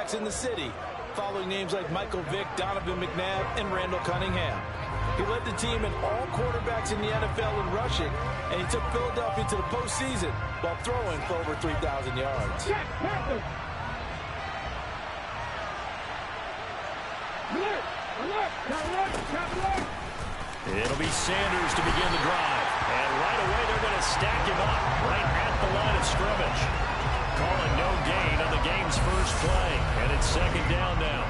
quarterbacks in the city, following names like Michael Vick, Donovan McNabb, and Randall Cunningham. He led the team in all quarterbacks in the NFL in rushing, and he took Philadelphia to the postseason while throwing for over 3,000 yards. It'll be Sanders to begin the drive. And right away, they're going to stack him up right at the line of scrimmage. Calling no gain on the game's first play. And it's second down now.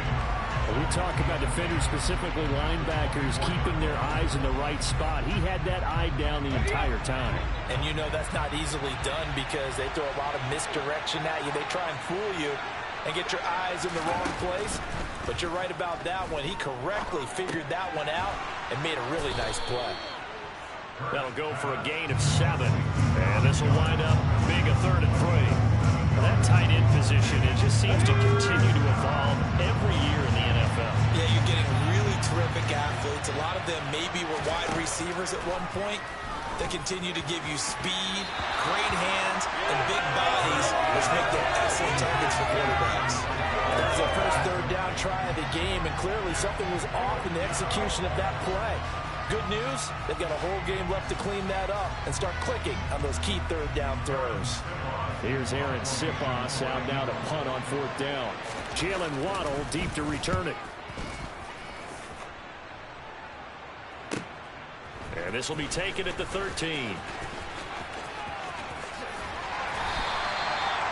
We talk about defenders, specifically linebackers, keeping their eyes in the right spot. He had that eye down the entire time. And you know that's not easily done because they throw a lot of misdirection at you. They try and fool you and get your eyes in the wrong place. But you're right about that one. He correctly figured that one out and made a really nice play. That'll go for a gain of 7. And this will wind up being a 3rd and 3. That tight end position, it just seems to continue to evolve every year in the NFL. Yeah, you're getting really terrific athletes. A lot of them maybe were wide receivers at one point. They continue to give you speed, great hands, and big bodies, which make them excellent targets for quarterbacks. That was their first 3rd down try of the game, and clearly something was off in the execution of that play. Good news, they've got a whole game left to clean that up and start clicking on those key 3rd down throws. Here's Aaron Sipos out now to punt on 4th down. Jalen Waddle deep to return it. And this will be taken at the 13.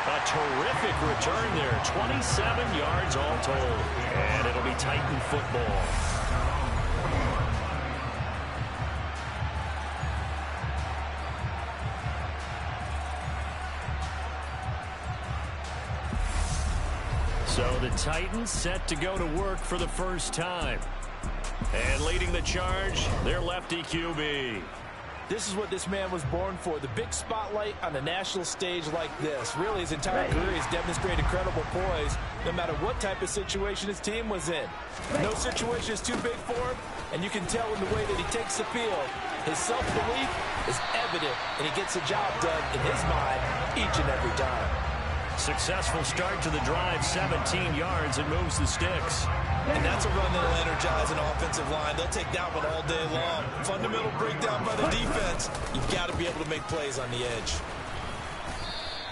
A terrific return there. 27 yards all told. And it'll be Titan football. So the Titans set to go to work for the first time. And leading the charge, their lefty QB. This is what this man was born for, the big spotlight on a national stage like this. Really, his entire career has demonstrated incredible poise, no matter what type of situation his team was in. No situation is too big for him, and you can tell in the way that he takes the field. His self-belief is evident, and he gets the job done in his mind each and every time. Successful start to the drive, 17 yards, and moves the sticks. And that's a run that'll energize an offensive line. They'll take that one all day long. Fundamental breakdown by the defense. You've got to be able to make plays on the edge.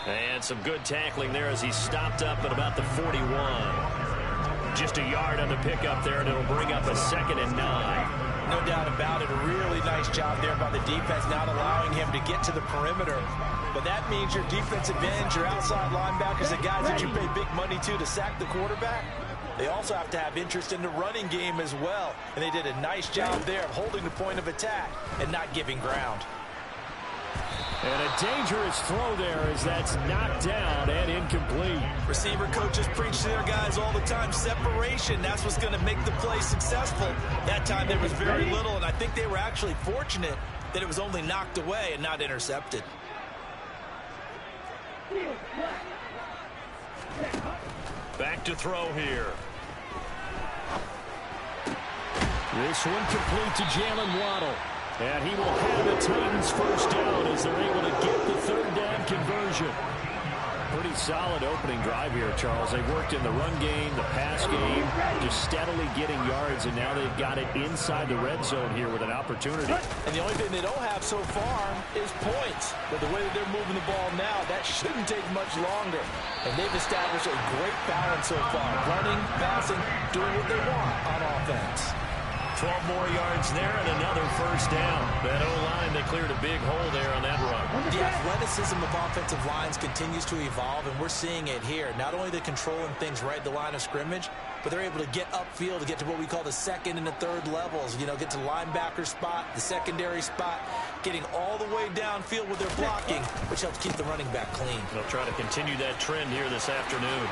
And some good tackling there as he stopped up at about the 41. Just a yard on the pickup there, and it'll bring up a 2nd and 9. No doubt about it. A really nice job there by the defense, not allowing him to get to the perimeter. But that means your defensive ends, your outside linebackers, the guys that you pay big money to sack the quarterback, they also have to have interest in the running game as well. And they did a nice job there of holding the point of attack and not giving ground. And a dangerous throw there as that's knocked down and incomplete. Receiver coaches preach to their guys all the time. Separation, that's what's going to make the play successful. That time there was very little, and I think they were actually fortunate that it was only knocked away and not intercepted. Back to throw here. This one complete to Jalen Waddle. And he will have the Titans first down as they're able to get the 3rd down conversion. Pretty solid opening drive here, Charles. They worked in the run game, the pass game, just steadily getting yards, and now they've got it inside the red zone here with an opportunity. And the only thing they don't have so far is points. But the way that they're moving the ball now, that shouldn't take much longer. And they've established a great balance so far. Running, passing, doing what they want on offense. 12 more yards there and another first down. That O-line, they cleared a big hole there on that run. The athleticism of offensive lines continues to evolve, and we're seeing it here. Not only are they controlling things right at the line of scrimmage, but they're able to get upfield to get to what we call the 2nd and the 3rd levels. You know, get to the linebacker spot, the secondary spot, getting all the way downfield with their blocking, which helps keep the running back clean. They'll try to continue that trend here this afternoon.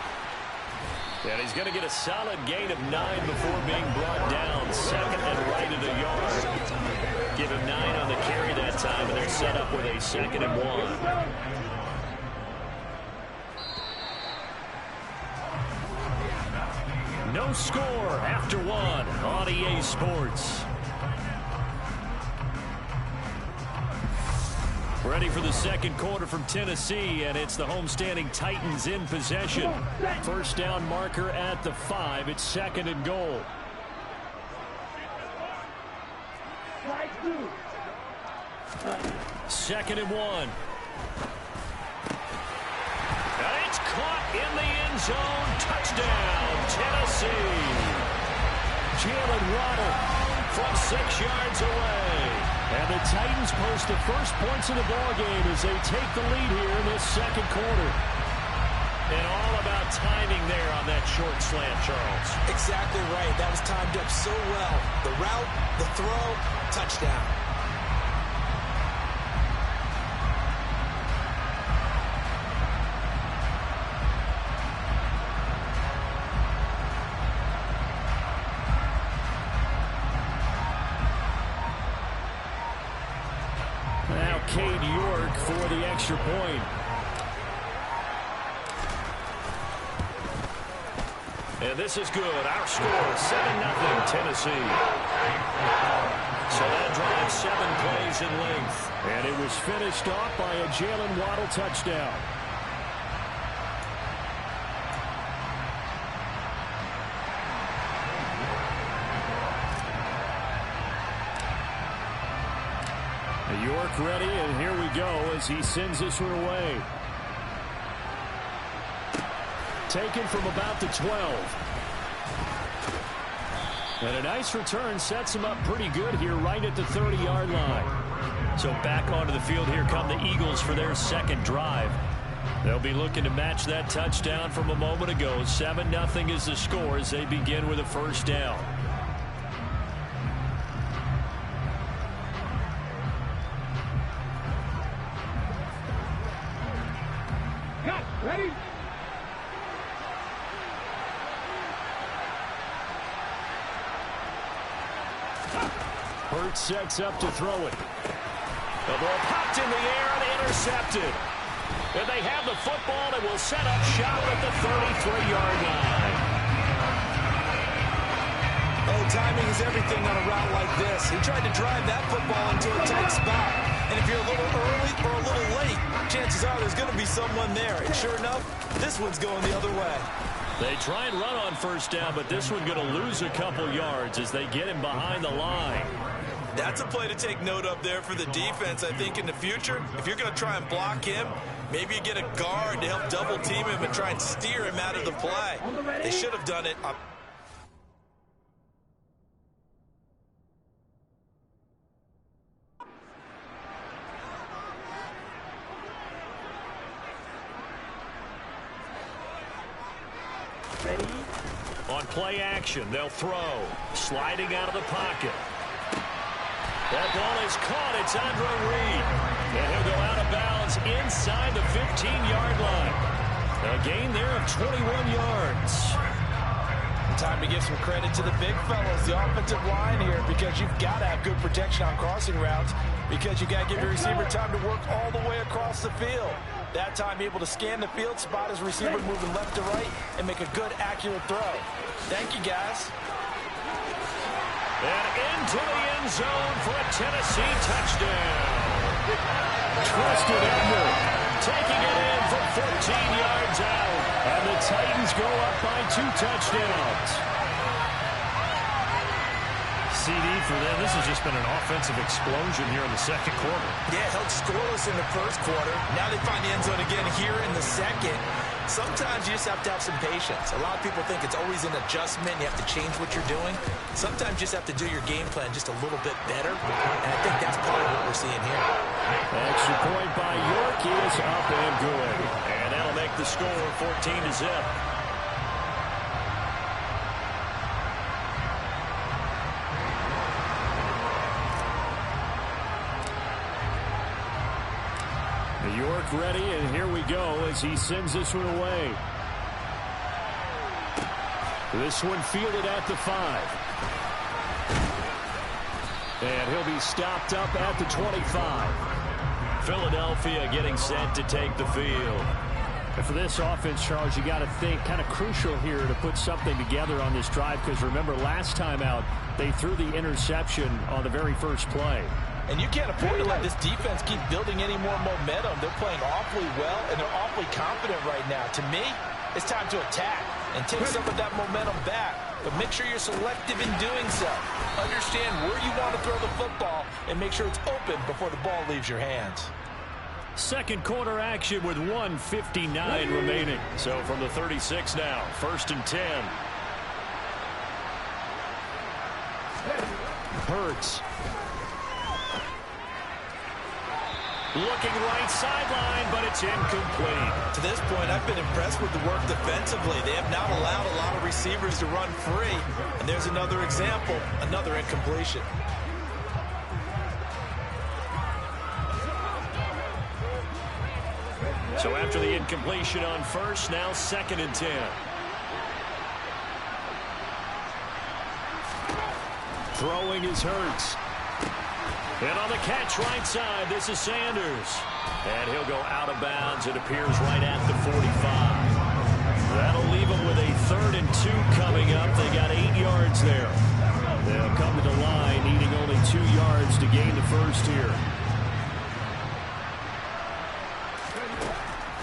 And he's going to get a solid gain of 9 before being brought down. 2nd and right at a yard. Give him 9 on the carry that time, and they're set up with a 2nd and 1. No score after 1 on EA Sports. Ready for the second quarter from Tennessee, and it's the homestanding Titans in possession. First down marker at the 5. It's second and goal. Second and 1. And it's caught in the end zone. Touchdown, Tennessee. Jalen Waddle from 6 yards away. And the Titans post the first points of the ballgame as they take the lead here in this second quarter. And all about timing there on that short slant, Charles. Exactly right. That was timed up so well. The route, the throw, touchdown. Now Cade York for the extra point. And this is good. Our score, 7-0 Tennessee. So that drive 7 plays in length. And it was finished off by a Jalen Waddle touchdown. York ready, and here we go as he sends this one away. Taken from about the 12. And a nice return sets him up pretty good here right at the 30-yard line. So back onto the field here come the Eagles for their second drive. They'll be looking to match that touchdown from a moment ago. 7-0 is the score as they begin with a first down. Ready? Hurts sets up to throw it. The ball popped in the air and intercepted. And they have the football and will set up shop at the 33-yard line. Oh, timing is everything on a route like this. He tried to drive that football into a tight spot. And if you're a little early or a little late, chances are there's going to be someone there. And sure enough, this one's going the other way. They try and run on first down, but this one's going to lose a couple yards as they get him behind the line. That's a play to take note of there for the defense, I think, in the future. If you're going to try and block him, maybe you get a guard to help double team him and try and steer him out of the play. They should have done it. Ready? On play action, they'll throw. Sliding out of the pocket. That ball is caught. It's Andre Reed. And he'll go out of bounds inside the 15-yard line. A gain there of 21 yards. Time to give some credit to the big fellas, the offensive line here, because you've got to have good protection on crossing routes, because you've got to give your receiver time to work all the way across the field. That time, able to scan the field, spot his receiver moving left to right, and make a good, accurate throw. Thank you, guys. And into the end zone for a Tennessee touchdown. Twisted Edner taking it in from 14 yards out. And the Titans go up by 2 touchdowns. CD for them. This has just been an offensive explosion here in the second quarter. Yeah, held scoreless in the first quarter. Now they find the end zone again here in the second. Sometimes you just have to have some patience. A lot of people think it's always an adjustment. You have to change what you're doing. Sometimes you just have to do your game plan just a little bit better. And I think that's part of what we're seeing here. Extra point by York is up and good. And that'll make the score 14-0. York ready, and here we go as he sends this one away. This one fielded at the 5. And he'll be stopped up at the 25. Philadelphia getting set to take the field. And for this offense, Charles, you got to think kind of crucial here to put something together on this drive, because remember last time out, they threw the interception on the very first play. And you can't afford to let this defense keep building any more momentum. They're playing awfully well, and they're awfully confident right now. To me, it's time to attack and take some of that momentum back. But make sure you're selective in doing so. Understand where you want to throw the football and make sure it's open before the ball leaves your hands. Second quarter action with 1:59 remaining. So from the 36 now, 1st and 10. Hurts. Looking right sideline, but it's incomplete. To this point, I've been impressed with the work defensively. They have not allowed a lot of receivers to run free. And there's another example, another incompletion. So after the incompletion on first, now 2nd and 10. Throwing is Hurts. And on the catch right side, this is Sanders. And he'll go out of bounds, it appears, right at the 45. That'll leave them with a 3rd and 2 coming up. They got 8 yards there. They'll come to the line, needing only 2 yards to gain the first here.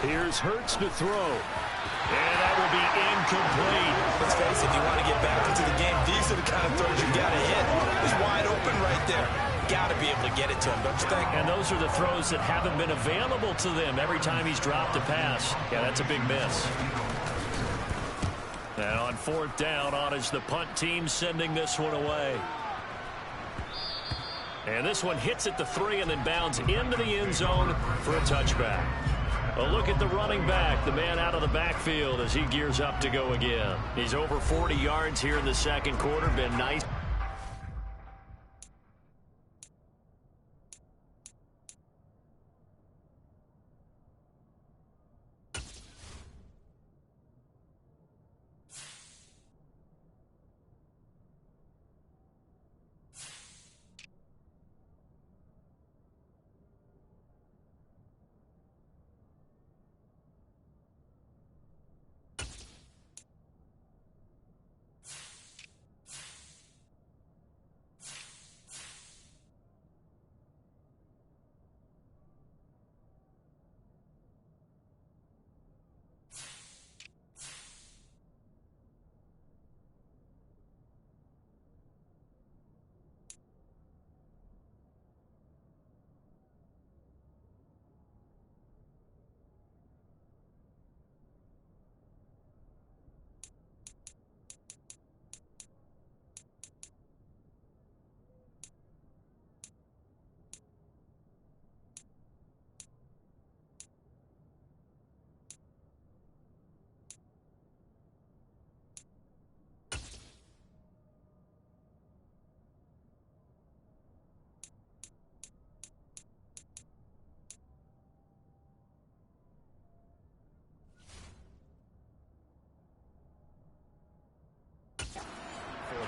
Here's Hurts to throw. And that will be incomplete. Let's face it, if you want to get back into the game, these are the kind of throws you got to hit. He's wide open right there. Got to be able to get it to him, don't you think? And those are the throws that haven't been available to them every time he's dropped a pass. Yeah, that's a big miss. And on 4th down, on is the punt team sending this one away. And this one hits at the 3 and then bounds into the end zone for a touchback. A look at the running back, the man out of the backfield as he gears up to go again. He's over 40 yards here in the second quarter. Been nice.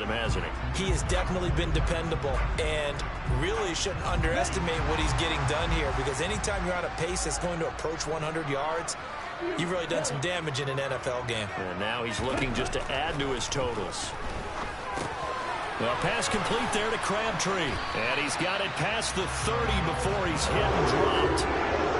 Hasn't he? He has definitely been dependable, and really shouldn't underestimate what he's getting done here, because anytime you're on a pace that's going to approach 100 yards, you've really done some damage in an NFL game. And now he's looking just to add to his totals. Well, pass complete there to Crabtree. And he's got it past the 30 before he's hit and dropped.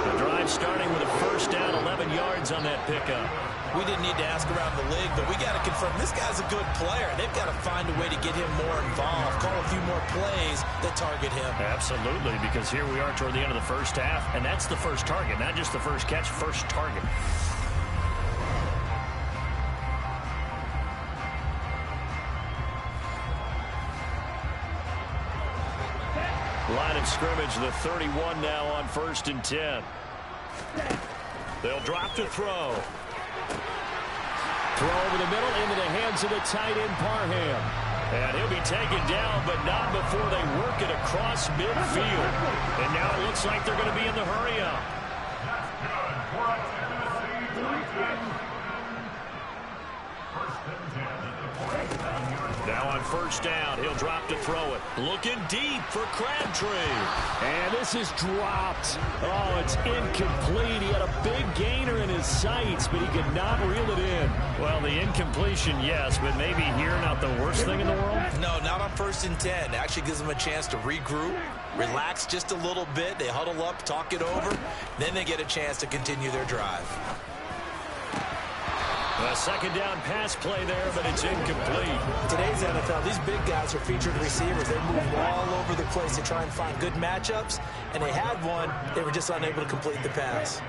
The drive starting with a 1st down, 11 yards on that pickup. We didn't need to ask around the league, but we got to confirm this guy's a good player. They've got to find a way to get him more involved, call a few more plays that target him. Absolutely, because here we are toward the end of the first half, and that's the first target, not just the first catch, first target. Line of scrimmage, the 31 now on 1st and 10. They'll drop to throw. Throw over the middle into the hands of the tight end, Parham. And he'll be taken down, but not before they work it across midfield. And now it looks like they're going to be in the hurry-up. Now on first down. He'll drop to throw it. Looking deep for Crabtree. And this is dropped. Oh, it's incomplete. He had a big gainer in his sights, but he could not reel it in. Well, the incompletion, yes, but maybe here not the worst thing in the world? No, not on 1st and 10. Actually gives them a chance to regroup, relax just a little bit. They huddle up, talk it over. Then they get a chance to continue their drive. A second down pass play there, but it's incomplete. Today's NFL, these big guys are featured receivers. They move all over the place to try and find good matchups, and they had one. They were just unable to complete the pass.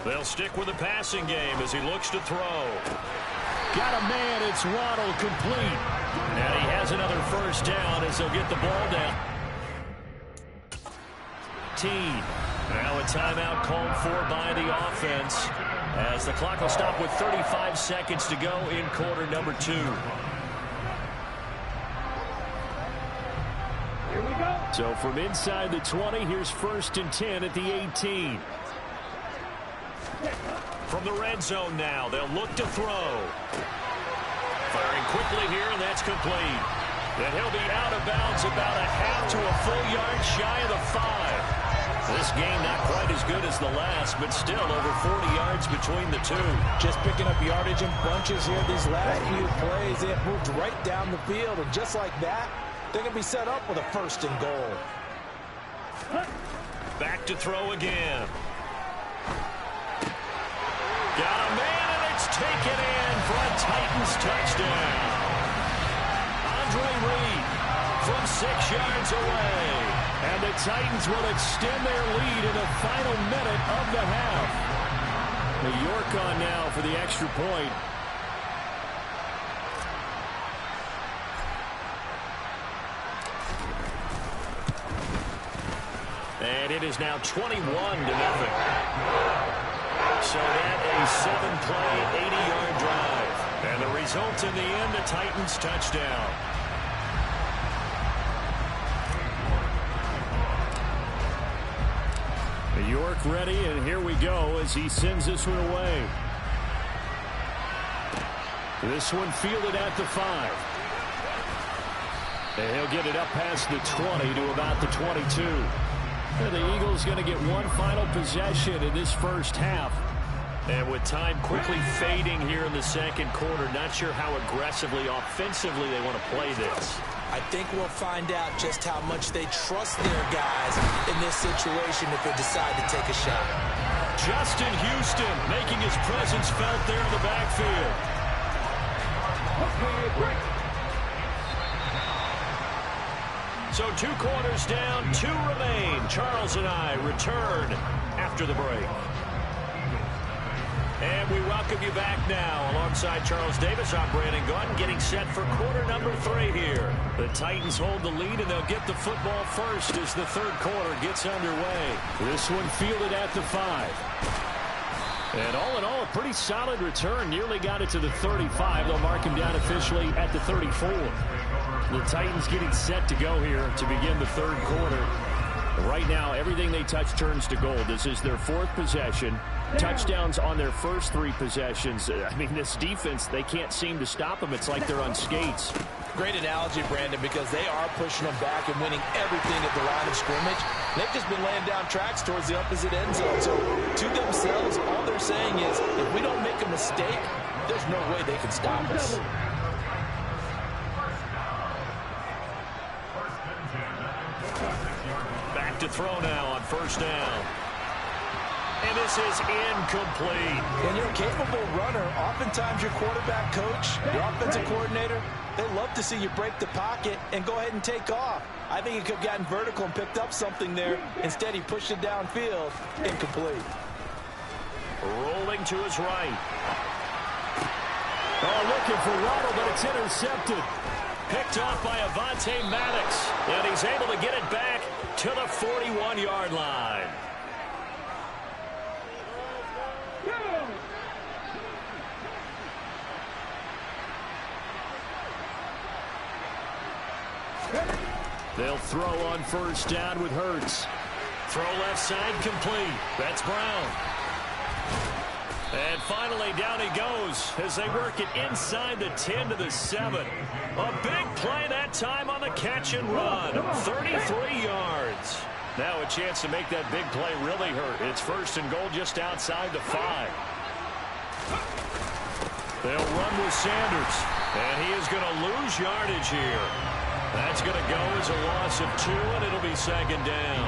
They'll stick with the passing game as he looks to throw. Got a man. It's Waddle, complete. And he has another first down as they'll get the ball down. Now a timeout called for by the offense as the clock will stop with 35 seconds to go in quarter number 2. Here we go. So from inside the 20, here's 1st and 10 at the 18. From the red zone now, they'll look to throw. Firing quickly here, and that's complete. And he'll be out of bounds about a half to a full yard shy of the 5. This game not quite as good as the last, but still over 40 yards between the two. Just picking up yardage in bunches here. These last few plays, they have moved right down the field, and just like that, they're going to be set up with a 1st and goal. Back to throw again. Got a man, and it's taken in for a Titans touchdown. Andre Reed from 6 yards away. And the Titans will extend their lead in the final minute of the half. New York on now for the extra point. And it is now 21-0. So that a 7-play, 80-yard drive. And the result in the end, a Titans touchdown. York ready, and here we go as he sends this one away. This one fielded at the 5. And he'll get it up past the 20 to about the 22. And the Eagles going to get one final possession in this first half. And with time quickly fading here in the second quarter, not sure how aggressively, offensively they want to play this. I think we'll find out just how much they trust their guys in this situation if they decide to take a shot. Justin Houston making his presence felt there in the backfield. Okay, break. So 2 quarters down, 2 remain. Charles and I return after the break. And we welcome you back now. Alongside Charles Davis, I'm Brandon Gordon, getting set for quarter number 3 here. The Titans hold the lead, and they'll get the football first as the third quarter gets underway. This one fielded at the 5. And all in all, a pretty solid return. Nearly got it to the 35. They'll mark him down officially at the 34. The Titans getting set to go here to begin the third quarter. Right now, everything they touch turns to gold. This is their 4th possession. Touchdowns on their first 3 possessions. I mean, this defense, they can't seem to stop them. It's like they're on skates. Great analogy, Brandon, because they are pushing them back and winning everything at the line of scrimmage. They've just been laying down tracks towards the opposite end zone. So to themselves, all they're saying is, if we don't make a mistake, there's no way they can stop us. Back to throw now on first down. And this is incomplete. When you're a capable runner, oftentimes your quarterback coach, your offensive coordinator, they love to see you break the pocket and go ahead and take off. I think he could have gotten vertical and picked up something there. Instead, he pushed it downfield. Incomplete. Rolling to his right. Oh, looking for Waddle, but it's intercepted. Picked off by Avonte Maddox. And he's able to get it back to the 41-yard line. They'll throw on first down with Hurts. Throw left side complete. That's Brown. And finally, down he goes as they work it inside the 10 to the 7. A big play that time on the catch and run. 33 yards. Now a chance to make that big play really hurt. It's first and goal just outside the 5. They'll run with Sanders. And he is going to lose yardage here. That's going to go as a loss of 2, and it'll be second down.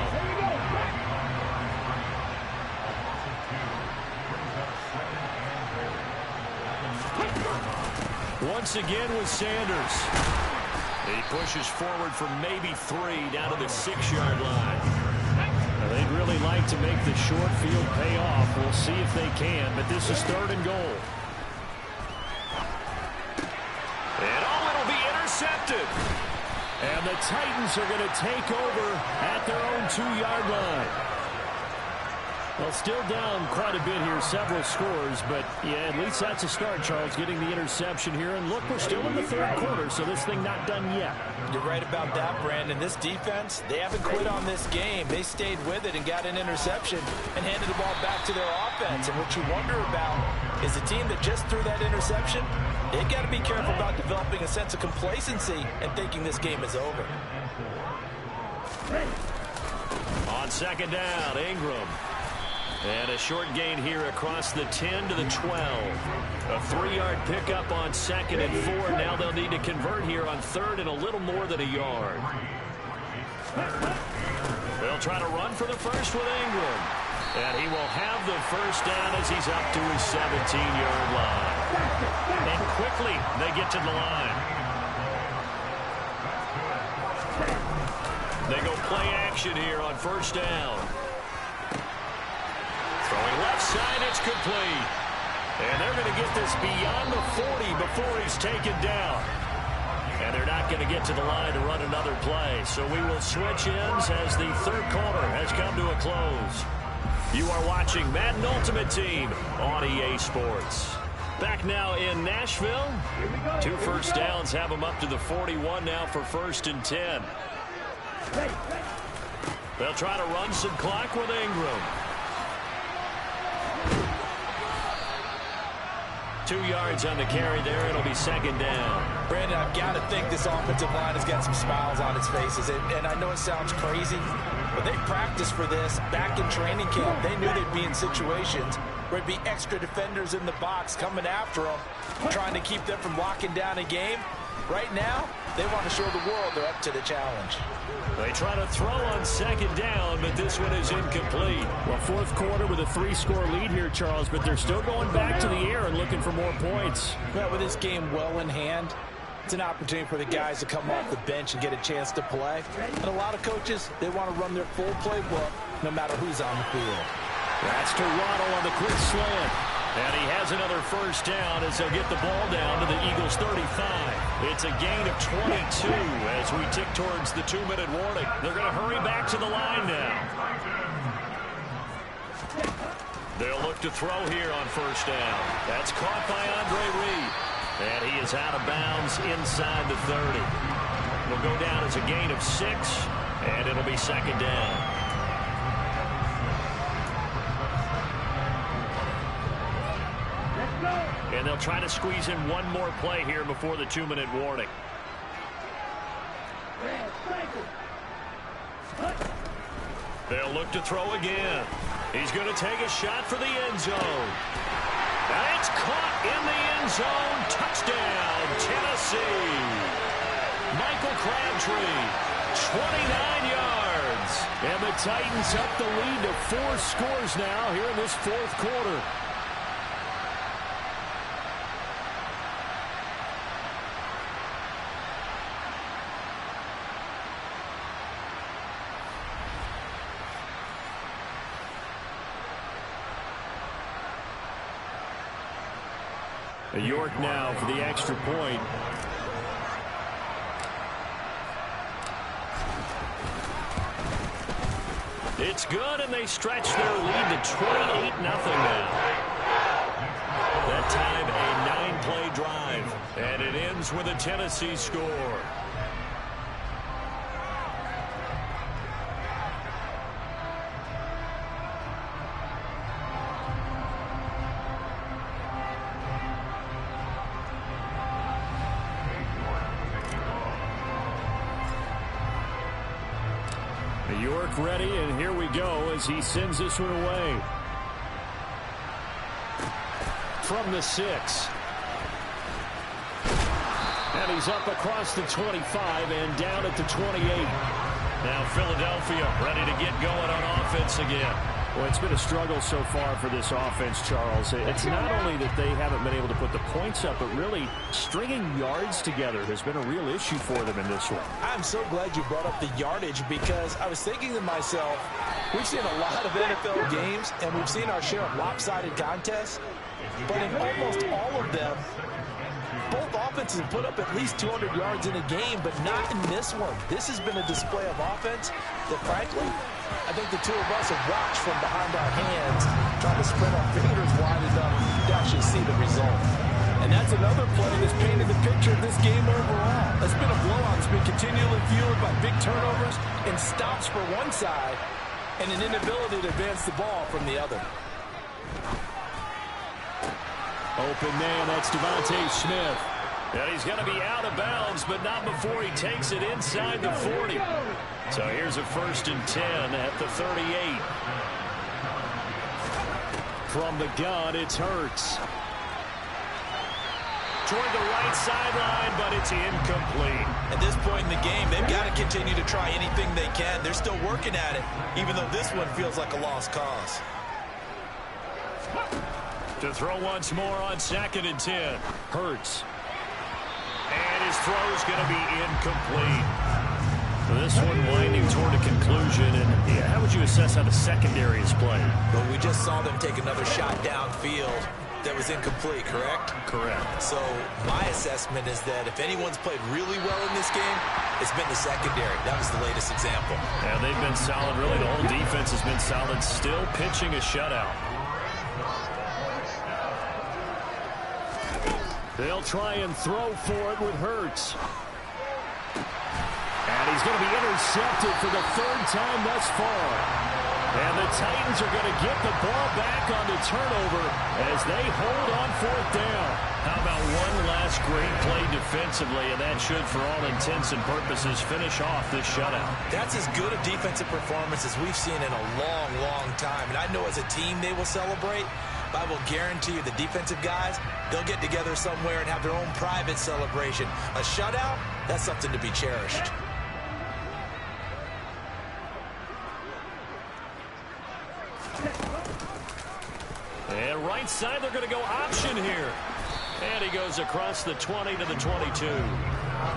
Once again with Sanders. He pushes forward for maybe 3 down to the 6-yard line. Now, they'd really like to make the short field pay off. We'll see if they can, but this is third and goal. And it'll be intercepted. And the Titans are going to take over at their own 2-yard line. Well, still down quite a bit here, several scores, but yeah, at least that's a start, Charles, getting the interception here. And look, we're still in the third quarter, so this thing not done yet. You're right about that, Brandon. This defense, they haven't quit on this game. They stayed with it and got an interception and handed the ball back to their offense. And what you wonder about is the team that just threw that interception, they've got to be careful about developing a sense of complacency and thinking this game is over. On second down, Ingram. And a short gain here across the 10 to the 12. A 3-yard pickup on second and 4. Now they'll need to convert here on third and a little more than a yard. They'll try to run for the first with Ingram. And he will have the first down as he's up to his 17-yard line. And quickly they get to the line. They go play action here on first down. Throwing left side, it's complete. And they're going to get this beyond the 40 before he's taken down. And they're not going to get to the line to run another play. So we will switch ends as the third quarter has come to a close. You are watching Madden Ultimate Team on EA Sports. Back now in Nashville. 2 first downs have them up to the 41 now for first and 10. They'll try to run some clock with Ingram. 2 yards on the carry there. It'll be second down. Brandon, I've got to think this offensive line has got some smiles on its faces. And I know it sounds crazy, but they practiced for this back in training camp. They knew they'd be in situations where there'd be extra defenders in the box coming after them, trying to keep them from locking down a game. Right now, they want to show the world they're up to the challenge. They try to throw on second down, but this one is incomplete. Well, fourth quarter with a 3-score lead here, Charles, but they're still going back to the air and looking for more points. Well, with this game well in hand, it's an opportunity for the guys to come off the bench and get a chance to play. And a lot of coaches, they want to run their full playbook no matter who's on the field. That's to Waddle on the quick slant. And he has another first down as they'll get the ball down to the Eagles' 35. It's a gain of 22 as we tick towards the 2-minute warning. They're going to hurry back to the line now. They'll look to throw here on first down. That's caught by Andre Reed. And he is out of bounds inside the 30. Will go down as a gain of 6, and it'll be second down. And they'll try to squeeze in one more play here before the 2-minute warning. They'll look to throw again. He's going to take a shot for the end zone. And it's caught in the end zone. Touchdown, Tennessee. Michael Crabtree, 29 yards. And the Titans up the lead to 4 scores now here in this fourth quarter. York now for the extra point. It's good, and they stretch their lead to 28-0 now. That time, a 9-play drive, and it ends with a Tennessee score. York ready, and here we go as he sends this one away. From the 6. And he's up across the 25 and down at the 28. Now Philadelphia ready to get going on offense again. Well, it's been a struggle so far for this offense, Charles. It's not only that they haven't been able to put the points up, but really stringing yards together has been a real issue for them in this one. I'm so glad you brought up the yardage, because I was thinking to myself, we've seen a lot of NFL games, and we've seen our share of lopsided contests, but in almost all of them, both offenses have put up at least 200 yards in a game, but not in this one. This has been a display of offense that, frankly, I think the two of us have watched from behind our hands, trying to spread our fingers wide enough to actually see the result. And that's another play that's painted the picture of this game overall. It's been a blowout. It's been continually fueled by big turnovers and stops for one side and an inability to advance the ball from the other. Open man, that's Devontae Smith. And he's going to be out of bounds, but not before he takes it inside the 40. So here's a 1st and 10 at the 38. From the gun, it's Hurts. Toward the right sideline, but it's incomplete. At this point in the game, they've got to continue to try anything they can. They're still working at it, even though this one feels like a lost cause. To throw once more on 2nd and 10. Hurts. And his throw's going to be incomplete. This one winding toward a conclusion. And yeah, how would you assess how the secondary is played? Well, we just saw them take another shot downfield that was incomplete, correct? Correct. So my assessment is that if anyone's played really well in this game, it's been the secondary. That was the latest example. Yeah, they've been solid. Really, the whole defense has been solid. Still pitching a shutout. They'll try and throw for it with Hurts. And he's going to be intercepted for the 3rd time thus far. And the Titans are going to get the ball back on the turnover as they hold on 4th down. How about one last great play defensively, and that should, for all intents and purposes, finish off this shutout. That's as good a defensive performance as we've seen in a long, long time. And I know as a team they will celebrate, but I will guarantee you the defensive guys, they'll get together somewhere and have their own private celebration. A shutout, that's something to be cherished. And right side, they're going to go option here. And he goes across the 20 to the 22.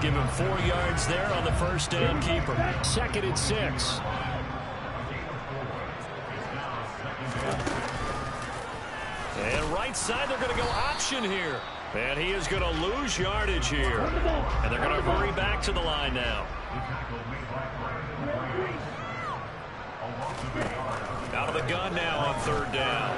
Give him 4 yards there on the 1st down keeper. 2nd and 6. And right side, they're going to go option here. And he is going to lose yardage here. And they're going to hurry back to the line now. Out of the gun now on 3rd down.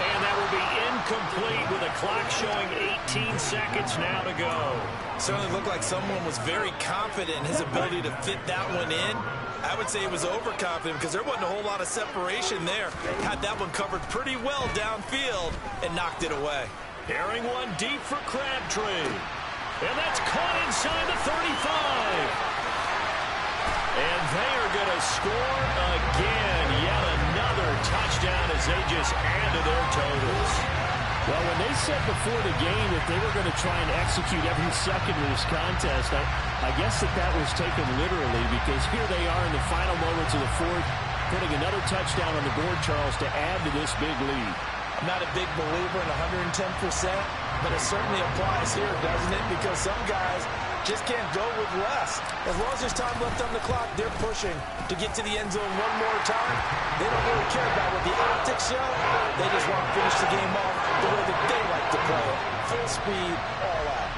And that will be incomplete with a clock showing 18 seconds now to go. Certainly looked like someone was very confident in his ability to fit that one in. I would say he was overconfident because there wasn't a whole lot of separation there. Had that one covered pretty well downfield and knocked it away. Airing one deep for Crabtree. And that's caught inside the 35. And they are going to score again. Yet another touchdown as they just add to their totals. Well, when they said before the game that they were going to try and execute every second of this contest, I guess that was taken literally, because here they are in the final moments of the 4th, putting another touchdown on the board, Charles, to add to this big lead. I'm not a big believer in 110%, but it certainly applies here, doesn't it? Because some guys just can't go with less. As long as there's time left on the clock, they're pushing to get to the end zone one more time. They don't really care about what the optics show. They just want to finish the game off the way that they like to play it. Full speed, all out.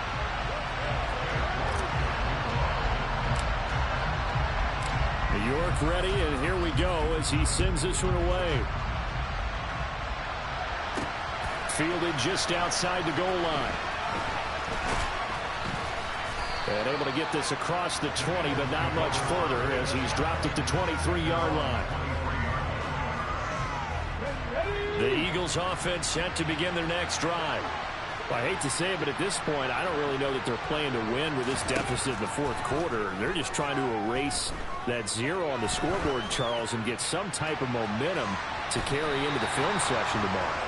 New York ready, and here we go as he sends this one away. Fielded just outside the goal line. And able to get this across the 20, but not much further as he's dropped at the 23-yard line. The Eagles offense set to begin their next drive. Well, I hate to say it, but at this point, I don't really know that they're playing to win with this deficit in the fourth quarter. They're just trying to erase that 0 on the scoreboard, Charles, and get some type of momentum to carry into the film session tomorrow.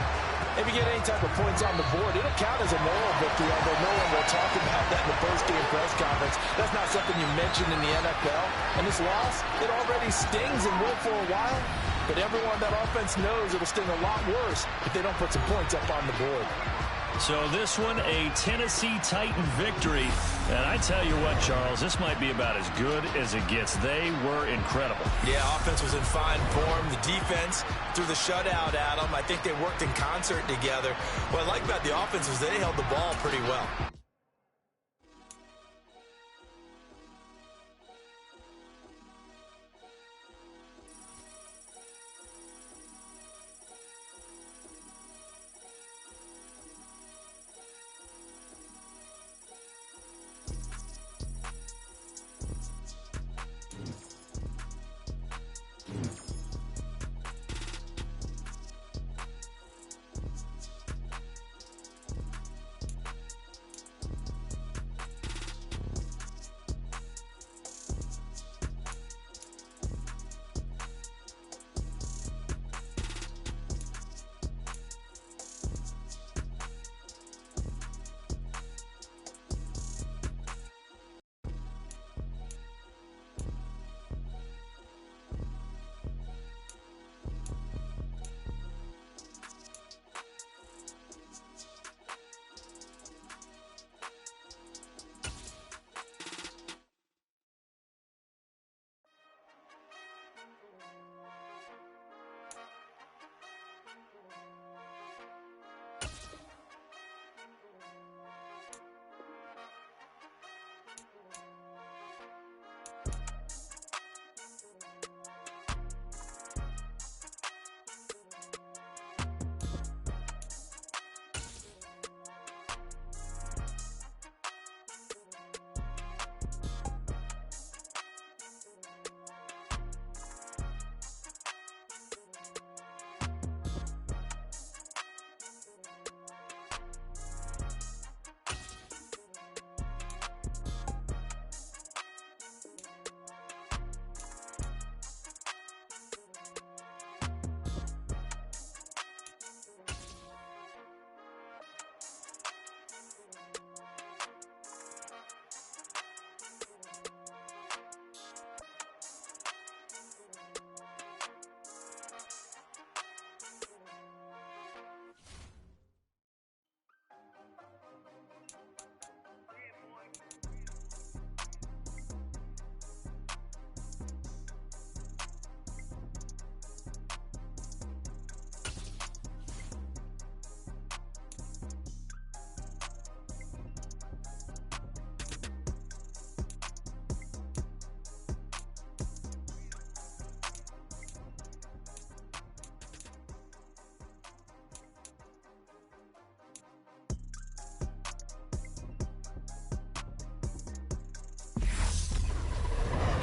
If you get any type of points on the board, it'll count as a moral victory, although no one will talk about that in the post-game press conference. That's not something you mentioned in the NFL. And this loss, it already stings and will for a while. But everyone that offense knows it'll sting a lot worse if they don't put some points up on the board. So this one, a Tennessee Titan victory. And I tell you what, Charles, this might be about as good as it gets. They were incredible. Yeah, offense was in fine form. The defense threw the shutout at them. I think they worked in concert together. What I like about the offense was they held the ball pretty well.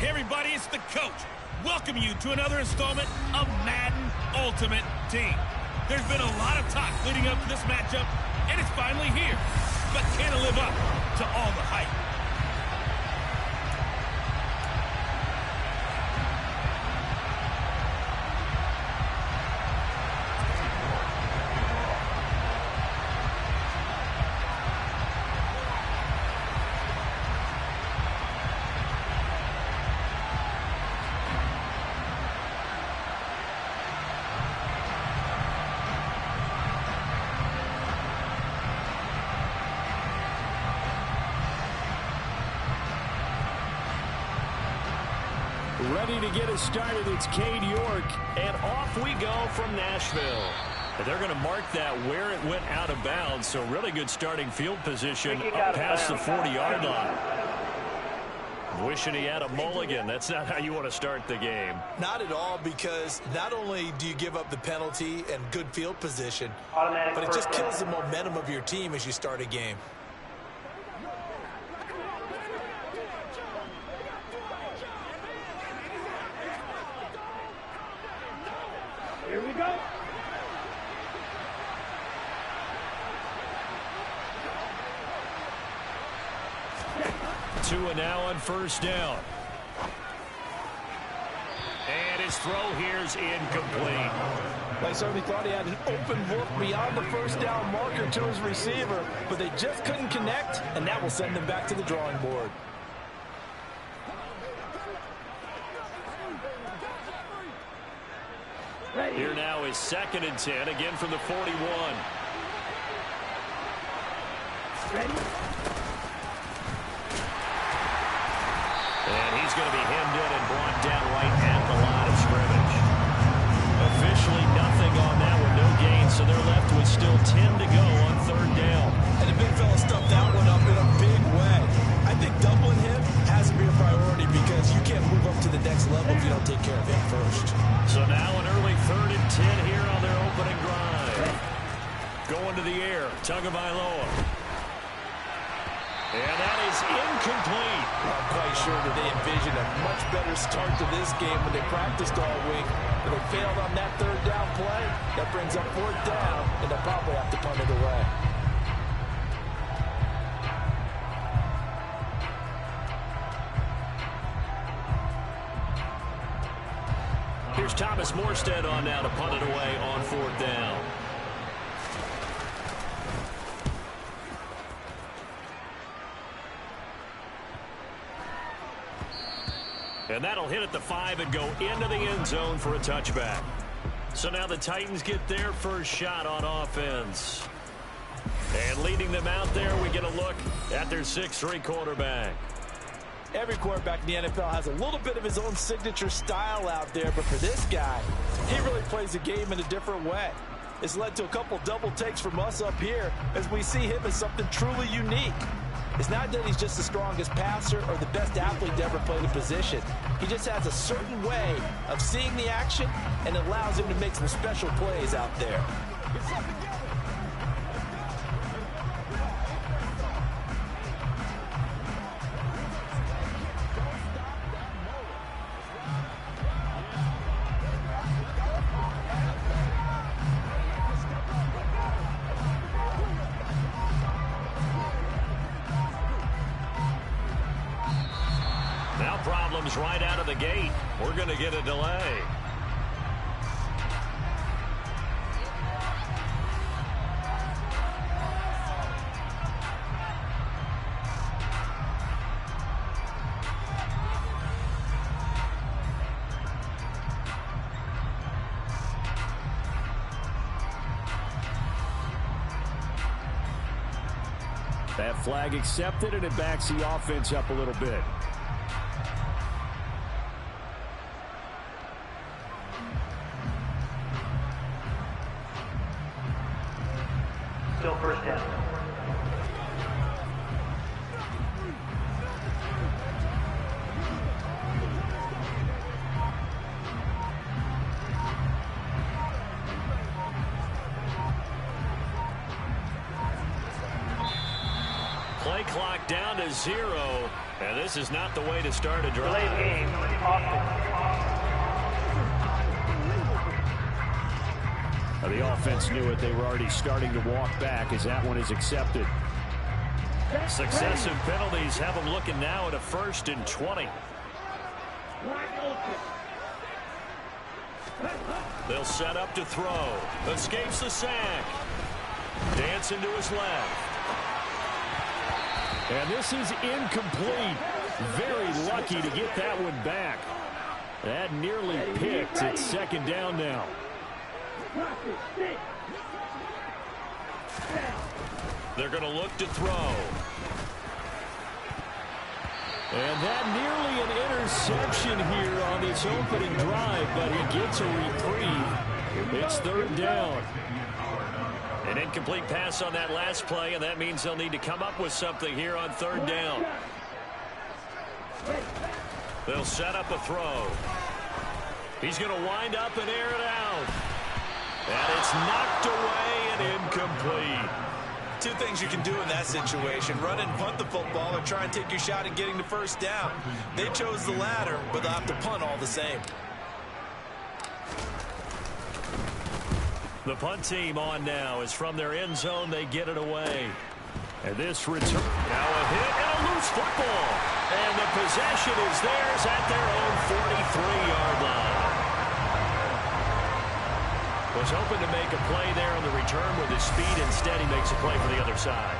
Hey everybody, it's the coach. Welcome you to another installment of Madden Ultimate Team. There's been a lot of talk leading up to this matchup, and it's finally here. But can it live up to all the hype? Ready to get us started, it's Cade York, and off we go from Nashville. And they're going to mark that where it went out of bounds, so really good starting field position up past the 40-yard line. Wishing he had a mulligan. That's not how you want to start the game. Not at all, because not only do you give up the penalty and good field position, but it just kills the momentum of your team as you start a game. Here we go. Tua now on first down. And his throw here's incomplete. I certainly thought he had an open look beyond the first down marker to his receiver, but they just couldn't connect, and that will send them back to the drawing board. Here now is 2nd and 10, again from the 41. And he's going to be hemmed in and brought down right at the line of scrimmage. Officially nothing on that one, no gain, so they're left with still 10 to go on 3rd down. And the big fella stuffed that one up in a big way. I think doubling him has to be a priority because you can't move up to the next level if you don't take care of him first. So now an early 3rd and 10 here on their opening drive. Going to the air, Tagovailoa. And that is incomplete. I'm quite sure that they envisioned a much better start to this game when they practiced all week. But they failed on that 3rd down play. That brings up 4th down, and they'll probably have to punt it away. Here's Thomas Morstead on now to punt it away on 4th down. And that'll hit at the 5 and go into the end zone for a touchback. So now the Titans get their first shot on offense. And leading them out there, we get a look at their 6'3" quarterback. Every quarterback in the NFL has a little bit of his own signature style out there, but for this guy, he really plays the game in a different way. It's led to a couple double takes from us up here as we see him as something truly unique. It's not that he's just the strongest passer or the best athlete to ever play the position. He just has a certain way of seeing the action, and it allows him to make some special plays out there. Problems right out of the gate. We're going to get a delay. That flag accepted, and it backs the offense up a little bit. Still first down. Play clock down to 0, and this is not the way to start a drive. Delayed game, The offense knew it. They were already starting to walk back as that one is accepted. Successive penalties have them looking now at a 1st and 20. They'll set up to throw. Escapes the sack. Dancing to his left. And this is incomplete. Very lucky to get that one back. That nearly picked. It's 2nd down now. They're going to look to throw. And that nearly an interception here on this opening drive, but he gets a reprieve. It's 3rd down. An incomplete pass on that last play, and that means they'll need to come up with something here on 3rd down. They'll set up a throw. He's going to wind up and air it out. And it's knocked away and incomplete. Two things you can do in that situation: run and punt the football, or try and take your shot at getting the 1st down. They chose the latter, but they'll have to punt all the same. The punt team on now is from their end zone. They get it away. And this return. Now a hit and a loose football. And the possession is theirs at their own 43-yard line. Was hoping to make a play there on the return with his speed. Instead, he makes a play for the other side.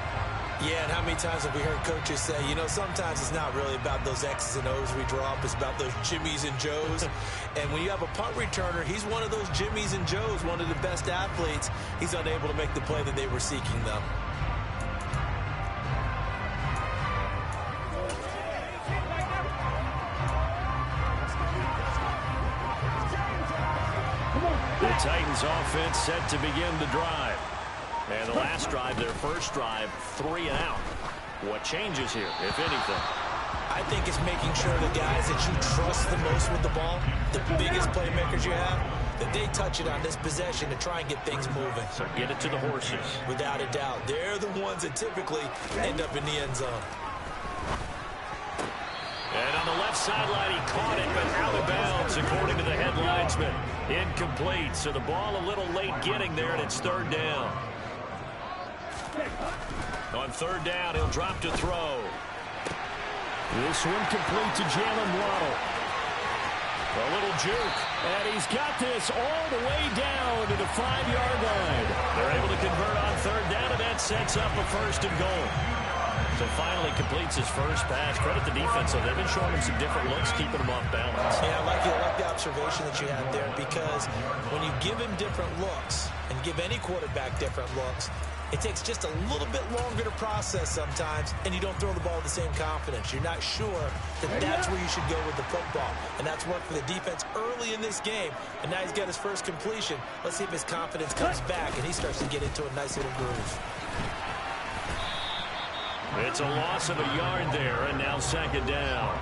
Yeah, and how many times have we heard coaches say, you know, sometimes it's not really about those X's and O's we draw up. It's about those Jimmies and Joes. And when you have a punt returner, he's one of those Jimmies and Joes, one of the best athletes. He's unable to make the play that they were seeking, though. The Titans offense set to begin the drive. And the last drive, their first drive, 3 and out. What changes here, if anything? I think it's making sure the guys that you trust the most with the ball, the biggest playmakers you have, that they touch it on this possession to try and get things moving. So get it to the horses. Without a doubt. They're the ones that typically end up in the end zone. And on the left sideline, he caught it, but out of bounds, according to the head linesman. Incomplete, so the ball a little late getting there, and it's third down. On third down, he'll drop to throw. This one complete to Jalen Waddle. A little juke. And he's got this all the way down to the 5-yard line. They're able to convert on third down, and that sets up a first and goal. So finally completes his first pass. Credit the defense, so they've been showing him some different looks, keeping him off balance. Yeah, I like the observation that you had there, because when you give him different looks and give any quarterback different looks, it takes just a little bit longer to process sometimes, and you don't throw the ball with the same confidence. You're not sure that that's where you should go with the football. And that's worked for the defense early in this game. And now he's got his first completion. Let's see if his confidence comes back and he starts to get into a nice little groove. It's a loss of a yard there, and now second down.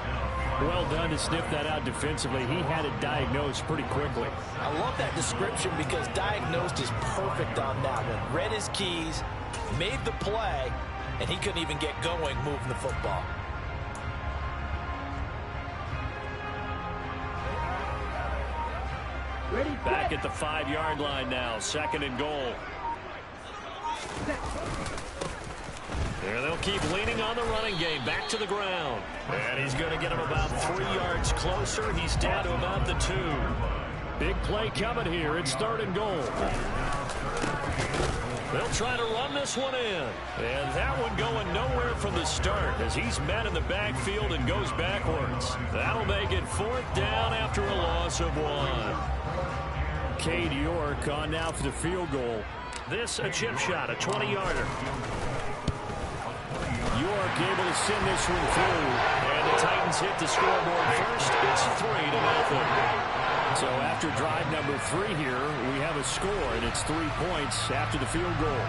Well done to sniff that out defensively. He had it diagnosed pretty quickly. I love that description, because diagnosed is perfect on that one. Read his keys, made the play, and he couldn't even get going moving the football. Back at the 5-yard line now, second and goal. There they'll keep leaning on the running game. Back to the ground. And he's going to get him about 3 yards closer. He's down to about the 2. Big play coming here. It's third and goal. They'll try to run this one in. And that one going nowhere from the start, as he's met in the backfield and goes backwards. That'll make it fourth down after a loss of 1. Cade York on now for the field goal. This a chip shot, a 20-yarder. York able to send this one through. And the Titans hit the scoreboard first. It's 3-0. So after drive number 3 here, we have a score, and it's 3 points after the field goal.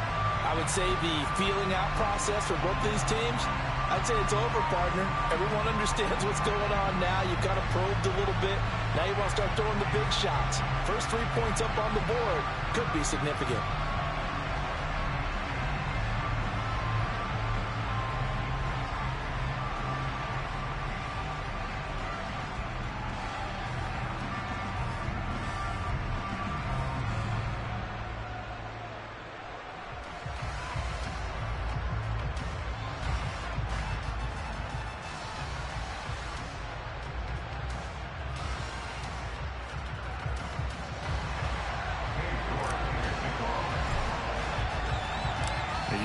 I would say the feeling out process for both these teams, I'd say it's over, partner. Everyone understands what's going on now. You've kind of probed a little bit. Now you want to start throwing the big shots. First 3 points up on the board could be significant.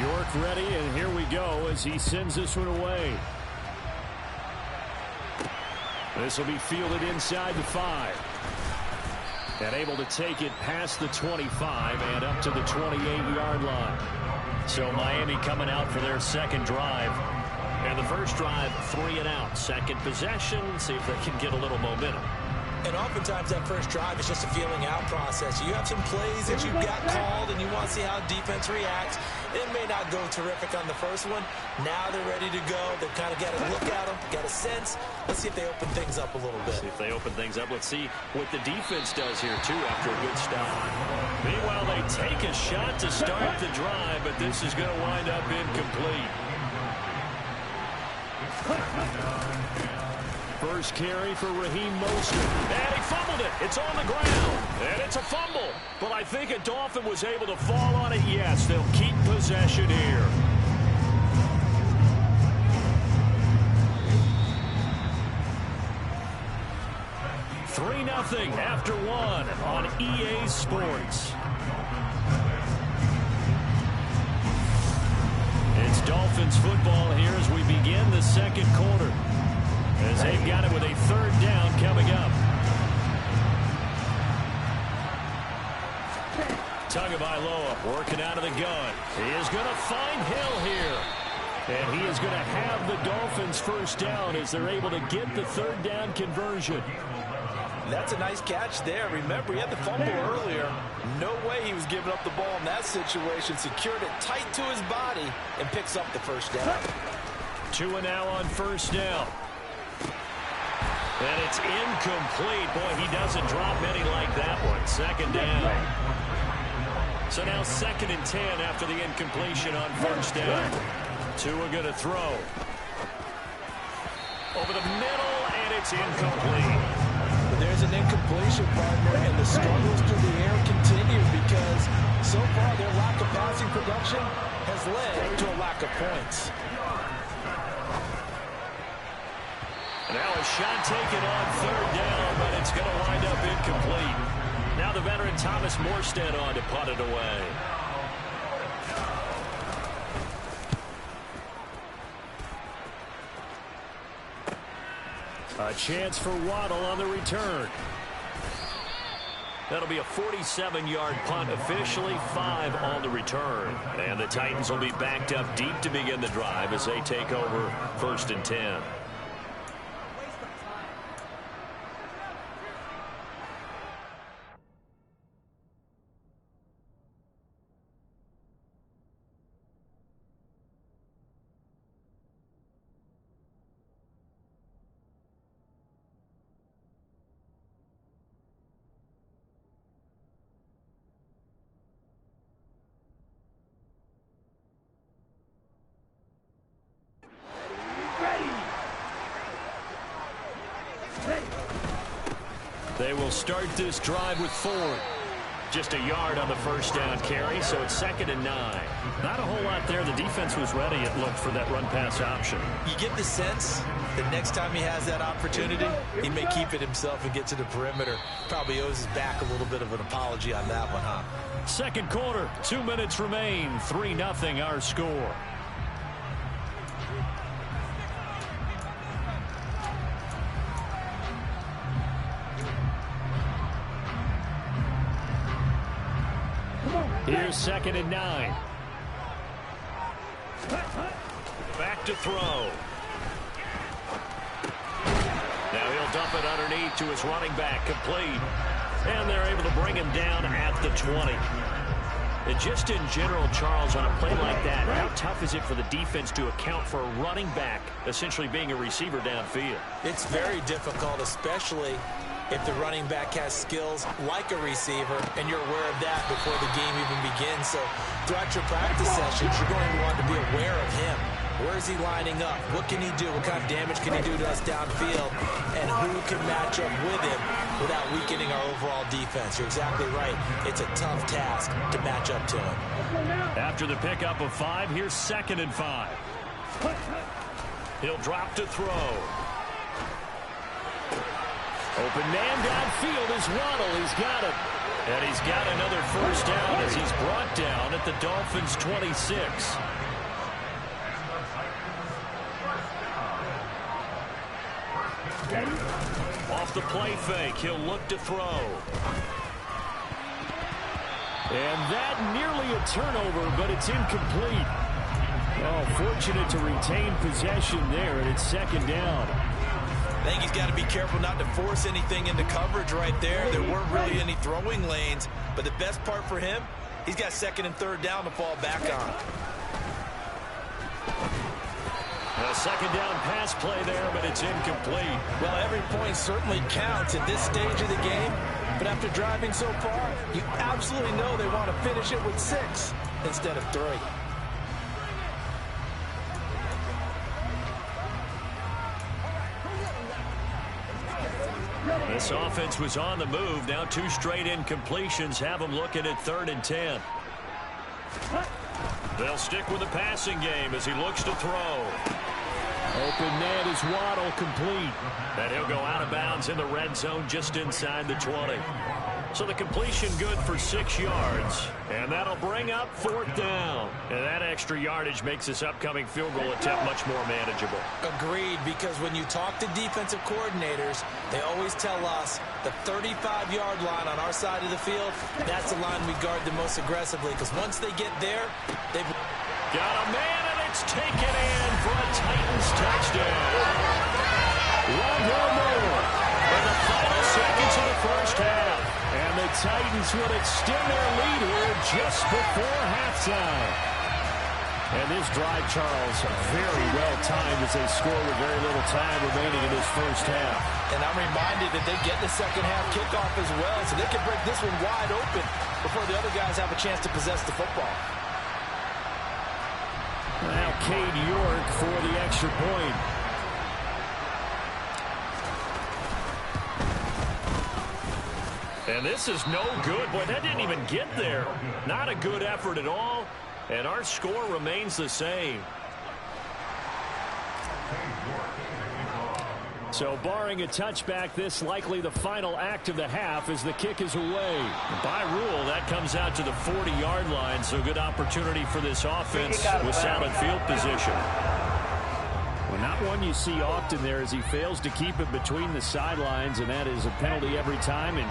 York ready, and here we go as he sends this one away. This will be fielded inside the 5. And able to take it past the 25 and up to the 28-yard line. So Miami coming out for their second drive. And the first drive, 3 and out. Second possession, see if they can get a little momentum. And oftentimes that first drive is just a feeling out process. You have some plays that you've got called, and you want to see how defense reacts. It may not go terrific on the first one. Now they're ready to go. They've kind of got to look at them, got a sense. Let's see if they open things up a little bit. See if they open things up. Let's see what the defense does here, too, after a good stop. Meanwhile, they take a shot to start the drive, but this is going to wind up incomplete. First carry for Raheem Mostert. And he fumbled it. It's on the ground. And it's a fumble. But I think a Dolphin was able to fall on it. Yes, they'll keep possession here. 3-0 after one on EA Sports. It's Dolphins football here as we begin the second quarter, as they've got it with a third down coming up. Tagovailoa working out of the gun. He is going to find Hill here. And he is going to have the Dolphins first down as they're able to get the third down conversion. That's a nice catch there. Remember, he had the fumble earlier. No way he was giving up the ball in that situation. Secured it tight to his body and picks up the first down. 2 now on first down. And it's incomplete. Boy, he doesn't drop many like that one. Second down. So now 2nd and 10 after the incompletion on first down. Tua going to throw. Over the middle, and it's incomplete. There's an incompletion, partner, and the struggles through the air continue because so far their lack of passing production has led to a lack of points. Now a shot taken on third down, but it's going to wind up incomplete. Now the veteran Thomas Morstead on to punt it away. A chance for Waddle on the return. That'll be a 47-yard punt, officially 5 on the return. And the Titans will be backed up deep to begin the drive as they take over 1st and 10. They will start this drive with Ford. Just a yard on the first down carry, so it's 2nd and 9. Not a whole lot there. The defense was ready, it looked, for that run-pass option. You get the sense that next time he has that opportunity, he may keep it himself and get to the perimeter. Probably owes his back a little bit of an apology on that one, huh? Second quarter, 2 minutes remain. 3-0 our score. Here's 2nd and 9. Back to throw. Now he'll dump it underneath to his running back, complete. And they're able to bring him down at the 20. And just in general, Charles, on a play like that, how tough is it for the defense to account for a running back essentially being a receiver downfield? It's very difficult, especially if the running back has skills like a receiver, and you're aware of that before the game even begins. So throughout your practice sessions, you're going to want to be aware of him. Where is he lining up? What can he do? What kind of damage can he do to us downfield? And who can match up with him without weakening our overall defense? You're exactly right. It's a tough task to match up to him. After the pickup of 5, here's 2nd and 5. He'll drop to throw. Open man downfield is Waddle. He's got it. And he's got another first down as he's brought down at the Dolphins' 26. Off the play fake, he'll look to throw. And that nearly a turnover, but it's incomplete. Oh, fortunate to retain possession there, and it's 2nd down. I think he's got to be careful not to force anything into coverage right there. There weren't really any throwing lanes, but the best part for him, he's got 2nd and 3rd down to fall back on. A 2nd down pass play there, but it's incomplete. Well, every point certainly counts at this stage of the game, but after driving so far, you absolutely know they want to finish it with 6 instead of 3. This offense was on the move. Now 2 straight incompletions have them looking at 3rd and 10. They'll stick with the passing game as he looks to throw. Open net is Waddle, complete. And he'll go out of bounds in the red zone just inside the 20. So the completion good for 6 yards. And that'll bring up 4th down. And that extra yardage makes this upcoming field goal attempt much more manageable. Agreed, because when you talk to defensive coordinators, they always tell us the 35-yard line on our side of the field, that's the line we guard the most aggressively, because once they get there, they've got a man, and it's taken in for a Titans touchdown. One more in the final seconds of the first half. And the Titans would extend their lead here just before halftime. And this drive, Charles, very well timed as they score with very little time remaining in this first half. And I'm reminded that they get the second half kickoff as well, so they can break this one wide open before the other guys have a chance to possess the football. Now Cade York for the extra point. And this is no good. Boy, that didn't even get there. Not a good effort at all. And our score remains the same. So barring a touchback, this likely the final act of the half as the kick is away. By rule, that comes out to the 40-yard line, so good opportunity for this offense with solid field position. Well, not one you see often there as he fails to keep it between the sidelines, and that is a penalty every time, and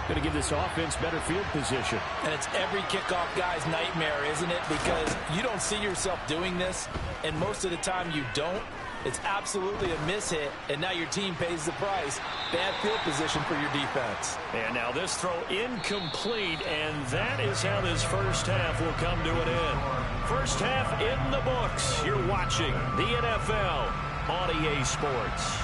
going to give this offense better field position. And it's every kickoff guy's nightmare, isn't it? Because you don't see yourself doing this, and most of the time you don't. It's absolutely a mishit, and now your team pays the price. Bad field position for your defense. And now this throw incomplete, and that is how this first half will come to an end. First half in the books. You're watching the NFL on EA Sports.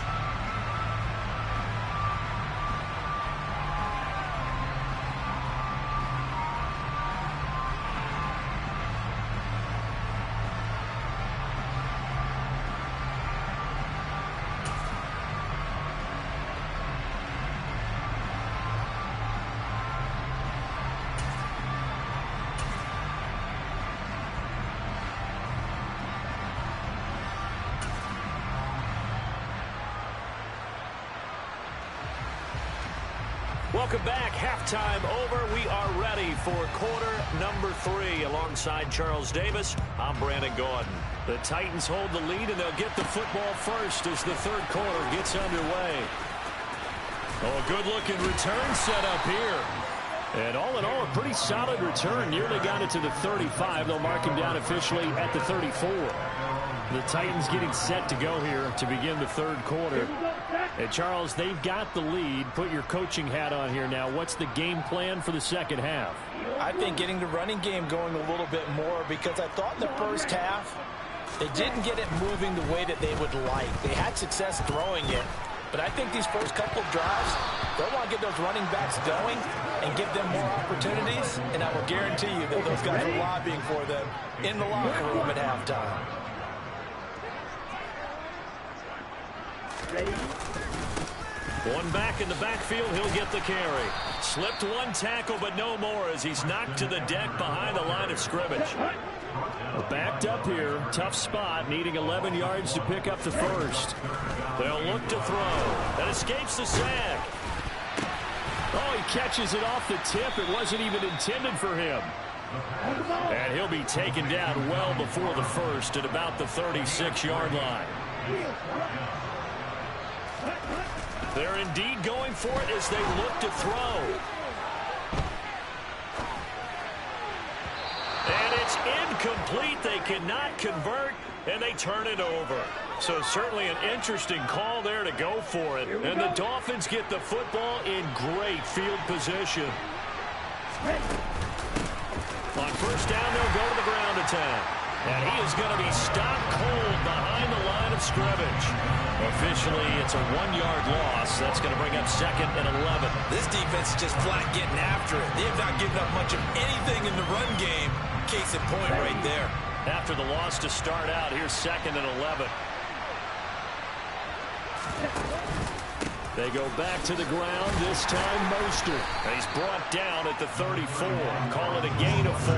Welcome back. Halftime over. We are ready for quarter number 3. Alongside Charles Davis, I'm Brandon Gaudin. The Titans hold the lead, and they'll get the football first as the third quarter gets underway. Oh, a good-looking return set up here. And all in all, a pretty solid return. Nearly got it to the 35. They'll mark him down officially at the 34. The Titans getting set to go here to begin the third quarter. And Charles, they've got the lead. Put your coaching hat on here now. What's the game plan for the second half? I think getting the running game going a little bit more, because I thought in the first half they didn't get it moving the way that they would like. They had success throwing it, but I think these first couple of drives, they'll want to get those running backs going and give them more opportunities, and I will guarantee you that those guys are lobbying for them in the locker room at halftime. One back in the backfield, he'll get the carry. Slipped one tackle, but no more as he's knocked to the deck behind the line of scrimmage. Backed up here, tough spot, needing 11 yards to pick up the first. They'll look to throw. That escapes the sack. Oh, he catches it off the tip. It wasn't even intended for him. And he'll be taken down well before the first at about the 36-yard line. They're indeed going for it as they look to throw. And it's incomplete. They cannot convert, and they turn it over. So certainly an interesting call there to go for it. And the Dolphins get the football in great field position. On first down, they'll go to the ground attack. And he is going to be stopped cold behind the line of scrimmage. Officially, it's a 1-yard loss. That's going to bring up 2nd and 11. This defense is just flat getting after it. They have not given up much of anything in the run game. Case in point right there. After the loss to start out, here's 2nd and 11. They go back to the ground, this time Mostert. He's brought down at the 34. Call it a gain of 4.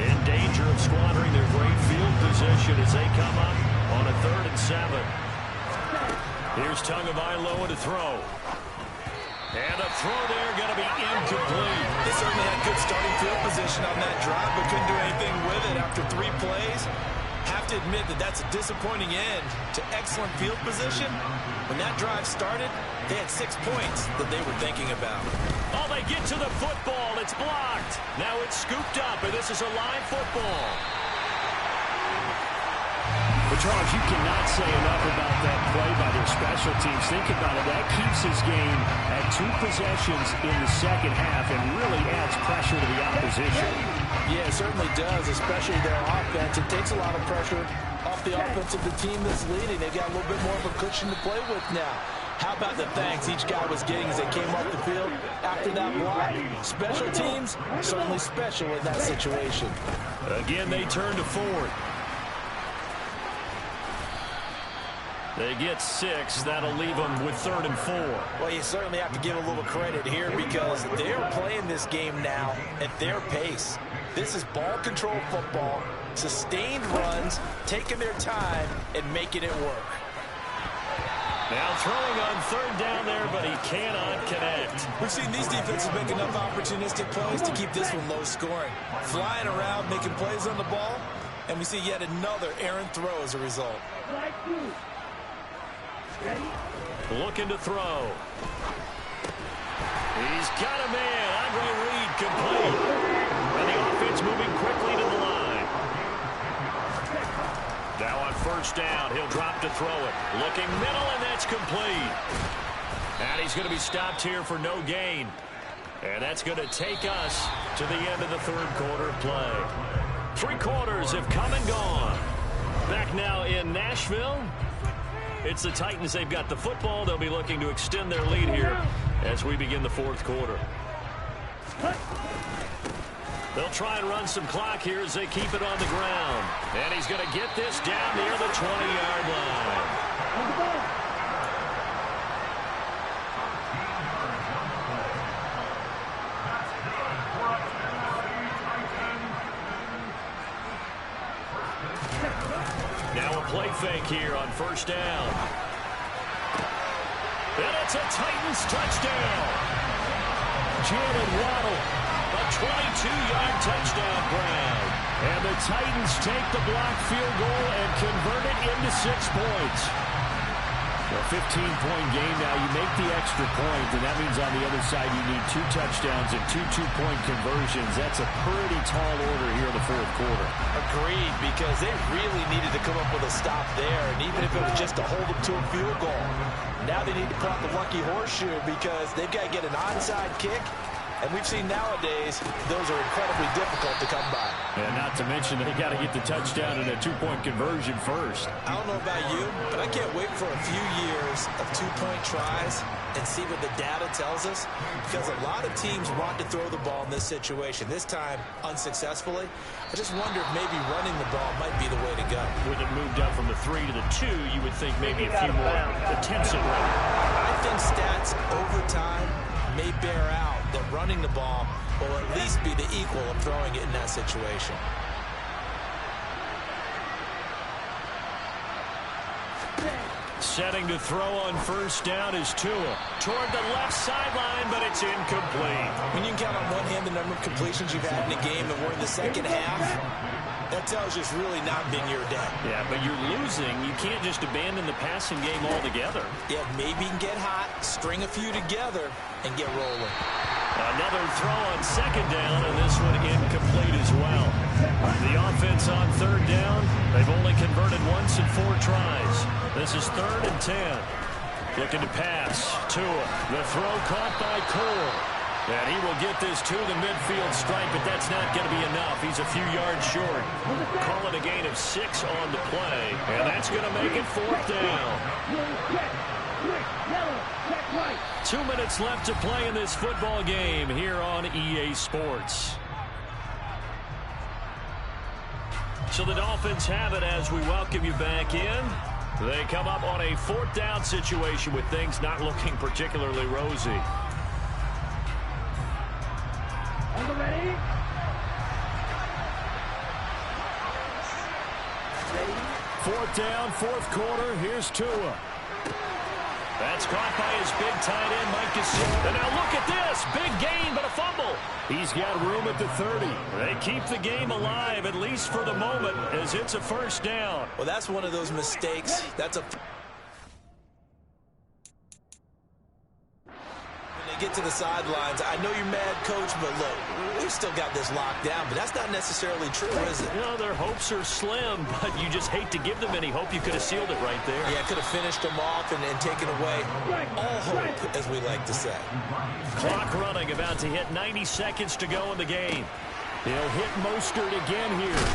In danger of squandering their great field position as they come up on a 3rd and 7. Here's Tagovailoa to throw. And a throw there going to be incomplete. They certainly had good starting field position on that drive, but couldn't do anything with it after 3 plays. Have to admit that that's a disappointing end to excellent field position. When that drive started, they had 6 points that they were thinking about. Oh, they get to the football. It's blocked. Now it's scooped up, and this is a live football. But, Charles, you cannot say enough about that play by their special teams. Think about it. That keeps this game at 2 possessions in the second half and really adds pressure to the opposition. Yeah, it certainly does, especially their offense. It takes a lot of pressure off the offense of the team that's leading. They've got a little bit more of a cushion to play with now. How about the thanks each guy was getting as they came off the field after that block? Special teams, certainly special in that situation. Again, they turn to 4th. They get 6. That'll leave them with 3rd and 4. Well, you certainly have to give a little credit here because they're playing this game now at their pace. This is ball control football, sustained runs, taking their time and making it work. Now throwing on 3rd down there, but he cannot connect. We've seen these defenses make enough opportunistic plays to keep this one low scoring. Flying around, making plays on the ball, and we see yet another errant throw as a result. Looking to throw. He's got a man. Andre Reed complete. And the offense moving quickly to the line. Now on 1st down, he'll drop to throw it. Looking middle, and that's complete. And he's going to be stopped here for no gain. And that's going to take us to the end of the 3rd quarter play. 3 quarters have come and gone. Back now in Nashville. It's the Titans. They've got the football. They'll be looking to extend their lead here as we begin the 4th quarter. They'll try and run some clock here as they keep it on the ground. And he's going to get this down near the 20-yard line. Now a play fake here on 1st down. And it's a Titans touchdown. Jalen Waddle, A 22-yard touchdown grab. and the Titans take the blocked field goal and convert it into 6 points. A 15-point game now. You make the extra point, and that means on the other side you need 2 touchdowns and 2 two-point conversions. That's a pretty tall order here in the 4th quarter. Agreed, because they really needed to come up with a stop there, and even if it was just to hold them to a field goal. Now they need to put out the lucky horseshoe because they've got to get an onside kick, and we've seen nowadays those are incredibly difficult to come by. And not to mention they got to get the touchdown and a 2-point conversion first. I don't know about you, but I can't wait for a few years of 2-point tries and see what the data tells us, because a lot of teams want to throw the ball in this situation, this time unsuccessfully. I just wonder if maybe running the ball might be the way to go. With it moved up from the 3 to the 2, you would think maybe a few more attempts at running. I think stats over time may bear out that running the ball will at least be the equal of throwing it in that situation. Setting to throw on 1st down is Tua. Toward the left sideline, but it's incomplete. When you can count on one hand the number of completions you've had in a game and we're in the second half, that tells you it's really not been your day. Yeah, but you're losing. You can't just abandon the passing game altogether. Yeah, maybe you can get hot, string a few together, and get rolling. Another throw on 2nd down, and this one incomplete as well. The offense on 3rd down, they've only converted once in 4 tries. This is 3rd and 10. Looking to pass. Tua. The throw caught by Cole. And he will get this to the midfield stripe, but that's not going to be enough. He's a few yards short. Call it a gain of 6 on the play. And that's going to make it 4th down. 2 minutes left to play in this football game here on EA Sports. So the Dolphins have it as we welcome you back in. They come up on a 4th down situation with things not looking particularly rosy. 4th down, 4th quarter. Here's Tua. That's caught by his big tight end, Mike Gesicki. And now look at this. Big gain, but a fumble. He's got room at the 30. They keep the game alive, at least for the moment, as it's a 1st down. Well, that's one of those mistakes. That's a... Get to the sidelines. I know you're mad, Coach, but look, we've still got this locked down, but that's not necessarily true, is it? You know, their hopes are slim, but you just hate to give them any hope. You could have sealed it right there. Yeah, could have finished them off and taken away all hope, as we like to say. Clock running, about to hit 90 seconds to go in the game. He'll hit Mostert again here.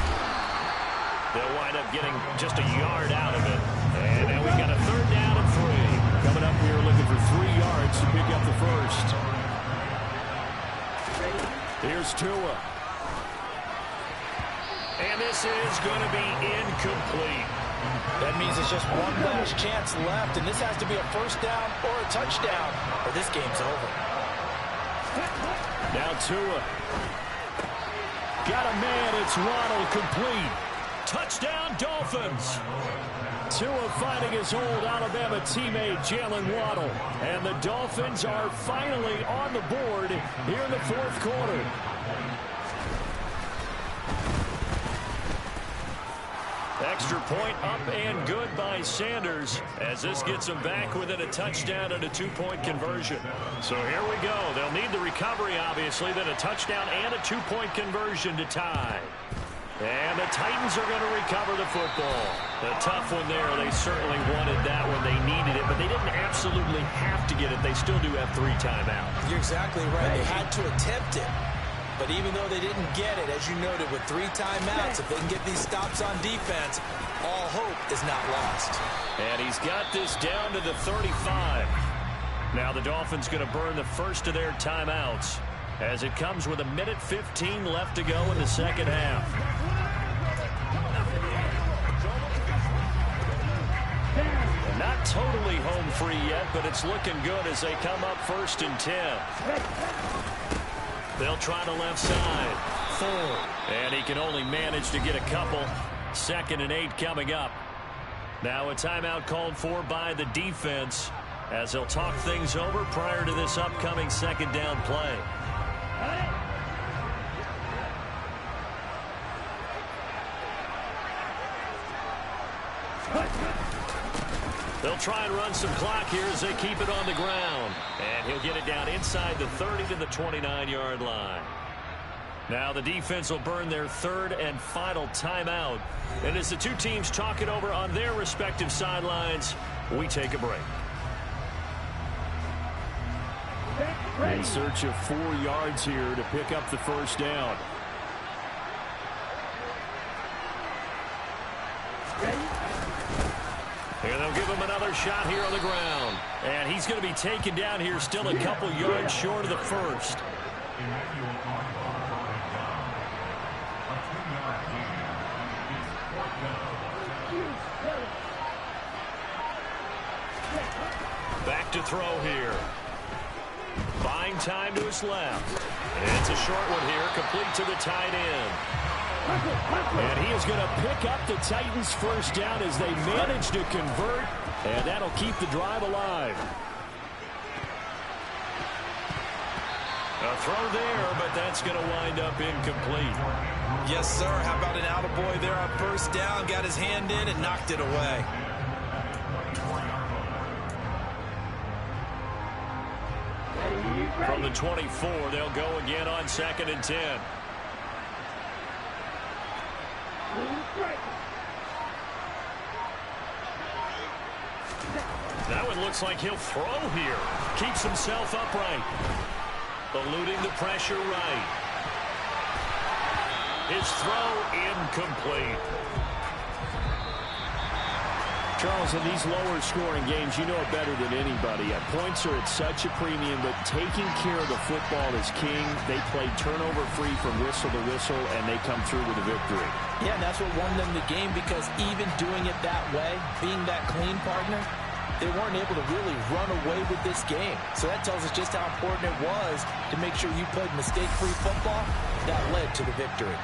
They'll wind up getting just a yard out of it. And now we've got a 3rd down and 3. Coming up here looking for 3 yards to pick up the 1st. Here's Tua. And this is going to be incomplete. That means it's just one last chance left, and this has to be a 1st down or a touchdown, or this game's over. Now Tua. Got a man. It's Waddle, complete. Touchdown, Dolphins. Tua finding his old Alabama teammate, Jalen Waddle. And the Dolphins are finally on the board here in the 4th quarter. Extra point up and good by Sanders, as this gets them back within a touchdown and a 2-point conversion. So here we go. They'll need the recovery, obviously, then a touchdown and a 2-point conversion to tie. And the Titans are going to recover the football. A tough one there. They certainly wanted that when they needed it, but they didn't absolutely have to get it. They still do have 3 timeouts. You're exactly right. They had to attempt it. But even though they didn't get it, as you noted, with 3 timeouts, if they can get these stops on defense, all hope is not lost. And he's got this down to the 35. Now the Dolphins going to burn the first of their timeouts as it comes with 1:15 left to go in the 2nd half. Not totally home free yet, but it's looking good as they come up 1st and 10. They'll try the left side. Full. And he can only manage to get a couple. 2nd and 8 coming up. Now a timeout called for by the defense as they'll talk things over prior to this upcoming 2nd down play. They'll try and run some clock here as they keep it on the ground. And he'll get it down inside the 30 to the 29-yard line. Now the defense will burn their 3rd and final timeout. And as the 2 teams talk it over on their respective sidelines, we take a break. In search of 4 yards here to pick up the 1st down. Here they'll give him another shot here on the ground. And he's going to be taken down here still a couple yards short of the 1st. Back to throw here. Buying time to his left. And it's a short one here, complete to the tight end. And he is going to pick up the Titans' 1st down as they manage to convert, and that'll keep the drive alive. A throw there, but that's going to wind up incomplete. Yes, sir. How about an attaboy there on 1st down? Got his hand in and knocked it away. From the 24, they'll go again on 2nd and 10. That one looks like he'll throw here. Keeps himself upright. Eluding the pressure right. His throw incomplete. Charles, in these lower-scoring games, you know it better than anybody. Points are at such a premium, but taking care of the football is king. They play turnover-free from whistle to whistle, and they come through with a victory. Yeah, and that's what won them the game, because even doing it that way, being that clean partner, they weren't able to really run away with this game. So that tells us just how important it was to make sure you played mistake-free football. That led to the victory.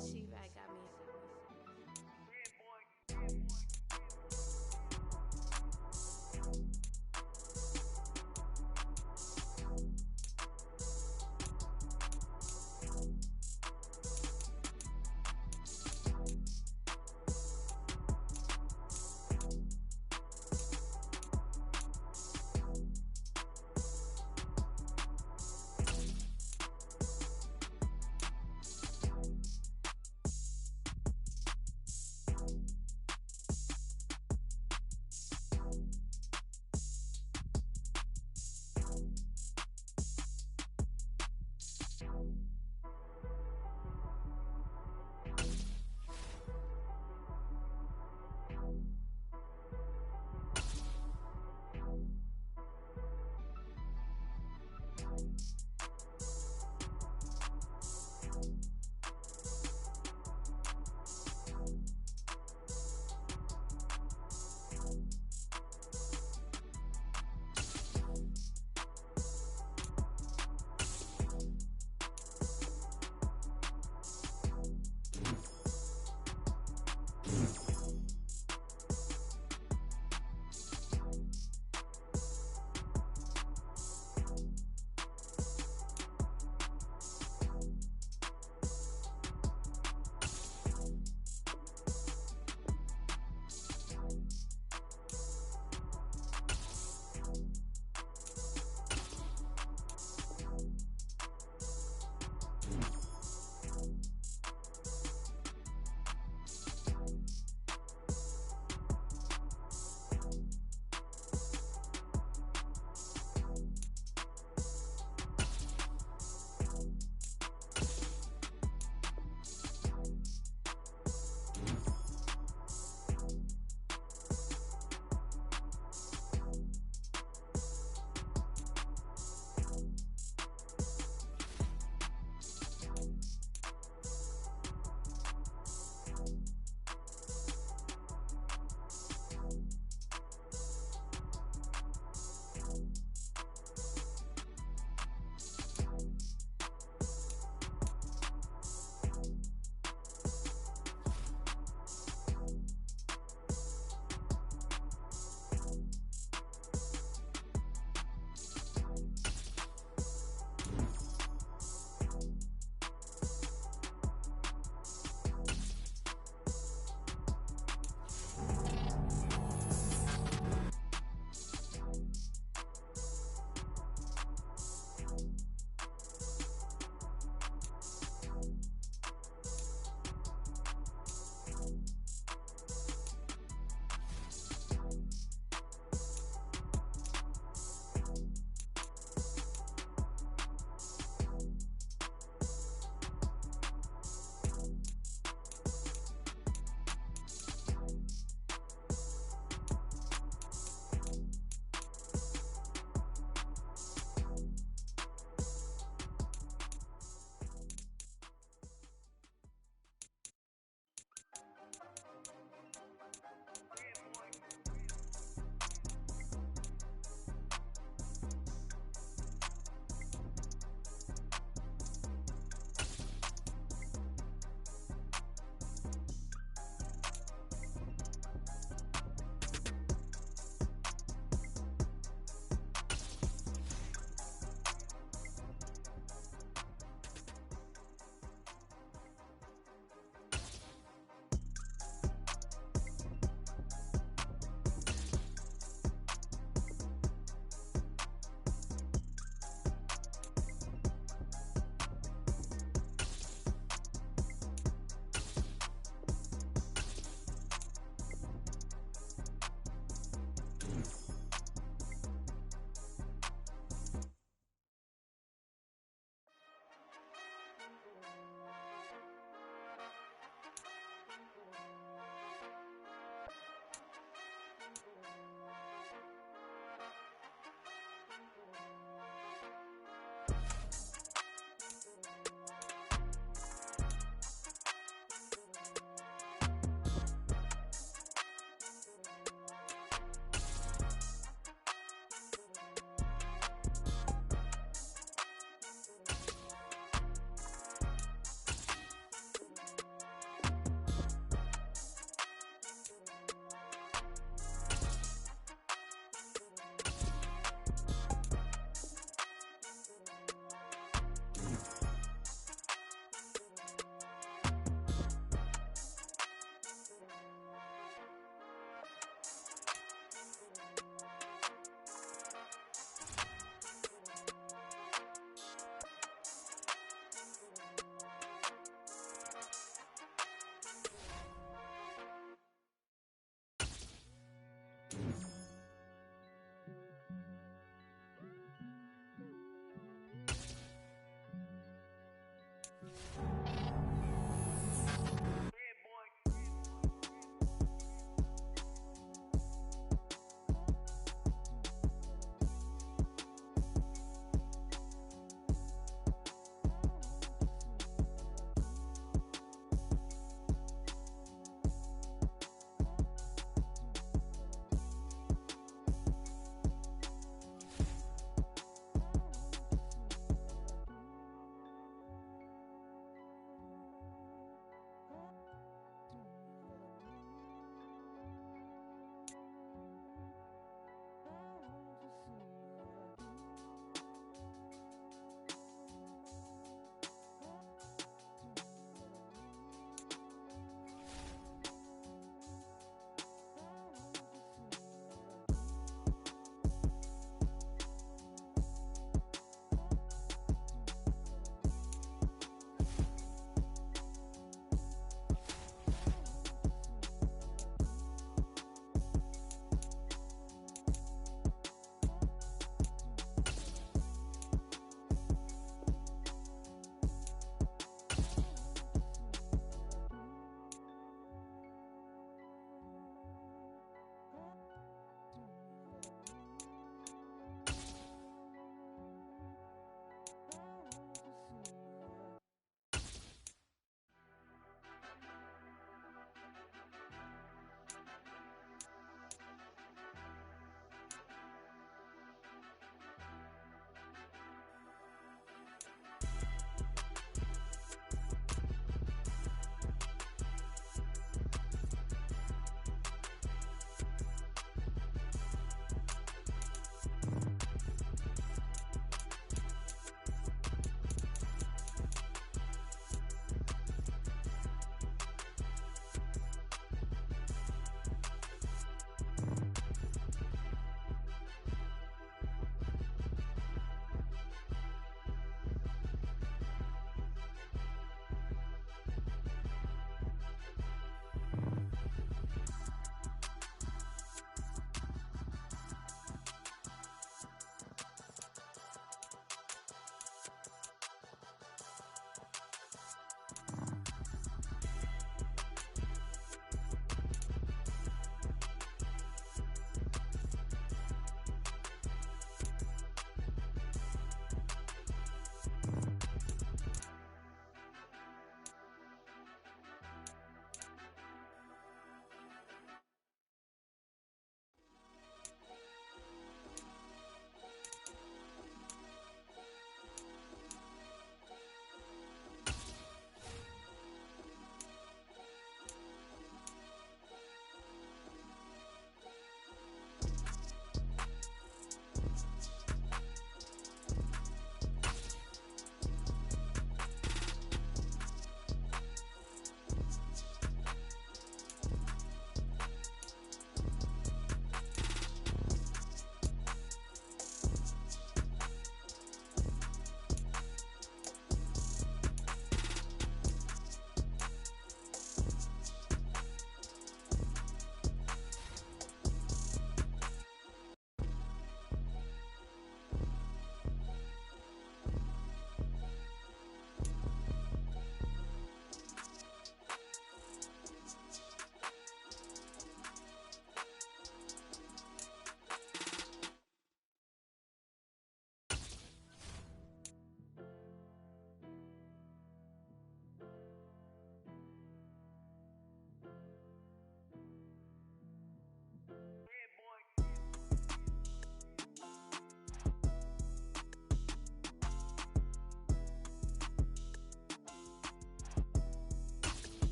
She-Bag got me.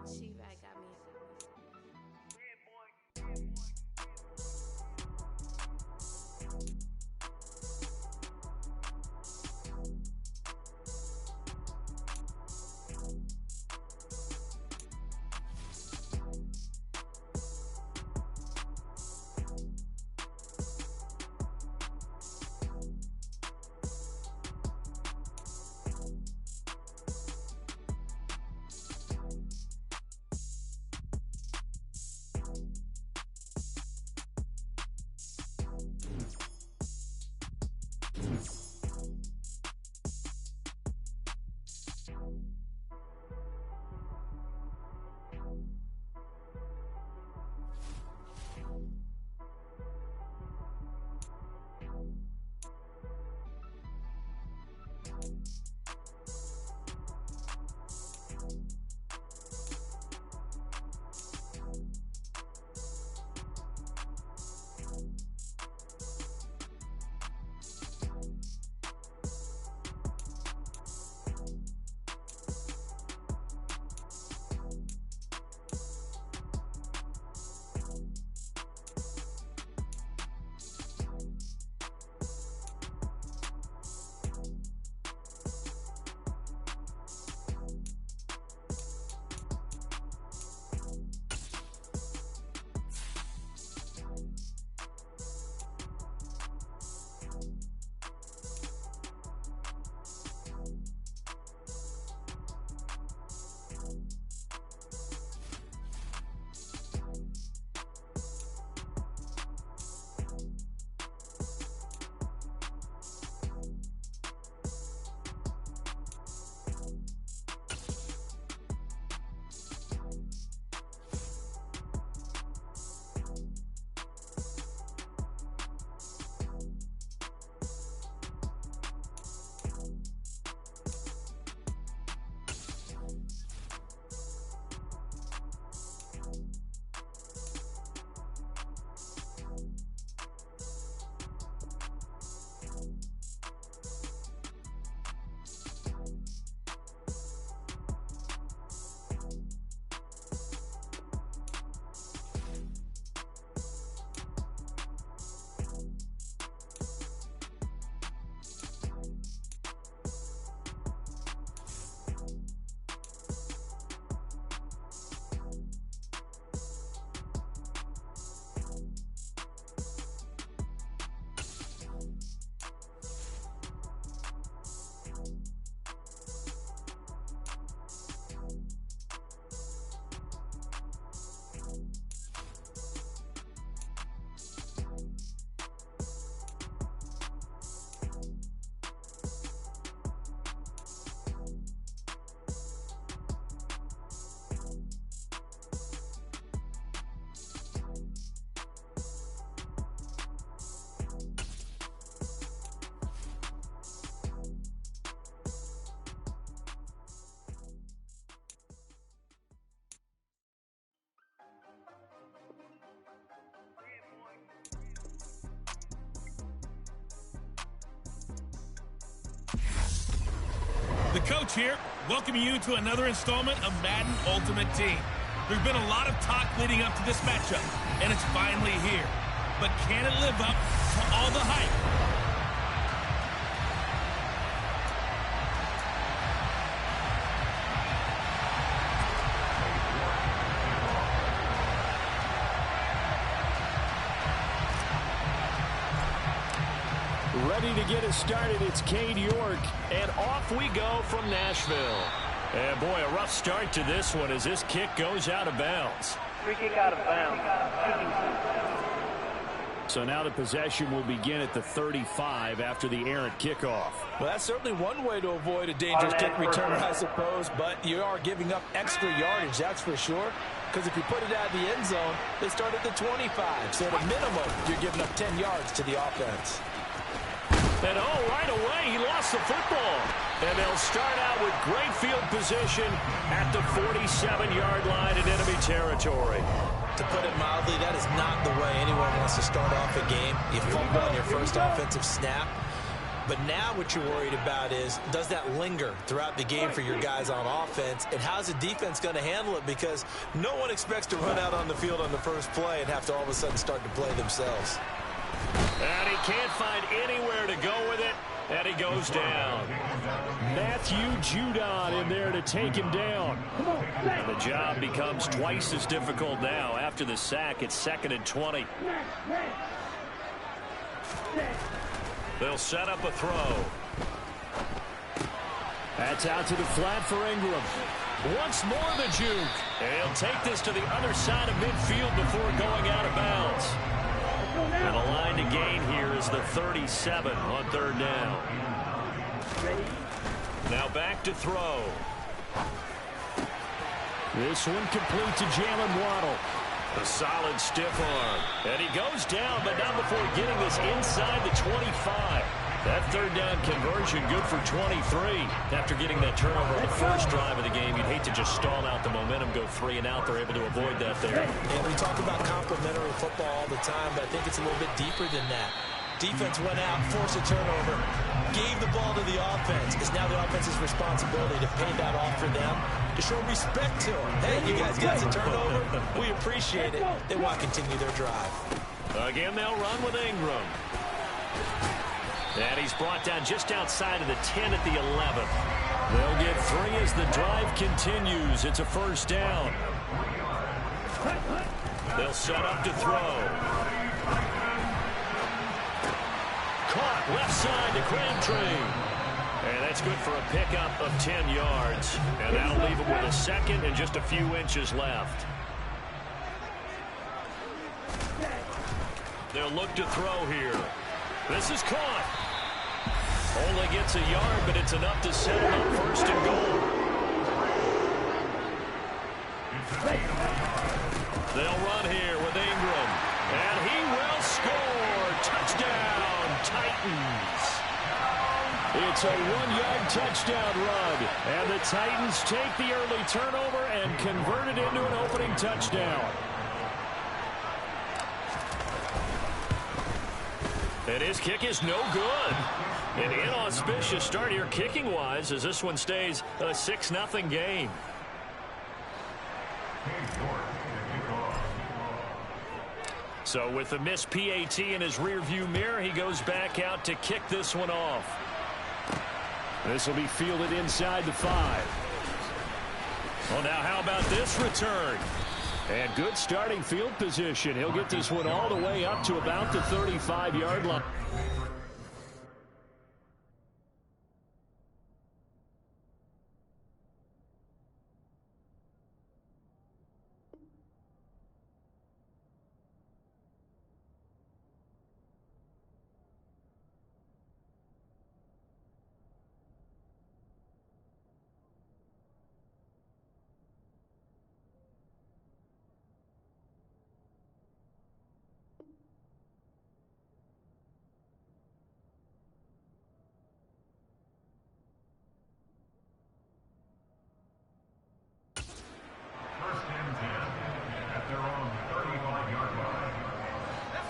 She-Bag got me. The coach here, welcoming you to another installment of Madden Ultimate Team. There's been a lot of talk leading up to this matchup, and it's finally here. But can it live up to all the hype? Ready to get us started, it's Cade York, and off we go from Nashville. And boy, a rough start to this one as this kick goes out of bounds. Free kick out of bounds. So now the possession will begin at the 35 after the errant kickoff. Well, that's certainly one way to avoid a dangerous kick return, I suppose, but you are giving up extra yardage, that's for sure. Because if you put it out of the end zone, they start at the 25. So at a minimum, you're giving up 10 yards to the offense. And oh, right away, he lost the football. And they'll start out with great field position at the 47-yard line in enemy territory. To put it mildly, that is not the way anyone wants to start off a game. You fumble on your first offensive snap. But now what you're worried about is, does that linger throughout the game for your guys on offense? And how's the defense going to handle it? Because no one expects to run out on the field on the first play and have to all of a sudden start to play themselves. And he can't find anywhere to go with it, and he goes down. Matthew Judon in there to take him down. And the job becomes twice as difficult now. After the sack, it's 2nd and 20. They'll set up a throw. That's out to the flat for Ingram. Once more the juke. And he'll take this to the other side of midfield before going out of bounds. And the line to gain here is the 37 on 3rd down. Now back to throw. This one complete to Jalen Waddle. A solid stiff arm. And he goes down, but not before getting this inside the 25. That 3rd down conversion good for 23. After getting that turnover on the first drive of the game, you'd hate to just stall out the momentum, go 3 and out. They're able to avoid that there. And we talk about complementary football all the time, but I think it's a little bit deeper than that. Defense went out, forced a turnover, gave the ball to the offense. It's now the offense's responsibility to pay that off for them, to show respect to them. Hey, you guys got a turnover. We appreciate it. They want to continue their drive. Again, they'll run with Ingram. And he's brought down just outside of the 10 at the 11. They'll get 3 as the drive continues. It's a 1st down. They'll set up to throw. Caught left side to Crabtree. And that's good for a pickup of 10 yards. And that'll leave him with a 2nd and just a few inches left. They'll look to throw here. This is caught. Only gets a yard, but it's enough to set him up 1st and goal. They'll run here with Ingram. And he will score. Touchdown, Titans. It's a 1-yard touchdown run. And the Titans take the early turnover and convert it into an opening touchdown. And his kick is no good. An inauspicious start here kicking-wise as this one stays a 6-0 game. So with the missed PAT in his rearview mirror, he goes back out to kick this one off. This will be fielded inside the 5. Well, now how about this return? And good starting field position. He'll get this one all the way up to about the 35-yard line.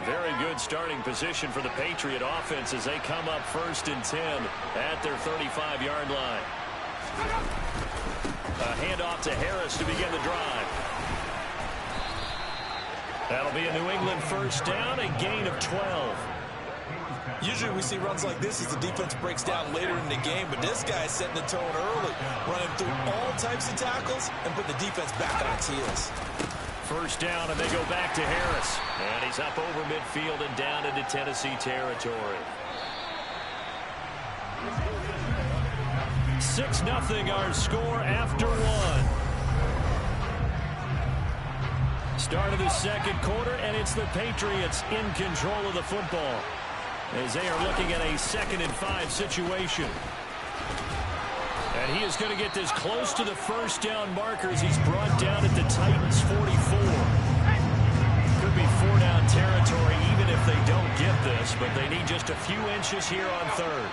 Very good starting position for the Patriot offense as they come up 1st and 10 at their 35-yard line. A handoff to Harris to begin the drive. That'll be a New England 1st down, a gain of 12. Usually we see runs like this as the defense breaks down later in the game, but this guy is setting the tone early, running through all types of tackles and put the defense back on its heels. 1st down, and they go back to Harris. And he's up over midfield and down into Tennessee territory. 6-0 our score after 1. Start of the 2nd quarter, and it's the Patriots in control of the football as they are looking at a 2nd and 5 situation. And he is going to get this close to the 1st down markers. He's brought down at the Titans 44. Could be 4-down territory even if they don't get this, but they need just a few inches here on 3rd.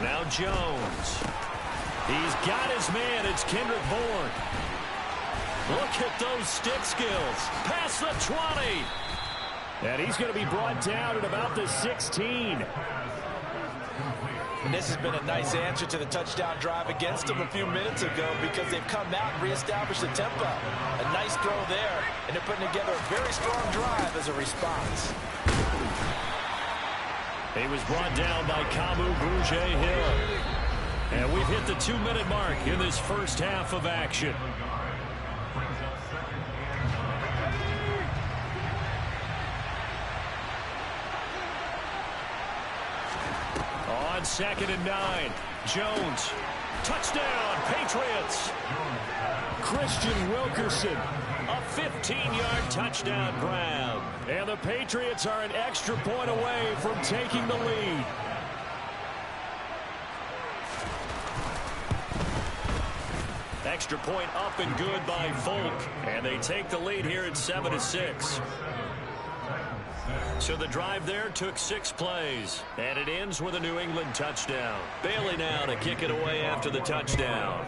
Now Jones. He's got his man. It's Kendrick Bourne. Look at those stick skills. Past the 20. And he's going to be brought down at about the 16. And this has been a nice answer to the touchdown drive against them a few minutes ago because they've come out and reestablished the tempo. A nice throw there, and they're putting together a very strong drive as a response. He was brought down by Kamu Grugier-Hill. And we've hit the 2-minute mark in this first half of action. On 2nd and 9, Jones, touchdown, Patriots. Christian Wilkerson, a 15-yard touchdown grab. And the Patriots are an extra point away from taking the lead. Extra point up and good by Folk. And they take the lead here at 7-6. So the drive there took 6 plays, and it ends with a New England touchdown. Bailey now to kick it away after the touchdown.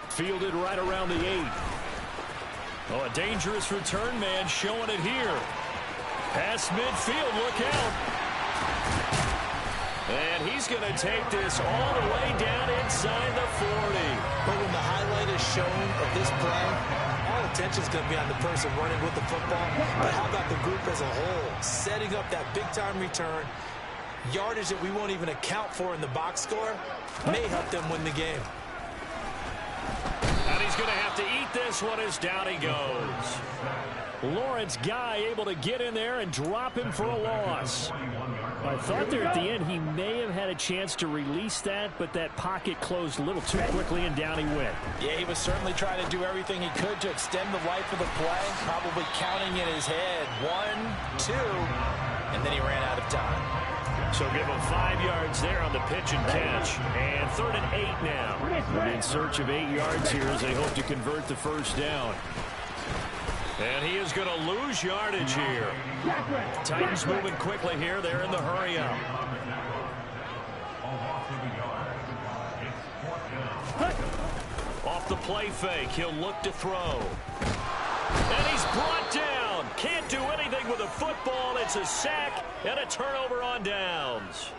Fielded right around the 8. Oh, a dangerous return man showing it here. Past midfield, look out. And he's going to take this all the way down inside the 40. But when the highlight is shown of this play, all attention is going to be on the person running with the football. But how about the group as a whole? Setting up that big-time return, yardage that we won't even account for in the box score, may help them win the game. And he's going to have to eat this one as down he goes. Lawrence Guy able to get in there and drop him for a loss. I thought there at the end he may have had a chance to release that, but that pocket closed a little too quickly and down he went. Yeah, he was certainly trying to do everything he could to extend the life of the play, probably counting in his head 1, 2, and then he ran out of time. So give him 5 yards there on the pitch and catch. And 3rd and 8 now. They're in search of 8 yards here as they hope to convert the first down. And he is going to lose yardage here. Titans moving quickly here. They're in the hurry up. Off the play fake, he'll look to throw. And he's brought down. Can't do anything with a football. It's a sack and a turnover on downs.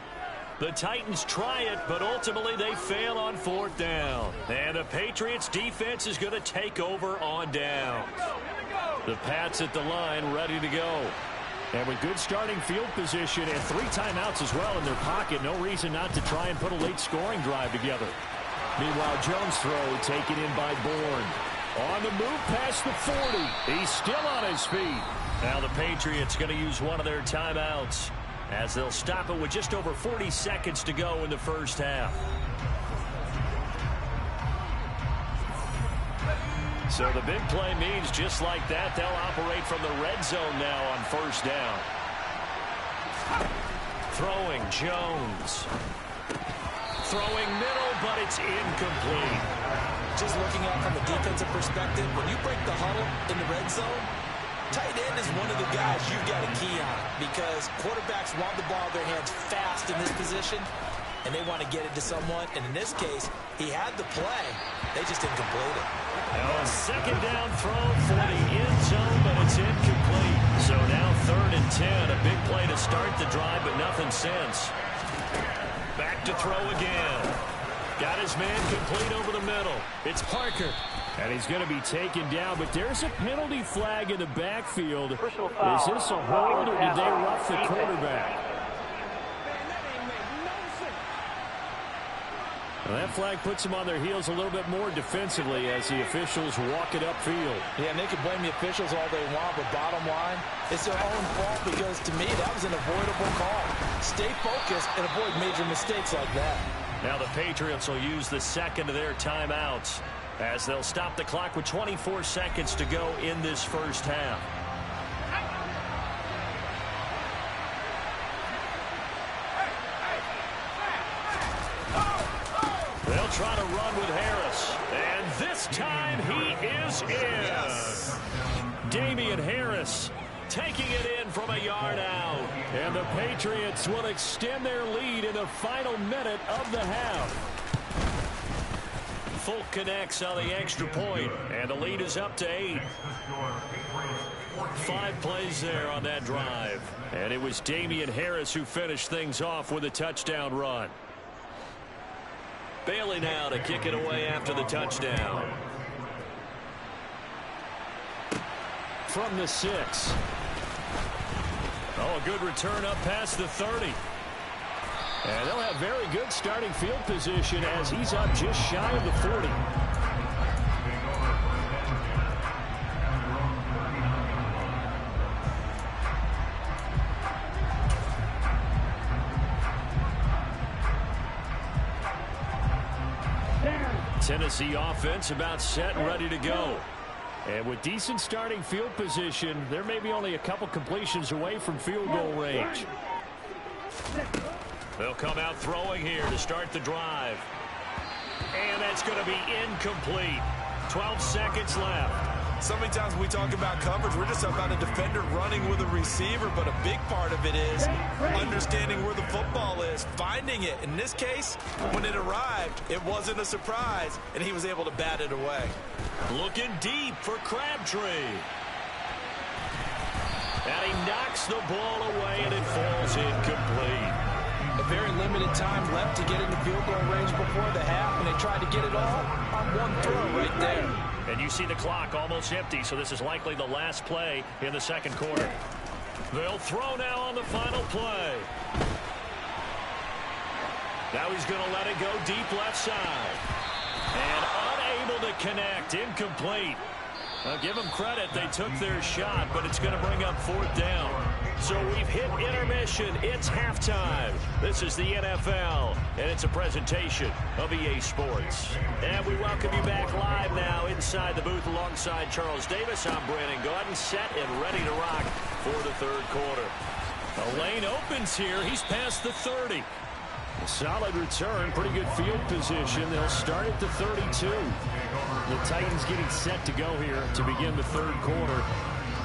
The Titans try it, but ultimately they fail on 4th down. And the Patriots defense is going to take over on downs. The Pats at the line ready to go. And with good starting field position and 3 timeouts as well in their pocket, no reason not to try and put a late scoring drive together. Meanwhile, Jones' throw taken in by Bourne. On the move past the 40. He's still on his feet. Now the Patriots going to use one of their timeouts as they'll stop it with just over 40 seconds to go in the first half. So the big play means just like that, they'll operate from the red zone now on 1st down. Throwing Jones. Throwing middle, but it's incomplete. Just looking at from a defensive perspective, when you break the huddle in the red zone, tight end is one of the guys you've got to key on because quarterbacks want the ball in their hands fast in this position, and they want to get it to someone. And in this case, he had the play. They just didn't complete it. Now a 2nd down throw for the end zone, but it's incomplete. So now 3rd and 10. A big play to start the drive, but nothing since. Back to throw again. Got his man complete over the middle. It's Parker. And he's going to be taken down, but there's a penalty flag in the backfield. Is this a hold, or did they rough the quarterback? Well, that flag puts them on their heels a little bit more defensively as the officials walk it upfield. Yeah, and they can blame the officials all they want, but bottom line, it's their own fault because, to me, that was an avoidable call. Stay focused and avoid major mistakes like that. Now the Patriots will use the 2nd of their timeouts as they'll stop the clock with 24 seconds to go in this first half. They'll try to run with Harris. And this time he is in. Yes. Damian Harris taking it in from a yard out. And the Patriots will extend their lead in the final minute of the half. Folk connects on the extra point, and the lead is up to 8. 5 plays there on that drive. And it was Damian Harris who finished things off with a touchdown run. Bailey now to kick it away after the touchdown. From the 6. Oh, a good return up past the 30. And they'll have very good starting field position as he's up just shy of the 40. Tennessee offense about set and ready to go. And with decent starting field position, there may be only a couple completions away from field goal range. They'll come out throwing here to start the drive. And that's going to be incomplete. 12 seconds left. So many times when we talk about coverage, we're just talking about a defender running with a receiver, but a big part of it is understanding where the football is, finding it. In this case, when it arrived, it wasn't a surprise, and he was able to bat it away. Looking deep for Crabtree. And he knocks the ball away, and it falls incomplete. A very limited time left to get into field goal range before the half, and they tried to get it all on one throw right there. And you see the clock almost empty, so this is likely the last play in the second quarter. They'll throw now on the final play. Now he's going to let it go deep left side. And unable to connect, incomplete. Now give them credit, they took their shot, but it's going to bring up 4th down. So we've hit intermission. It's halftime. This is the NFL, and it's a presentation of EA Sports. And we welcome you back live now inside the booth alongside Charles Davis. I'm Brandon Gaudin, set and ready to rock for the third quarter. The lane opens here. He's past the 30. A solid return, pretty good field position. They'll start at the 32. The Titans getting set to go here to begin the third quarter.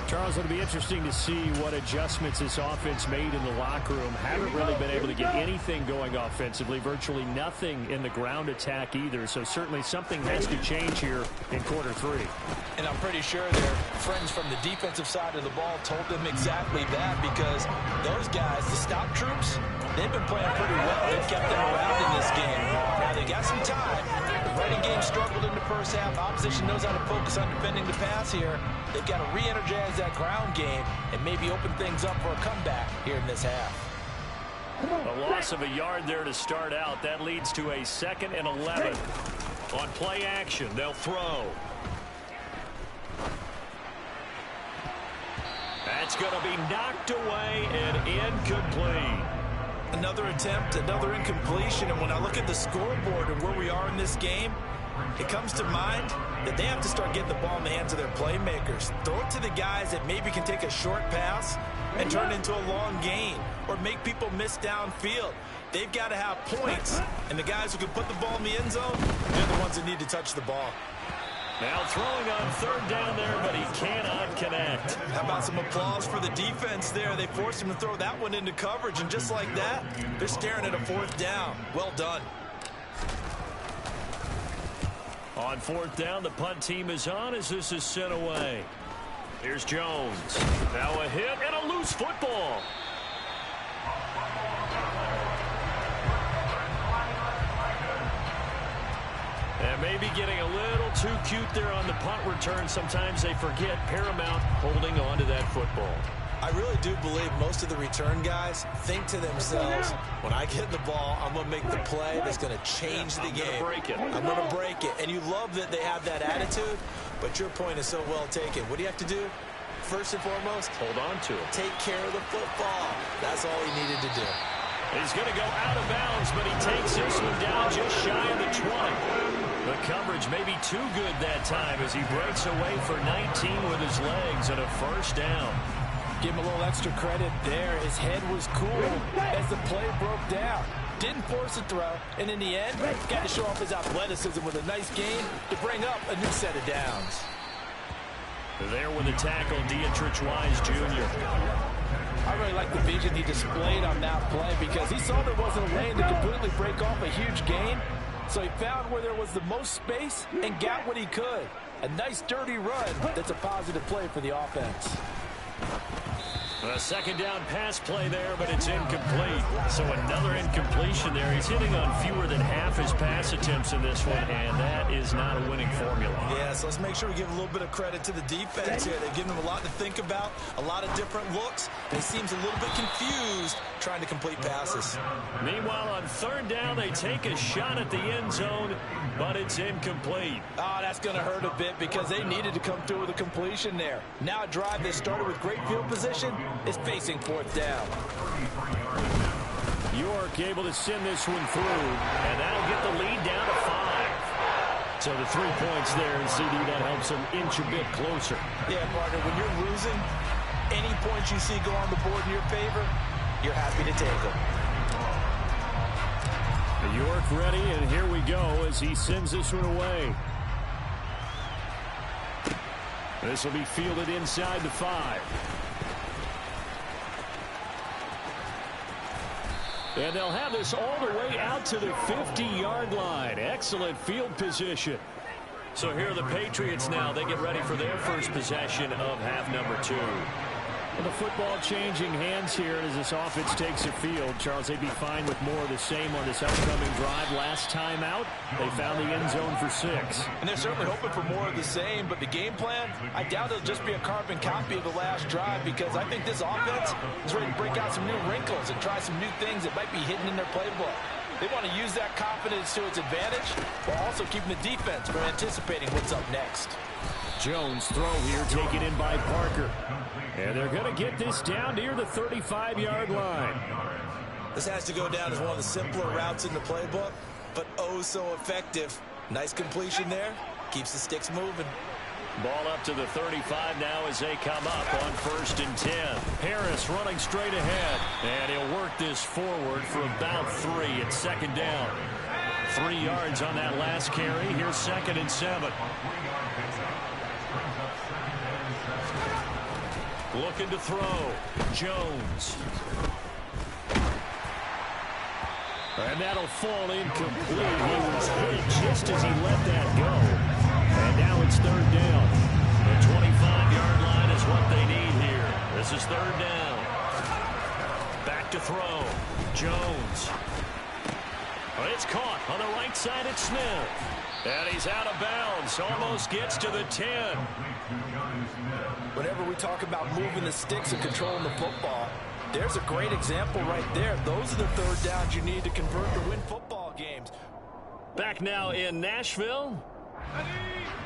Charles, it'll be interesting to see what adjustments this offense made in the locker room. Haven't really been able to get anything going offensively, virtually nothing in the ground attack either. So certainly something has to change here in quarter 3. And I'm pretty sure their friends from the defensive side of the ball told them exactly that, because those guys, the stop troops, they've been playing pretty well. They've kept them around in this game. Now they got some time. The running game struggled in the first half. Opposition knows how to focus on defending the pass here. They've got to re-energize that ground game and maybe open things up for a comeback here in this half. A loss of a yard there to start out. That leads to a 2nd and 11. On play action, they'll throw. That's going to be knocked away and incomplete. Another attempt, another incompletion, and when I look at the scoreboard and where we are in this game, it comes to mind that they have to start getting the ball in the hands of their playmakers. Throw it to the guys that maybe can take a short pass and turn it into a long gain or make people miss downfield. They've got to have points, and the guys who can put the ball in the end zone, they're the ones that need to touch the ball. Now throwing on 3rd down there, but he cannot connect. How about some applause for the defense there? They forced him to throw that one into coverage, and just like that, they're staring at a 4th down. Well done. On 4th down, the punt team is on as this is sent away. Here's Jones. Now a hit and a loose football. And maybe getting a little too cute there on the punt return. Sometimes they forget paramount holding on to that football. I really do believe most of the return guys think to themselves, when I get the ball, I'm going to make the play that's going to change the game. I'm going to break it. And you love that they have that attitude, but your point is so well taken. What do you have to do? First and foremost, hold on to it. Take care of the football. That's all he needed to do. He's going to go out of bounds, but he takes this one down just shy of the 20. The coverage may be too good that time as he breaks away for 19 with his legs and a 1st down. Give him a little extra credit there. His head was cool as the play broke down. Didn't force a throw, and in the end, got to show off his athleticism with a nice gain to bring up a new set of downs. There with the tackle, Dietrich Wise Jr. I really like the vision he displayed on that play because he saw there wasn't a lane to completely break off a huge gain. So he found where there was the most space and got what he could. A nice dirty run that's a positive play for the offense. A second down pass play there, but it's incomplete. So another incompletion there. He's hitting on fewer than half his pass attempts in this one, and that is not a winning formula. Yeah, so let's make sure we give a little bit of credit to the defense here. They've given him a lot to think about, a lot of different looks, and he seems a little bit confused trying to complete passes. Meanwhile, on third down, they take a shot at the end zone, but it's incomplete. Oh, that's going to hurt a bit because they needed to come through with a completion there. Now a drive that started with great field position is facing fourth down. York able to send this one through, and that'll get the lead down to 5. So the 3 points there, and CD, that helps them inch a bit closer. Yeah, partner, when you're losing, any points you see go on the board in your favor, you're happy to take them. York ready, and here we go as he sends this one away. This will be fielded inside the 5. And they'll have this all the way out to the 50-yard line. Excellent field position. So here are the Patriots now. They get ready for their first possession of half number 2. And the football changing hands here as this offense takes the field. Charles, they'd be fine with more of the same on this upcoming drive. Last time out, they found the end zone for 6. And they're certainly hoping for more of the same, but the game plan, I doubt it'll just be a carbon copy of the last drive because I think this offense is ready to break out some new wrinkles and try some new things that might be hidden in their playbook. They want to use that confidence to its advantage while also keeping the defense from anticipating what's up next. Jones throw here taken in by Parker. And they're going to get this down near the 35-yard line. This has to go down as one of the simpler routes in the playbook, but oh so effective. Nice completion there. Keeps the sticks moving. Ball up to the 35 now as they come up on 1st and 10. Harris running straight ahead. And he'll work this forward for about 3 at second down. 3 yards on that last carry. Here's 2nd and 7. Looking to throw. Jones. And that'll fall incomplete. He was hit just as he let that go. And now it's 3rd down. The 25-yard line is what they need here. This is 3rd down. Back to throw. Jones. It's caught on the right side at Smith. And he's out of bounds. Almost gets to the 10. Whenever we talk about moving the sticks and controlling the football, there's a great example right there. Those are the 3rd downs you need to convert to win football games. Back now in Nashville.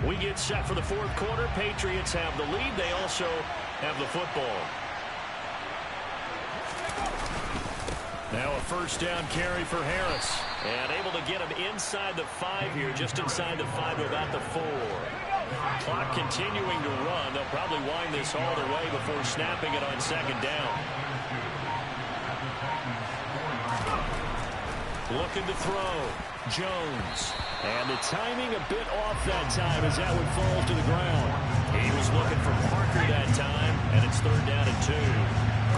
We get set for the 4th quarter. Patriots have the lead. They also have the football. Now a 1st down carry for Harris. And able to get him inside the 5 here, just inside the 5 to about the 4. Clock continuing to run. They'll probably wind this all the way before snapping it on 2nd down. Looking to throw. Jones. And the timing a bit off that time as that one falls to the ground. He was looking for Parker that time, and it's 3rd down and 2.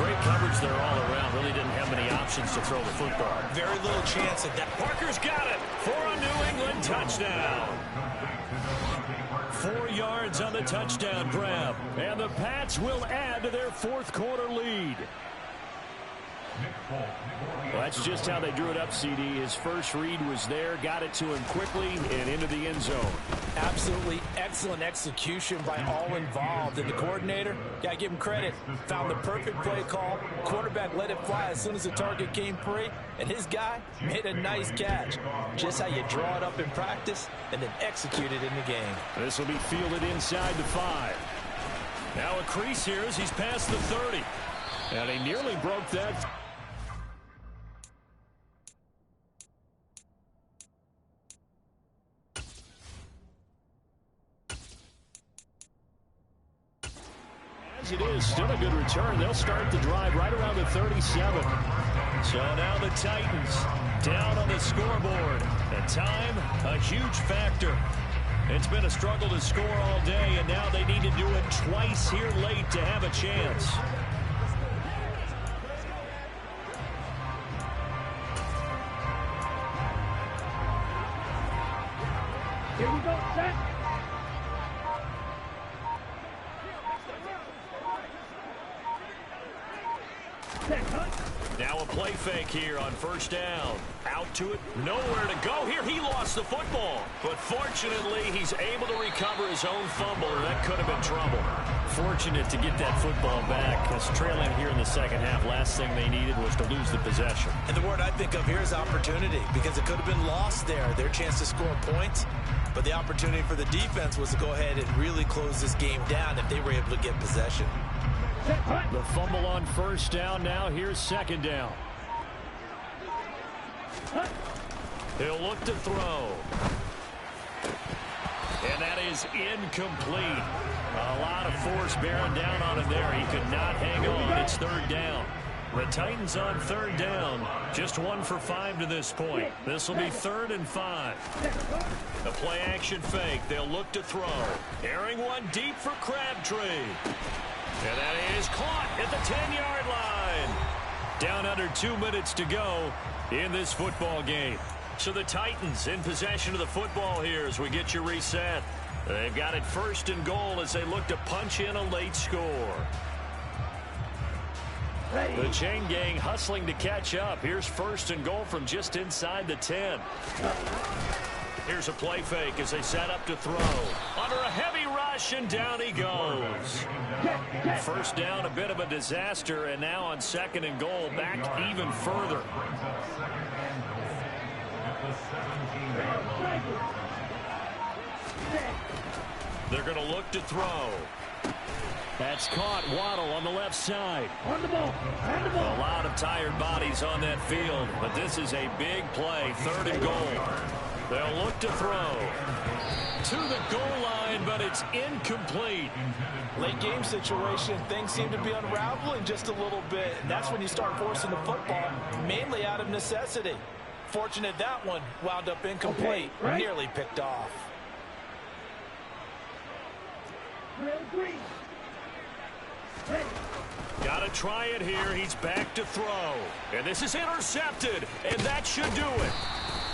Great coverage there all around. Really didn't have many options to throw the football. Very little chance at that. Parker's got it for a New England touchdown. 4 yards on the touchdown grab. And the Pats will add to their 4th quarter lead. Well, that's just how they drew it up, CD. His first read was there, got it to him quickly, and into the end zone. Absolutely excellent execution by all involved. And the coordinator, gotta give him credit, found the perfect play call. Quarterback let it fly as soon as the target came free, and his guy made a nice catch. Just how you draw it up in practice and then execute it in the game. This will be fielded inside the 5. Now a crease here as he's past the 30. And he nearly broke that. As it is, still a good return. They'll start the drive right around the 37. So now the Titans down on the scoreboard. And time, a huge factor. It's been a struggle to score all day, and now they need to do it twice here late to have a chance. Here we go, set. Now a play fake here on first down. Out to it, nowhere to go here. He lost the football, but fortunately he's able to recover his own fumble, or that could have been trouble. Fortunate to get that football back, as trailing here in the second half. Last thing they needed was to lose the possession. And the word I think of here is opportunity, because it could have been lost there, their chance to score points. But the opportunity for the defense was to go ahead and really close this game down if they were able to get possession. The fumble on first down. Now here's second down. He'll look to throw. And that is incomplete. A lot of force bearing down on him there. He could not hang on. It's third down. The Titans on third down. Just 1 for 5 to this point. This will be 3rd and 5. The play action fake. They'll look to throw. Airing one deep for Crabtree. And that is caught at the 10-yard line. Down under 2 minutes to go in this football game. So the Titans in possession of the football here as we get you reset. They've got it 1st and goal as they look to punch in a late score. The chain gang hustling to catch up. Here's 1st and goal from just inside the 10. Here's a play fake as they set up to throw. Under a heavy rush, and down he goes. First down, a bit of a disaster, and now on 2nd and goal, back even further. They're going to look to throw. That's caught. Waddle on the left side. On the ball. On the ball. A lot of tired bodies on that field, but this is a big play. 3rd and goal. They'll look to throw. To the goal line, but it's incomplete. Late game situation, things seem to be unraveling just a little bit, and that's when you start forcing the football, mainly out of necessity. Fortunate that one wound up incomplete, nearly picked off. Got to try it here. He's back to throw. And this is intercepted, and that should do it.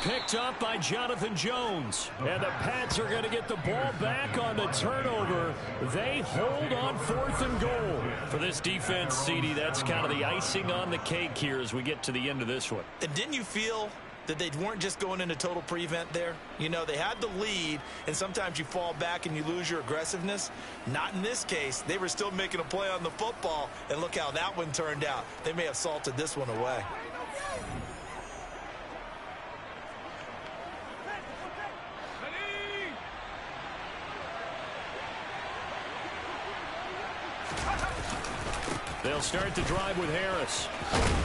Picked up by Jonathan Jones. And the Pats are going to get the ball back on the turnover. They hold on 4th and goal. For this defense, CD, that's kind of the icing on the cake here as we get to the end of this one. And didn't you feel that they weren't just going into total prevent there? You know, they had the lead, and sometimes you fall back and you lose your aggressiveness. Not in this case. They were still making a play on the football, and look how that one turned out. They may have salted this one away. They'll start the drive with Harris.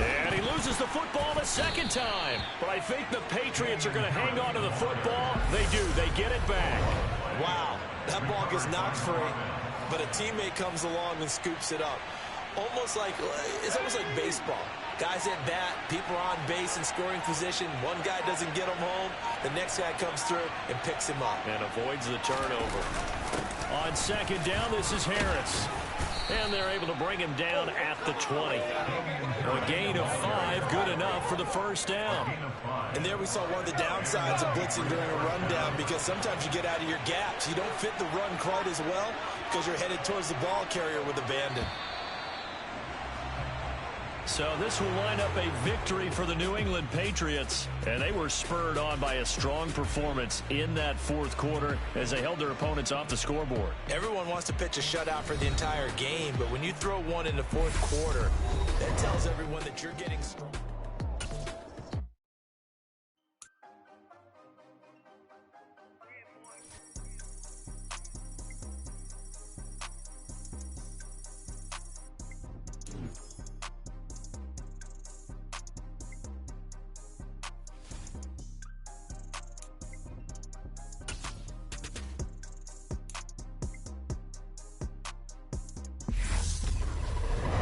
And he loses the football the 2nd time. But I think the Patriots are going to hang on to the football. They do. They get it back. Wow. That ball gets knocked free, but a teammate comes along and scoops it up. It's almost like baseball. Guys at bat, people are on base in scoring position. One guy doesn't get him home. The next guy comes through and picks him up. And avoids the turnover. On 2nd down, this is Harris. And they're able to bring him down at the 20. A gain of 5, good enough for the 1st down. And there we saw one of the downsides of blitzing during a rundown, because sometimes you get out of your gaps. You don't fit the run quite as well because you're headed towards the ball carrier with abandon. So this will line up a victory for the New England Patriots. And they were spurred on by a strong performance in that 4th quarter as they held their opponents off the scoreboard. Everyone wants to pitch a shutout for the entire game, but when you throw one in the 4th quarter, that tells everyone that you're getting strong.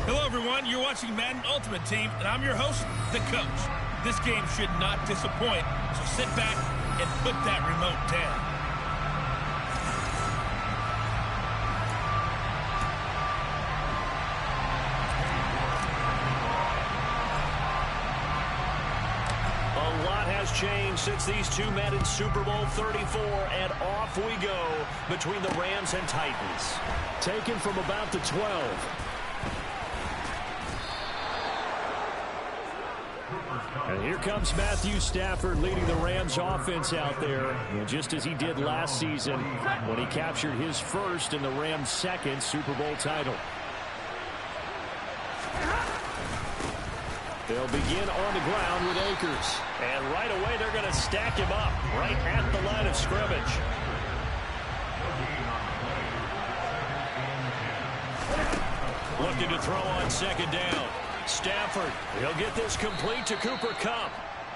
Hello, everyone. You're watching Madden Ultimate Team, and I'm your host, The Coach. This game should not disappoint, so sit back and put that remote down. changed since these two met in Super Bowl 34, and off we go between the Rams and Titans. Taken from about the 12. And here comes Matthew Stafford leading the Rams offense out there, just as he did last season when he captured his first and the Rams' second Super Bowl title. They'll begin on the ground with Akers. And right away they're going to stack him up right at the line of scrimmage. Looking to throw on second down. Stafford, he'll get this complete to Cooper Kupp.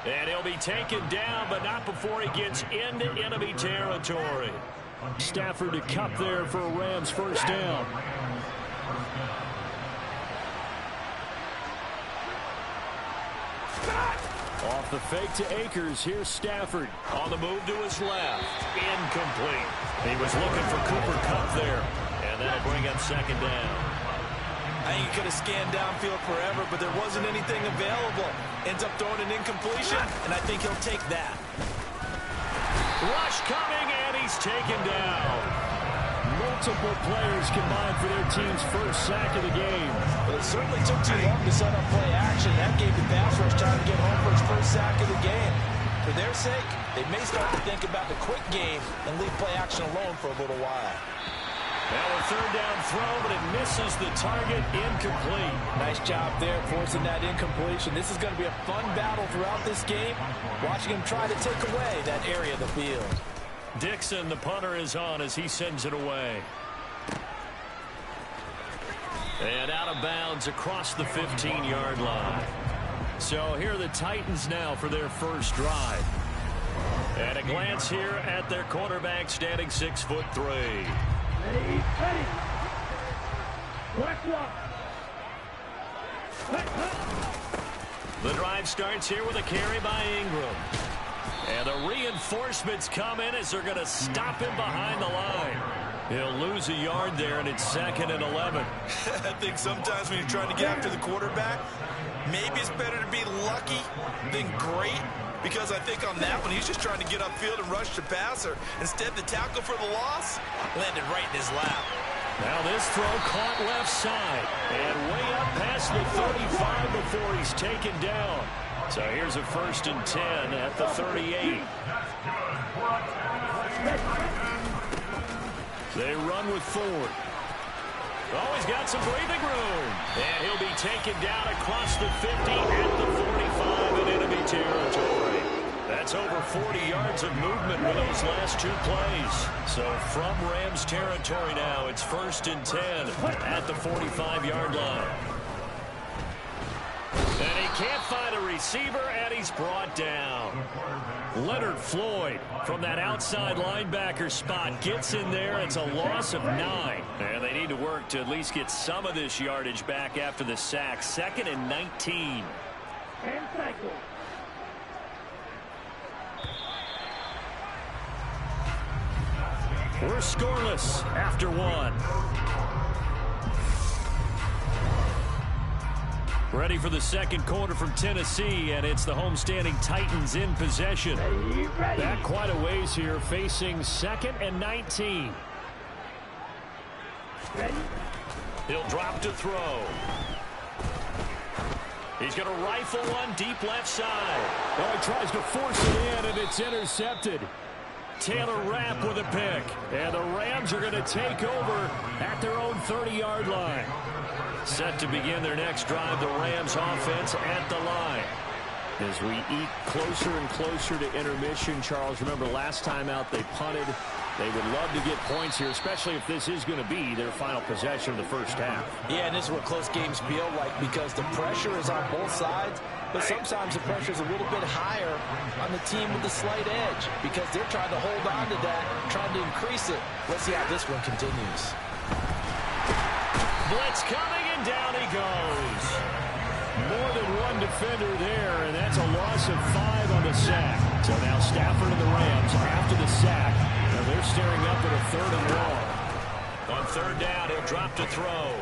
And he'll be taken down, but not before he gets into enemy territory. Stafford to Kupp there for a Rams first down. Off the fake to Akers. Here's Stafford. On the move to his left. Incomplete. He was looking for Cooper Kupp there. And that'll bring up second down. I think he could have scanned downfield forever, but there wasn't anything available. Ends up throwing an incompletion, and I think he'll take that. Rush coming, and he's taken down. Multiple players combined for their team's first sack of the game. But it certainly took too long to set up play action. That gave the pass rush time to get home for his first sack of the game. For their sake, they may start to think about the quick game and leave play action alone for a little while. Now a third down throw, but it misses the target. Incomplete. Nice job there forcing that incompletion. This is going to be a fun battle throughout this game. Watching him try to take away that area of the field. Dixon, the punter, is on as he sends it away. And out of bounds across the 15-yard line. So here are the Titans now for their first drive. And a glance here at their quarterback, standing 6'3". Ready. Black one. The drive starts here with a carry by Ingram. And the reinforcements come in as they're going to stop him behind the line. He'll lose a yard there, and it's 2nd and 11. I think sometimes when you're trying to get after the quarterback, maybe it's better to be lucky than great. Because I think on that one, he's just trying to get upfield and rush the passer. Instead, the tackle for the loss landed right in his lap. Now this throw caught left side. And way up past the 35 before he's taken down. So here's a 1st and 10 at the 38. They run with Ford. Oh, he's got some breathing room. And he'll be taken down across the 50 at the 45 in enemy territory. That's over 40 yards of movement with those last two plays. So from Rams territory now, it's 1st and 10 at the 45-yard line. And he can't find a receiver, and he's brought down. Leonard Floyd from that outside linebacker spot gets in there. It's a loss of 9. And they need to work to at least get some of this yardage back after the sack. 2nd and 19. And cycle. We're scoreless after 1. Ready for the second quarter from Tennessee, and it's the homestanding Titans in possession. Back quite a ways here, facing 2nd and 19. He'll drop to throw. He's going to rifle one deep left side. Oh, he tries to force it in, and it's intercepted. Taylor Rapp with a pick. And the Rams are going to take over at their own 30-yard line. Set to begin their next drive, the Rams offense at the line. As we eat closer and closer to intermission, Charles, remember last time out they punted. They would love to get points here, especially if this is going to be their final possession of the first half. Yeah, and this is what close games feel like because the pressure is on both sides, but sometimes the pressure is a little bit higher on the team with the slight edge because they're trying to hold on to that, trying to increase it. Let's see how this one continues. Blitz coming, and down he goes. More than one defender there, and that's a loss of 5 on the sack. So now Stafford and the Rams after the sack. Now they're staring up at a 3rd and long. On 3rd down, he'll drop to throw.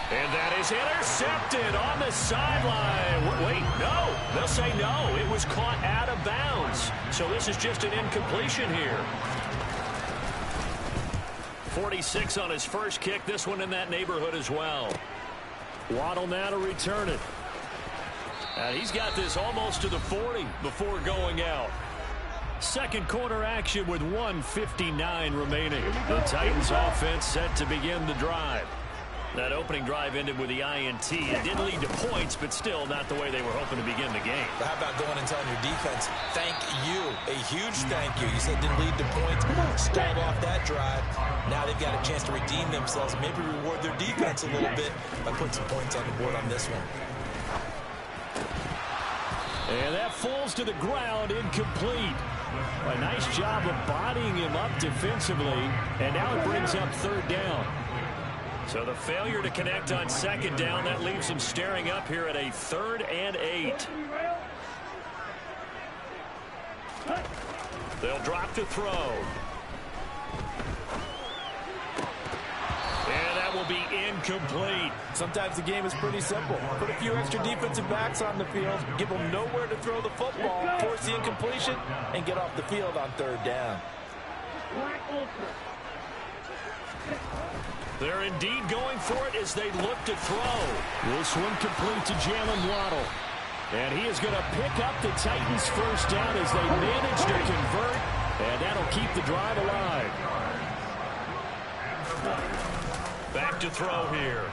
And that is intercepted on the sideline. Wait, no. They'll say no. It was caught out of bounds. So this is just an incompletion here. 46 on his first kick. This one in that neighborhood as well. Waddle now to return it. And he's got this almost to the 40 before going out. Second quarter action with 1:59 remaining. The Titans offense set to begin the drive. That opening drive ended with the INT. It didn't lead to points, but still not the way they were hoping to begin the game. But how about going and telling your defense, thank you, a huge thank you. You said it didn't lead to points, stalled off that drive. Now they've got a chance to redeem themselves, maybe reward their defense a little bit by putting some points on the board on this one. And that falls to the ground, incomplete. A nice job of bodying him up defensively, and now it brings up third down. So the failure to connect on second down, that leaves them staring up here at a 3rd and 8. They'll drop to throw. And that will be incomplete. Sometimes the game is pretty simple. Put a few extra defensive backs on the field, give them nowhere to throw the football, force the incompletion, and get off the field on third down. They're indeed going for it as they look to throw. This one complete to Jalen Waddle. And he is going to pick up the Titans' first down as they manage to convert. And that'll keep the drive alive. Back to throw here.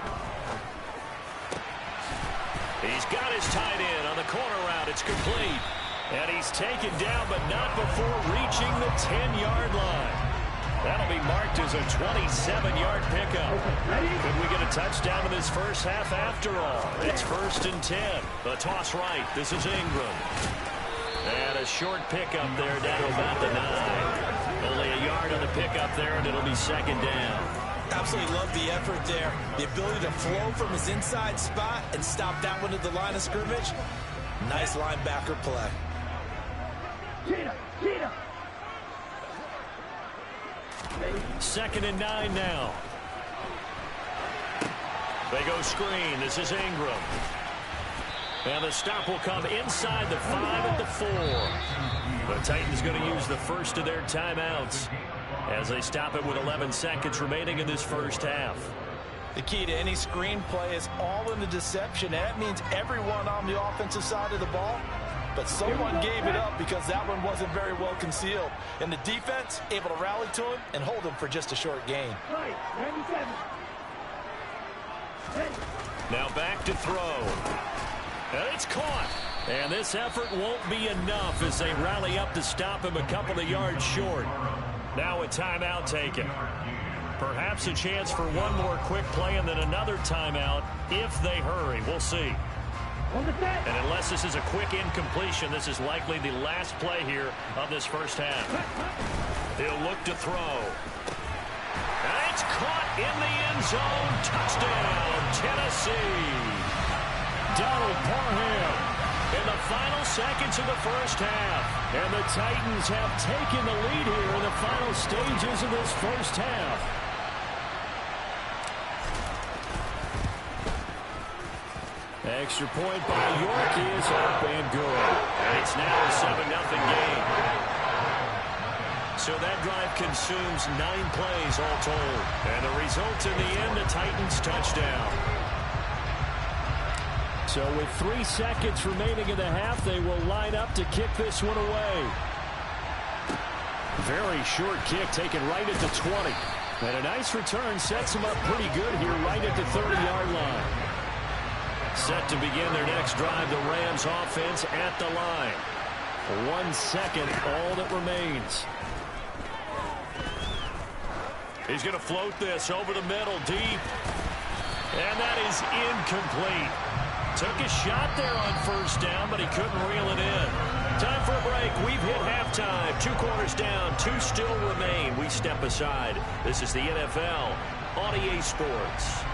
He's got his tight end on the corner route. It's complete. And he's taken down, but not before reaching the 10-yard line. That'll be marked as a 27-yard pickup. Could we get a touchdown in this first half after all? It's 1st and 10. The toss right. This is Ingram. And a short pickup there down to about the 9. Only a yard on the pickup there, and it'll be 2nd down. Absolutely love the effort there. The ability to flow from his inside spot and stop that one at the line of scrimmage. Nice linebacker play. Cheetah. 2nd and 9 now. They go screen. This is Ingram. And the stop will come inside the 5 at the 4. The Titans going to use the first of their timeouts as they stop it with 11 seconds remaining in this first half. The key to any screen play is all in the deception. That means everyone on the offensive side of the ball. But someone gave it up because that one wasn't very well concealed. And the defense able to rally to him and hold him for just a short gain. Now back to throw. And it's caught. And this effort won't be enough as they rally up to stop him a couple of yards short. Now a timeout taken. Perhaps a chance for one more quick play and then another timeout if they hurry. We'll see. And unless this is a quick incompletion, this is likely the last play here of this first half. He'll look to throw. And it's caught in the end zone. Touchdown, Tennessee. Donald Parham In the final seconds of the first half. And the Titans have taken the lead here in the final stages of this first half. Extra point by York is up and good. And it's now a 7-0 game. So that drive consumes 9 plays all told. And the result in the end, a Titans touchdown. So with 3 seconds remaining in the half, they will line up to kick this one away. Very short kick taken right at the 20. And a nice return sets them up pretty good here right at the 30-yard line. Set to begin their next drive, the Rams offense at the line. 1 second, all that remains. He's going to float this over the middle, deep. And that is incomplete. Took a shot there on first down, but he couldn't reel it in. Time for a break. We've hit halftime. 2 quarters down, 2 still remain. We step aside. This is the NFL on EA Sports.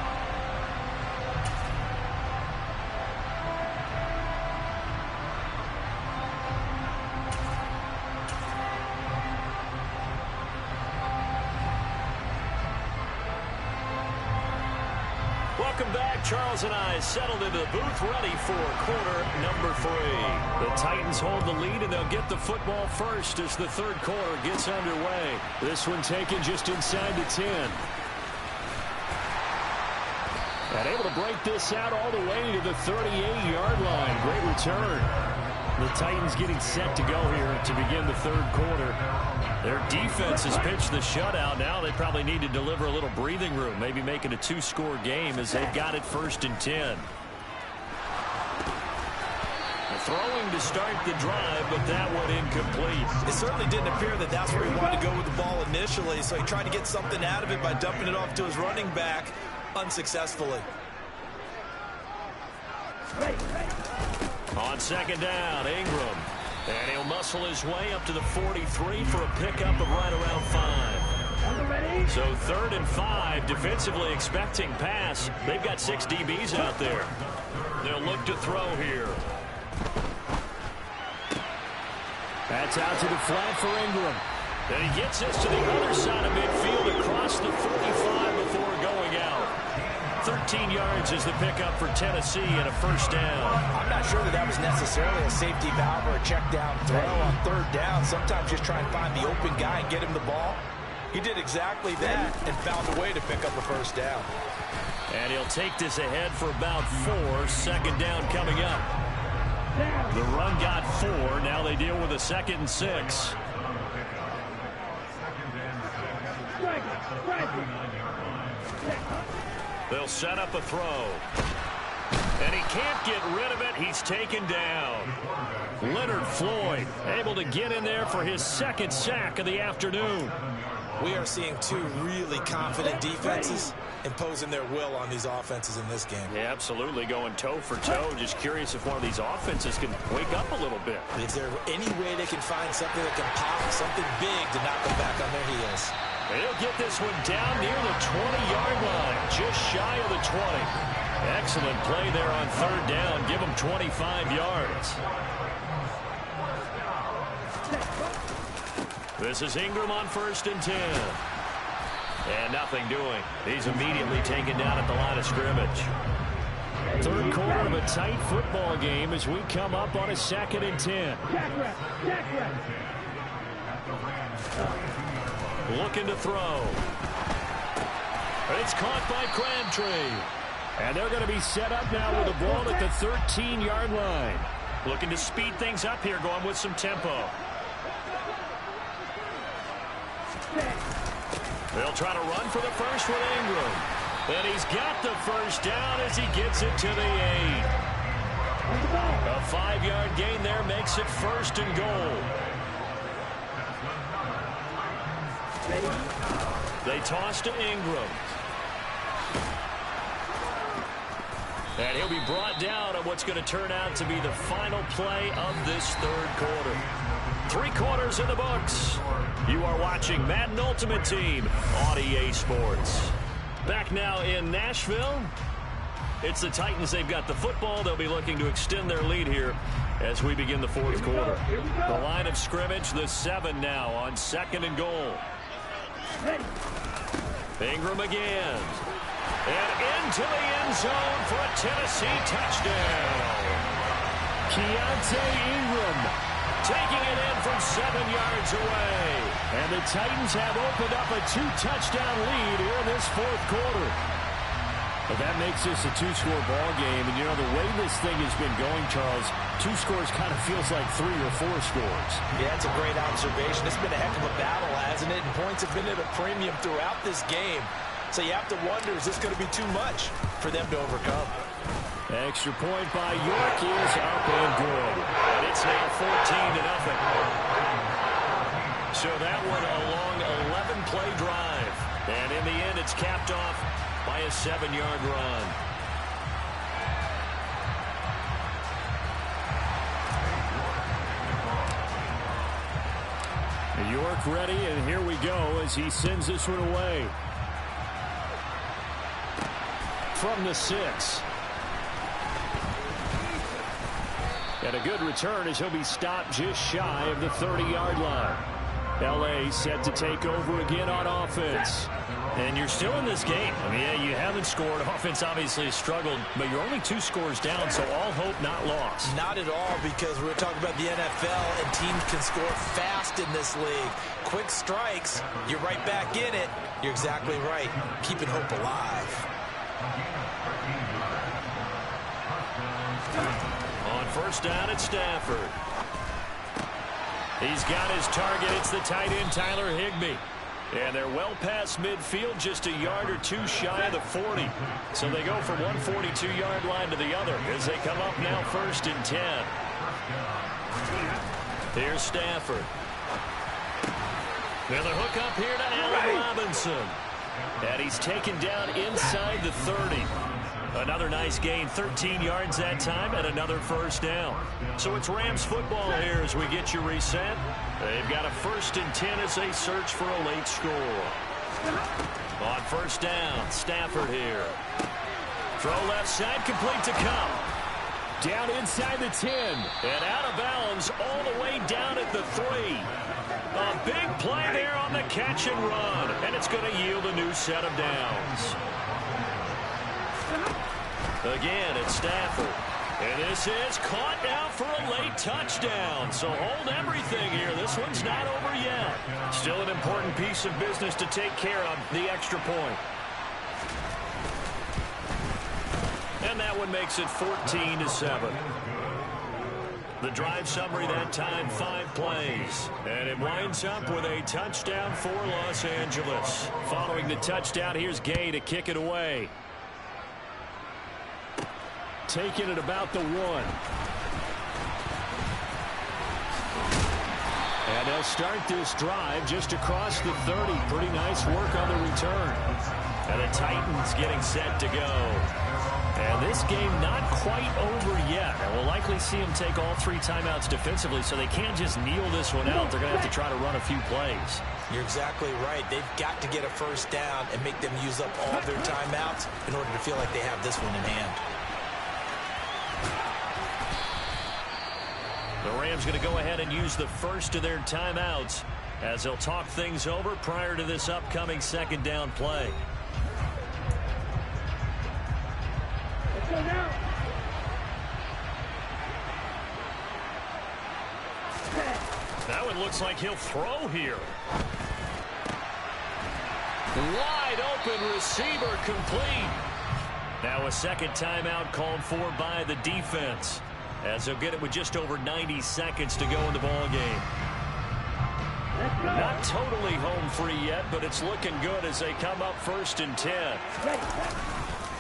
Welcome back halftime. Charles and I settled into the booth ready for quarter number 3. The Titans hold the lead, and they'll get the football first as the third quarter gets underway. This one taken just inside the 10. And able to break this out all the way to the 38-yard line. Great return. The Titans getting set to go here to begin the third quarter. Their defense has pitched the shutout. Now they probably need to deliver a little breathing room, maybe make it a 2-score game as they've got it 1st and 10. Throwing to start the drive, but that one incomplete. It certainly didn't appear that that's where he wanted to go with the ball initially, so he tried to get something out of it by dumping it off to his running back unsuccessfully. On 2nd down, Ingram. And he'll muscle his way up to the 43 for a pickup of right around 5. So 3rd and 5, defensively expecting pass. They've got 6 DBs out there. They'll look to throw here. That's out to the flat for Ingram. And he gets this to the other side of midfield across the 45 before going out. 13 yards is the pickup for Tennessee and a 1st down. I'm not sure that was necessarily a safety valve or a check down throw on 3rd down. Sometimes just try and find the open guy and get him the ball. He did exactly that and found a way to pick up a 1st down. And he'll take this ahead for about 4. 2nd down coming up. The run got 4. Now they deal with a 2nd and 6. They'll set up a throw. And he can't get rid of it. He's taken down. Leonard Floyd able to get in there for his 2nd sack of the afternoon. We are seeing 2 really confident defenses imposing their will on these offenses in this game. Yeah, absolutely, going toe for toe. Just curious if one of these offenses can wake up a little bit. Is there any way they can find something that can pop, something big to knock them back on their heels? He'll get this one down near the 20-yard line, just shy of the 20. Excellent play there on 3rd down. Give him 25 yards. This is Ingram on 1st and 10. And nothing doing. He's immediately taken down at the line of scrimmage. Third quarter of a tight football game as we come up on a 2nd and 10. Looking to throw. It's caught by Crabtree. And they're going to be set up now with the ball at the 13-yard line. Looking to speed things up here, going with some tempo. They'll try to run for the first with Ingram. And he's got the 1st down as he gets it to the 8. A 5-yard gain there makes it 1st and goal. They toss to Ingram. And he'll be brought down on what's going to turn out to be the final play of this third quarter. 3 quarters in the books. You are watching Madden Ultimate Team on EA Sports. Back now in Nashville. It's the Titans. They've got the football. They'll be looking to extend their lead here as we begin the fourth quarter. The line of scrimmage, the 7 now on 2nd and goal. Ingram again. And into the end zone for a Tennessee touchdown. Keontae Ingram taking it in from 7 yards away. And the Titans have opened up a 2-touchdown lead here in this fourth quarter. But that makes this a 2-score ball game. And, you know, the way this thing has been going, Charles, 2 scores kind of feels like 3 or 4 scores. Yeah, it's a great observation. It's been a heck of a battle, hasn't it? And points have been at a premium throughout this game. So you have to wonder, is this going to be too much for them to overcome? Extra point by York is up and good. And it's now 14-0. So that one a long 11-play drive. And in the end, it's capped off by a 7-yard run. York ready, and here we go as he sends this one away. From the 6. And a good return as he'll be stopped just shy of the 30-yard line. L.A. set to take over again on offense. And you're still in this game. I mean, yeah, you haven't scored. Offense obviously has struggled, but you're only 2 scores down, so all hope not lost. Not at all, because we're talking about the NFL, and teams can score fast in this league. Quick strikes, you're right back in it. You're exactly right. Keeping hope alive. On first down, it's Stafford. He's got his target. It's the tight end, Tyler Higbee. And they're well past midfield, just a yard or 2 shy of the 40. So they go from one 42-yard line to the other as they come up now 1st and 10. Here's Stafford. And the hook up here to Allen Robinson. And he's taken down inside the 30. Another nice gain, 13 yards that time, and another first down. So it's Rams football here as we get you reset. They've got a 1st and 10 as they search for a late score. On first down, Stafford here. Throw left side, complete to Cup. Down inside the 10. And out of bounds all the way down at the 3. A big play there on the catch and run. And it's going to yield a new set of downs. Again, it's Stafford. And this is caught now for a late touchdown. So hold everything here. This one's not over yet. Still an important piece of business to take care of, the extra point. And that one makes it 14-7. The drive summary that time, 5 plays. And it winds up with a touchdown for Los Angeles. Following the touchdown, here's Gay to kick it away. Taking it about the 1. And they'll start this drive just across the 30. Pretty nice work on the return. And the Titans getting set to go. And this game not quite over yet. And we'll likely see them take all 3 timeouts defensively, so they can't just kneel this one out. They're going to have to try to run a few plays. You're exactly right. They've got to get a first down and make them use up all their timeouts in order to feel like they have this one in hand. The Rams going to go ahead and use the first of their timeouts as they'll talk things over prior to this upcoming 2nd down play. That one looks like he'll throw here. Wide open receiver, complete. Now a 2nd timeout called for by the defense, as they'll get it with just over 90 seconds to go in the ball game. Not totally home free yet, but it's looking good as they come up 1st and 10.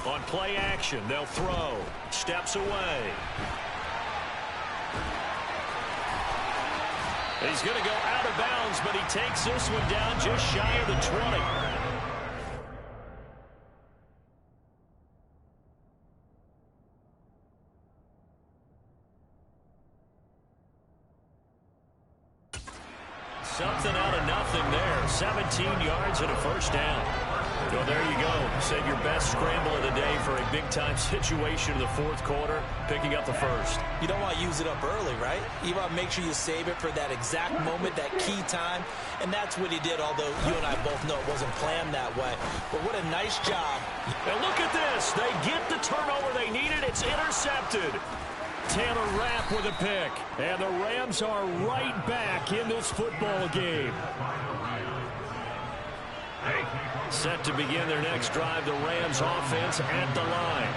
On play action, they'll throw. Steps away. He's going to go out of bounds, but he takes this one down just shy of the 20. Something out of nothing there. 17 yards and a first down. Well, there you go. Save your best scramble of the day for a big-time situation in the 4th quarter, picking up the first. You don't want to use it up early, right? You want to make sure you save it for that exact moment, that key time, and that's what he did, although you and I both know it wasn't planned that way. But what a nice job. And look at this. They get the turnover they needed. It's intercepted. Taylor Rapp with a pick. And the Rams are right back in this football game. Set to begin their next drive, the Rams offense at the line.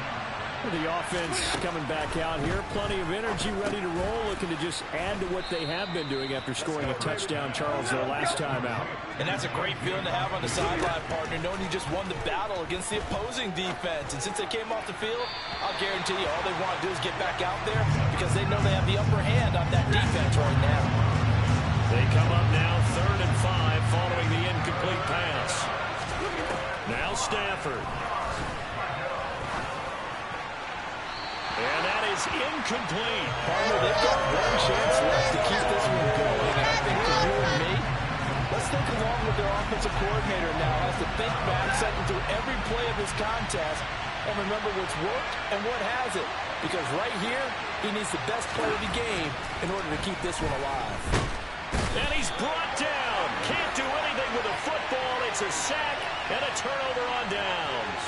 The offense coming back out here. Plenty of energy, ready to roll, looking to just add to what they have been doing after scoring a touchdown, Charles, their last time out. And that's a great feeling to have on the sideline, partner, knowing you just won the battle against the opposing defense. And since they came off the field, I'll guarantee you all they want to do is get back out there because they know they have the upper hand on that defense right now. They come up now 3rd and 5 following the incomplete pass. Now Stafford. And that is incomplete. Partner, they've got one chance left to keep this one going. And I think for you and me, let's think along with their offensive coordinator now has to think back, setting through every play of this contest, and remember what's worked and what hasn't. Because right here, he needs the best play of the game in order to keep this one alive. And he's brought down It's a sack and a turnover on downs.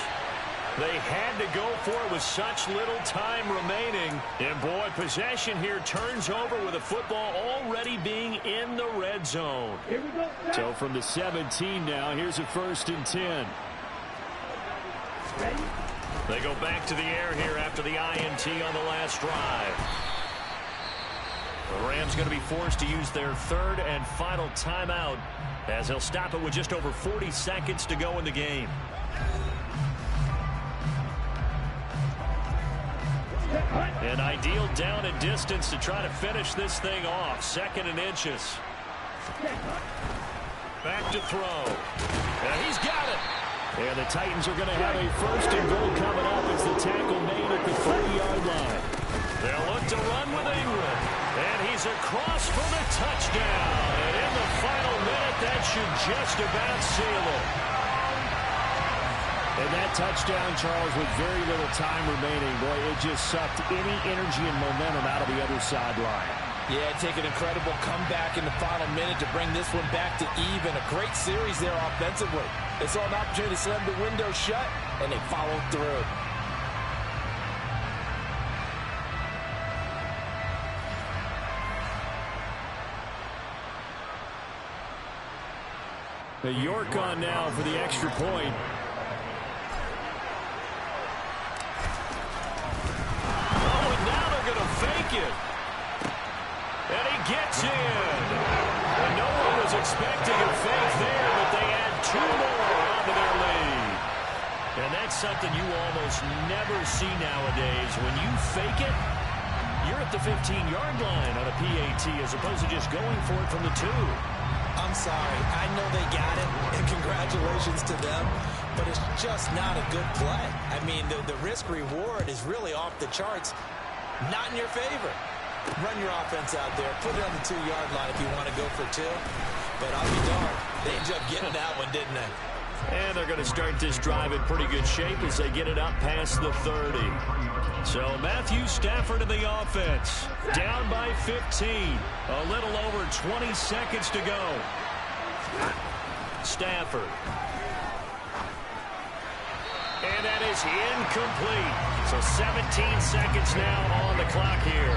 They had to go for it with such little time remaining. And, boy, possession here turns over with the football already being in the red zone. Here we go. So from the 17 now, here's a 1st and 10. Ready? They go back to the air here after the INT on the last drive. The Rams going to be forced to use their 3rd and final timeout as they'll stop it with just over 40 seconds to go in the game. An ideal down and distance to try to finish this thing off. 2nd and inches. Back to throw. And he's got it. And the Titans are going to have a 1st and goal coming up as the tackle made at the 30-yard line. They'll look to run with Ingram. And he's across for the touchdown. And in the final minute, that should just about seal it. And that touchdown, Charles, with very little time remaining, boy, it just sucked any energy and momentum out of the other sideline. Yeah, take an incredible comeback in the final minute to bring this one back to even. A great series there offensively. They saw an opportunity to slam the window shut, and they followed through. The York on now for the extra point. Fake it. And he gets in. And no one was expecting a fake there, but they add 2 more onto their lead. And that's something you almost never see nowadays. When you fake it, you're at the 15-yard line on a PAT as opposed to just going for it from the 2. I'm sorry. I know they got it, and congratulations to them, but it's just not a good play. I mean, the risk-reward is really off the charts. Not in your favor. Run your offense out there. Put it on the 2-yard line if you want to go for 2. But I'll be darned. They ended up getting that one, didn't they? And they're going to start this drive in pretty good shape as they get it up past the 30. So Matthew Stafford in the offense. Down by 15. A little over 20 seconds to go. Stafford. And that is incomplete. So 17 seconds now on the clock here.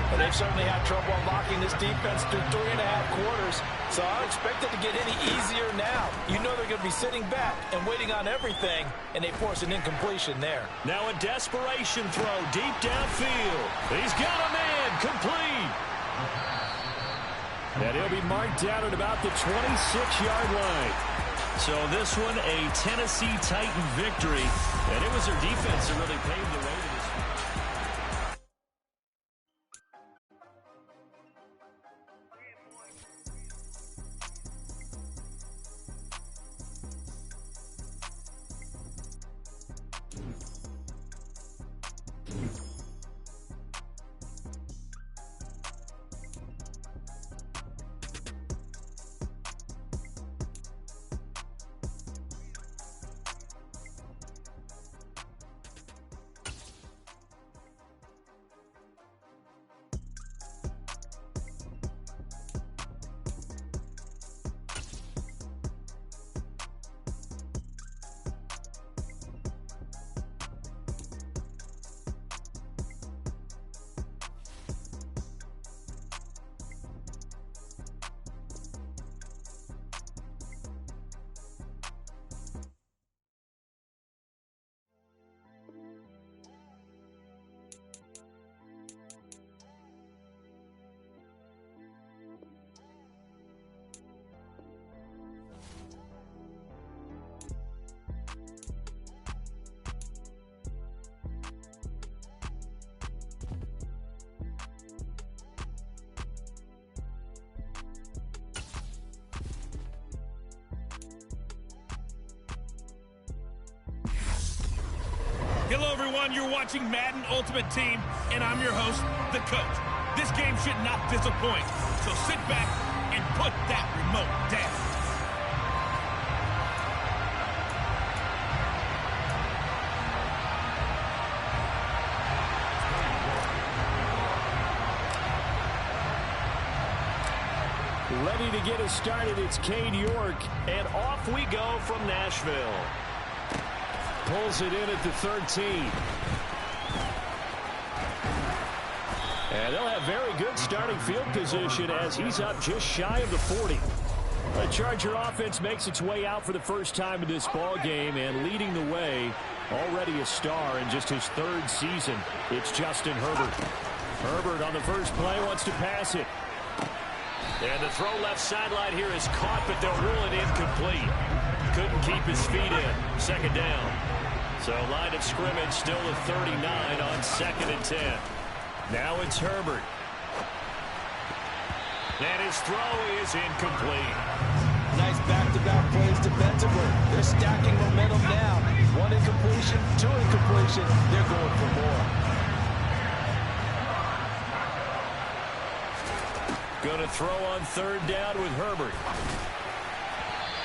And they've certainly had trouble unlocking this defense through 3.5 quarters. So I don't expect it to get any easier now. You know they're going to be sitting back and waiting on everything, and they force an incompletion there. Now a desperation throw deep downfield. He's got a man complete. And he'll be marked down at about the 26-yard line. So this one, a Tennessee Titan victory. And it was their defense that really paved the way to this. Hello, everyone. You're watching Madden Ultimate Team, and I'm your host, the coach. This game should not disappoint, so sit back and put that remote down. Ready to get us started, it's Cade York. And off we go from Nashville. Pulls it in at the 13. And they'll have very good starting field position as he's up just shy of the 40. The Charger offense makes its way out for the first time in this ball game, and leading the way, already a star in just his 3rd season, it's Justin Herbert. Herbert on the first play wants to pass it. And the throw left sideline here is caught, but they'll rule it incomplete. Couldn't keep his feet in. 2nd down. So line of scrimmage still at 39 on 2nd and 10. Now it's Herbert. And his throw is incomplete. Nice back-to-back plays defensively. They're stacking momentum now. 1 incompletion, 2 incompletion. They're going for more. Going to throw on 3rd down with Herbert.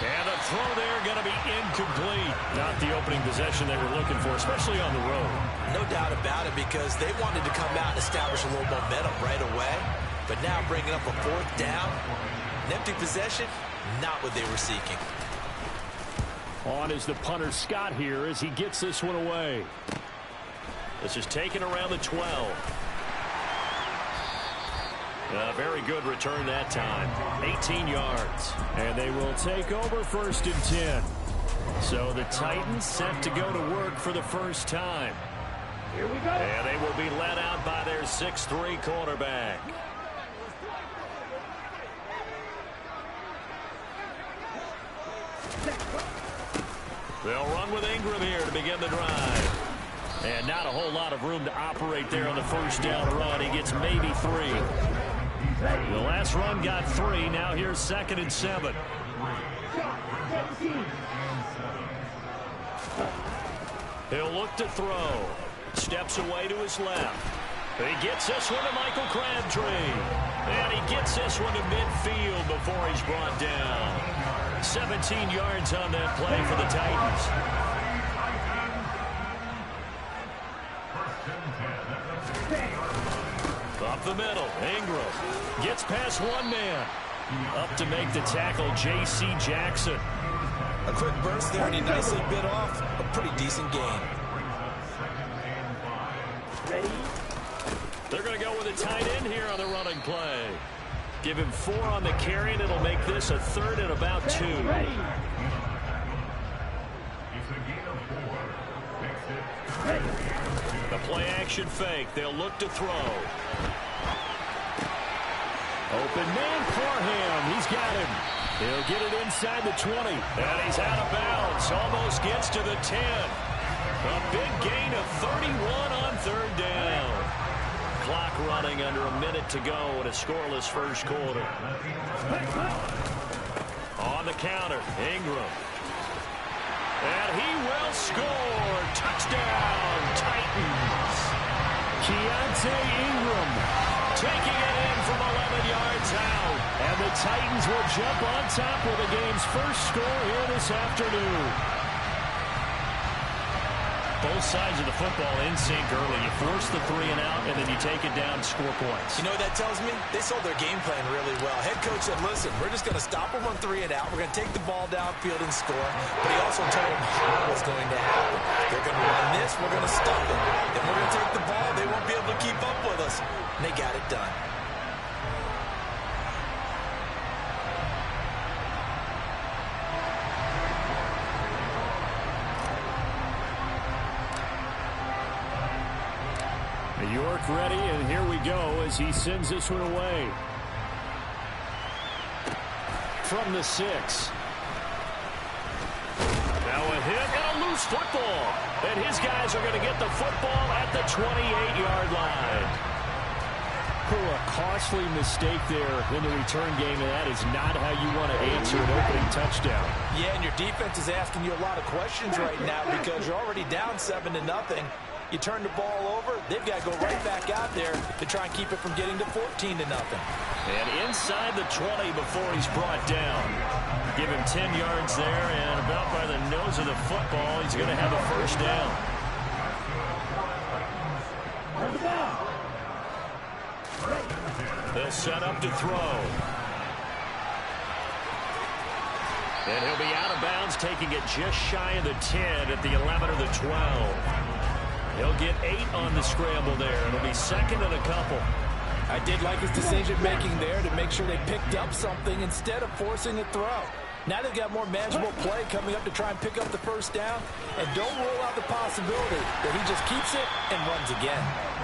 And the throw there going to be incomplete. Not the opening possession they were looking for, especially on the road. No doubt about it, because they wanted to come out and establish a little momentum right away. But now bringing up a 4th down, an empty possession, not what they were seeking. On is the punter Scott here as he gets this one away. This is taken around the 12. A very good return that time. 18 yards. And they will take over 1st and 10. So the Titans set to go to work for the first time. Here we go. And they will be led out by their 6'3" quarterback. They'll run with Ingram here to begin the drive. And not a whole lot of room to operate there on the first down run. He gets maybe 3. The last run got 3. Now here's 2nd and 7. He'll look to throw. Steps away to his left. He gets this one to Michael Crabtree. And he gets this one to midfield before he's brought down. 17 yards on that play for the Titans. Up the middle, Ingram gets past 1 man. Up to make the tackle, J.C. Jackson. A quick burst there, and he nicely bit off a pretty decent gain. They're going to go with a tight end here on the running play. Give him 4 on the carry, and it'll make this a 3rd and about 2. The play-action fake. They'll look to throw. Open man, Parham. He's got him. He'll get it inside the 20. And he's out of bounds. Almost gets to the 10. A big gain of 31 on 3rd down. Clock running under a minute to go in a scoreless first quarter. On the counter, Ingram. And he will score. Touchdown, Titans. Keontae Ingram taking it in from 11 yards out. And the Titans will jump on top with the game's first score here this afternoon. Both sides of the football in sync early. You force the 3 and out, and then you take it down and score points. You know what that tells me? They sold their game plan really well. Head coach said, listen, we're just going to stop them on 3 and out. We're going to take the ball downfield and score. But he also told them how it was going to happen. They're going to run this. We're going to stop it. Then we're going to take the ball. They won't be able to keep up with us. And they got it done. York ready, and here we go as he sends this one away. From the 6. Now a hit and a loose football. And his guys are going to get the football at the 28-yard line. A costly mistake there in the return game, and that is not how you want to answer an opening touchdown. Yeah, and your defense is asking you a lot of questions right now because you're already down 7-0. You turn the ball over, they've got to go right back out there to try and keep it from getting to 14-0. And inside the 20 before he's brought down. Give him 10 yards there, and about by the nose of the football, he's going to have a first down. They'll set up to throw. And he'll be out of bounds, taking it just shy of the 10 at the 11 or the 12. He'll get 8 on the scramble there. It'll be second and a couple. I did like his decision-making there to make sure they picked up something instead of forcing a throw. Now they've got more manageable play coming up to try and pick up the first down. And don't rule out the possibility that he just keeps it and runs again.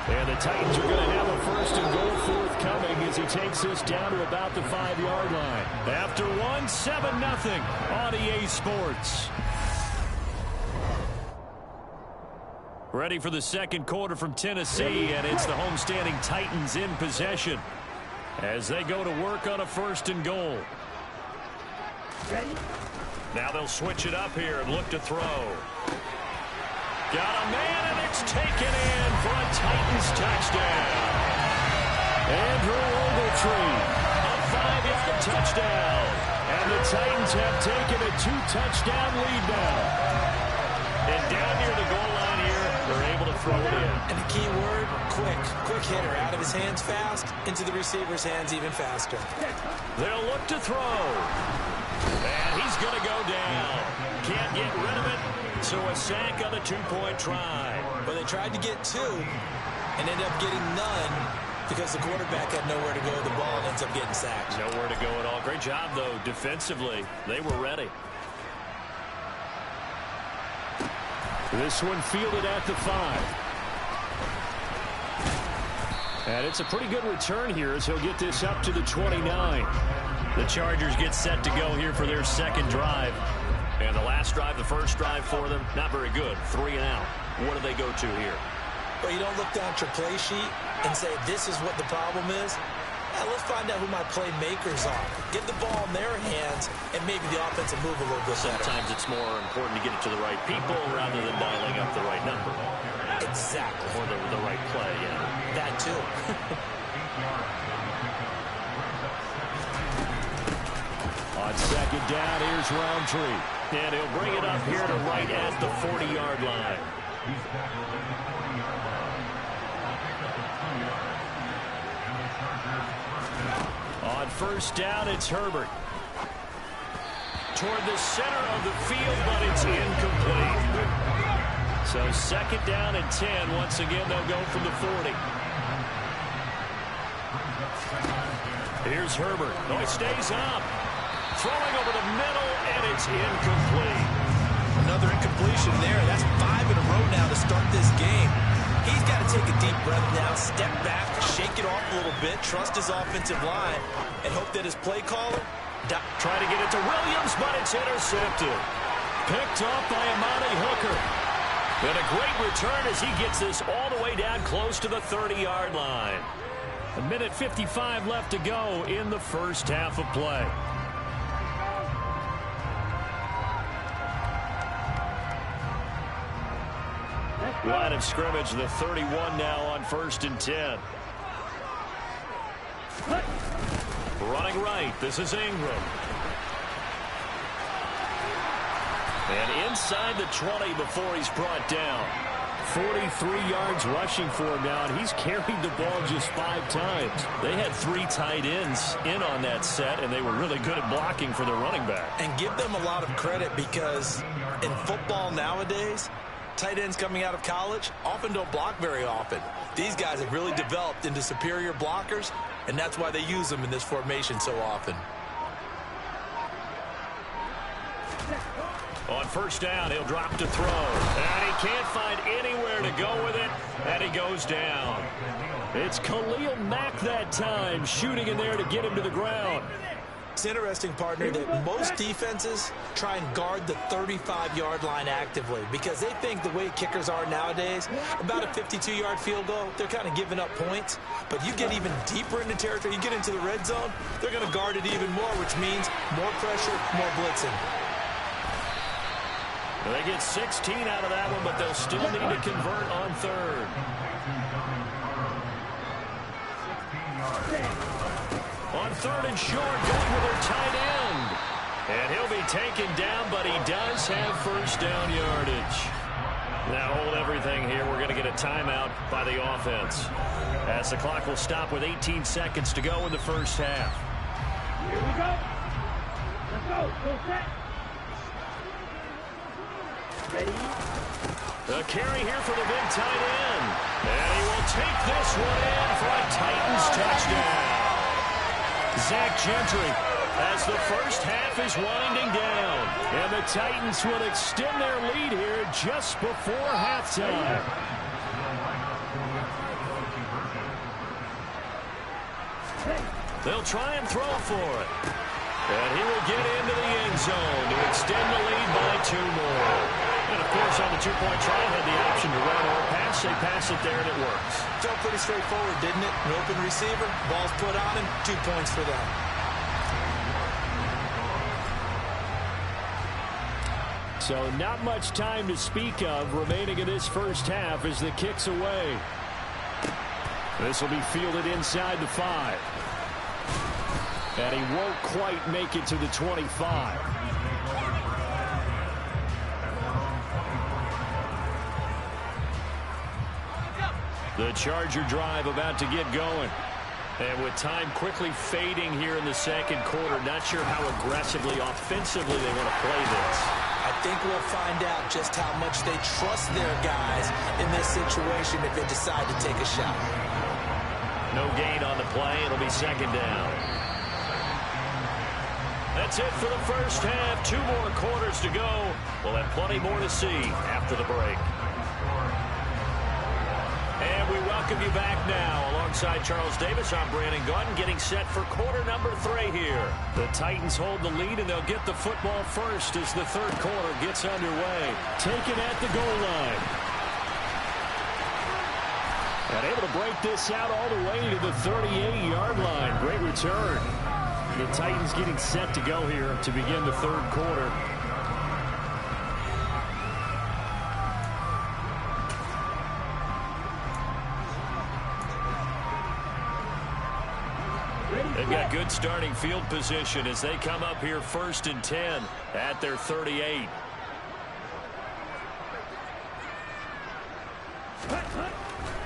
And the Titans are going to have a first and goal forthcoming as he takes this down to about the 5-yard line. After 7-0 on EA Sports. Ready for the second quarter from Tennessee, and it's the homestanding Titans in possession as they go to work on a first and goal. Now they'll switch it up here and look to throw. Got a man, and it's taken in for a Titans touchdown. Andrew Ogletree, a 5-yard touchdown. And the Titans have taken a 2-touchdown lead now. And down near the goal line here, they're able to throw it in. And the key word, quick. Quick hitter. Out of his hands fast, into the receiver's hands even faster. They'll look to throw. And he's going to go down. Can't get rid of it. So a sack on the 2-point try. Well, they tried to get 2 and ended up getting none because the quarterback had nowhere to go. The ball ends up getting sacked. Nowhere to go at all. Great job, though, defensively. They were ready. This one fielded at the 5. And it's a pretty good return here as he'll get this up to the 29. The Chargers get set to go here for their second drive. And the last drive, the first drive for them, not very good. 3 and out. What do they go to here? Well, you don't look down at your play sheet and say, this is what the problem is. Now, let's find out who my playmakers are. Get the ball in their hands, and maybe the offense will move a little bit better. Sometimes it's more important to get it to the right people rather than dialing up the right number. Exactly. Or the right play, yeah. That, too. On second down, here's Roundtree. And he'll bring it up here to right at the 40-yard line. On first down, it's Herbert. Toward the center of the field, but it's incomplete. So second down and 10. Once again, they'll go from the 40. Here's Herbert. Oh, he stays up. Throwing over the middle, and it's incomplete. Another incompletion there. That's 5 in a row now to start this game. He's got to take a deep breath now, step back, shake it off a little bit, trust his offensive line, and hope that his play caller... Trying to get it to Williams, but it's intercepted. Picked off by Amani Hooker. And a great return as he gets this all the way down close to the 30-yard line. 1:55 left to go in the first half of play. Line of scrimmage, the 31 now on first and 10. Running right, this is Ingram. And inside the 20 before he's brought down. 43 yards rushing for him now, and he's carried the ball just 5 times. They had 3 tight ends in on that set, and they were really good at blocking for their running back. And give them a lot of credit because in football nowadays, tight ends coming out of college often don't block very often. These guys have really developed into superior blockers, and that's why they use them in this formation so often. On first down, he'll drop to throw. And he can't find anywhere to go with it, and he goes down. It's Khalil Mack that time, shooting in there to get him to the ground. It's interesting, partner, that most defenses try and guard the 35-yard line actively because they think the way kickers are nowadays, about a 52-yard field goal, they're kind of giving up points. But you get even deeper into territory, you get into the red zone, they're going to guard it even more, which means more pressure, more blitzing. Well, they get 16 out of that one, but they'll still need to convert on third. On third and short, going with their tight end. And he'll be taken down, but he does have first down yardage. Now hold everything here. We're going to get a timeout by the offense, as the clock will stop with 18 seconds to go in the first half. Here we go. Let's go. Go set. The carry here for the big tight end. And he will take this one in for a Titans touchdown. Zach Gentry, as the first half is winding down. And the Titans will extend their lead here just before halftime. They'll try and throw for it. And he will get into the end zone to extend the lead by 2 more. And, of course, on the two-point try, had the option to run or pass. They pass it there, and it works. Felt pretty straightforward, didn't it? An open receiver, ball's put on him, 2 points for them. So not much time to speak of remaining in this first half as the kick's away. This will be fielded inside the 5. And he won't quite make it to the 25. The Charger drive about to get going. And with time quickly fading here in the second quarter, not sure how aggressively, offensively they want to play this. I think we'll find out just how much they trust their guys in this situation if they decide to take a shot. No gain on the play. It'll be second down. That's it for the first half. 2 more quarters to go. We'll have plenty more to see after the break. And we welcome you back now. Alongside Charles Davis, I'm Brandon Gaudin, getting set for quarter number 3 here. The Titans hold the lead, and they'll get the football first as the third quarter gets underway. Taken at the goal line. And able to break this out all the way to the 38-yard line. Great return. The Titans getting set to go here to begin the third quarter. They've got good starting field position as they come up here 1st and 10 at their 38.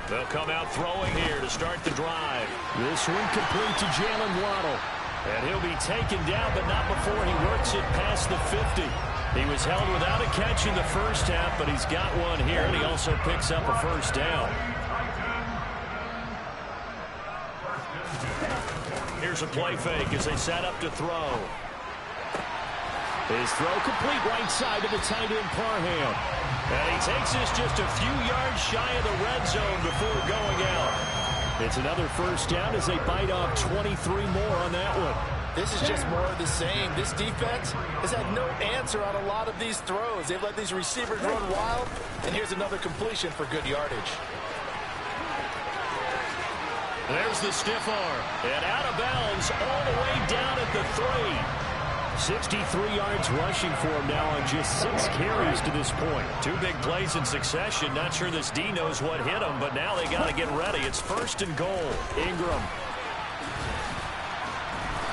They'll come out throwing here to start the drive. This one complete to Jalen Waddle. And he'll be taken down, but not before he works it past the 50. He was held without a catch in the first half, but he's got one here, and he also picks up a first down. Here's a play fake as they set up to throw. His throw complete right side to the tight end Parham. And he takes this just a few yards shy of the red zone before going out. It's another first down as they bite off 23 more on that one. This is just more of the same. This defense has had no answer on a lot of these throws. They've let these receivers run wild, and here's another completion for good yardage. There's the stiff arm, and out of bounds all the way down at the 3. 63 yards rushing for him now on just 6 carries to this point. 2 big plays in succession. Not sure this D knows what hit him, but now they got to get ready. It's 1st and goal. Ingram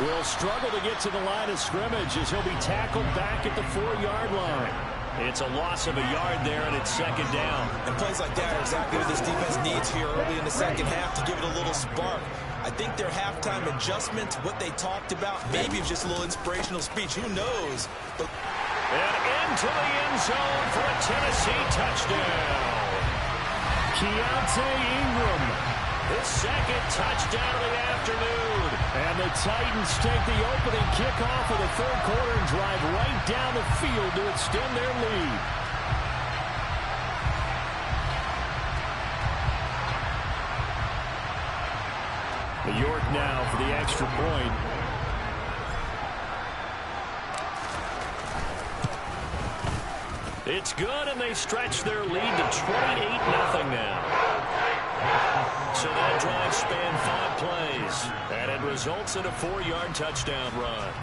will struggle to get to the line of scrimmage as he'll be tackled back at the 4-yard line. It's a loss of a yard there, and it's second down. And plays like that are exactly what this defense needs here early in the second half to give it a little spark. I think their halftime adjustment, what they talked about, maybe it's just a little inspirational speech. Who knows? But and into the end zone for a Tennessee touchdown. Keontae Ingram, his second touchdown of the afternoon. And the Titans take the opening kickoff of the third quarter and drive right down the field to extend their lead. York now for the extra point. It's good, and they stretch their lead to 28-0 now. So that drive spanned 5 plays, and it results in a 4-yard touchdown run.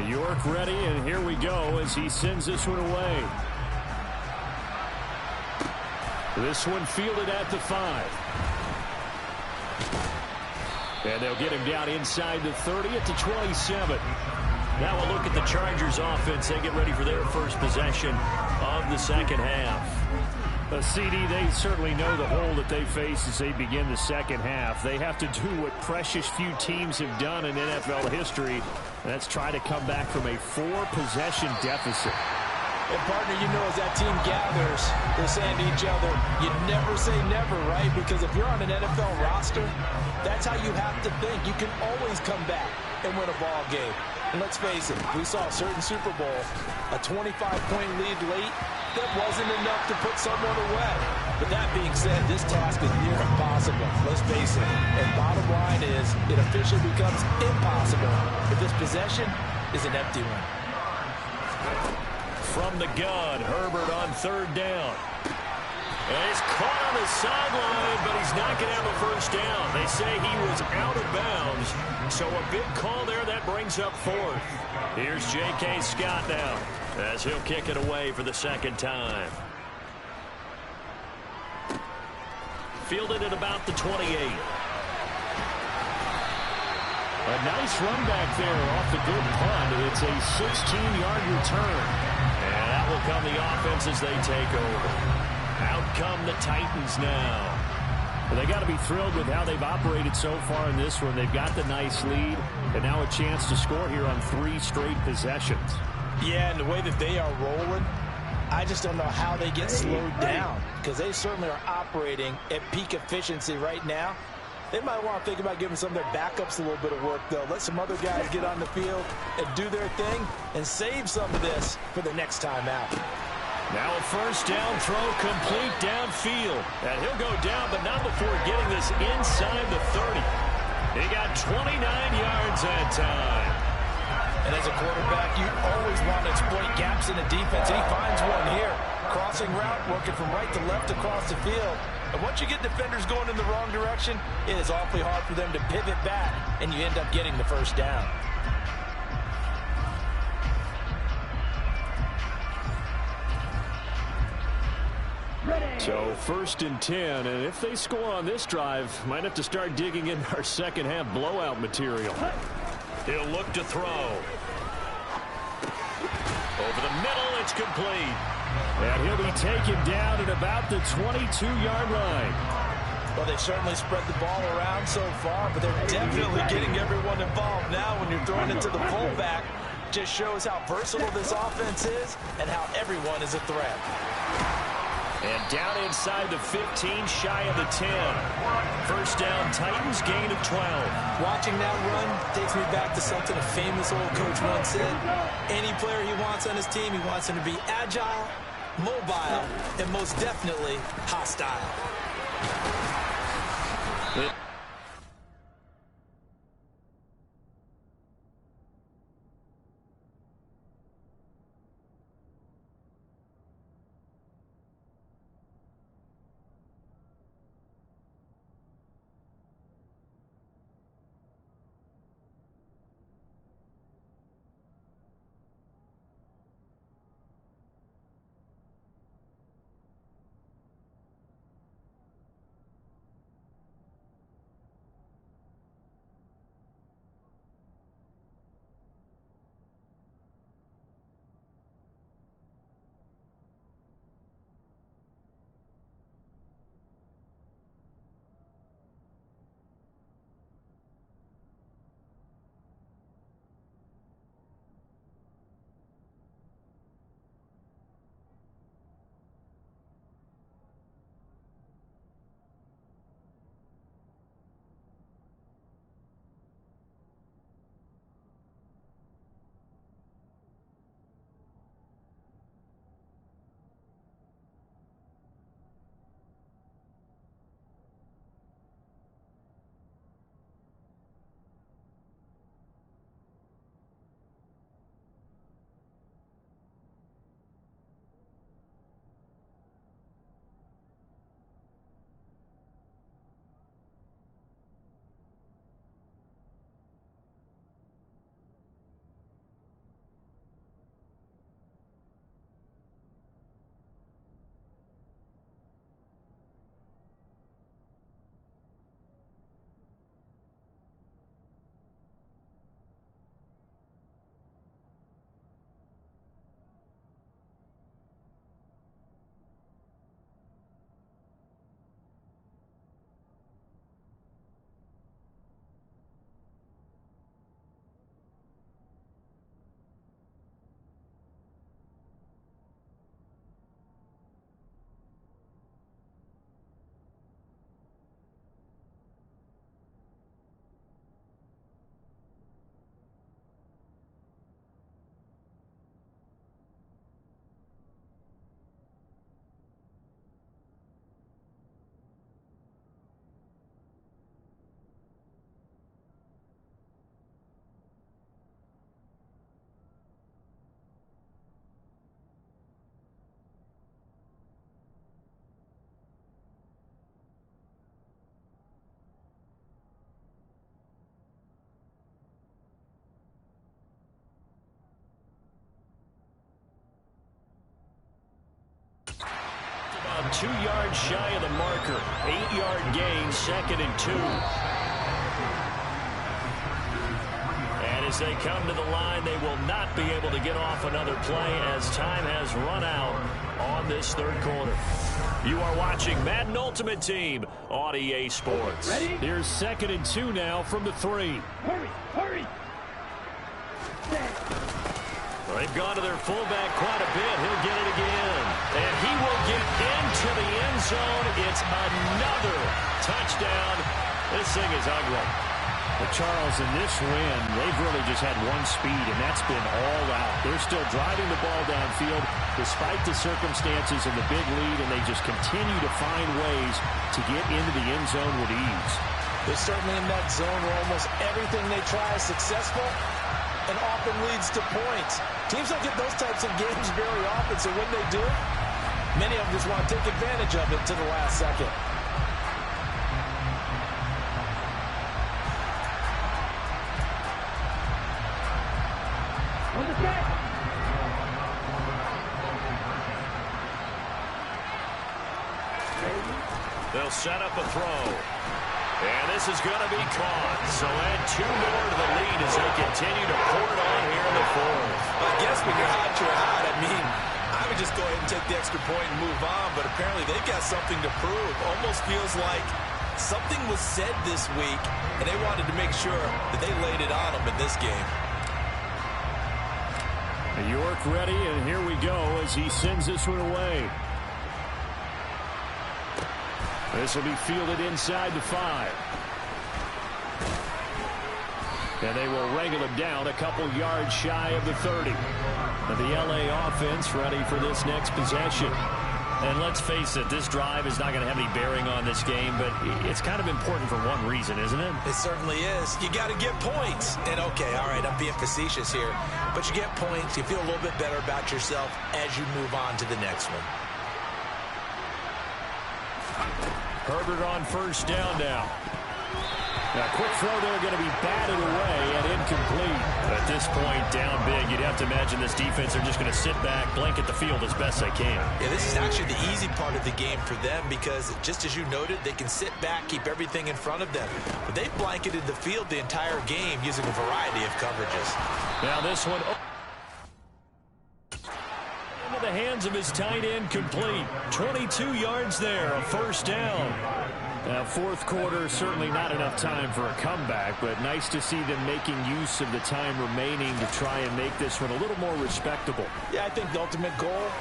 York ready, and here we go as he sends this one away. This one fielded at the 5. And they'll get him down inside the 30 at the 27. Now we'll look at the Chargers offense. They get ready for their first possession of the second half. CD, they certainly know the hole that they face as they begin the second half. They have to do what precious few teams have done in NFL history, and that's try to come back from a 4-possession deficit. And, partner, you know, as that team gathers, they're saying to each other, you never say never, right? Because if you're on an NFL roster, that's how you have to think. You can always come back and win a ball game. And let's face it, we saw a certain Super Bowl, a 25-point lead late, that wasn't enough to put someone away. But that being said, this task is near impossible. Let's face it. And bottom line is, it officially becomes impossible if this possession is an empty one. From the gun, Herbert on third down. And he's caught on the sideline, but he's not going to have a first down. They say he was out of bounds. So a big call there that brings up fourth. Here's J.K. Scott now as he'll kick it away for the second time. Fielded at about the 28. A nice run back there off the good punt. It's a 16-yard return. And that will come the offense as they take over. Out come the Titans now. Well, they got to be thrilled with how they've operated so far in this one. They've got the nice lead, and now a chance to score here on 3 straight possessions. Yeah, and the way that they are rolling, I just don't know how they get slowed down, because they certainly are operating at peak efficiency right now. They might want to think about giving some of their backups a little bit of work, though. Let some other guys get on the field and do their thing and save some of this for the next time out. Now a first down throw complete downfield. And he'll go down, but not before getting this inside the 30. He got 29 yards that time. And as a quarterback, you always want to exploit gaps in the defense. He finds one here. Crossing route, working from right to left across the field. And once you get defenders going in the wrong direction, it is awfully hard for them to pivot back, and you end up getting the first down. So first and 10, and if they score on this drive, might have to start digging in our second half blowout material. He'll look to throw. Over the middle, it's complete. And he'll be taken down at about the 22-yard line. Well, they certainly spread the ball around so far, but they're definitely getting everyone involved now when you're throwing it to the fullback. Just shows how versatile this offense is and how everyone is a threat. And down inside the 15, shy of the 10. First down, Titans, gain of 12. Watching that run takes me back to something a famous old coach once said. Any player he wants on his team, he wants him to be agile, mobile, and most definitely hostile. 2 yards shy of the marker. 8-yard gain, 2nd and 2. And as they come to the line, they will not be able to get off another play as time has run out on this third quarter. You are watching Madden Ultimate Team on EA Sports. Ready? Here's 2nd and 2 now from the 3. Hurry, hurry. Well, they've gone to their fullback quite a bit. He'll get it again. And he will get into the end zone. It's another touchdown. This thing is ugly. But Charles, in this win, they've really just had one speed, and that's been all out. They're still driving the ball downfield despite the circumstances and the big lead, and they just continue to find ways to get into the end zone with ease. They're certainly in that zone where almost everything they try is successful and often leads to points. Teams don't get those types of games very often, so when they do, many of them just want to take advantage of it to the last second. They'll set up a throw. And this is going to be caught. So add 2 more to the lead as they continue to pour it on here in the fourth. I guess when you're hot, you're hot. I mean, I would just go ahead and take the extra point and move on, but apparently they've got something to prove. Almost feels like something was said this week, and they wanted to make sure that they laid it on them in this game. York ready, and here we go as he sends this one away. This will be fielded inside the 5. And they will wrangle him down a couple yards shy of the 30. And the LA offense ready for this next possession. And let's face it, this drive is not going to have any bearing on this game, but it's kind of important for one reason, isn't it? It certainly is. You got to get points. And, okay, all right, I'm being facetious here. But you get points, you feel a little bit better about yourself as you move on to the next one. Herbert on first down now. Now, quick throw there, going to be batted away and incomplete. At this point, down big, you'd have to imagine this defense are just going to sit back, blanket the field as best they can. Yeah, this is actually the easy part of the game for them because, just as you noted, they can sit back, keep everything in front of them. But they've blanketed the field the entire game using a variety of coverages. Now this one into the hands of his tight end, complete. 22 yards there, a first down. Now, fourth quarter, certainly not enough time for a comeback, but nice to see them making use of the time remaining to try and make this one a little more respectable. Yeah, I think the ultimate goal,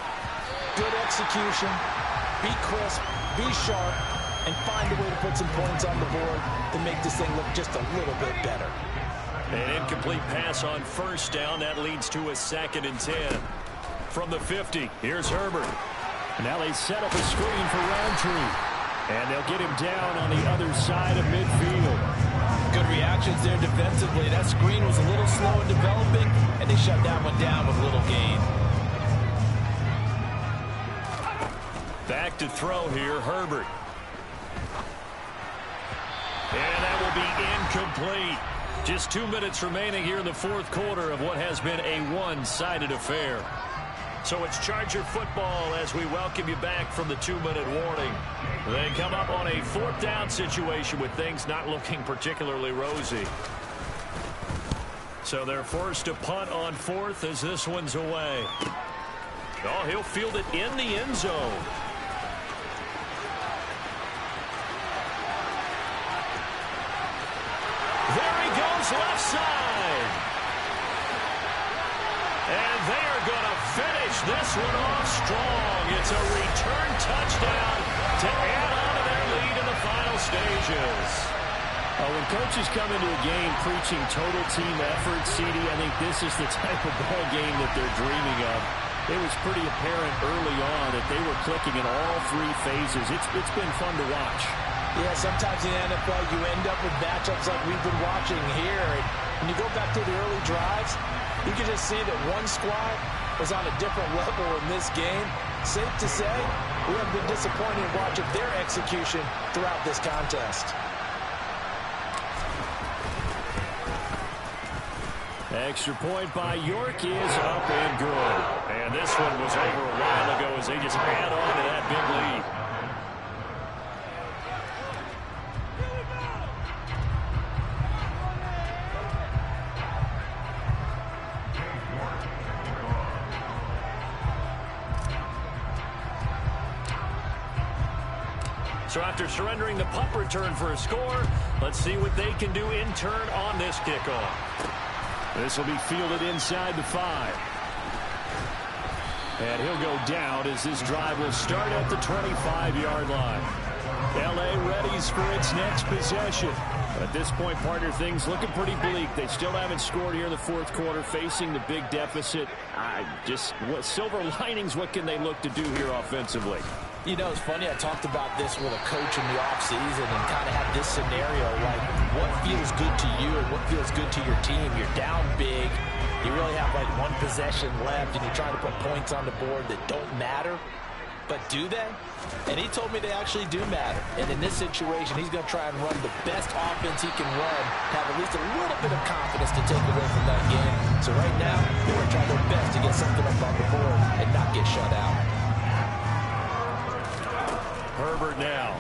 good execution, be crisp, be sharp, and find a way to put some points on the board to make this thing look just a little bit better. An incomplete pass on first down. That leads to a 2nd and 10. From the 50, here's Herbert. Now they set up a screen for Roundtree. And they'll get him down on the other side of midfield. Good reactions there defensively. That screen was a little slow in developing, and they shut that one down with little gain. Back to throw here, Herbert. And that will be incomplete. Just 2 minutes remaining here in the fourth quarter of what has been a one-sided affair. So it's Charger football as we welcome you back from the 2-minute warning. They come up on a 4th down situation with things not looking particularly rosy. So they're forced to punt on 4th as this one's away. Oh, he'll field it in the end zone. There he goes, left side. And they are going to finish this one off strong. It's a return touchdown to add on to their lead in the final stages. When coaches come into a game preaching total team effort, CD, I think this is the type of ball game that they're dreaming of. It was pretty apparent early on that they were clicking in all 3 phases. It's been fun to watch. Yeah, sometimes in the NFL you end up with matchups like we've been watching here. And when you go back to the early drives, you can just see that one squad was on a different level in this game. Safe to say, we have been disappointed in watching their execution throughout this contest. Extra point by York is up and good. And this one was over a while ago as they just add on to that big lead. So after surrendering the punt return for a score, let's see what they can do in turn on this kickoff. This will be fielded inside the 5. And he'll go down as this drive will start at the 25-yard line. L.A. readies for its next possession. At this point, partner, things looking pretty bleak. They still haven't scored here in the fourth quarter, facing the big deficit. What silver linings, what can they look to do here offensively? You know, it's funny, I talked about this with a coach in the offseason and kind of had this scenario, like what feels good to you and what feels good to your team. You're down big. You really have like one possession left, and you're trying to put points on the board that don't matter. But do they? And he told me they actually do matter. And in this situation, he's going to try and run the best offense he can run, have at least a little bit of confidence to take away from that game. So right now, they're going to try their best to get something up on the board and not get shut out. Herbert now.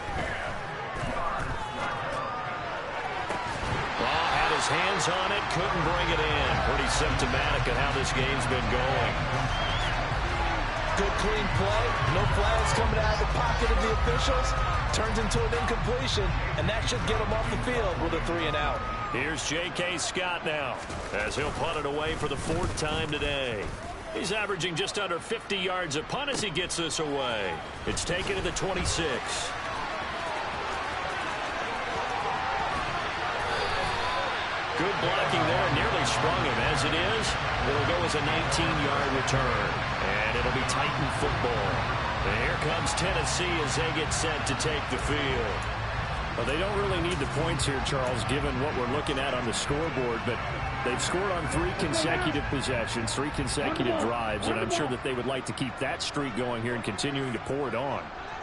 Well, had his hands on it, couldn't bring it in. Pretty symptomatic of how this game's been going. Good clean play. No flags coming out of the pocket of the officials. Turns into an incompletion, and that should get him off the field with a 3-and-out. Here's J.K. Scott now, as he'll punt it away for the 4th time today. He's averaging just under 50 yards a punt as he gets this away. It's taken to the 26. Good blocking there, nearly sprung him. As it is, it'll go as a 19-yard return. And it'll be Titan football. And here comes Tennessee as they get set to take the field. Well, they don't really need the points here, Charles, given what we're looking at on the scoreboard. But they've scored on 3 consecutive possessions, 3 consecutive drives. And I'm sure that they would like to keep that streak going here and continuing to pour it on.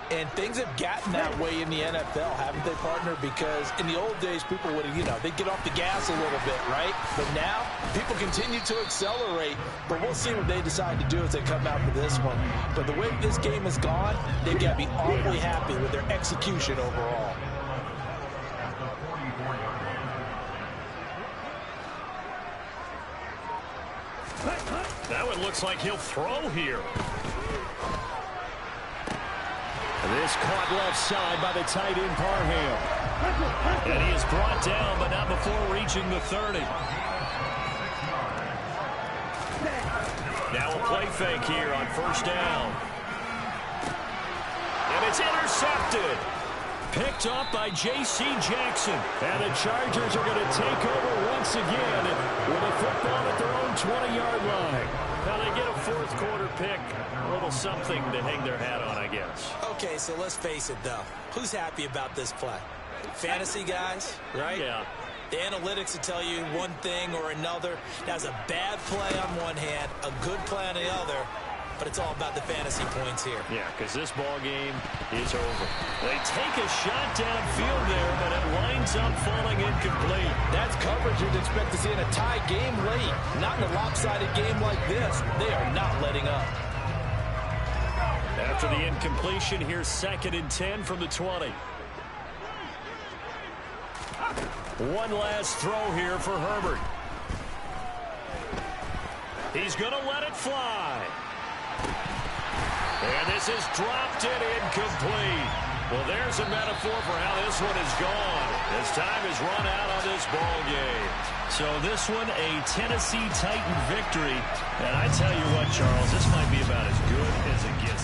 And things have gotten that way in the NFL, haven't they, partner? Because in the old days, people would, they'd get off the gas a little bit, right? But now, people continue to accelerate. But we'll see what they decide to do as they come out for this one. But the way this game has gone, they've got to be awfully happy with their execution overall. That one looks like he'll throw here. This caught left side by the tight end Parham. And he is brought down, but not before reaching the 30. Now a play fake here on 1st down. And it's intercepted. Picked up by J.C. Jackson. And the Chargers are going to take over once again with a football at their own 20-yard line. Now they get a 4th quarter pick. A little something to hang their hat on, I guess. Okay, so let's face it, though. Who's happy about this play? Fantasy guys, right? Yeah. The analytics will tell you one thing or another. That's a bad play on one hand, a good play on the other. But it's all about the fantasy points here. Yeah, because this ball game is over. They take a shot downfield there, but it winds up falling incomplete. That's coverage you'd expect to see in a tie game late. Not in a lopsided game like this. They are not letting up. After the incompletion, here's 2nd and 10 from the 20. One last throw here for Herbert. He's going to let it fly. And this is dropped in incomplete. Well, there's a metaphor for how this one is gone. As time is run out on this ball game. So this one, a Tennessee Titan victory. And I tell you what, Charles, this might be about as good as it gets.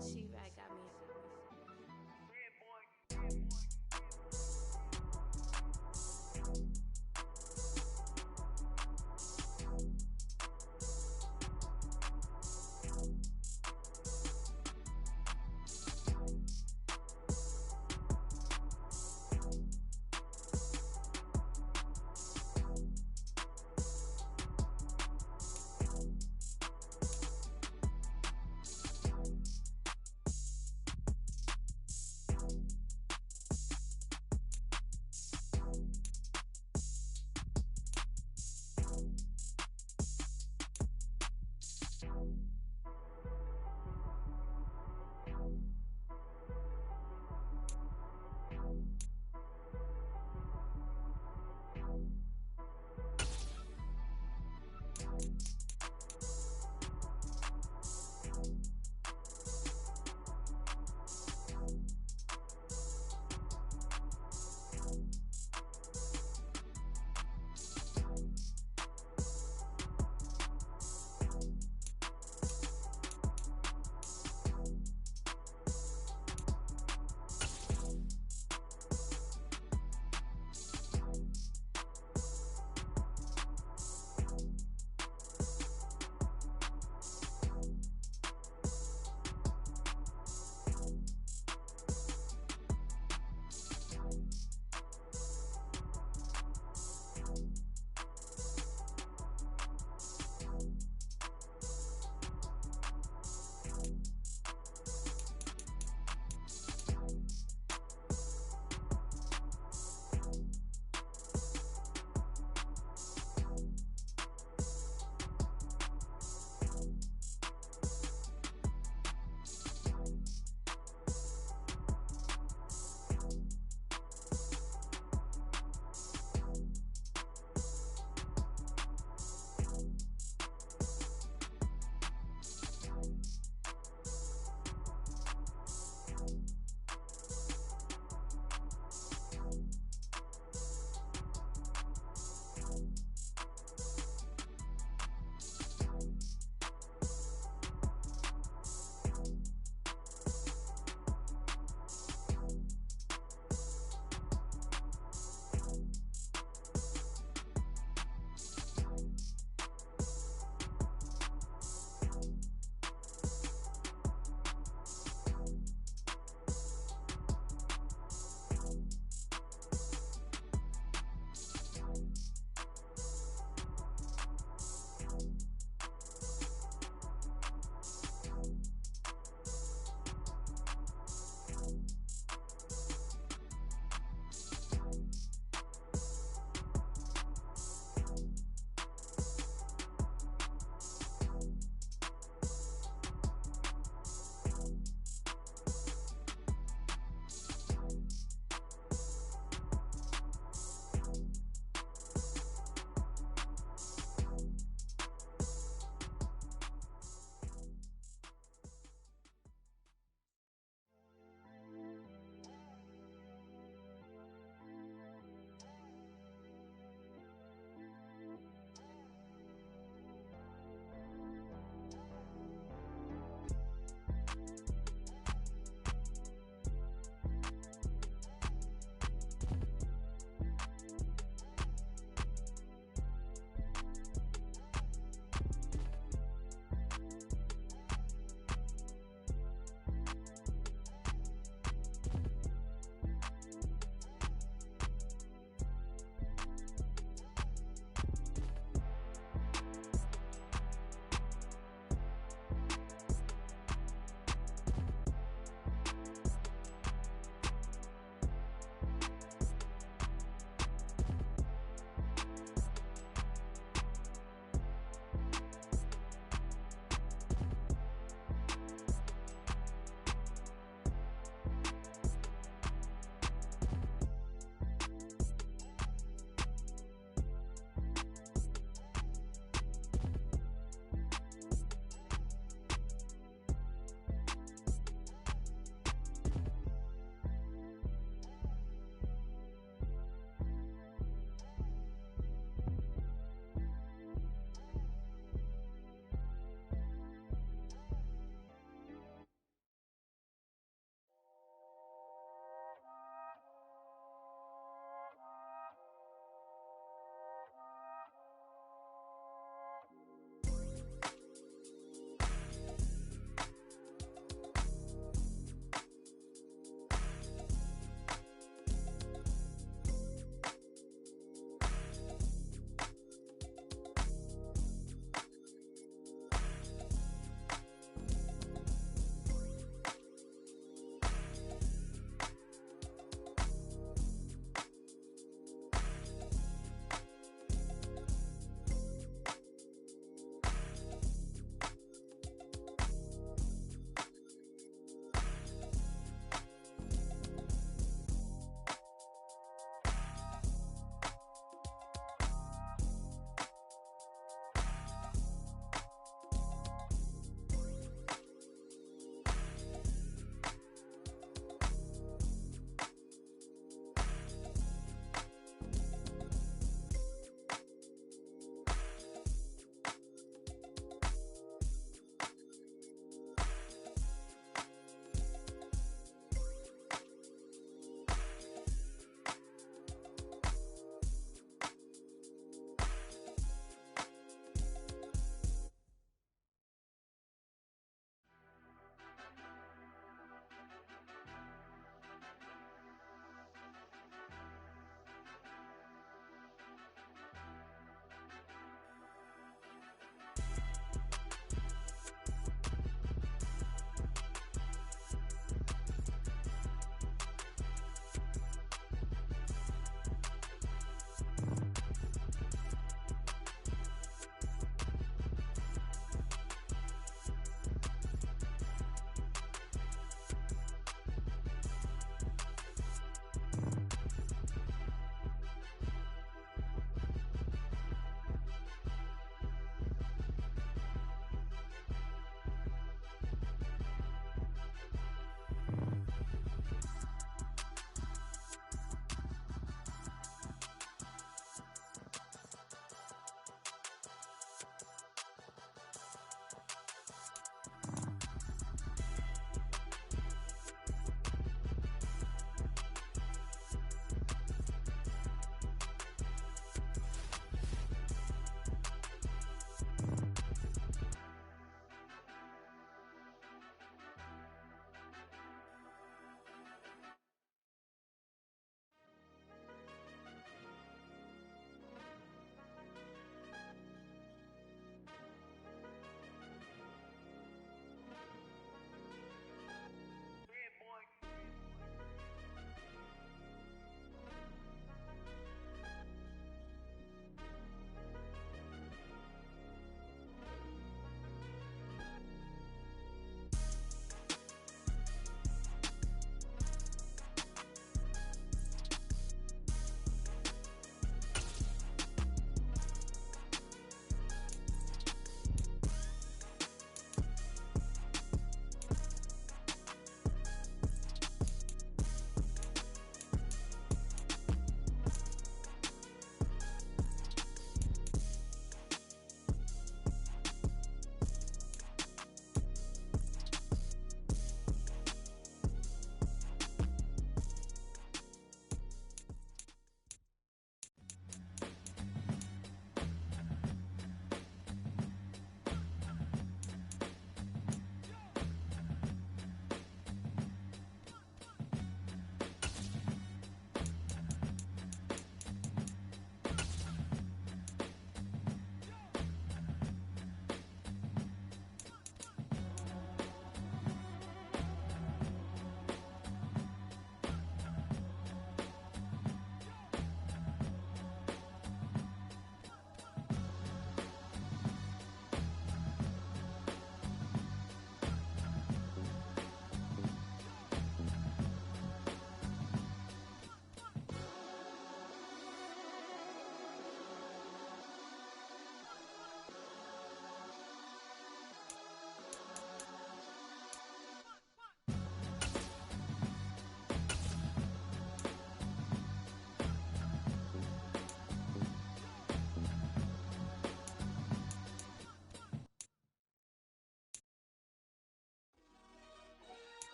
She got me.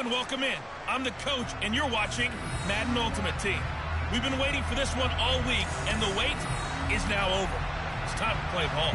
and welcome in. I'm the coach, and you're watching Madden Ultimate Team. We've been waiting for this one all week, and the wait is now over. It's time to play ball.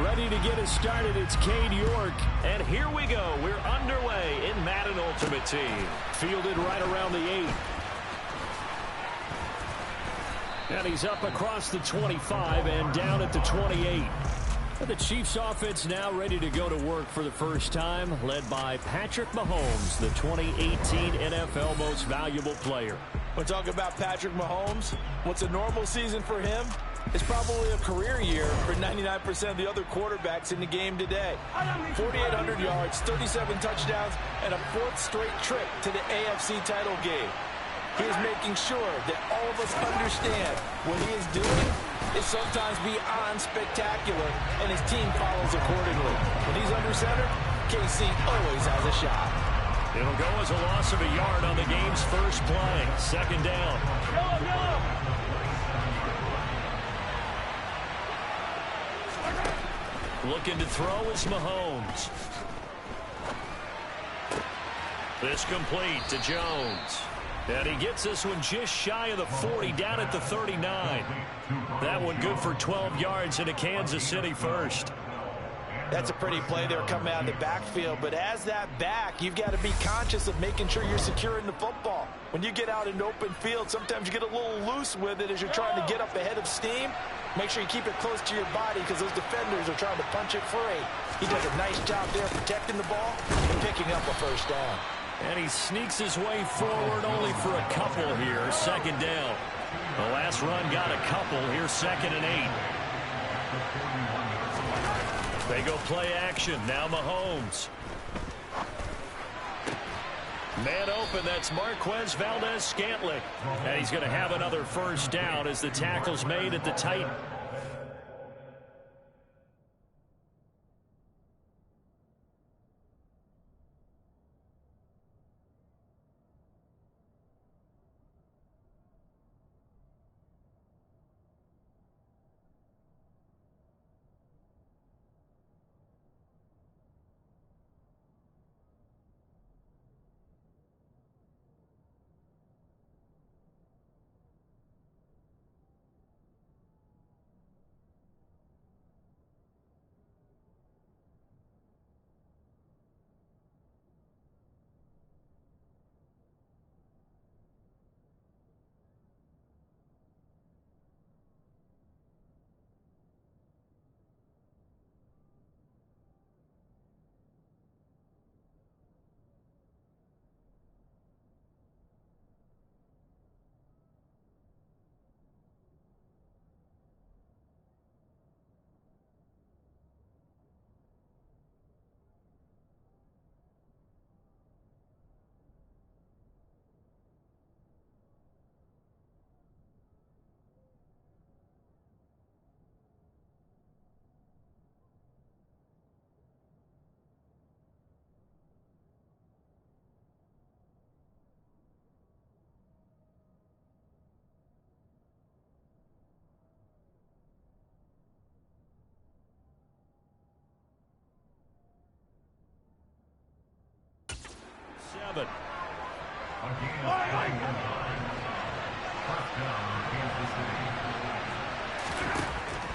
Ready to get us started, it's Cade York. And here we go. We're underway in Madden Ultimate Team. Fielded right around the 8. And he's up across the 25 and down at the 28. And the Chiefs offense now ready to go to work for the first time, led by Patrick Mahomes, the 2018 NFL Most Valuable Player. When talking about Patrick Mahomes, what's a normal season for him? It's probably a career year for 99% of the other quarterbacks in the game today. 4,800 yards, 37 touchdowns, and a 4th straight trip to the AFC title game. He is making sure that all of us understand what he is doing is sometimes beyond spectacular, and his team follows accordingly. When he's under center, KC always has a shot. It'll go as a loss of a yard on the game's first play. Second down. Looking to throw is Mahomes. This complete to Jones. And he gets this one just shy of the 40, down at the 39. That one good for 12 yards into Kansas City first. That's a pretty play there coming out of the backfield. But as that back, you've got to be conscious of making sure you're securing the football. When you get out in open field, sometimes you get a little loose with it as you're trying to get up ahead of steam. Make sure you keep it close to your body because those defenders are trying to punch it free. He does a nice job there protecting the ball and picking up a first down. And he sneaks his way forward only for a couple here. Second down. The last run got a couple. Here's 2nd and 8. They go play action. Now Mahomes. Man open, that's Marquez Valdez-Scantling. And he's going to have another first down as the tackle's made at the tight.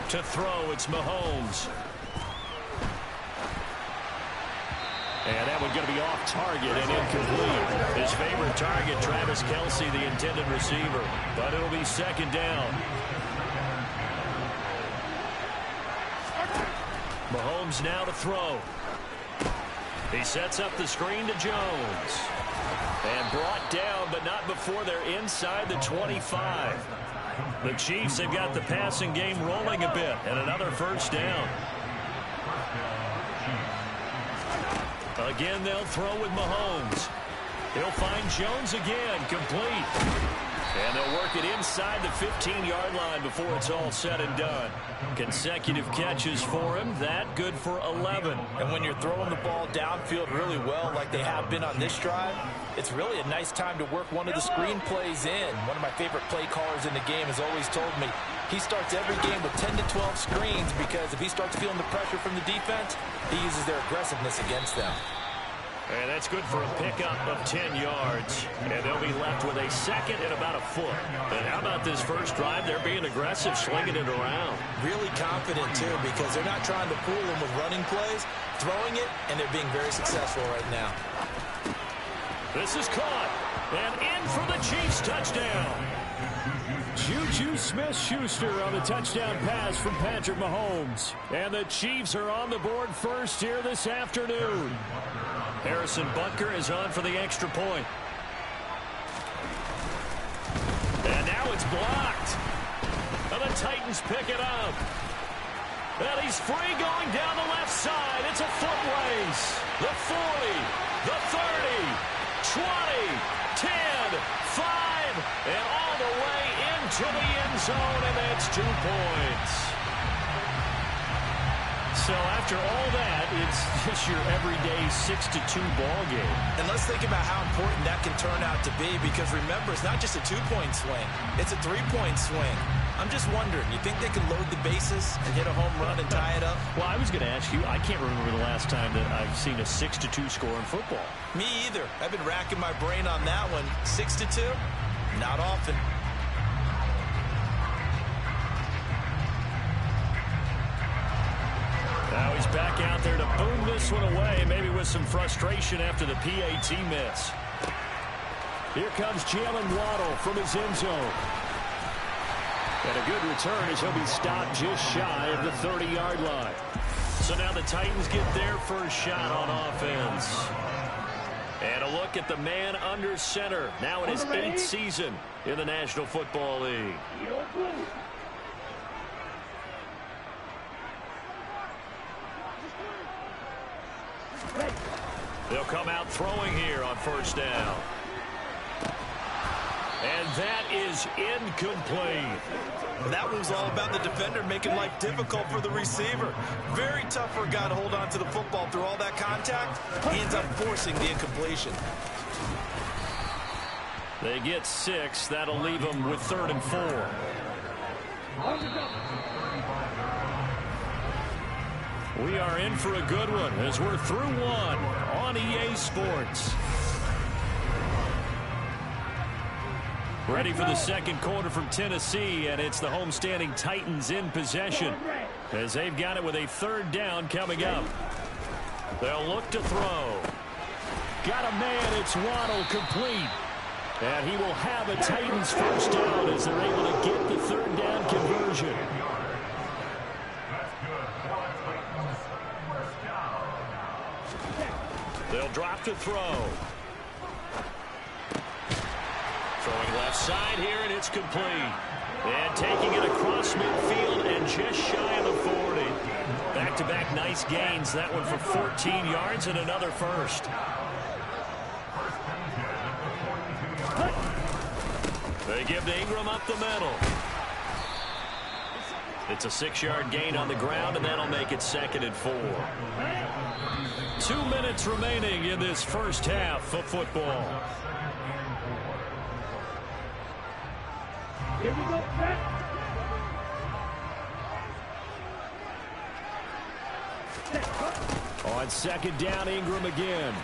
To throw, it's Mahomes. And that one's going to be off target and incomplete. His favorite target, Travis Kelce, the intended receiver. But it'll be 2nd down. Mahomes now to throw. He sets up the screen to Jones. And brought down, but not before they're inside the 25. The Chiefs have got the passing game rolling a bit, and another first down. Again, they'll throw with Mahomes. He'll find Jones again, complete. And they'll work it inside the 15-yard line before it's all said and done. Consecutive catches for him. That good for 11. And when you're throwing the ball downfield really well like they have been on this drive, it's really a nice time to work one of the screen plays in. One of my favorite play callers in the game has always told me he starts every game with 10 to 12 screens because if he starts feeling the pressure from the defense, he uses their aggressiveness against them. And that's good for a pickup of 10 yards. And they'll be left with a 2nd and about a foot. And how about this first drive? They're being aggressive, slinging it around. Really confident, too, because they're not trying to fool them with running plays, throwing it, and they're being very successful right now. This is caught. And in for the Chiefs touchdown. Juju Smith-Schuster on the touchdown pass from Patrick Mahomes. And the Chiefs are on the board first here this afternoon. Harrison Butker is on for the extra point. And now it's blocked. And the Titans pick it up. And he's free going down the left side. It's a foot race. The 40, the 30, 20, 10, 5, and all the way into the end zone, and that's 2 points. So after all that, it's just your everyday 6-2 ball game. And let's think about how important that can turn out to be, because remember, it's not just a 2-point swing. It's a 3-point swing. I'm just wondering, you think they can load the bases and hit a home run and tie it up? Well, I was going to ask you, I can't remember the last time that I've seen a 6-2 score in football. Me either. I've been racking my brain on that one. 6-2? Not often. Now he's back out there to boom this one away, maybe with some frustration after the PAT miss. Here comes Jalen Waddle from his end zone. And a good return as he'll be stopped just shy of the 30-yard line. So now the Titans get their first shot on offense. And a look at the man under center, now in his 8th season in the National Football League. They'll come out throwing here on first down. And that is incomplete. That was all about the defender making life difficult for the receiver. Very tough for a guy to hold on to the football through all that contact. He ends up forcing the incompletion. They get 6. That'll leave them with 3rd and 4. We are in for a good one as we're through one on EA Sports. Ready for the second quarter from Tennessee, and it's the homestanding Titans in possession as they've got it with a 3rd down coming up. They'll look to throw. Got a man, it's Waddle, complete. And he will have a Titans first down as they're able to get the 3rd down conversion. They'll drop to throw. Throwing left side here, and it's complete. And taking it across midfield and just shy of the 40. Back-to-back nice gains. That one for 14 yards and another first. They give to Ingram up the middle. It's a 6-yard gain on the ground, and that'll make it 2nd and 4. 2 minutes remaining in this first half of football. Here we go, Pat. On 2nd down, Ingram again.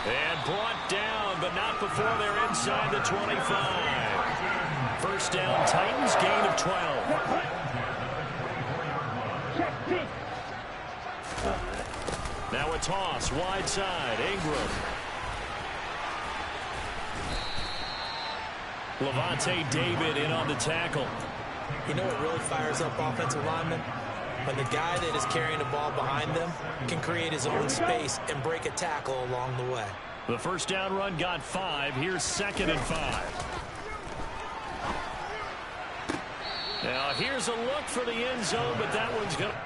And brought down, but not before they're inside the 25. First down, Titans, gain of 12. Now a toss, wide side, Ingram. Levante David in on the tackle. You know what really fires up offensive linemen? When the guy that is carrying the ball behind them can create his own space and break a tackle along the way. The first down run got 5. Here's 2nd and 5. Now here's a look for the end zone, but that one's going to...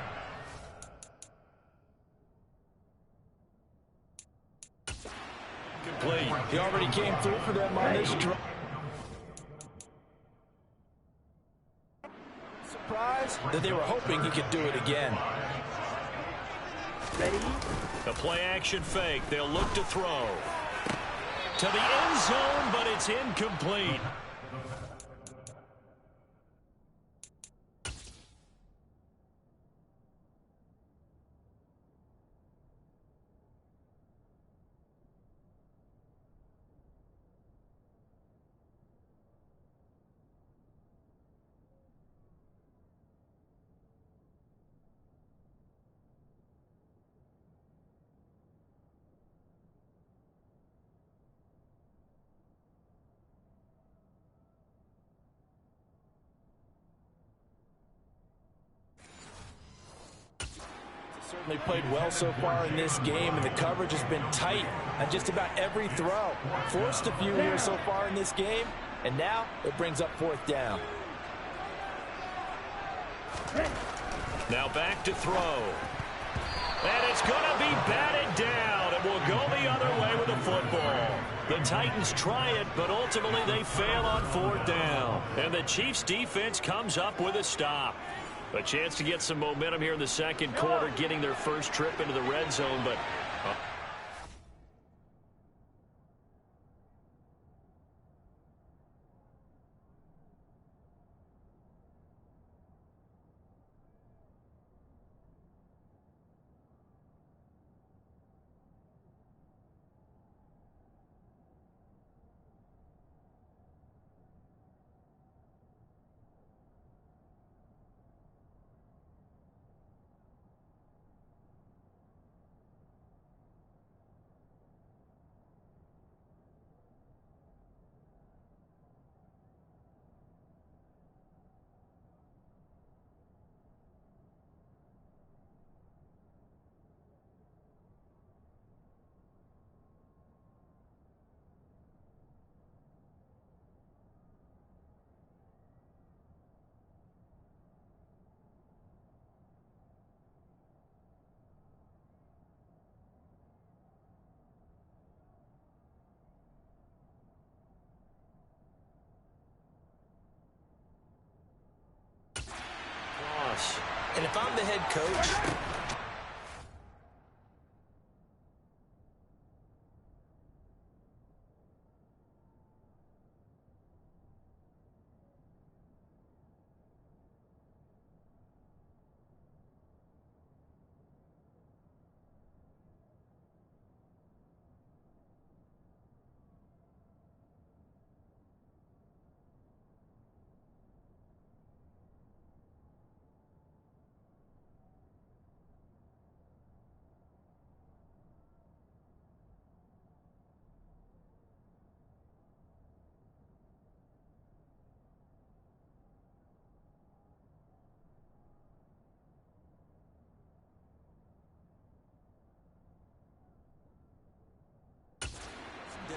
complete. He already came through for them on this drive. Surprise that they were hoping he could do it again. Ready? A play-action fake. They'll look to throw. To the end zone, but it's incomplete. Certainly played well so far in this game, and the coverage has been tight on just about every throw. Forced a few here so far in this game, and now it brings up 4th down. Now back to throw. And it's going to be batted down. It will go the other way with the football. The Titans try it, but ultimately they fail on 4th down. And the Chiefs' defense comes up with a stop. A chance to get some momentum here in the second quarter, getting their first trip into the red zone, but... loss. And if I'm the head coach,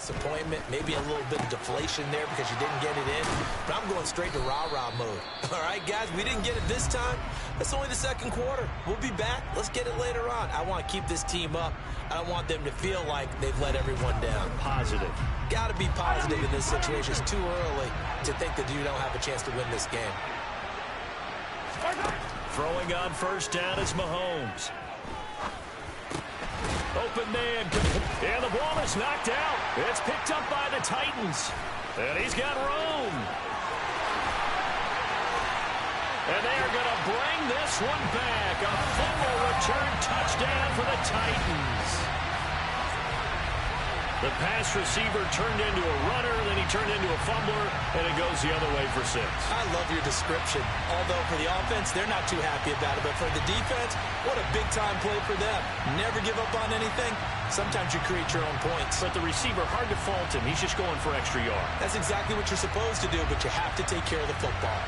disappointment, maybe a little bit of deflation there because you didn't get it in. But I'm going straight to rah-rah mode. All right, guys, we didn't get it this time. It's only the second quarter. We'll be back. Let's get it later on. I want to keep this team up. I don't want them to feel like they've let everyone down. Positive. Got to be positive in this situation. It's too early to think that you don't have a chance to win this game. Throwing on first down is Mahomes. Open man. And the ball is knocked out. It's picked up by the Titans. And he's got room. And they are going to bring this one back. A fumble return touchdown for the Titans. The pass receiver turned into a runner, then he turned into a fumbler, and it goes the other way for 6. I love your description. Although for the offense, they're not too happy about it. But for the defense, what a big-time play for them. Never give up on anything. Sometimes you create your own points. But the receiver, hard to fault him. He's just going for extra yard. That's exactly what you're supposed to do, but you have to take care of the football.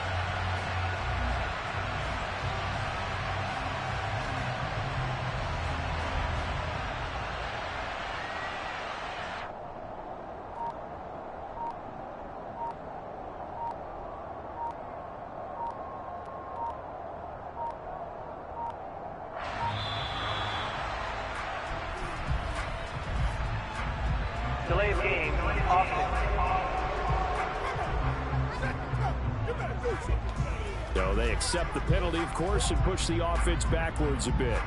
Delay of game, So they accept the penalty, of course, and push the offense backwards a bit.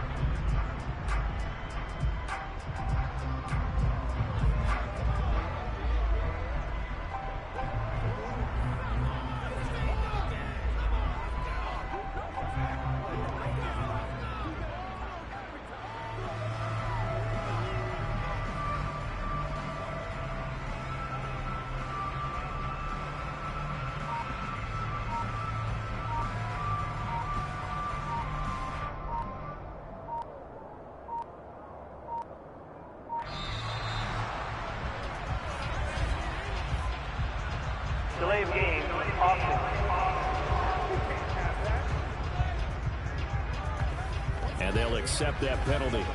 delay of game, offense. And they'll accept that penalty.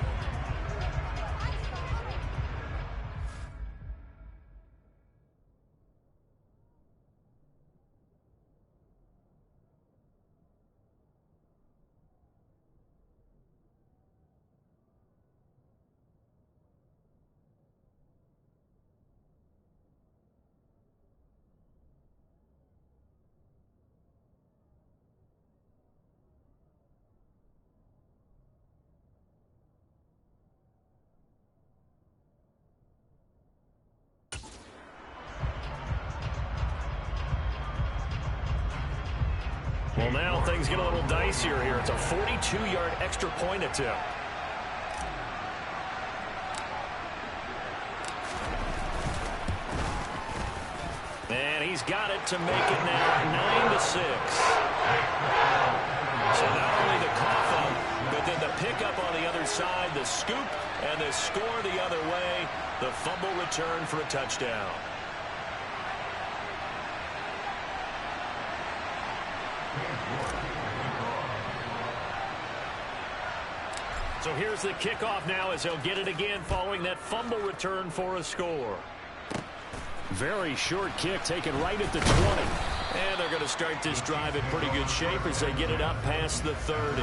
Well, now things get a little dicier here. It's a 42-yard extra point attempt. And he's got it to make it now 9-6. So not only the cough up, but then the pickup on the other side, the scoop, and the score the other way. The fumble return for a touchdown. So here's the kickoff now as he'll get it again following that fumble return for a score. Very short kick taken right at the 20. And they're going to start this drive in pretty good shape as they get it up past the 30.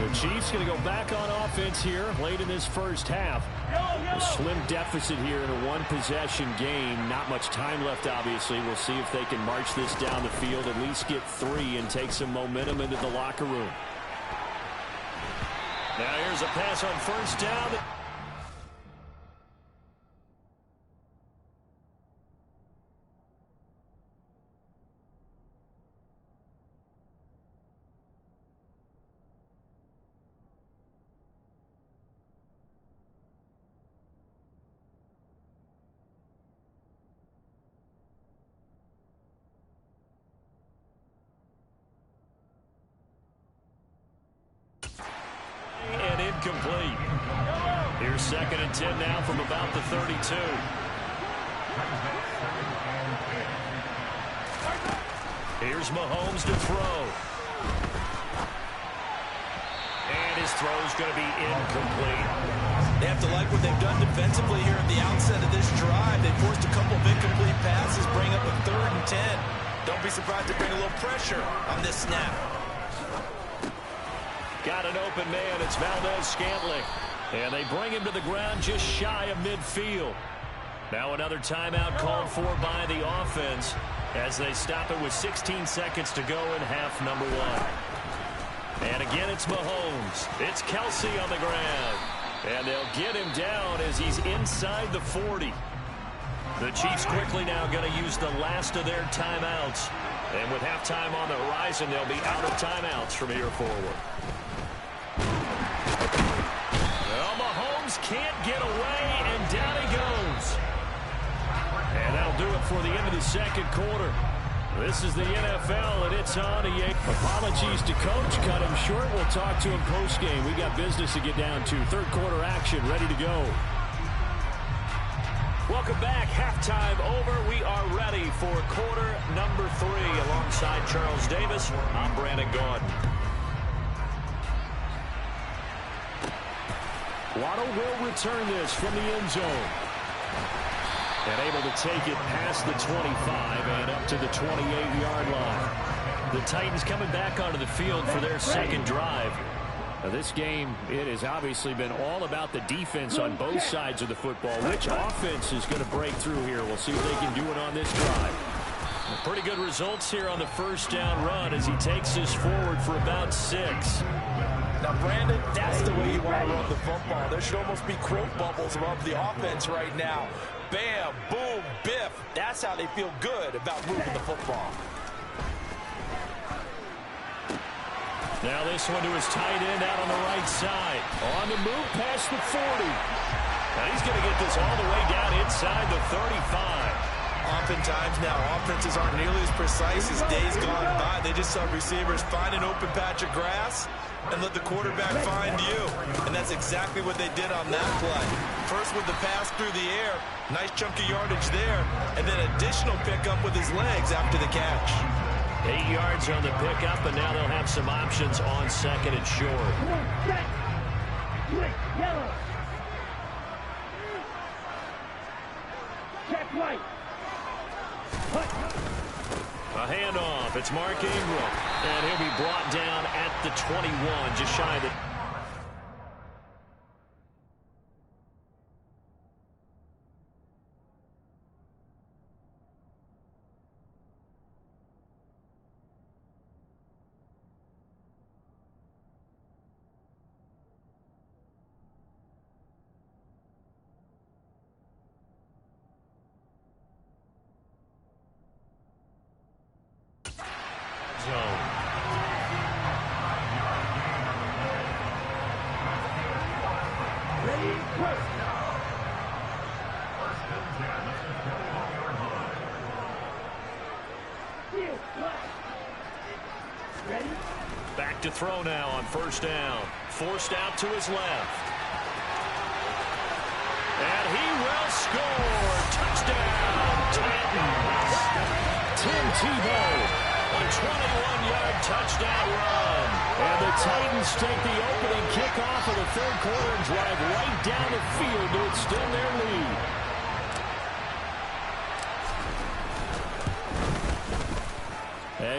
The Chiefs going to go back on offense here late in this first half. A slim deficit here in a one-possession game. Not much time left, obviously. We'll see if they can march this down the field, at least get 3, and take some momentum into the locker room. Now here's a pass on first down. And incomplete. Here's 2nd and 10 now from about the 32. Here's Mahomes to throw. And his throw's going to be incomplete. They have to like what they've done defensively here at the outset of this drive. They forced a couple of incomplete passes, bring up a 3rd and 10. Don't be surprised to bring a little pressure on this snap. Got an open man. It's Valdez-Scantling. And they bring him to the ground just shy of midfield. Now another timeout called for by the offense as they stop it with 16 seconds to go in half number 1. And again, it's Mahomes. It's Kelsey on the ground. And they'll get him down as he's inside the 40. The Chiefs quickly now going to use the last of their timeouts. And with halftime on the horizon, they'll be out of timeouts from here forward. Well, Mahomes can't get away, and down he goes. And that'll do it for the end of the second quarter. This is the NFL, and it's on. Apologies to Coach. Cut him short. We'll talk to him post-game. We got business to get down to. Third quarter action ready to go. Welcome back. Halftime over. We are ready for quarter number 3. Alongside Charles Davis, I'm Brandon Gaudin. Waddle will return this from the end zone. And able to take it past the 25 and up to the 28-yard line. The Titans coming back onto the field for their second drive. Now this game, it has obviously been all about the defense on both sides of the football. Which offense is going to break through here? We'll see if they can do it on this drive. Pretty good results here on the first down run as he takes this forward for about 6. Now, Brandon, that's the way you want to run the football. There should almost be quote bubbles above the offense right now. Bam, boom, biff. That's how they feel good about moving the football. Now this one to his tight end out on the right side. On the move past the 40. Now he's going to get this all the way down inside the 35. Oftentimes now, offenses aren't nearly as precise as days gone by. They just saw receivers find an open patch of grass and let the quarterback find you. And that's exactly what they did on that play. First with the pass through the air, nice chunk of yardage there, and then additional pickup with his legs after the catch. 8 yards on the pickup, and now they'll have some options on second and short. Yellow. Check white. A handoff. It's Mark Ingram. And he'll be brought down at the 21, just shy of the... Back to throw now on first down. Forced out to his left. And he will score. Touchdown, Titans. Tim Tebow. A 21-yard touchdown run. And the Titans take the opening kickoff of the third quarter and drive right down the field to extend their lead.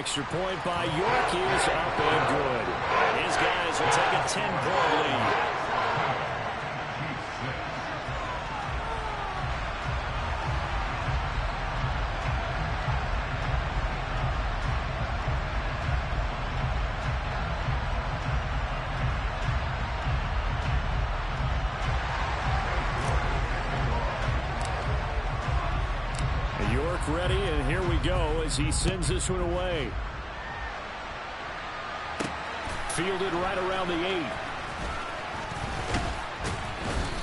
extra point by York is up and good. And his guys will take a 10-point lead. York ready, and here we go as he sends this one away. Fielded right around the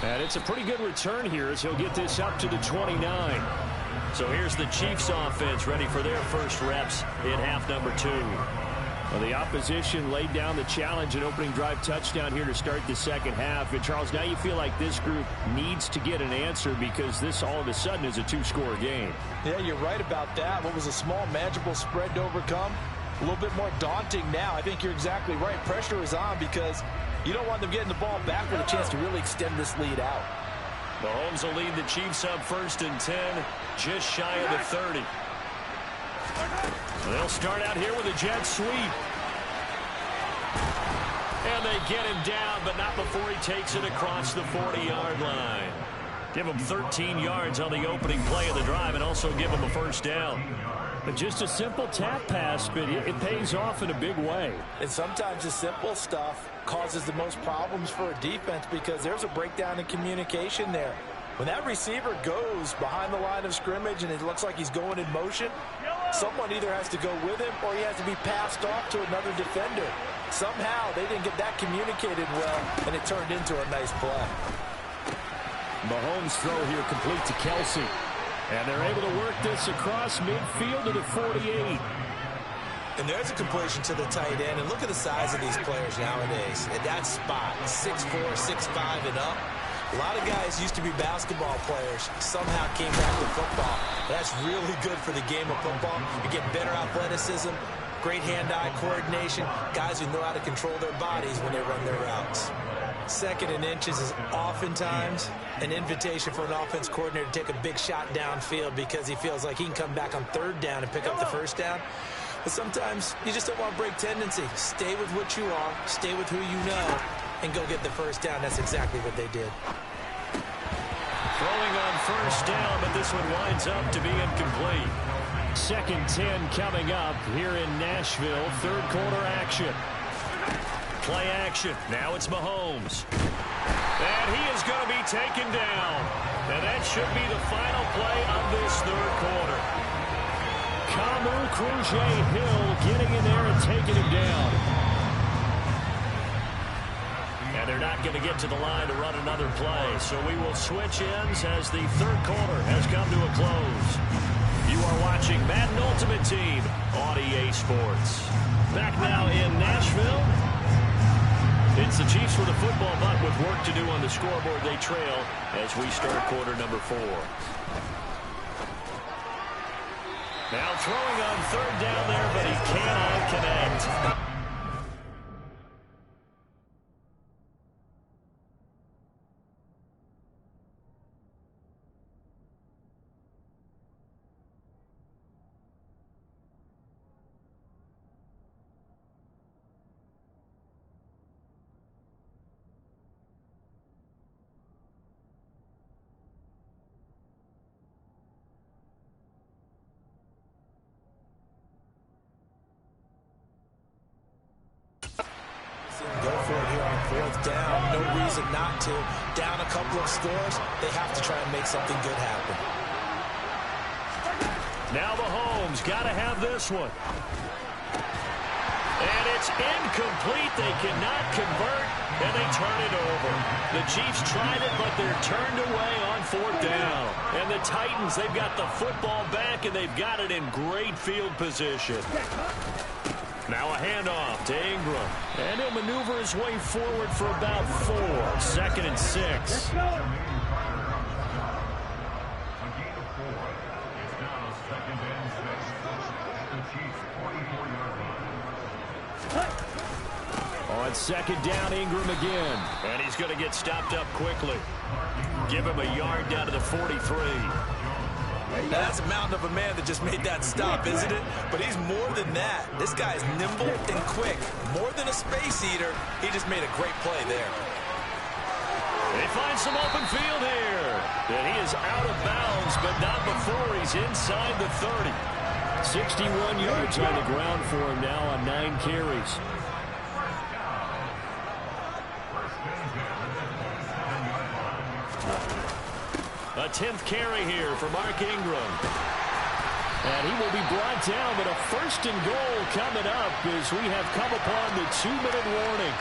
8. And it's a pretty good return here as he'll get this up to the 29. So here's the Chiefs offense ready for their first reps in half number 2. Well, the opposition laid down the challenge and opening drive touchdown here to start the second half. And, Charles, now you feel like this group needs to get an answer because this all of a sudden is a 2-score game. Yeah, you're right about that. What was a small, manageable spread to overcome? A little bit more daunting now. I think you're exactly right. Pressure is on because you don't want them getting the ball back with a chance to really extend this lead out. Mahomes will lead the Chiefs up 1st and 10, just shy of the 30. They'll start out here with a jet sweep. And they get him down, but not before he takes it across the 40-yard line. Give him 13 yards on the opening play of the drive and also give him a first down. But just a simple tap pass, but it pays off in a big way. And sometimes the simple stuff causes the most problems for a defense because there's a breakdown in communication there. When that receiver goes behind the line of scrimmage and it looks like he's going in motion, someone either has to go with him or he has to be passed off to another defender. Somehow they didn't get that communicated well, and it turned into a nice play. Mahomes' throw here complete to Kelsey. And they're able to work this across midfield to the 48. And there's a completion to the tight end. And look at the size of these players nowadays. At that spot, 6'4", 6'5", and up. A lot of guys used to be basketball players, somehow came back to football. That's really good for the game of football. You get better athleticism, great hand-eye coordination, guys who know how to control their bodies when they run their routes. 2nd and inches is oftentimes an invitation for an offense coordinator to take a big shot downfield because he feels like he can come back on 3rd down and pick up the first down. But sometimes you just don't want to break tendency. Stay with what you are, stay with who you know, and go get the first down. That's exactly what they did. Throwing on first down, but this one winds up to be incomplete. 2nd 10 coming up here in Nashville. 3rd quarter action. Play action. Now it's Mahomes. And he is going to be taken down. And that should be the final play of this 3rd quarter. Kamu Krujay-Hill getting in there and taking him down. And they're not going to get to the line to run another play. So we will switch ends as the 3rd quarter has come to a close. You are watching Madden Ultimate Team on EA Sports. Back now in Nashville. It's the Chiefs with a football, but with work to do on the scoreboard, they trail as we start quarter number 4. Now throwing on 3rd down there, but he cannot connect. Go for it here on 4th down. No reason not to. Down a couple of scores, they have to try and make something good happen. Now Mahomes got to have this one. And it's incomplete. They cannot convert, and they turn it over. The Chiefs tried it, but they're turned away on 4th down. And the Titans, they've got the football back, and they've got it in great field position. Now a handoff to Ingram. And he'll maneuver his way forward for about 4. 2nd and 6. On 2nd down, Ingram again. And he's going to get stopped up quickly. Give him a yard down to the 43. Now, that's a mountain of a man that just made that stop, isn't it? But he's more than that. This guy's nimble and quick. More than a space eater, he just made a great play there. They find some open field here. And he is out of bounds, but not before he's inside the 30. 61 yards on the ground for him now on 9 carries. A 10th carry here for Mark Ingram. And he will be brought down, but a 1st and goal coming up as we have come upon the 2-minute warning.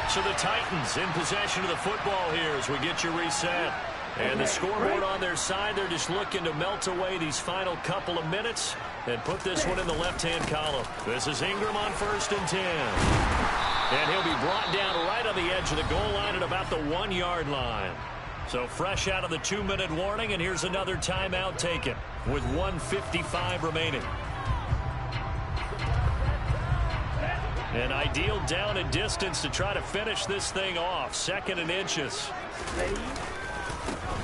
So the Titans in possession of the football here as we get you reset. And the scoreboard on their side, they're just looking to melt away these final couple of minutes and put this one in the left-hand column. This is Ingram on 1st and 10. And he'll be brought down right on the edge of the goal line at about the 1-yard line. So fresh out of the 2-minute warning, and here's another timeout taken with 1:55 remaining. An ideal down and distance to try to finish this thing off. 2nd and inches.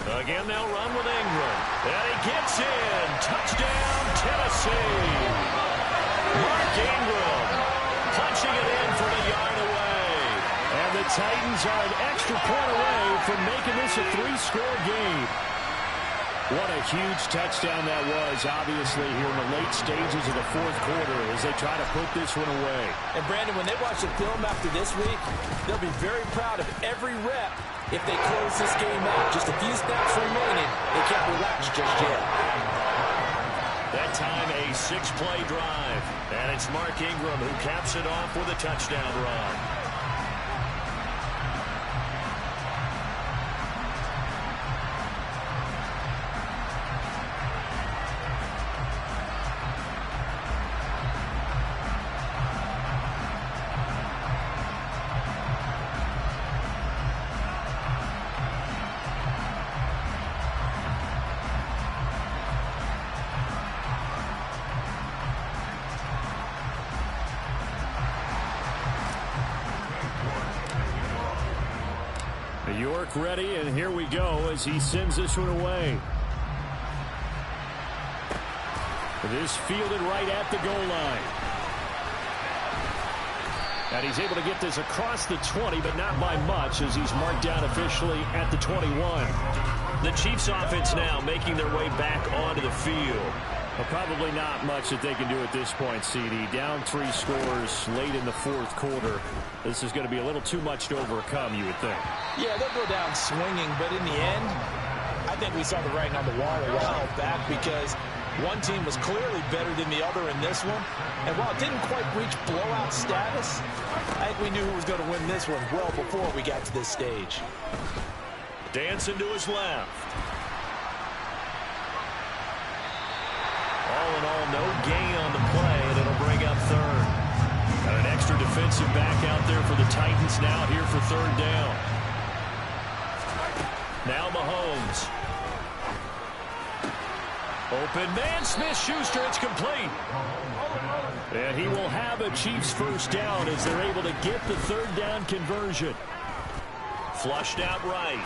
Again, they'll run with Ingram. And he gets in. Touchdown, Tennessee. Mark Ingram punching it in from a yard away. And the Titans are an extra point away from making this a 3-score game. What a huge touchdown that was, obviously, here in the late stages of the 4th quarter as they try to put this one away. And, Brandon, when they watch the film after this week, they'll be very proud of every rep if they close this game out. Just a few snaps remaining. They can't relax just yet. That time, a 6-play drive. And it's Mark Ingram who caps it off with a touchdown run. York ready, and here we go as he sends this one away. This fielded right at the goal line. And he's able to get this across the 20, but not by much as he's marked down officially at the 21. The Chiefs offense now making their way back onto the field. Well, probably not much that they can do at this point, CD. Down 3 scores late in the 4th quarter. This is going to be a little too much to overcome, you would think. Yeah, they'll go down swinging, but in the end, I think we saw the writing on the wall a while back because one team was clearly better than the other in this one. And while it didn't quite reach blowout status, I think we knew who was going to win this one well before we got to this stage. Dancing to his left. All in all, no gain on the play, and it'll bring up 3rd. Got an extra defensive back out there for the Titans now here for 3rd down. Now Mahomes. Open man, Smith-Schuster, it's complete. And he will have a Chiefs 1st down as they're able to get the 3rd down conversion. Flushed out right.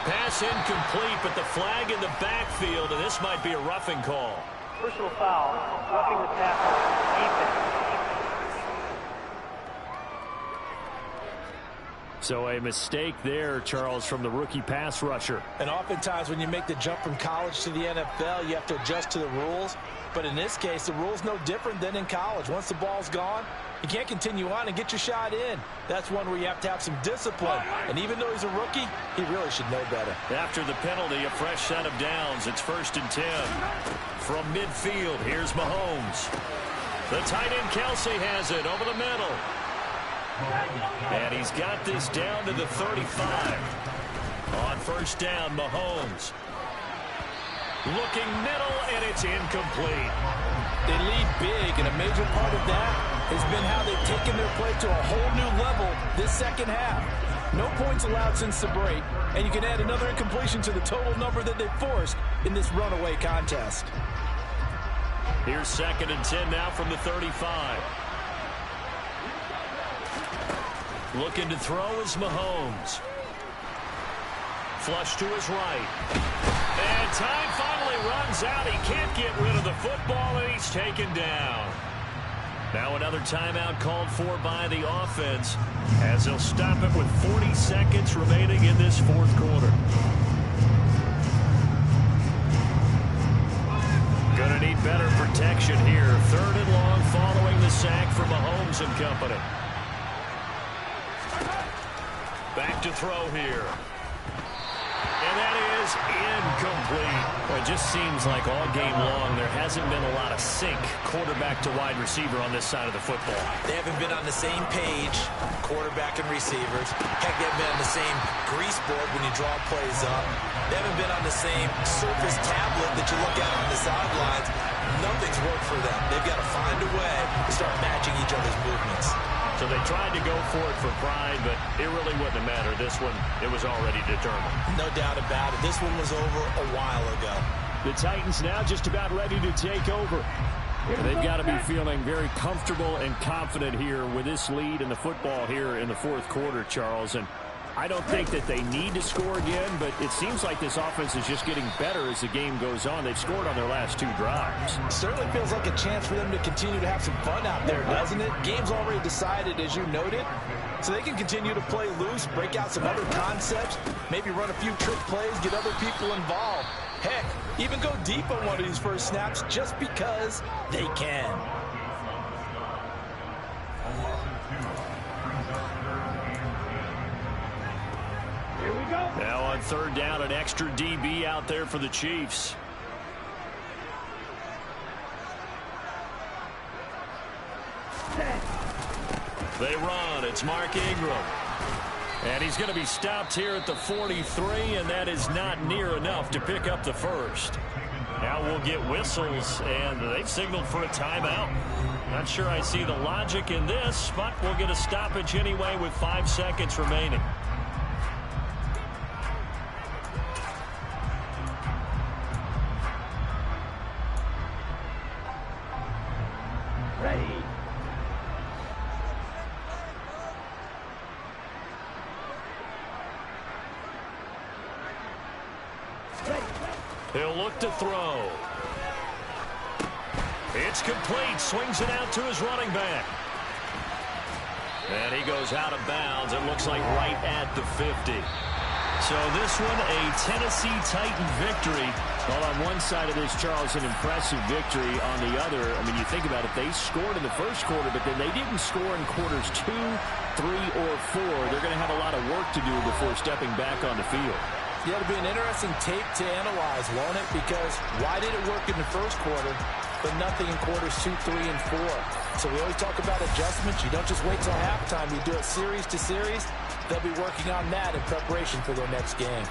Pass incomplete, but the flag in the backfield, and this might be a roughing call. Personal foul, roughing the tackle, defense. So a mistake there, Charles, from the rookie pass rusher. And oftentimes when you make the jump from college to the NFL, you have to adjust to the rules. But in this case, the rule's no different than in college. Once the ball's gone, you can't continue on and get your shot in. That's one where you have to have some discipline. And even though he's a rookie, he really should know better. After the penalty, a fresh set of downs. It's 1st and 10. From midfield, here's Mahomes. The tight end Kelsey has it over the middle. And he's got this down to the 35. On 1st down, Mahomes. Looking middle, and it's incomplete. They lead big, and a major part of that has been how they've taken their play to a whole new level this 2nd half. No points allowed since the break, and you can add another incompletion to the total number that they've forced in this runaway contest. Here's 2nd and 10 now from the 35. Looking to throw is Mahomes. Flush to his right. And time finally runs comes out. He can't get rid of the football, and he's taken down. Now another timeout called for by the offense as they'll stop it with 40 seconds remaining in this fourth quarter. Going to need better protection here. 3rd and long following the sack from Mahomes and company. Back to throw here. And that is incomplete. Well, it just seems like all game long there hasn't been a lot of sync quarterback to wide receiver on this side of the football. They haven't been on the same page, quarterback and receivers. Heck, they haven't been on the same grease board when you draw plays up. They haven't been on the same Surface tablet that you look at on the sidelines. Nothing's worked for them. They've got to find a way to start matching each other's movements. So they tried to go for it for pride, but it really wouldn't have mattered. This one, it was already determined. No doubt about it. This one was over a while ago. The Titans now just about ready to take over. They've got to be feeling very comfortable and confident here with this lead in the football here in the fourth quarter, Charles. And I don't think that they need to score again, but it seems like this offense is just getting better as the game goes on. They've scored on their last 2 drives. Certainly feels like a chance for them to continue to have some fun out there, doesn't it? Game's already decided, as you noted, so they can continue to play loose, break out some other concepts, maybe run a few trick plays, get other people involved. Heck, even go deep on one of these first snaps just because they can. Now on 3rd down, an extra DB out there for the Chiefs. They run. It's Mark Ingram. And he's going to be stopped here at the 43, and that is not near enough to pick up the first. Now we'll get whistles, and they've signaled for a timeout. Not sure I see the logic in this, but we'll get a stoppage anyway with 5 seconds remaining. Ready. He'll look to throw. It's complete. Swings it out to his running back. And he goes out of bounds. It looks like right at the 50. So this one, a Tennessee Titan victory. Well, on one side of this, Charles, an impressive victory. On the other, I mean, you think about it, they scored in the first quarter, but then they didn't score in quarters 2, 3, or 4. They're going to have a lot of work to do before stepping back on the field. Yeah, it'll be an interesting tape to analyze, won't it? Because why did it work in the first quarter, but nothing in quarters 2, 3, and 4? So we always talk about adjustments. You don't just wait till halftime. You do it series to series. They'll be working on that in preparation for their next game.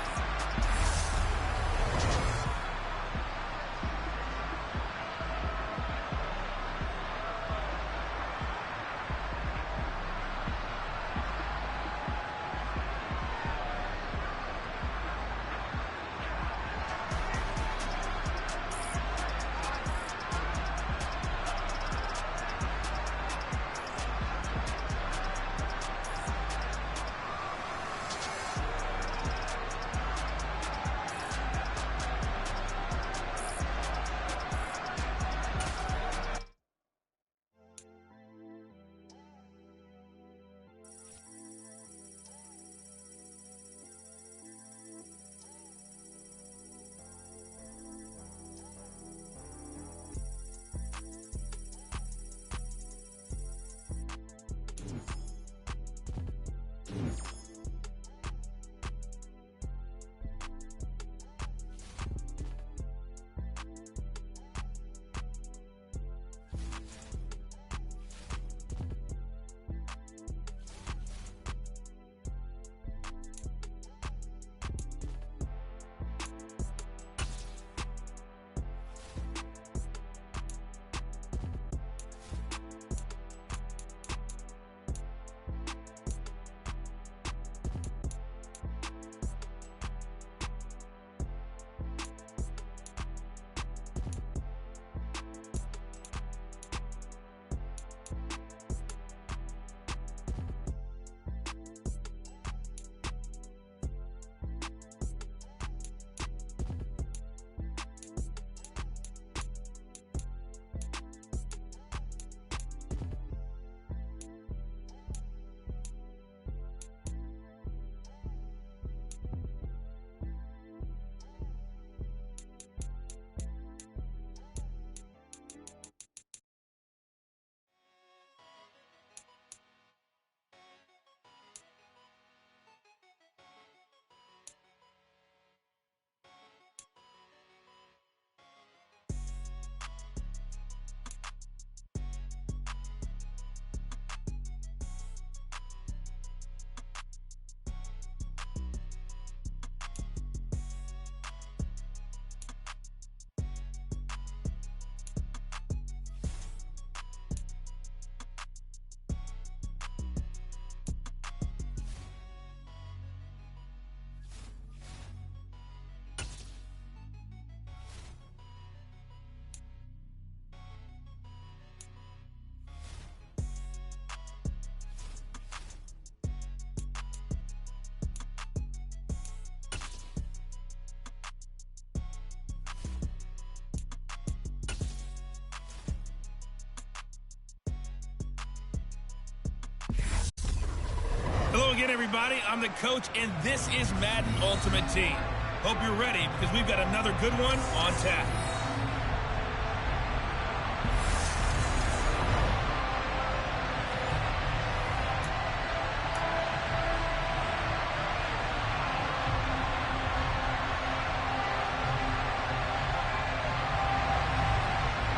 again, everybody. I'm the coach, and this is Madden Ultimate Team. Hope you're ready, because we've got another good one on tap.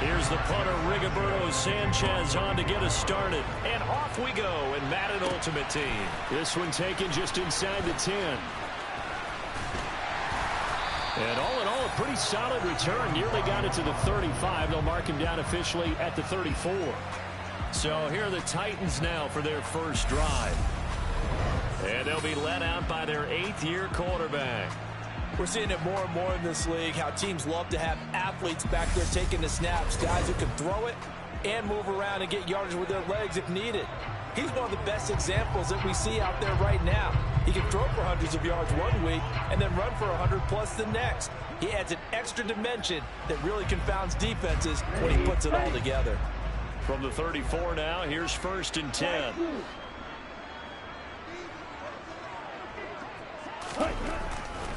Here's the punter, Rigoberto Sanchez, on to get us started. And off we go in Madden Ultimate Team. This one taken just inside the 10. And all in all, a pretty solid return. Nearly got it to the 35. They'll mark him down officially at the 34. So here are the Titans now for their first drive. And they'll be led out by their 8th-year quarterback. We're seeing it more and more in this league, how teams love to have athletes back there taking the snaps, guys who can throw it and move around and get yardage with their legs if needed. He's one of the best examples that we see out there right now. He can throw for hundreds of yards one week and then run for 100+ the next. He adds an extra dimension that really confounds defenses when he puts it all together. From the 34 now, here's 1st and 10.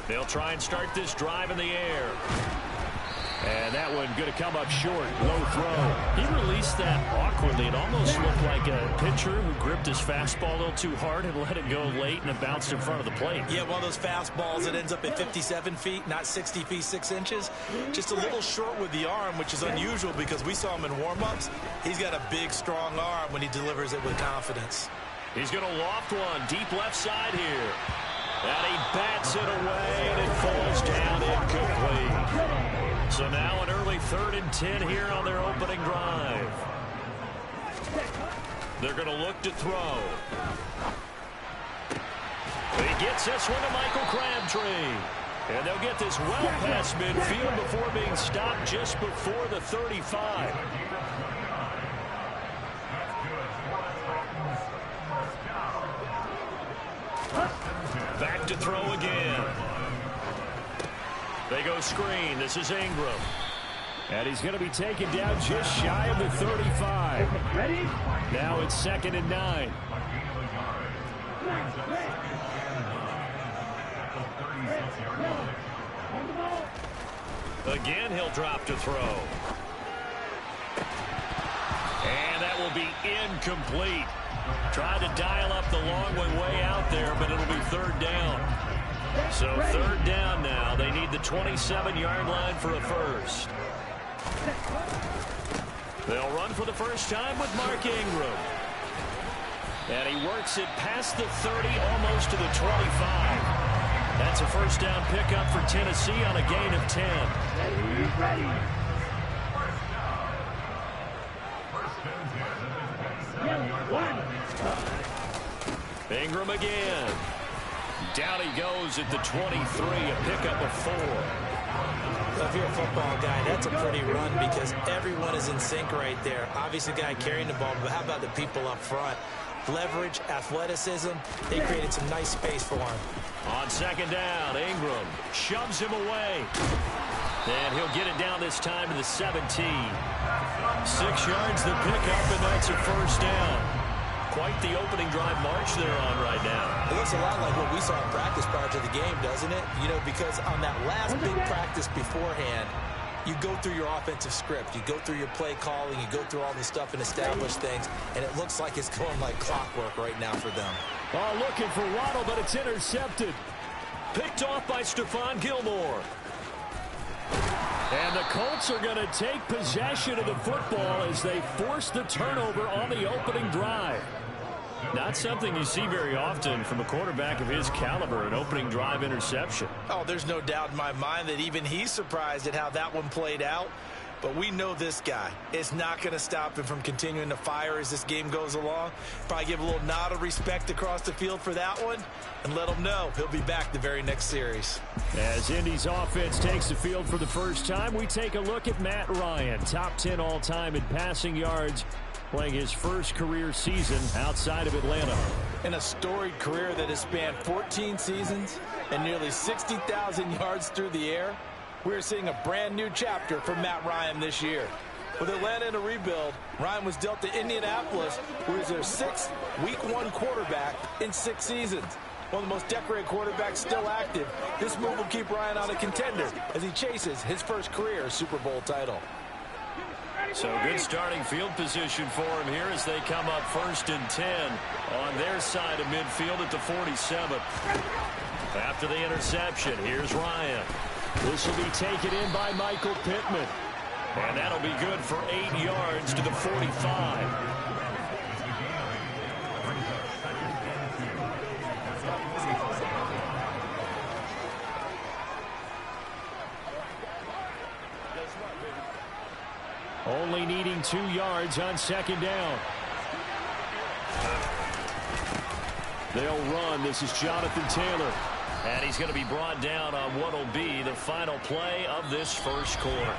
They'll try and start this drive in the air. And that one going to come up short. Low throw. He released that awkwardly. It almost looked like a pitcher who gripped his fastball a little too hard and let it go late, and it bounced in front of the plate. Yeah, one of those fastballs that ends up at 57 feet, not 60 feet, 6 inches. Just a little short with the arm, which is unusual because we saw him in warm-ups. He's got a big, strong arm when he delivers it with confidence. He's going to loft one deep left side here. And he bats it away, and it falls down incomplete. So now an early 3rd and 10 here on their opening drive. They're going to look to throw. He gets this one to Michael Crabtree. And they'll get this well past midfield before being stopped just before the 35. Back to throw again. They go screen. This is Ingram. And he's going to be taken down just shy of the 35. Ready? Now it's 2nd and 9. Again, he'll drop to throw. And that will be incomplete. Tried to dial up the long one way out there, but it'll be 3rd down. So 3rd down now. They need the 27-yard line for a first. They'll run for the first time with Mark Ingram. And he works it past the 30, almost to the 25. That's a first down pickup for Tennessee on a gain of 10. Ready. Ingram again. Down he goes at the 23, a pickup of 4. Well, if you're a football guy, that's a pretty run because everyone is in sync right there. Obviously, the guy carrying the ball, but how about the people up front? Leverage, athleticism, they created some nice space for him. On 2nd down, Ingram shoves him away. And he'll get it down this time to the 17. 6 yards the pickup, and that's a first down. Quite the opening drive march they're on right now. It looks a lot like what we saw in practice prior to the game, doesn't it? You know, because on that last big practice beforehand, you go through your offensive script. You go through your play calling. You go through all the stuff and establish things. And it looks like it's going like clockwork right now for them. Oh, looking for Waddle, but it's intercepted. Picked off by Stephon Gilmore. And the Colts are going to take possession of the football as they force the turnover on the opening drive. Not something you see very often from a quarterback of his caliber, an opening drive interception. Oh, there's no doubt in my mind that even he's surprised at how that one played out. But we know this guy is not going to stop him from continuing to fire as this game goes along. Probably give a little nod of respect across the field for that one and let him know he'll be back the very next series. As Indy's offense takes the field for the first time, we take a look at Matt Ryan, top 10 all-time in passing yards, playing his first career season outside of Atlanta. In a storied career that has spanned 14 seasons and nearly 60,000 yards through the air, we're seeing a brand new chapter for Matt Ryan this year. With Atlanta in a rebuild, Ryan was dealt to Indianapolis, who is their 6th Week 1 quarterback in 6 seasons. One of the most decorated quarterbacks still active. This move will keep Ryan on a contender as he chases his first career Super Bowl title. So good starting field position for him here as they come up 1st and 10 on their side of midfield at the 47. After the interception, here's Ryan. This will be taken in by Michael Pittman. And that'll be good for 8 yards to the 45. Only needing 2 yards on 2nd down. They'll run. This is Jonathan Taylor. And he's going to be brought down on what will be the final play of this first quarter.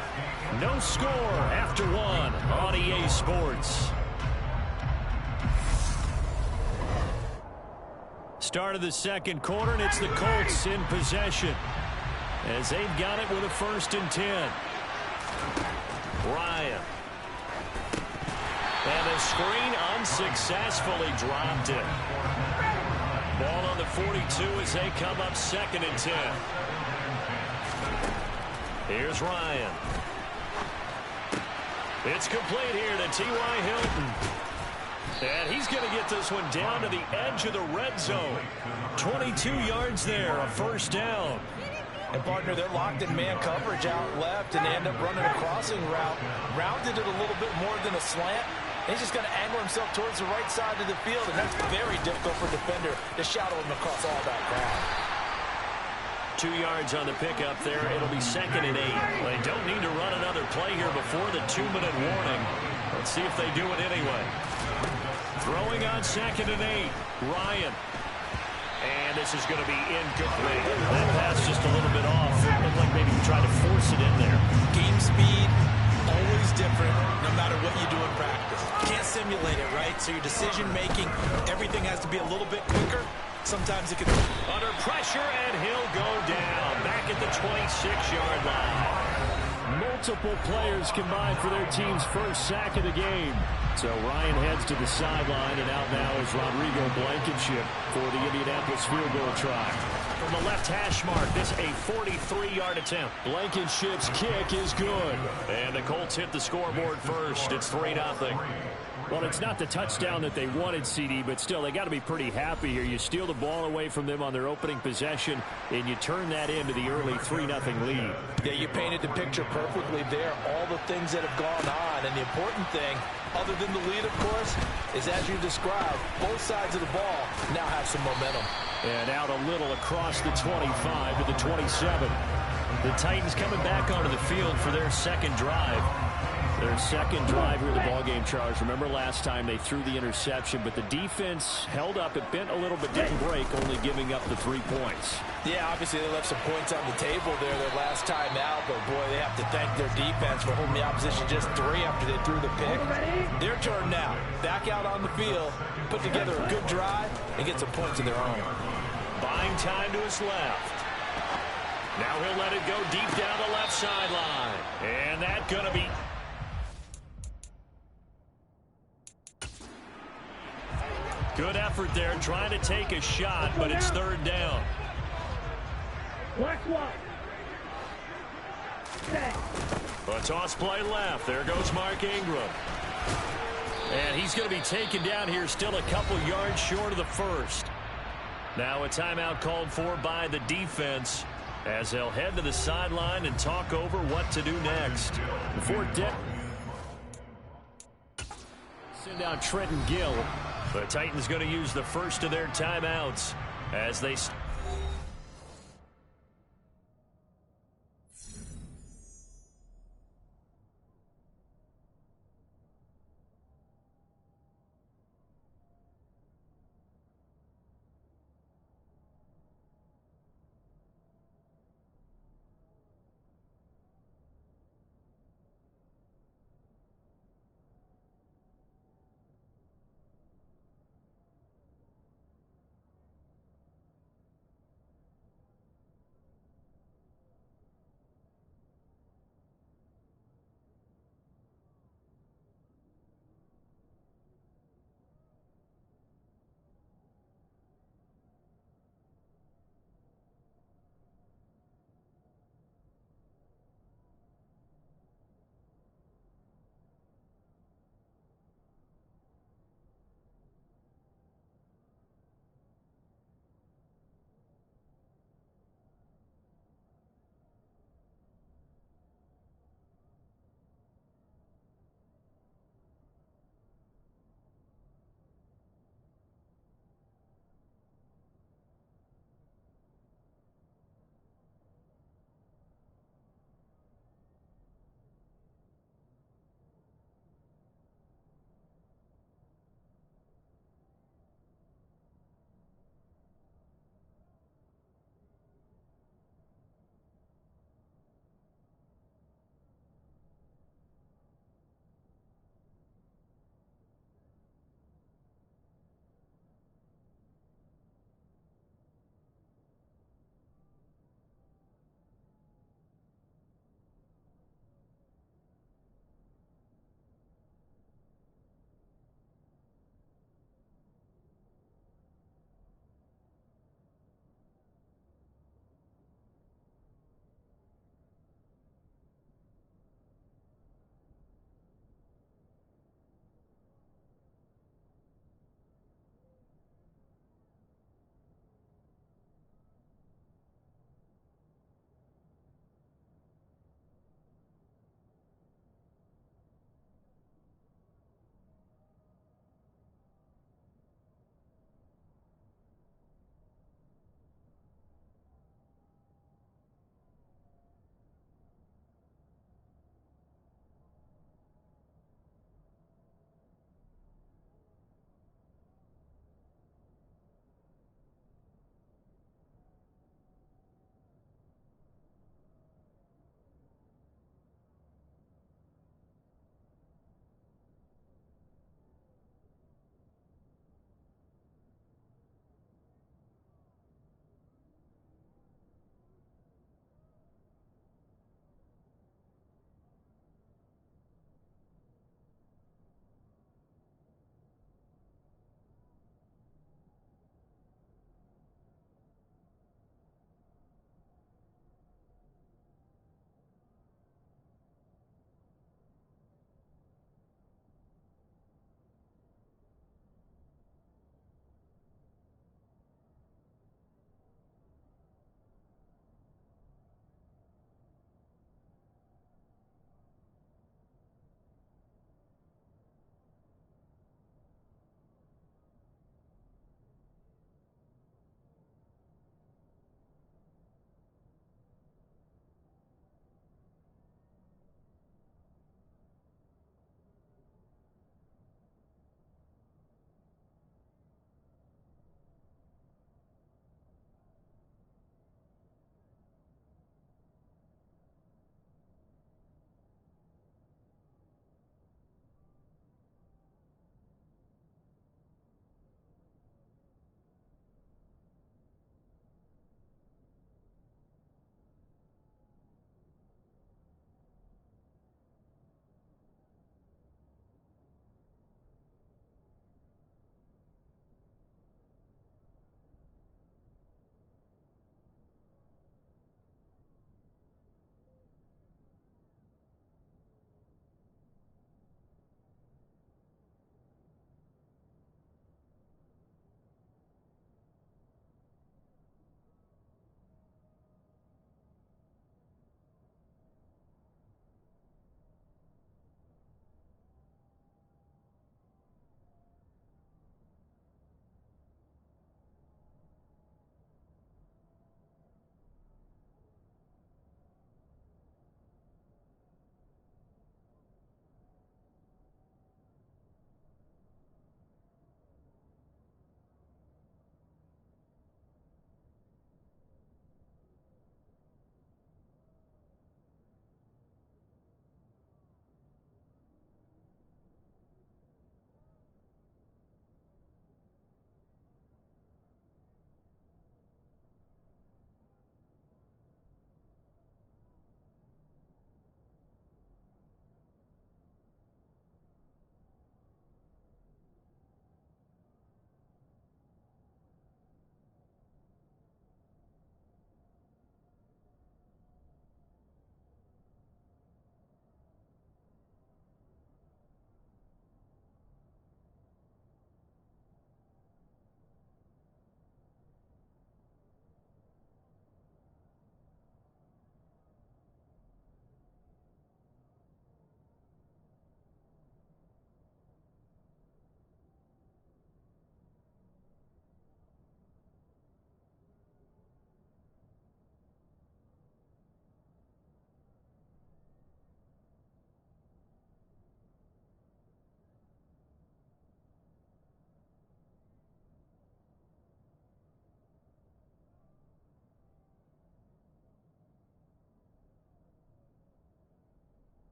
No score after 1 on EA Sports. Start of the 2nd quarter, and it's the Colts in possession as they've got it with a 1st and 10. Ryan. And the screen unsuccessfully dropped it. Ball on the 42 as they come up 2nd and 10. Here's Ryan. It's complete here to T.Y. Hilton. And he's going to get this one down to the edge of the red zone. 22 yards there, a 1st down. And, partner, they're locked in man coverage out left, and they end up running a crossing route. Rounded it a little bit more than a slant. He's just going to angle himself towards the right side of the field, and that's very difficult for a defender to shadow him across all that ground. 2 yards on the pickup there. It'll be 2nd and 8. They don't need to run another play here before the 2-minute warning. Let's see if they do it anyway. Throwing on 2nd and 8. Ryan. And this is going to be incomplete. That pass just a little bit off. It looked like maybe he tried to force it in there. Game speed, always different, no matter what you do in practice. You can't simulate it, right? So your decision-making, everything has to be a little bit quicker. Sometimes it can... Under pressure, and he'll go down. Back at the 26-yard line. Multiple players combined for their team's first sack of the game. So Ryan heads to the sideline, and out now is Rodrigo Blankenship for the Indianapolis field goal try. From the left hash mark, this a 43-yard attempt. Blankenship's kick is good. And the Colts hit the scoreboard first. It's 3-0. Well, it's not the touchdown that they wanted, CD, but still, they got to be pretty happy here. You steal the ball away from them on their opening possession, and you turn that into the early 3-0 lead. Yeah, you painted the picture perfectly there, all the things that have gone on. And the important thing, other than the lead, of course, is as you described, both sides of the ball now have some momentum. And out a little across the 25 to the 27. The Titans coming back onto the field for their second drive. Their second drive here of the ballgame, Charles. Remember last time they threw the interception, but the defense held up. It bent a little but didn't break, only giving up the 3 points. Yeah, obviously they left some points on the table there their last time out, but boy, they have to thank their defense for holding the opposition just 3 after they threw the pick. Their turn now. Back out on the field, put together a good drive, and get some points of their own. Buying time to his left. Now he'll let it go deep down the left sideline. And that's going to be... Good effort there, trying to take a shot, but it's 3rd down. A toss play left. There goes Mark Ingram. And he's going to be taken down here, still a couple yards short of the first. Now a timeout called for by the defense as they'll head to the sideline and talk over what to do next. Before send out Trenton Gill. The Titans going to use the first of their timeouts as they...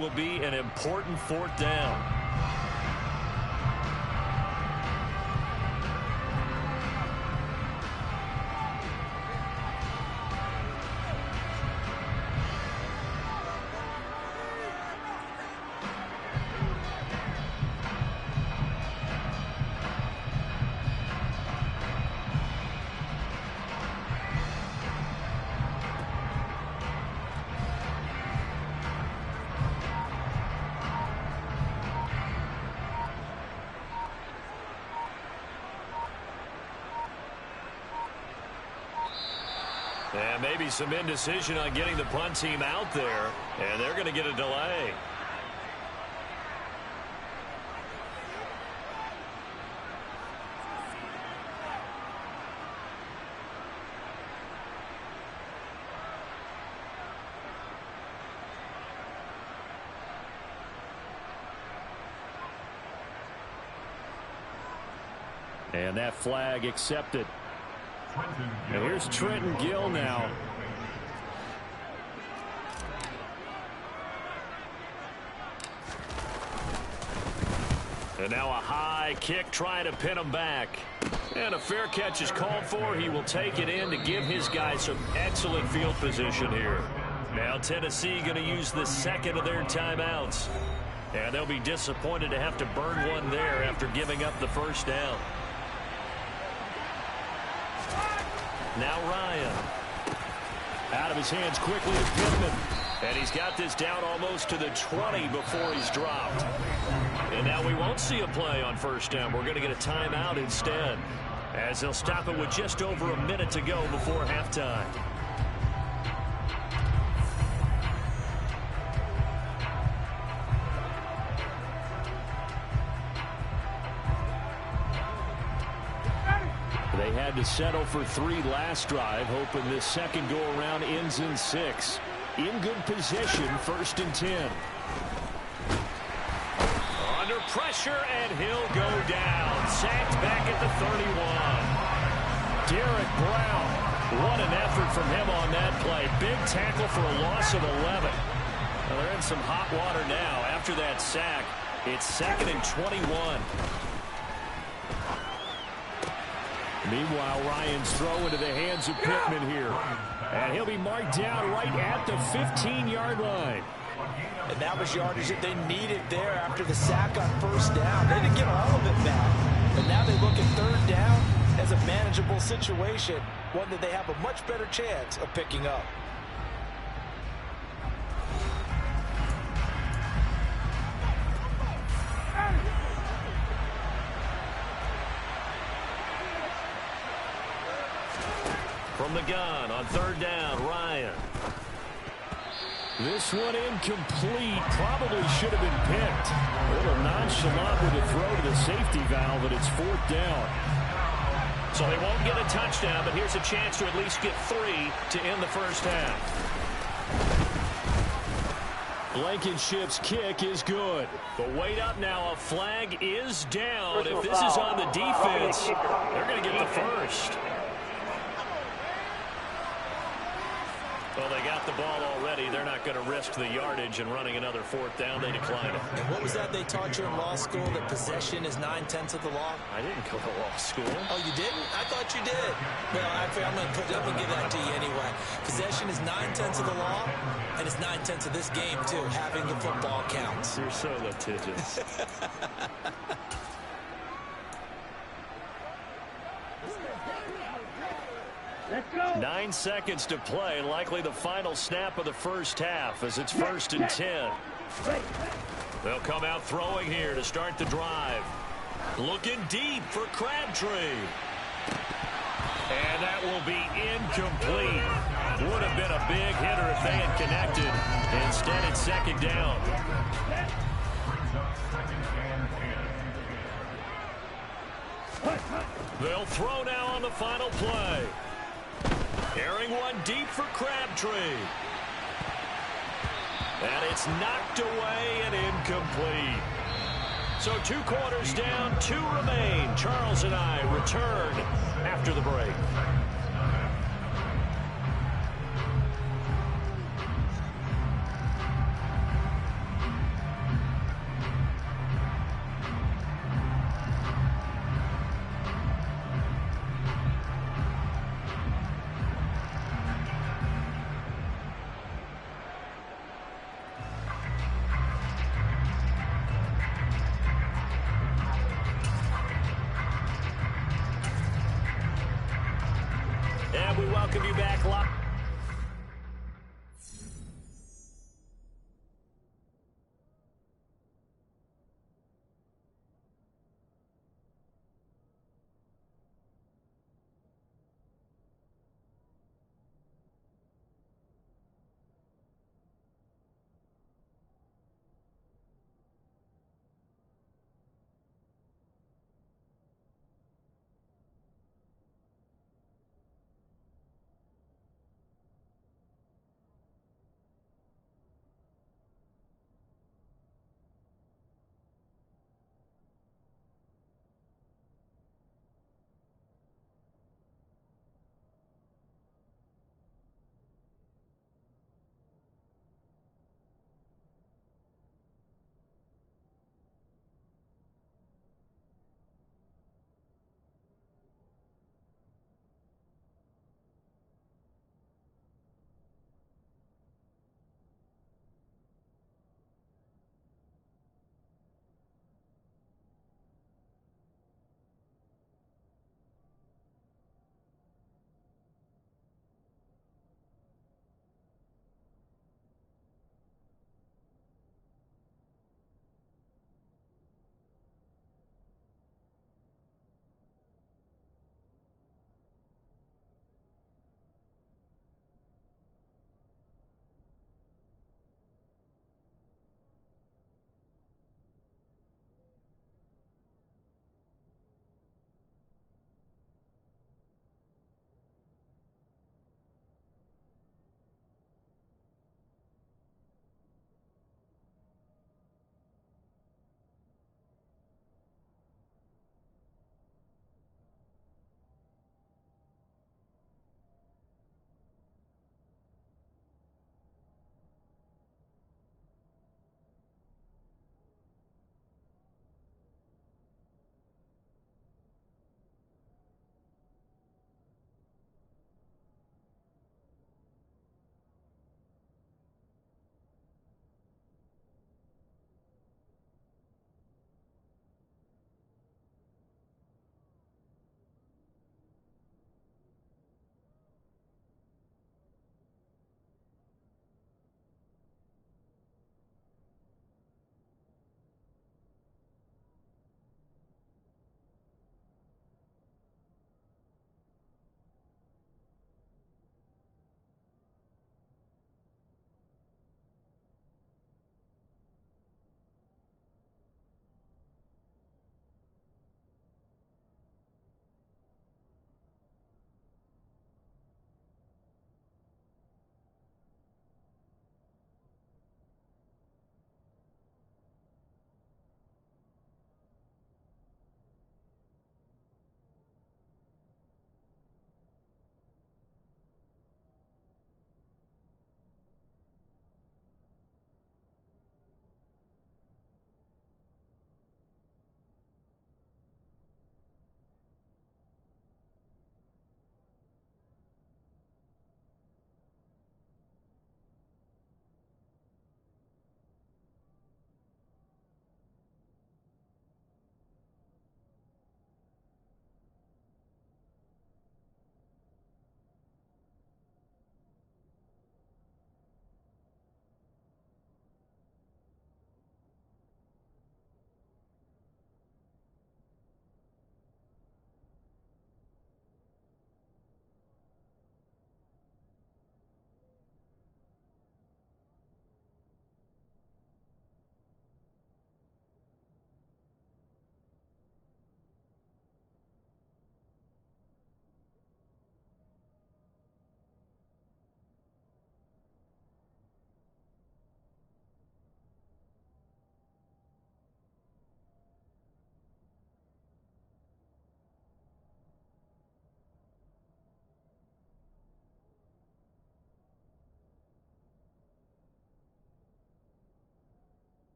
will be an important 4th down. And maybe some indecision on getting the punt team out there. And they're going to get a delay. And that flag accepted. And here's Trenton Gill now. And now a high kick trying to pin him back. And a fair catch is called for. He will take it in to give his guys some excellent field position here. Now Tennessee going to use the second of their timeouts. And they'll be disappointed to have to burn one there after giving up the first down. Now Ryan. Out of his hands quickly to Pittman. And he's got this down almost to the 20 before he's dropped. And now we won't see a play on first down. We're going to get a timeout instead, as they'll stop it with just over a minute to go before halftime. They had to settle for 3 last drive, hoping this second go-around ends in 6. In good position, 1st and 10. Under pressure, and he'll go down. Sacked back at the 31. Derek Brown. What an effort from him on that play. Big tackle for a loss of 11. Well, they're in some hot water now. After that sack, it's 2nd and 21. Meanwhile, Ryan's throw into the hands of Pittman here. And he'll be marked down right at the 15-yard line. And that was yardage that they needed there after the sack on first down. They didn't get all of it back. But now they look at 3rd down as a manageable situation, one that they have a much better chance of picking up. From the gun on 3rd down, Ryan. This one incomplete. Probably should have been picked. A little nonchalant with a throw to the safety valve, but it's 4th down. So they won't get a touchdown, but here's a chance to at least get 3 to end the first half. Blankenship's kick is good. But wait up now. A flag is down. If this is on the defense, they're going to get the first. Well, they got the ball already. They're not going to risk the yardage and running another 4th down. They decline it. And what was that they taught you in law school, that possession is 9/10 of the law? I didn't go to law school. Oh, you didn't? I thought you did. Well, I'm going to give that to you anyway. Possession is 9/10 of the law, and it's 9/10 of this game, too. Having the football counts. You're so litigious. Let's go. 9 seconds to play, likely the final snap of the first half as it's 1st and 10. They'll come out throwing here to start the drive. Looking deep for Crabtree. And that will be incomplete. Would have been a big hitter if they had connected. Instead, it's 2nd down. They'll throw now on the final play. Airing one deep for Crabtree. And it's knocked away and incomplete. So 2 quarters down, 2 remain. Charles and I return after the break. welcome you back live.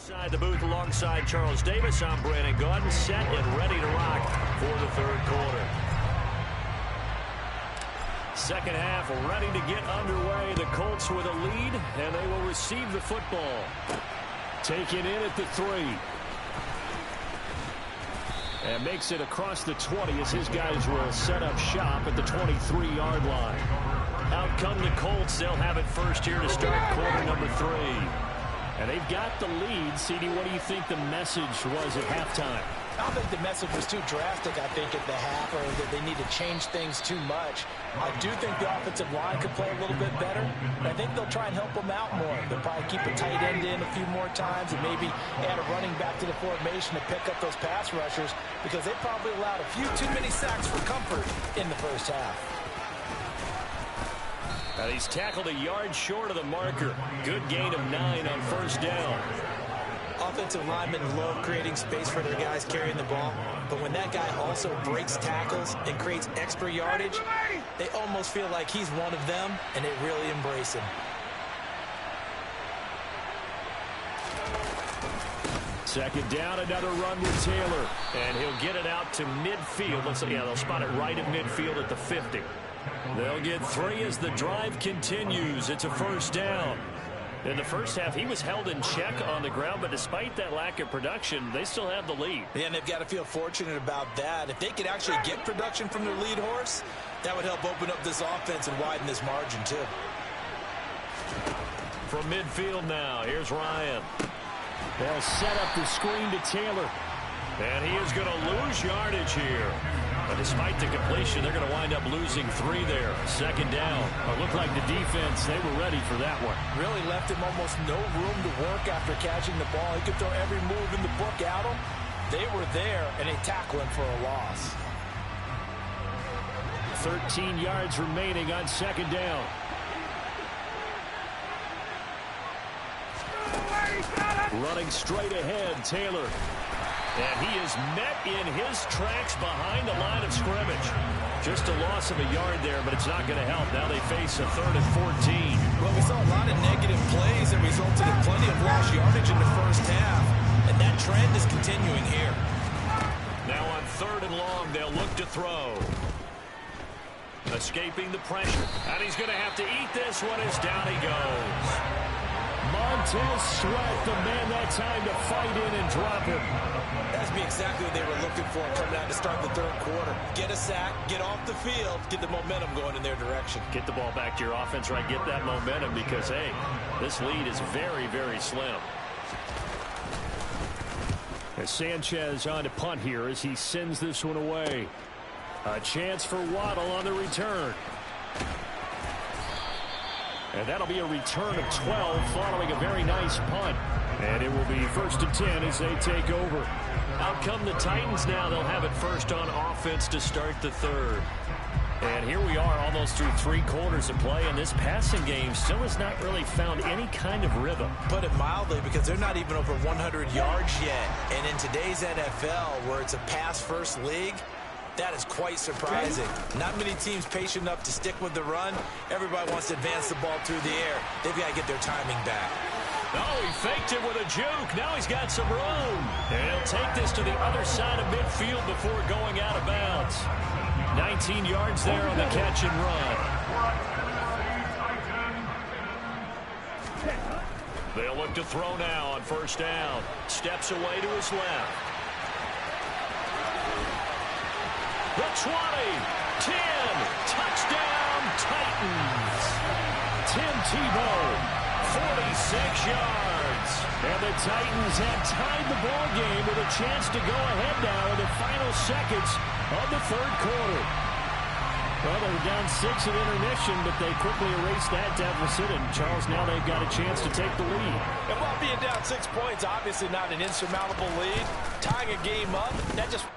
Inside the booth alongside Charles Davis, I'm Brandon Gaudin, set and ready to rock for the third quarter. Second half ready to get underway. The Colts with a lead, and they will receive the football. Taken in at the 3. And makes it across the 20 as his guys will set up shop at the 23-yard line. Out come the Colts. They'll have it first here to start quarter number 3. And they've got the lead. CD, what do you think the message was at halftime? I don't think the message was too drastic, I think, at the half, or that they need to change things too much. I do think the offensive line could play a little bit better, and I think they'll try and help them out more. They'll probably keep a tight end in a few more times and maybe add a running back to the formation to pick up those pass rushers, because they probably allowed a few too many sacks for comfort in the first half. And he's tackled a yard short of the marker. Good gain of 9 on first down. Offensive linemen love creating space for their guys carrying the ball, but when that guy also breaks tackles and creates extra yardage, they almost feel like he's one of them, and they really embrace him. Second down, another run with Taylor. And he'll get it out to midfield. They'll spot it right at midfield at the 50. They'll get 3 as the drive continues. It's a first down. In the first half, he was held in check on the ground, but despite that lack of production, they still have the lead. Yeah, and they've got to feel fortunate about that. If they could actually get production from their lead horse, that would help open up this offense and widen this margin, too. From midfield now, here's Ryan. They'll set up the screen to Taylor. And he is going to lose yardage here. But despite the completion, they're going to wind up losing 3 there. Second down. It looked like the defense, they were ready for that one. Really left him almost no room to work after catching the ball. He could throw every move in the book at him. They were there, and they tackle him for a loss. 13 yards remaining on second down. Running straight ahead, Taylor. And he is met in his tracks behind the line of scrimmage. Just a loss of a yard there, but it's not going to help. Now they face a 3rd and 14. Well, we saw a lot of negative plays that resulted in plenty of lost yardage in the first half, and that trend is continuing here. Now on 3rd and long, they'll look to throw. Escaping the pressure. And he's going to have to eat this one as down he goes. Montez Sweat, the man that time to fight in and drop him. That's exactly what they were looking for coming out to start the third quarter. Get a sack, get off the field, get the momentum going in their direction. Get the ball back to your offense, right? Get that momentum because, hey, this lead is very, very slim. As Sanchez on to punt here as he sends this one away. A chance for Waddle on the return. And that'll be a return of 12 following a very nice punt. And it will be 1st and 10 as they take over. Out come the Titans now. They'll have it first on offense to start the third. And here we are almost through 3 quarters of play, and this passing game still has not really found any kind of rhythm. Put it mildly, because they're not even over 100 yards yet. And in today's NFL, where it's a pass-first league, that is quite surprising. Not many teams patient enough to stick with the run. Everybody wants to advance the ball through the air. They've got to get their timing back. Oh, he faked it with a juke. Now he's got some room. And he'll take this to the other side of midfield before going out of bounds. 19 yards there on the catch and run. They'll look to throw now on first down. Steps away to his left. The 20, 10, touchdown, Titans. Tim Tebow, 46 yards. And the Titans have tied the ball game with a chance to go ahead now in the final seconds of the third quarter. Well, they were down 6 at intermission, but they quickly erased that deficit, and Charles, now they've got a chance to take the lead. And while being down 6 points, obviously not an insurmountable lead, tying a game up, that just...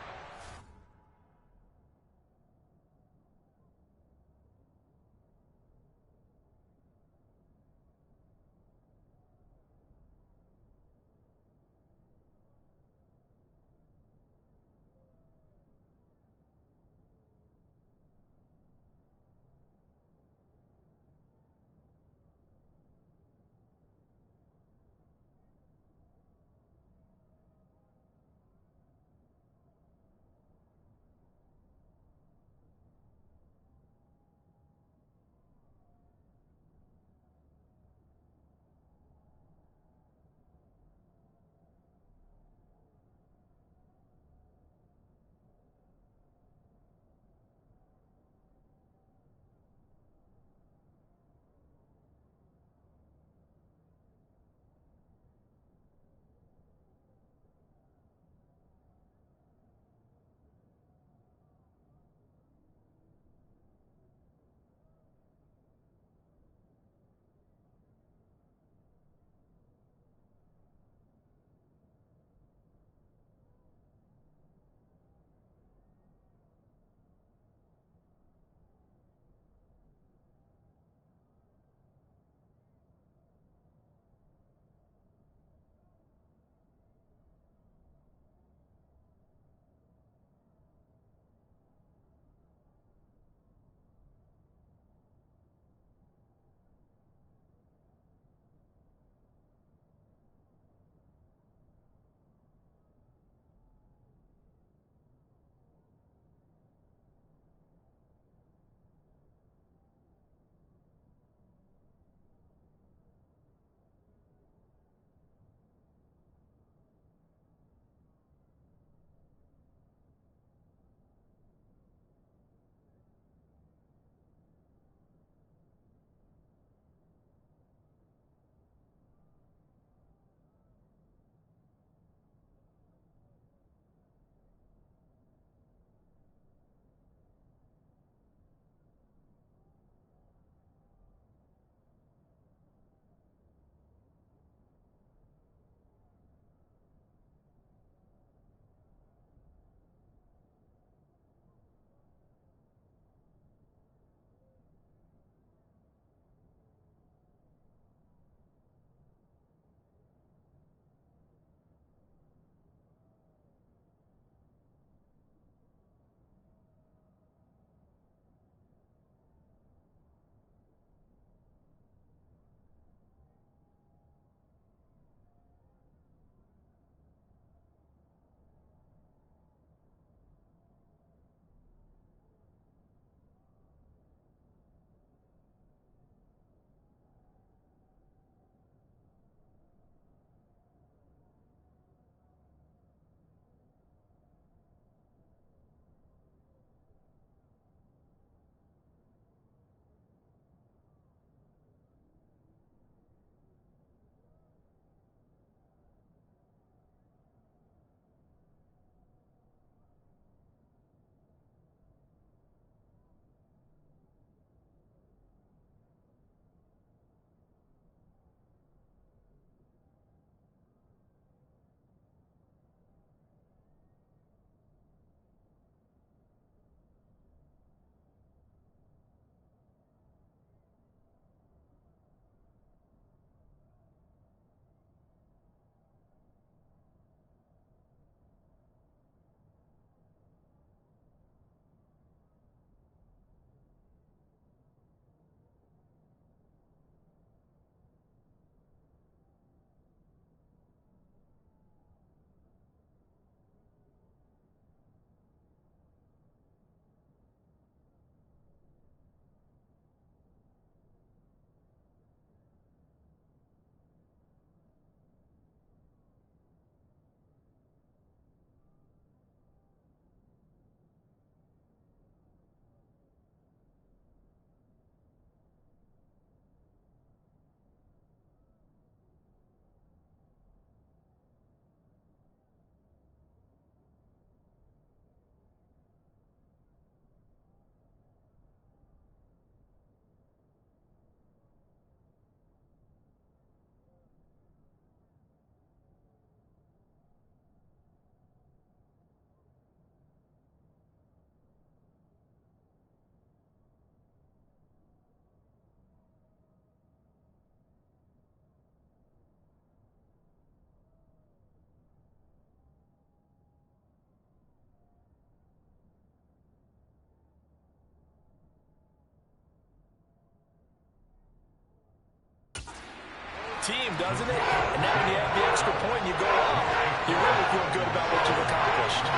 team, doesn't it? And now when you have the extra point and you go up, you really feel good about what you've accomplished.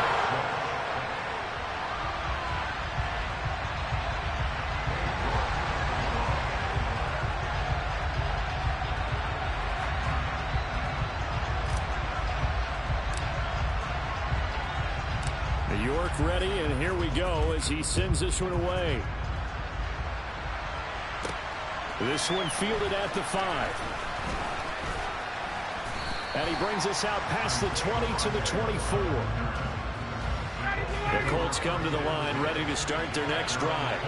York ready, and here we go as he sends this one away. This one fielded at the 5. And he brings us out past the 20 to the 24. The Colts come to the line ready to start their next drive.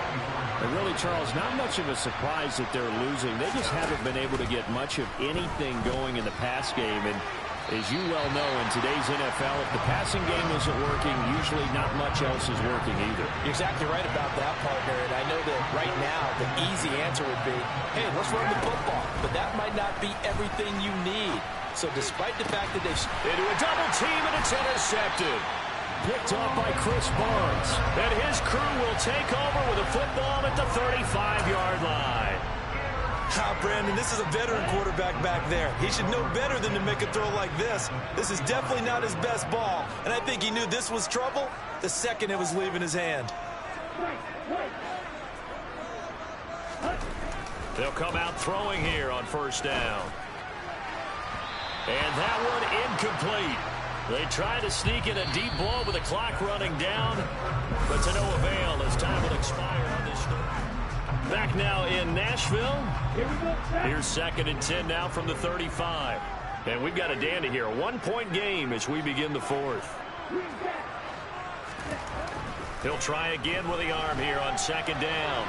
And really, Charles, not much of a surprise that they're losing. They just haven't been able to get much of anything going in the pass game. And as you well know, in today's NFL, if the passing game isn't working, usually not much else is working either. You're exactly right about that, partner. And I know that right now the easy answer would be, hey, let's run the football. But that might not be everything you need. So despite the fact that they've into a double team and it's intercepted. Picked off by Chris Barnes. And his crew will take over with a football at the 35-yard line. Brandon, this is a veteran quarterback back there. He should know better than to make a throw like this. This is definitely not his best ball. And I think he knew this was trouble the second it was leaving his hand. They'll come out throwing here on first down. And that one incomplete. They try to sneak in a deep ball with the clock running down, but to no avail as time will expire on this drive. Back now in Nashville. Here's 2nd and 10 now from the 35. And we've got a dandy here. A 1-point game as we begin the 4th. He'll try again with the arm here on 2nd down.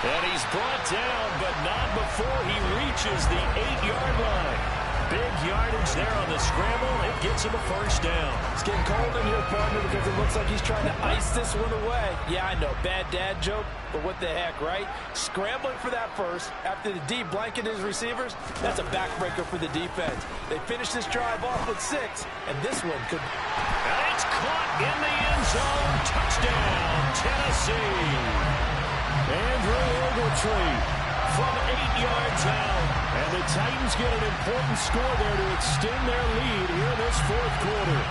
And he's brought down, but not before he reaches the 8-yard line. Big yardage there on the scramble. It gets him a first down. It's getting cold in here, partner, because it looks like he's trying to ice this one away. Yeah, I know, bad dad joke, but what the heck, right? Scrambling for that first after the D blanket his receivers, that's a backbreaker for the defense. They finish this drive off with 6, and this one could... And it's caught in the end zone. Touchdown, Tennessee. Andrew Ogletree from 8 yards out. And the Titans get an important score there to extend their lead here in this 4th quarter.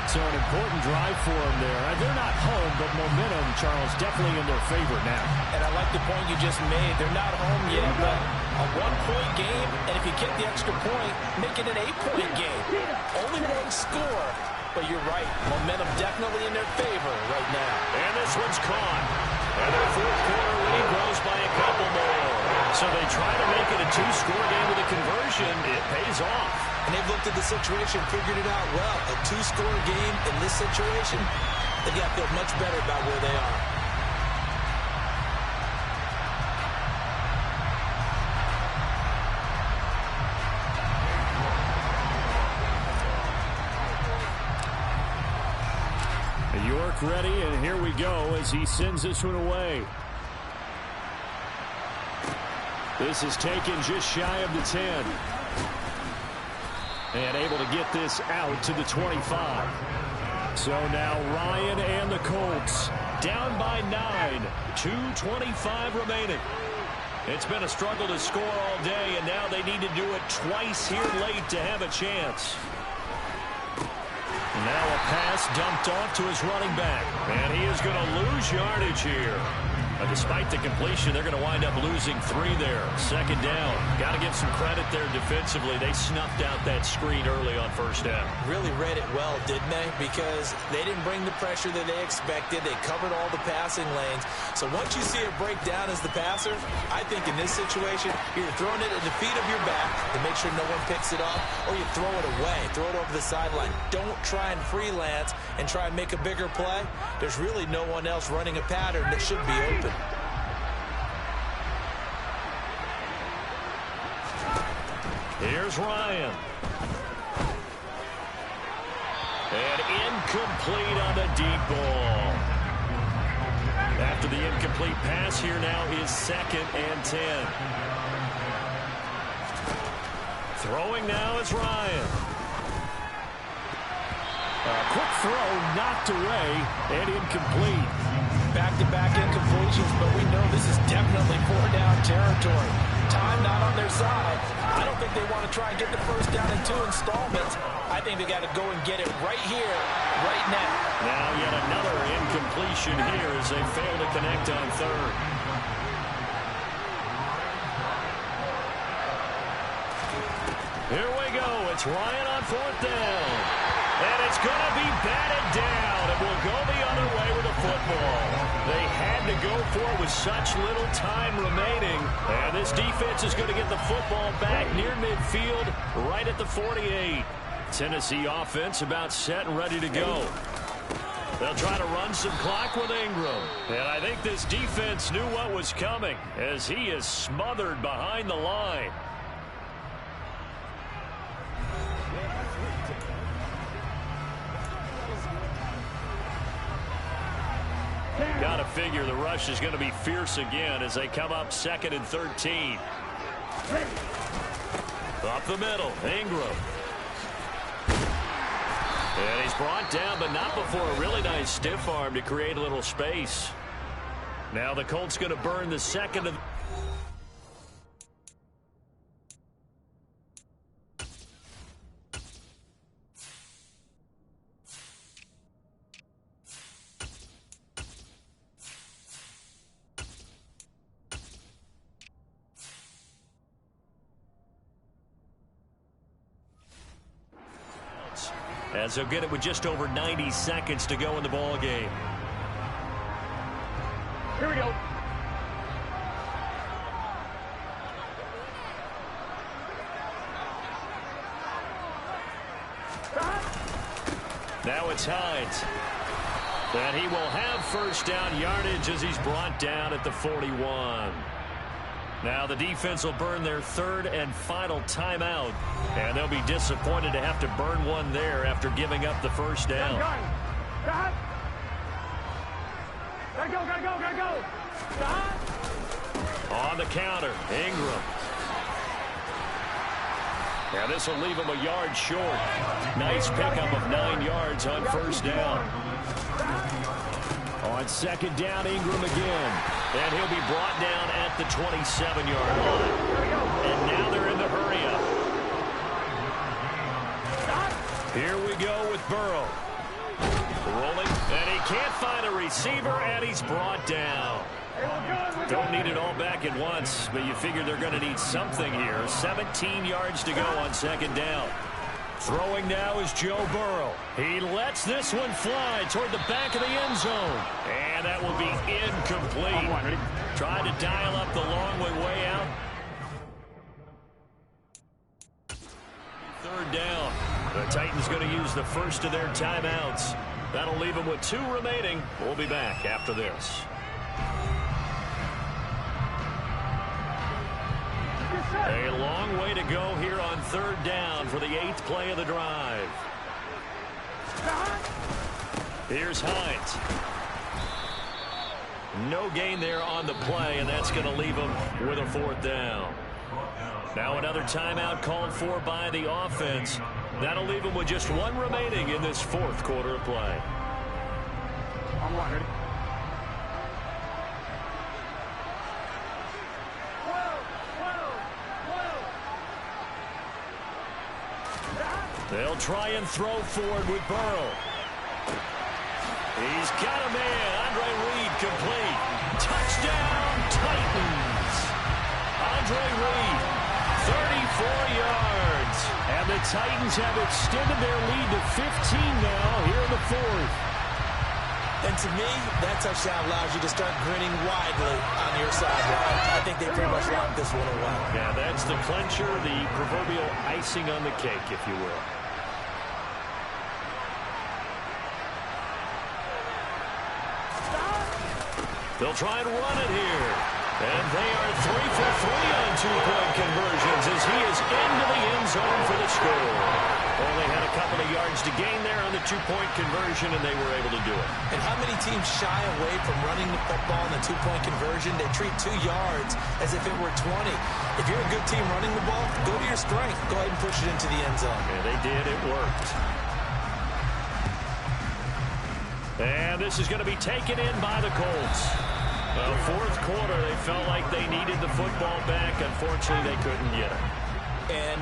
So an important drive for them there. And they're not home, but momentum, Charles, definitely in their favor now. And I like the point you just made. They're not home yet, but a 1-point game, and if you get the extra point, make it an 8-point game. Only one score, but you're right. Momentum definitely in their favor right now. And this one's caught. And their 4th quarter lead grows by a couple more. So they try to make it a 2-score game with a conversion. It pays off. And they've looked at the situation, figured it out well. A 2-score game in this situation, they've got to feel much better about where they are. York ready, and here we go as he sends this one away. This is taken just shy of the 10. And able to get this out to the 25. So now Ryan and the Colts down by 9. 2:25 remaining. It's been a struggle to score all day, and now they need to do it twice here late to have a chance. Now a pass dumped off to his running back. And he is going to lose yardage here. Despite the completion, they're going to wind up losing 3 there. 2nd down. Got to give some credit there defensively. They snuffed out that screen early on first down. Really read it well, didn't they? Because they didn't bring the pressure that they expected. They covered all the passing lanes. So once you see it break down as the passer, I think in this situation, you're throwing it at the feet of your back to make sure no one picks it off, or you throw it away. Throw it over the sideline. Don't try and freelance and try and make a bigger play. There's really no one else running a pattern that should be open. Here's Ryan. And incomplete on the deep ball. After the incomplete pass, here now is 2nd and 10. Throwing now is Ryan. A quick throw knocked away and incomplete. Back-to-back incompletions, but we know this is definitely four-down territory. Time not on their side. I don't think they want to try and get the first down in 2 installments. I think they got to go and get it right here, right now. Now yet another incompletion here as they fail to connect on third. Here we go. It's Ryan on 4th down. And it's going to be batted down. It will go the other way with the football. They had to go for it with such little time remaining. And this defense is going to get the football back near midfield, right at the 48. Tennessee offense about set and ready to go. They'll try to run some clock with Ingram. And I think this defense knew what was coming as he is smothered behind the line. Got to figure the rush is going to be fierce again as they come up 2nd and 13. Up the middle, Ingram. And he's brought down, but not before a really nice stiff arm to create a little space. Now the Colts going to burn the second of... as they'll get it with just over 90 seconds to go in the ball game. Here we go. Now it's Hines. And he will have first down yardage as he's brought down at the 41. Now the defense will burn their 3rd and final timeout. And they'll be disappointed to have to burn one there after giving up the first down. Gotta go. On the counter, Ingram. Now this will leave him a yard short. Nice pickup of 9 yards on first down. On 2nd down, Ingram again. And he'll be brought down at the 27-yard line. And now they're in the hurry-up. Here we go with Burrow. Rolling, and he can't find a receiver, and he's brought down. Don't need it all back at once, but you figure they're going to need something here. 17 yards to go on 2nd down. Throwing now is Joe Burrow. He lets this one fly toward the back of the end zone. And that will be incomplete. Tried to dial up the long way out. 3rd down. The Titans going to use the first of their timeouts. That'll leave them with 2 remaining. We'll be back after this. A long way to go here on 3rd down for the 8th play of the drive. Here's Hines. No gain there on the play, and that's going to leave him with a 4th down. Now another timeout called for by the offense. That'll leave him with just 1 remaining in this 4th quarter of play. They'll try and throw forward with Burrow. He's got a man. Andre Reed complete. Touchdown, Titans. Andre Reed, 34 yards. And the Titans have extended their lead to 15 now here in the 4th. And to me, that touchdown allows you to start grinning widely on your sideline. I think they pretty much locked this one away. Yeah, that's the clincher, the proverbial icing on the cake, if you will. They'll try and run it here. And they are 3 for 3 on 2-point conversions as he is into the end zone for the score. Only had a couple of yards to gain there on the 2-point conversion, and they were able to do it. And how many teams shy away from running the football in the 2-point conversion? They treat 2 yards as if it were 20. If you're a good team running the ball, go to your strength. Go ahead and push it into the end zone. Yeah, they did. It worked. And this is going to be taken in by the Colts. Well, fourth quarter, they felt like they needed the football back. Unfortunately, they couldn't get it. And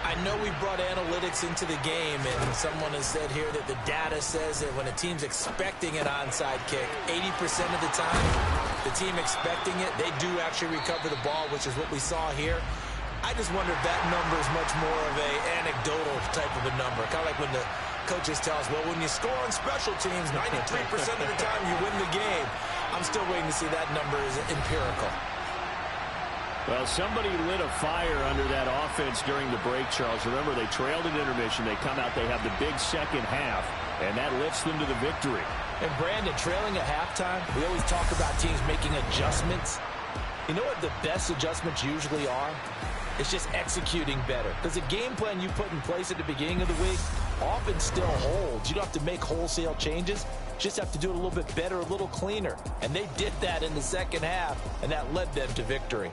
I know we brought analytics into the game, and someone has said here that the data says that when a team's expecting an onside kick, 80% of the time, the team expecting it, they do actually recover the ball, which is what we saw here. I just wonder if that number is much more of a anecdotal type of a number. Kind of like when the coaches tell us, well, when you score on special teams, 93% of the time you win the game. I'm still waiting to see that number is empirical. Well, somebody lit a fire under that offense during the break, Charles. Remember, they trailed at intermission. They come out, they have the big second half, and that lifts them to the victory. And, Brandon, trailing at halftime, we always talk about teams making adjustments. You know what the best adjustments usually are? It's just executing better. Because the game plan you put in place at the beginning of the week often still holds. You don't have to make wholesale changes. You just have to do it a little bit better, a little cleaner. And they did that in the second half, and that led them to victory.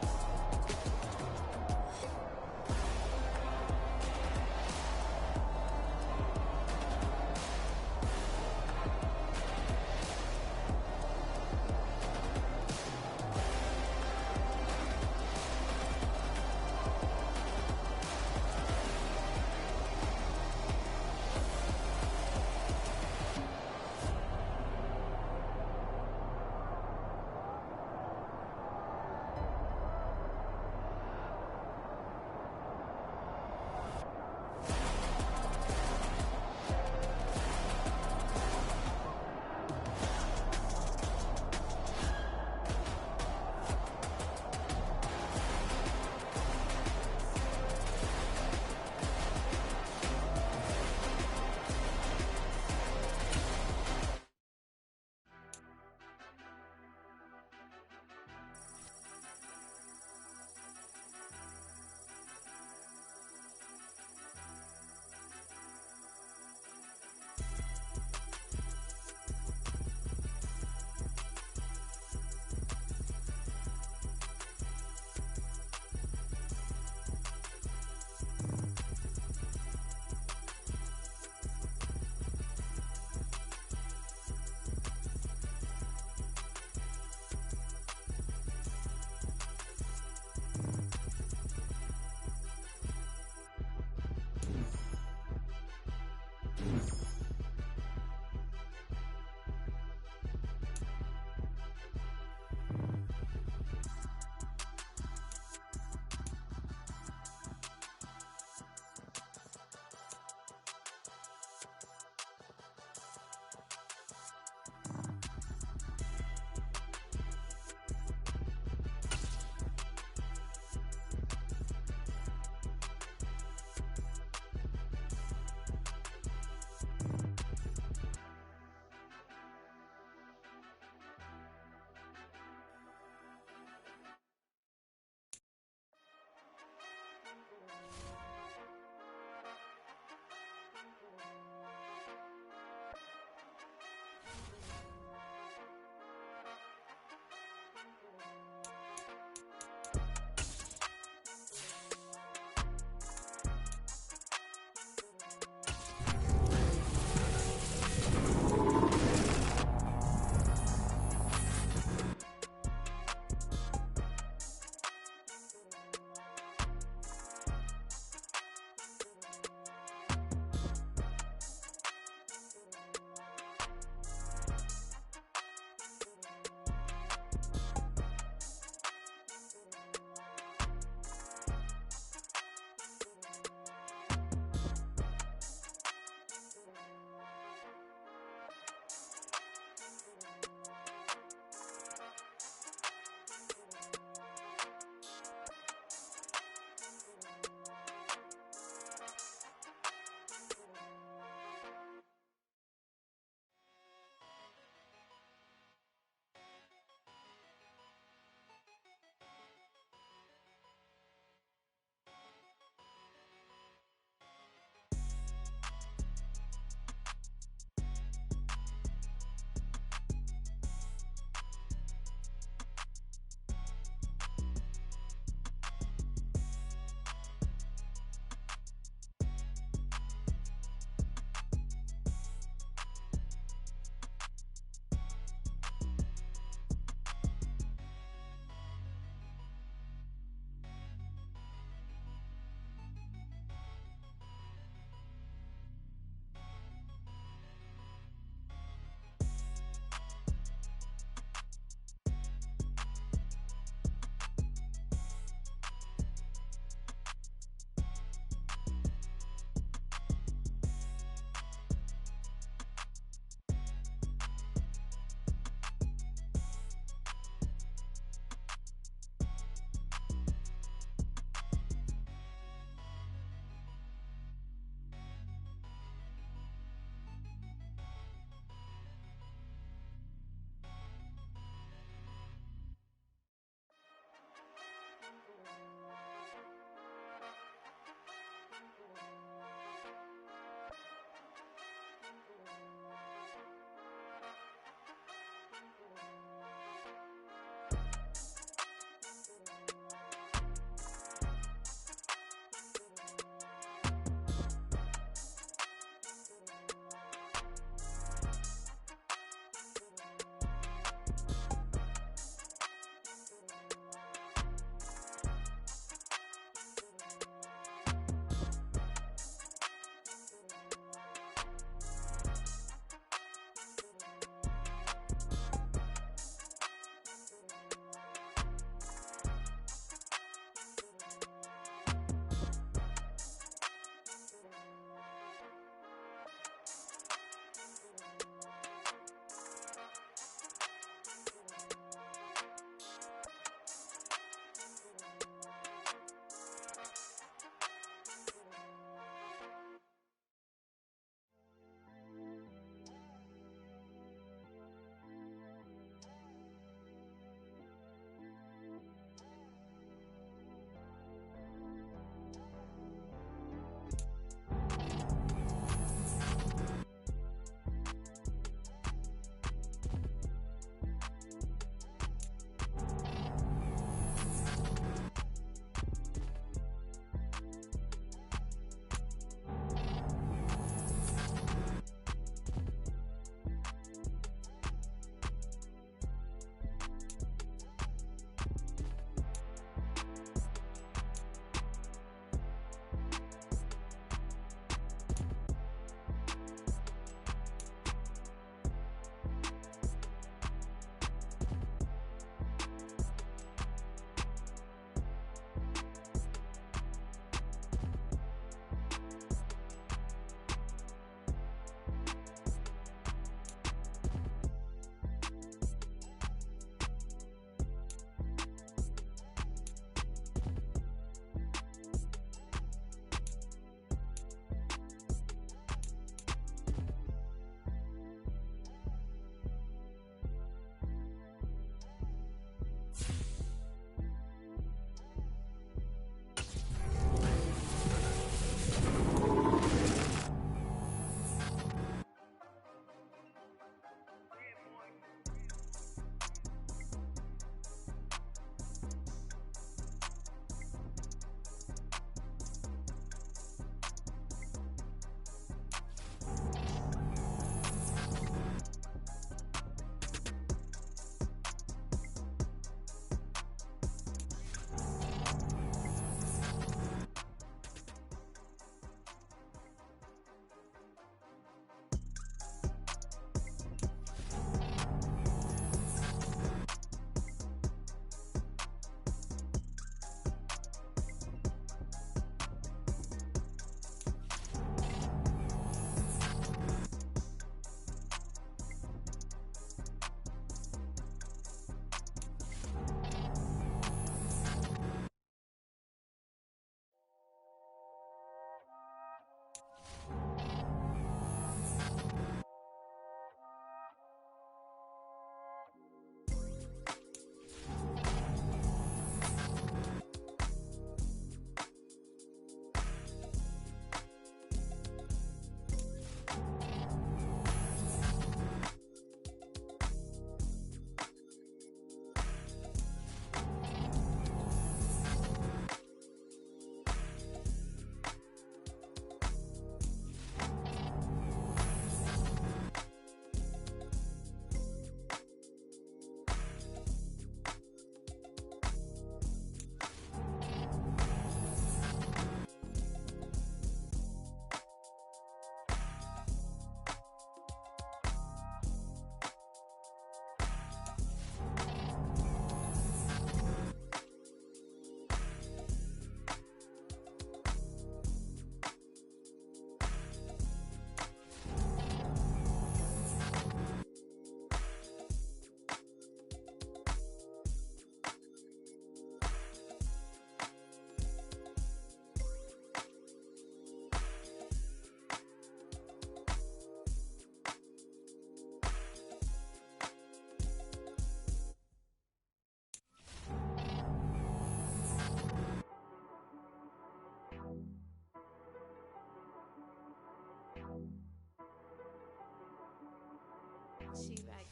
She-Bag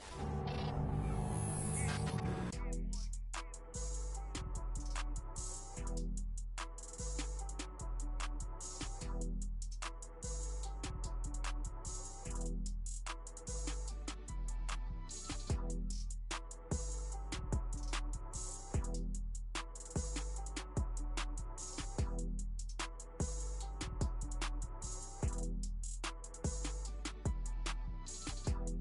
got me.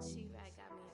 She-Bag got me.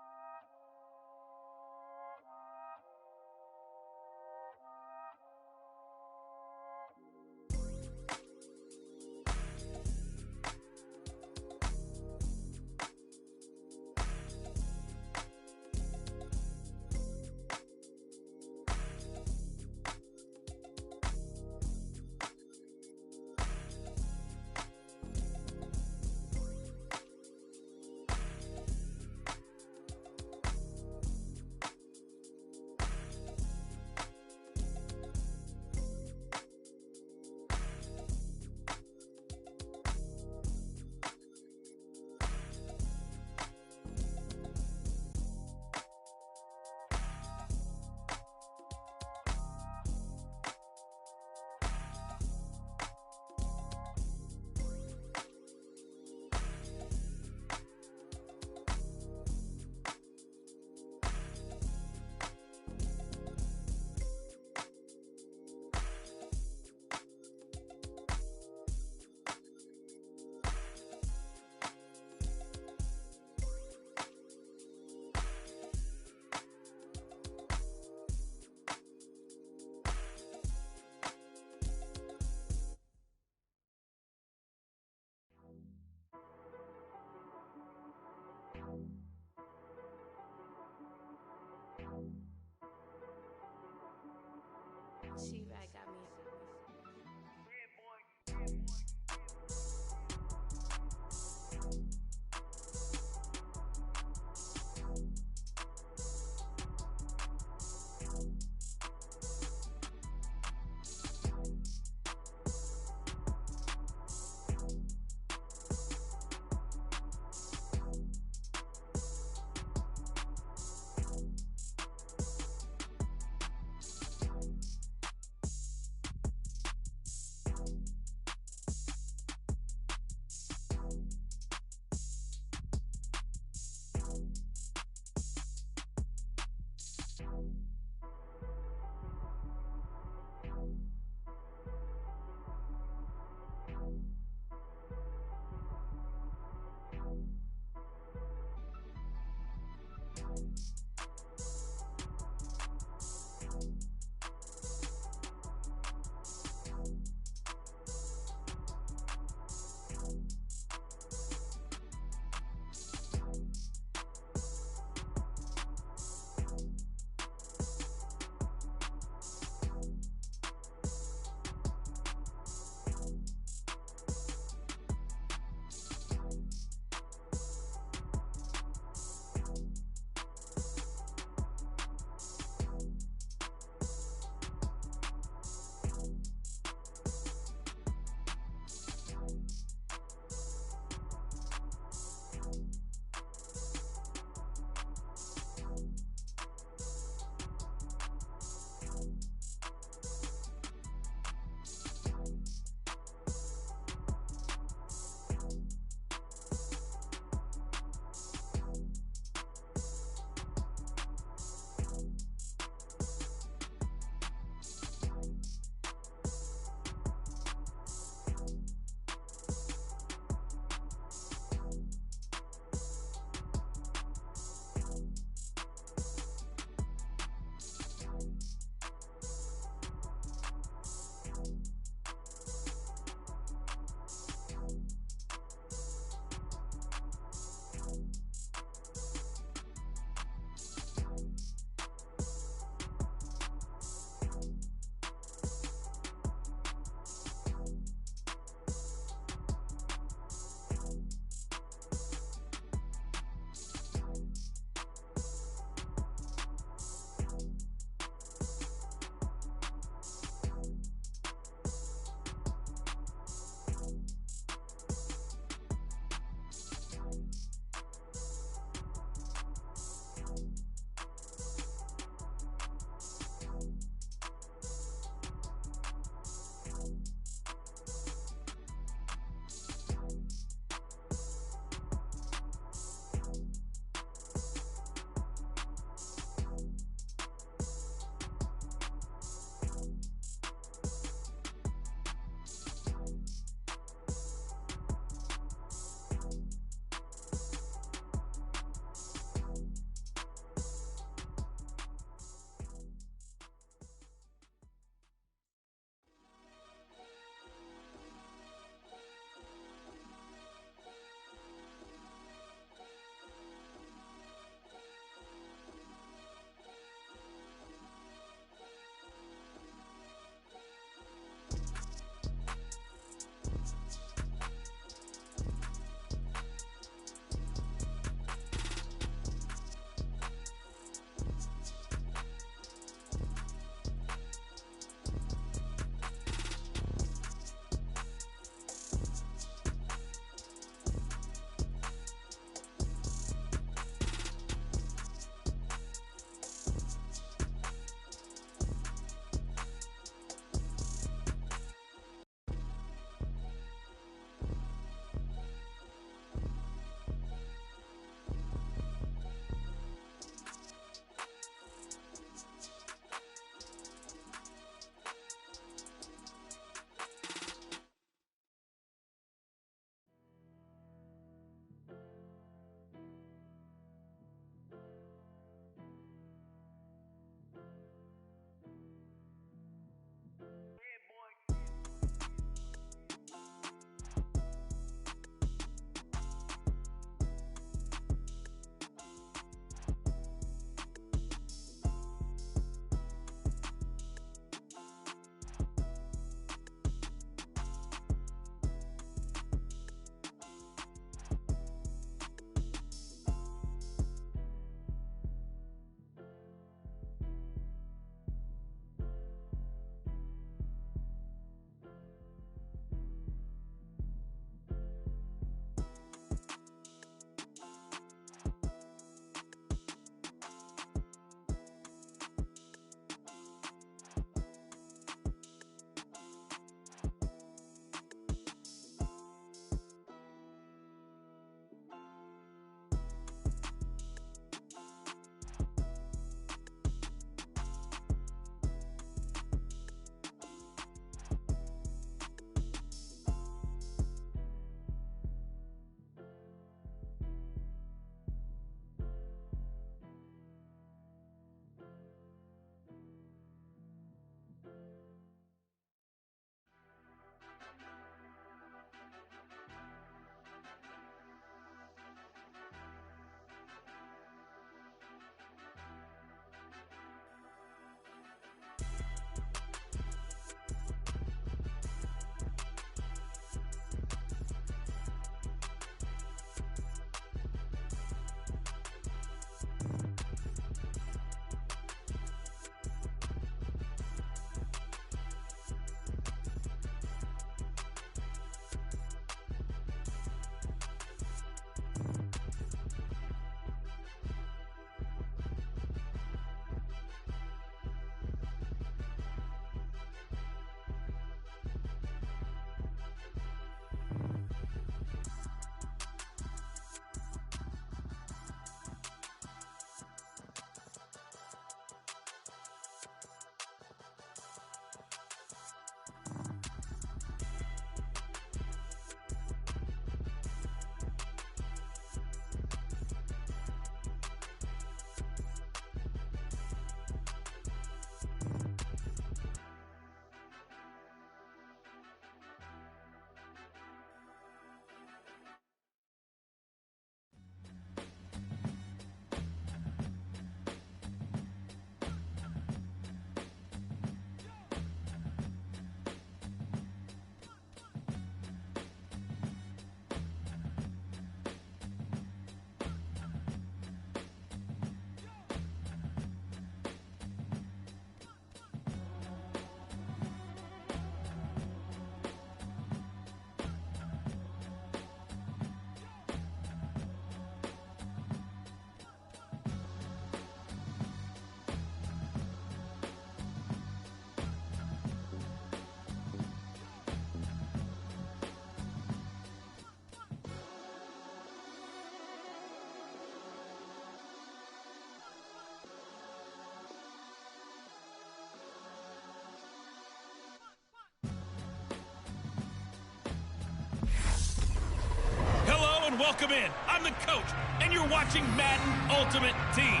everyone, welcome in. I'm the coach, and you're watching Madden Ultimate Team.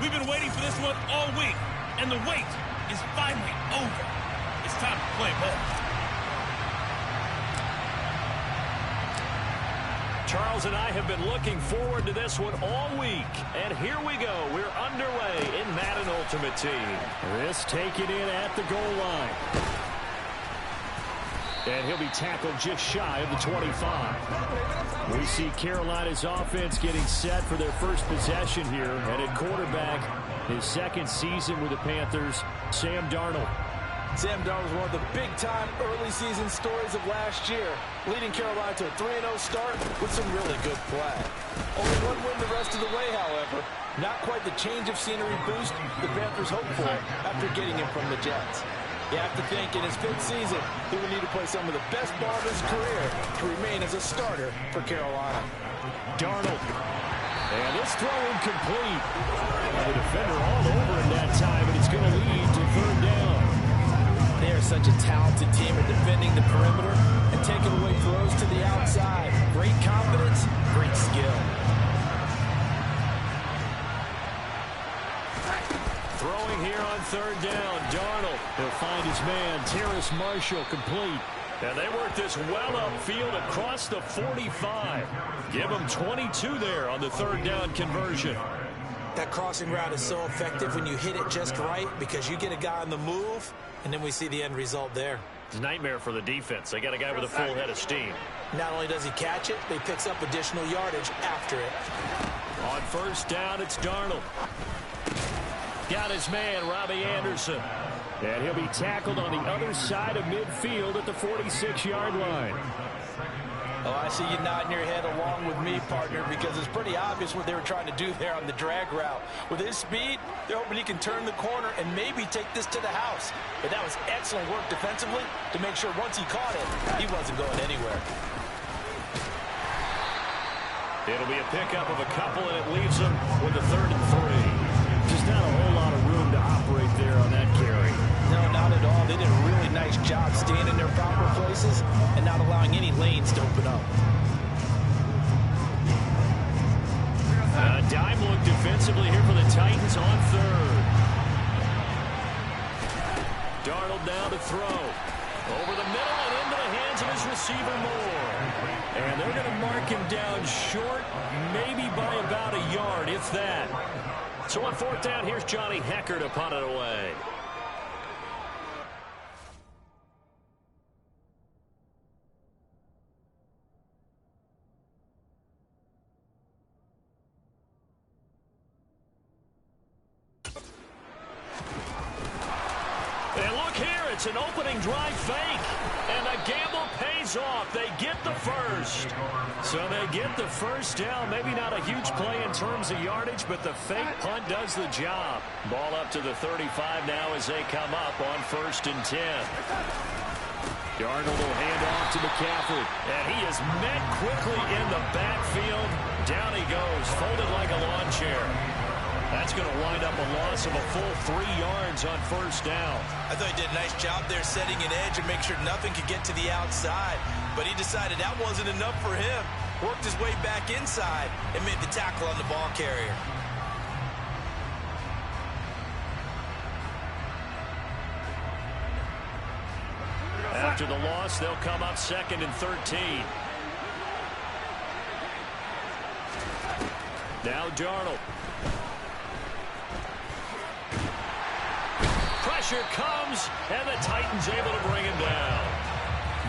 We've been waiting for this one all week, and the wait is finally over. It's time to play ball. Charles and I have been looking forward to this one all week. And here we go. We're underway in Madden Ultimate Team. This taken in at the goal line. And he'll be tackled just shy of the 25. We see Carolina's offense getting set for their first possession here. And at quarterback, his second season with the Panthers, Sam Darnold. Sam Darnold was one of the big-time early season stories of last year, leading Carolina to a 3-0 start with some really good play. Only one win the rest of the way, however. Not quite the change of scenery boost the Panthers hoped for after getting him from the Jets. You have to think in his 5th season, he will need to play some of the best ball of his career to remain as a starter for Carolina. Darnold. And this throw incomplete. The defender all over him that time, and it's going to lead to 3rd down. They are such a talented team at defending the perimeter and taking away throws to the outside. Great confidence, great skill. Throwing here on 3rd down, Darnold. He'll find his man, Terrace Marshall, complete. And they work this well upfield across the 45. Give them 22 there on the 3rd down conversion. That crossing route is so effective when you hit it just right because you get a guy on the move, and then we see the end result there. It's a nightmare for the defense. They got a guy with a full head of steam. Not only does he catch it, but he picks up additional yardage after it. On 1st down, it's Darnold. Got his man, Robbie Anderson. And he'll be tackled on the other side of midfield at the 46-yard line. Oh, I see you nodding your head along with me, partner, because it's pretty obvious what they were trying to do there on the drag route. With his speed, they're hoping he can turn the corner and maybe take this to the house. But that was excellent work defensively to make sure once he caught it, he wasn't going anywhere. It'll be a pickup of a couple, and it leaves them with a 3rd and 3. Just not a whole lot of room to operate there on that carry. No, not at all. They did a really nice job staying in their proper places and not allowing any lanes to open up. A dime look defensively here for the Titans on 3rd. Darnold now to throw. Over the middle and into the hands of his receiver Moore. And they're going to mark him down short, maybe by about a yard, if that. So on 4th down, here's Johnny Hecker to punt it away. And look here, it's an opening drive fake. And the gamble pays off. They get the first. So they get the 1st down. Maybe not a huge play in terms of yardage, but the fake punt does the job. Ball up to the 35 now as they come up on 1st and 10. Darnold will hand off to McCaffrey. And he is met quickly in the backfield. Down he goes, folded like a lawn chair. That's going to wind up a loss of a full 3 yards on 1st down. I thought he did a nice job there setting an edge and make sure nothing could get to the outside. But he decided that wasn't enough for him. Worked his way back inside and made the tackle on the ball carrier. After the loss, they'll come up 2nd and 13. Now Darnold. Pressure comes, and the Titans able to bring him down.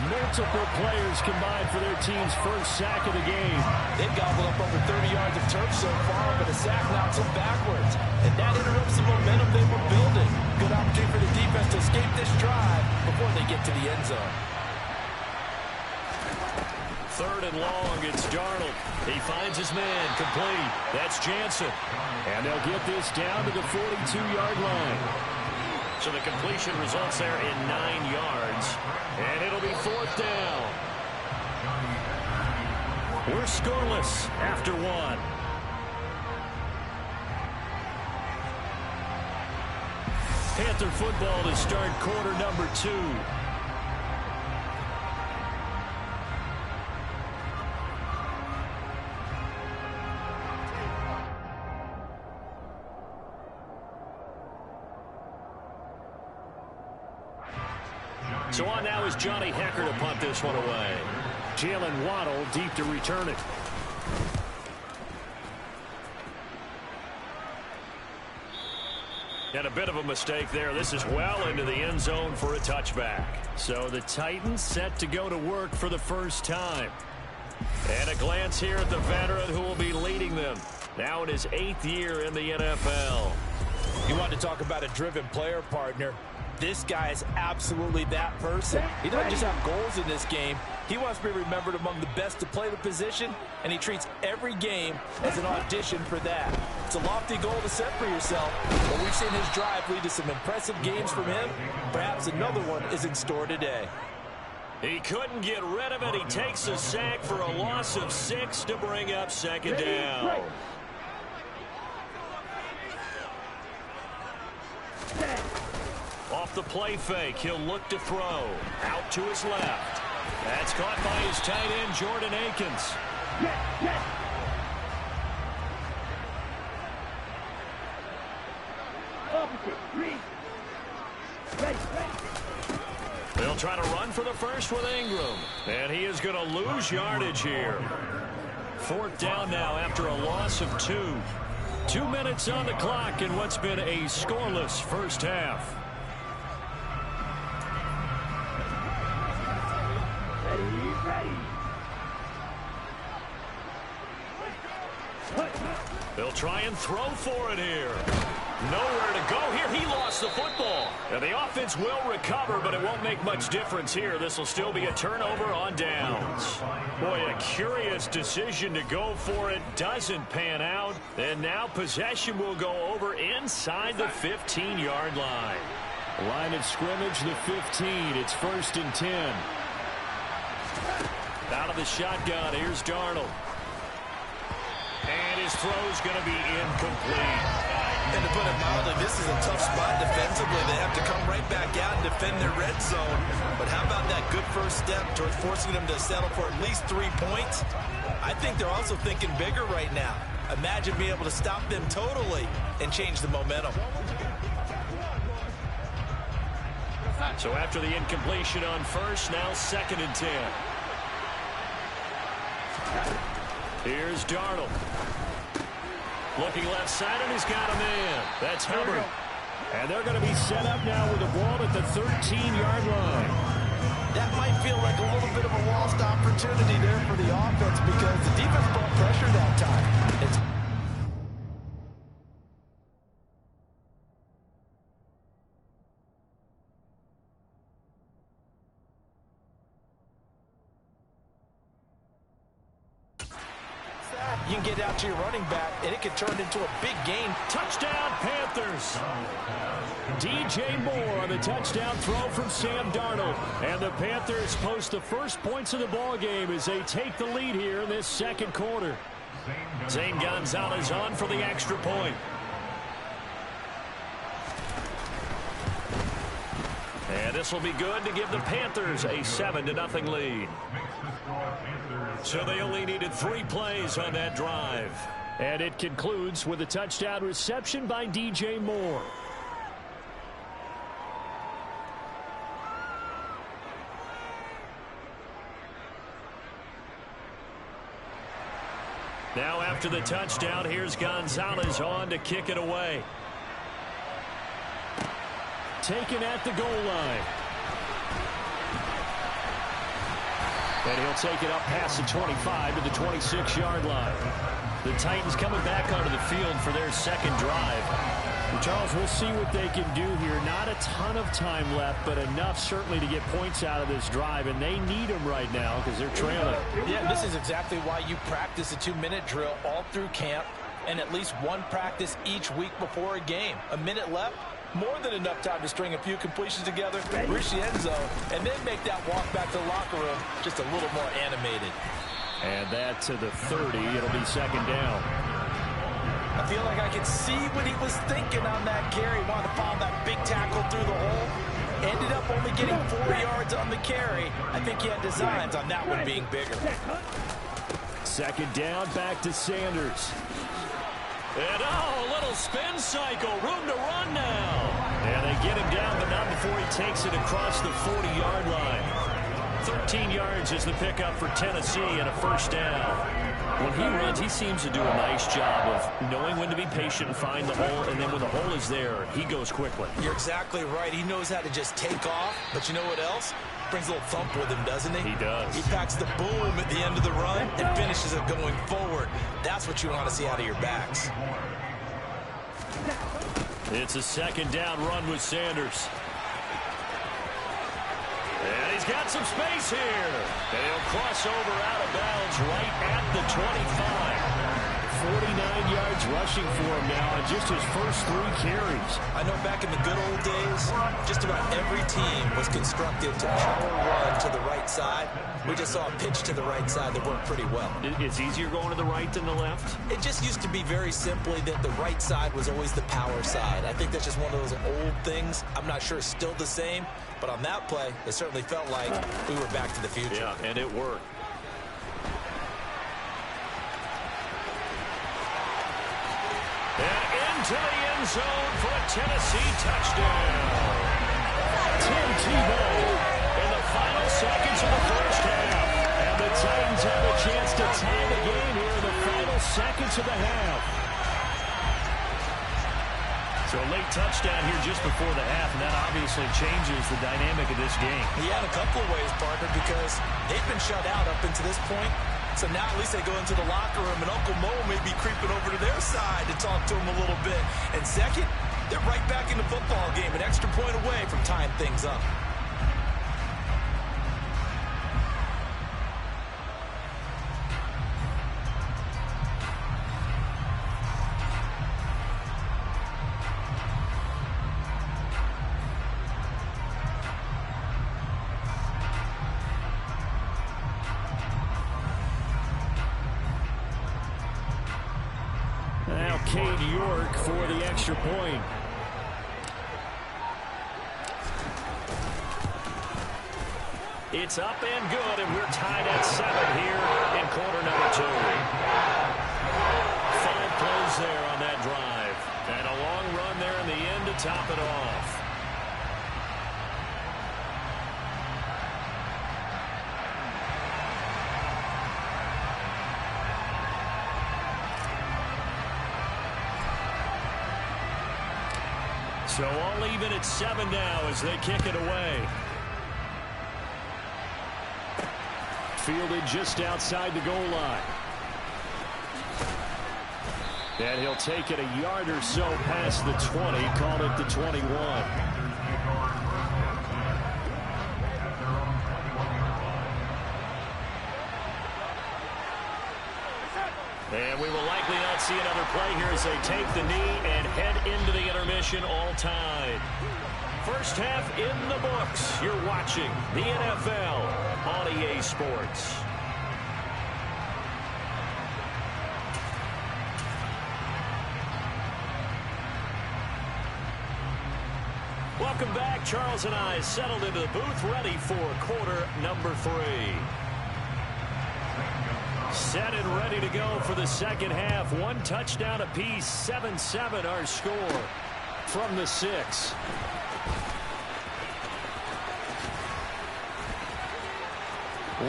Multiple players combined for their team's first sack of the game. They've gobbled up over 30 yards of turf so far, but a sack knocks them backwards. And that interrupts the momentum they were building. Good opportunity for the defense to escape this drive before they get to the end zone. 3rd and long, it's Darnold. He finds his man, complete. That's Jansen. And they'll get this down to the 42-yard line. So the completion results there in 9 yards. And it'll be 4th down. We're scoreless after 1. Panther football to start quarter number 2. So on now is Johnny Hecker to punt this one away. Jalen Waddle deep to return it. And a bit of a mistake there. This is well into the end zone for a touchback. So the Titans set to go to work for the first time. And a glance here at the veteran who will be leading them. Now in his 8th year in the NFL. You want to talk about a driven player, partner. This guy is absolutely that person. He doesn't just have goals in this game. He wants to be remembered among the best to play the position, and he treats every game as an audition for that. It's a lofty goal to set for yourself, but we've seen his drive lead to some impressive games from him. Perhaps another one is in store today. He couldn't get rid of it. He takes a sack for a loss of 6 to bring up second down. Off the play fake, he'll look to throw. Out to his left. That's caught by his tight end, Jordan Akins. They'll try to run for the first with Ingram. And he is going to lose yardage here. 4th down now after a loss of 2. 2 minutes on the clock in what's been a scoreless first half. They'll try and throw for it here. Nowhere to go here. He lost the football. And the offense will recover, but it won't make much difference here. This will still be a turnover on downs. Boy, a curious decision to go for it. Doesn't pan out. And now possession will go over inside the 15-yard line. Line of scrimmage, the 15. It's 1st and 10. Out of the shotgun, here's Darnold. And his throw's going to be incomplete. And to put it mildly, this is a tough spot defensively. They have to come right back out and defend their red zone. But how about that good first step towards forcing them to settle for at least 3 points? I think they're also thinking bigger right now. Imagine being able to stop them totally and change the momentum. So after the incompletion on first, now 2nd and 10. Here's Darnold. Looking left side, and he's got a man. That's Hubbard. And they're going to be set up now with the ball at the 13-yard line. That might feel like a little bit of a lost opportunity there for the offense because the defense brought pressure that time. It's you can get out to your running back, and it can turn into a big game. Touchdown, Panthers. DJ Moore on the touchdown throw from Sam Darnold. And the Panthers post the first points of the ball game as they take the lead here in this 2nd quarter. Zane Gonzalez on for the extra point. And this will be good to give the Panthers a 7-0 lead. So they only needed 3 plays on that drive. And it concludes with a touchdown reception by DJ Moore. Now after the touchdown, here's Gonzalez on to kick it away. Taken at the goal line. And he'll take it up past the 25 to the 26-yard line. The Titans coming back onto the field for their 2nd drive. And Charles, we'll see what they can do here. Not a ton of time left, but enough certainly to get points out of this drive. And they need them right now because they're trailing. Yeah, this is exactly why you practice a 2-minute drill all through camp and at least one practice each week before a game. A minute left. More than enough time to string a few completions together, reach the end zone, and then make that walk back to the locker room just a little more animated. And that to the 30. It'll be 2nd down. I feel like I can see what he was thinking on that carry. Wanted to follow that big tackle through the hole. Ended up only getting 4 yards on the carry. I think he had designs on that one being bigger. 2nd down, back to Sanders. And a little spin cycle. Room to run now. And they get him down, but not before he takes it across the 40-yard line. 13 yards is the pickup for Tennessee and a first down. When he runs, he seems to do a nice job of knowing when to be patient and find the hole, and then when the hole is there, he goes quickly. You're exactly right. He knows how to just take off, but you know what else? Brings a little thump with him, doesn't he? He does. He packs the boom at the end of the run and finishes it going forward. That's what you want to see out of your backs. It's a second down run with Sanders. And he's got some space here. And he'll cross over out of bounds right at the 25. 49 yards rushing for him now on just his first 3 carries. I know back in the good old days, just about every team was constructed to power run to the right side. We just saw a pitch to the right side that worked pretty well. It's easier going to the right than the left? It just used to be very simply that the right side was always the power side. I think that's just one of those old things. I'm not sure it's still the same, but on that play, it certainly felt like we were back to the future. Yeah, and it worked. And into the end zone for a Tennessee touchdown. Tim Tebow in the final seconds of the first half. And the Titans have a chance to tie the game here in the final seconds of the half. So a late touchdown here just before the half, and that obviously changes the dynamic of this game. Yeah, in a couple of ways, partner, because they've been shut out up until this point. So now at least they go into the locker room, and Uncle Mo may be creeping over to their side to talk to him a little bit. And second, they're right back in the football game, an extra point away from tying things up. Now Cade York for the extra point. It's up and good, and we're tied at 7 here in quarter number 2. 5 plays there on that drive. And a long run there in the end to top it off. So all even at 7 now as they kick it away. Fielded just outside the goal line. And he'll take it a yard or so past the 20, call it the 21. And we will likely not see another play here as they take the knee and head into the intermission all tied. First half in the books. You're watching the NFL on EA Sports. Welcome back. Charles and I settled into the booth, ready for quarter number 3. Set and ready to go for the second half. 1 touchdown apiece. 7-7 our score from the 6.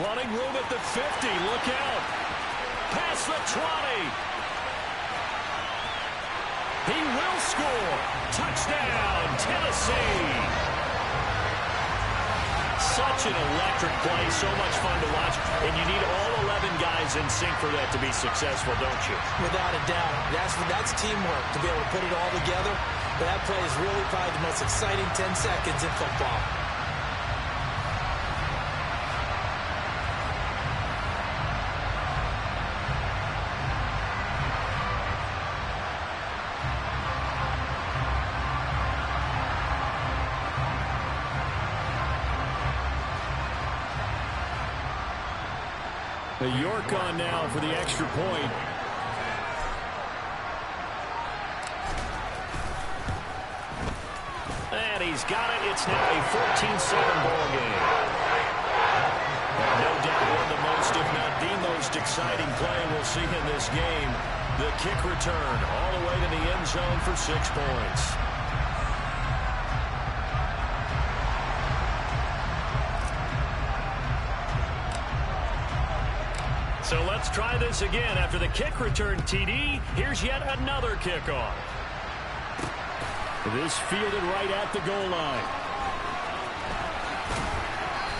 Running room at the 50. Look out. Past the 20. He will score. Touchdown, Tennessee. Such an electric play, so much fun to watch, and you need all 11 guys in sync for that to be successful, don't you? Without a doubt. That's teamwork to be able to put it all together. But that play is really probably the most exciting 10 seconds in football. The York on now for the extra point. And he's got it. It's now a 14-7 ball game. And no doubt one of the most, if not the most exciting play we'll see in this game. The kick return all the way to the end zone for 6 points. So let's try this again. After the kick return TD, here's yet another kickoff. This fielded right at the goal line.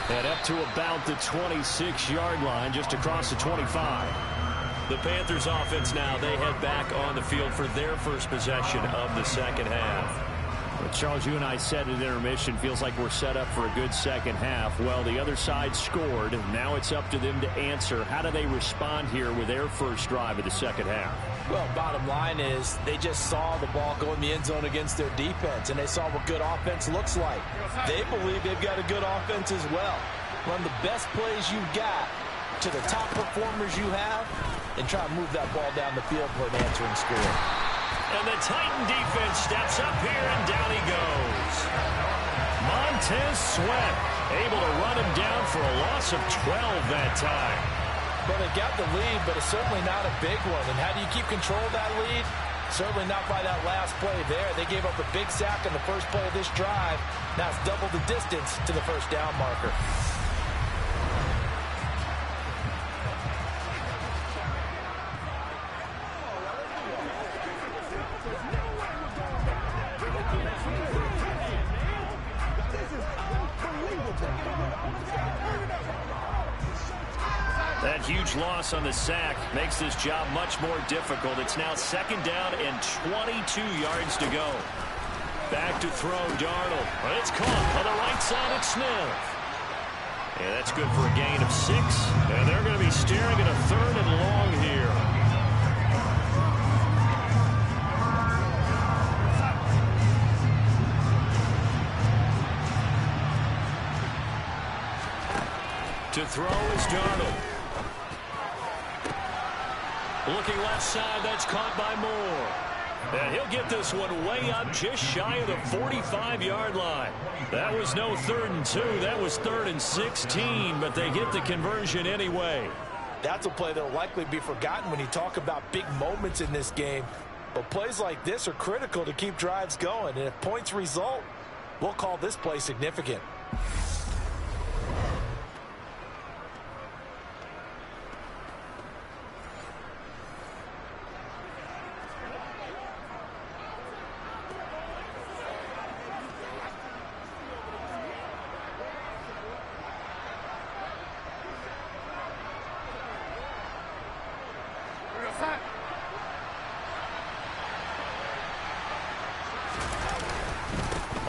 And up to about the 26-yard line, just across the 25. The Panthers offense now, they head back on the field for their first possession of the second half. Well, Charles, you and I said at intermission, feels like we're set up for a good second half. Well, the other side scored. Now it's up to them to answer. How do they respond here with their first drive of the second half? Well, bottom line is they just saw the ball go in the end zone against their defense, and they saw what good offense looks like. They believe they've got a good offense as well. Run the best plays you've got to the top performers you have, and try to move that ball down the field for an answering score. And the Titan defense steps up here, and down he goes. Montez Sweat able to run him down for a loss of 12 that time. Well, they got the lead, but it's certainly not a big one. And how do you keep control of that lead? Certainly not by that last play there. They gave up a big sack in the first play of this drive. Now it's double the distance to the first down marker. That huge loss on the sack makes this job much more difficult. It's now second down and 22 yards to go. Back to throw, Darnold. But it's caught on the right side at Smith. And that's good for a gain of 6. And they're going to be staring at a third and long here. To throw is Darnold. Looking left side, that's caught by Moore. And he'll get this one way up just shy of the 45-yard line. That was no 3rd and 2. That was 3rd and 16, but they get the conversion anyway. That's a play that will likely be forgotten when you talk about big moments in this game. But plays like this are critical to keep drives going. And if points result, we'll call this play significant.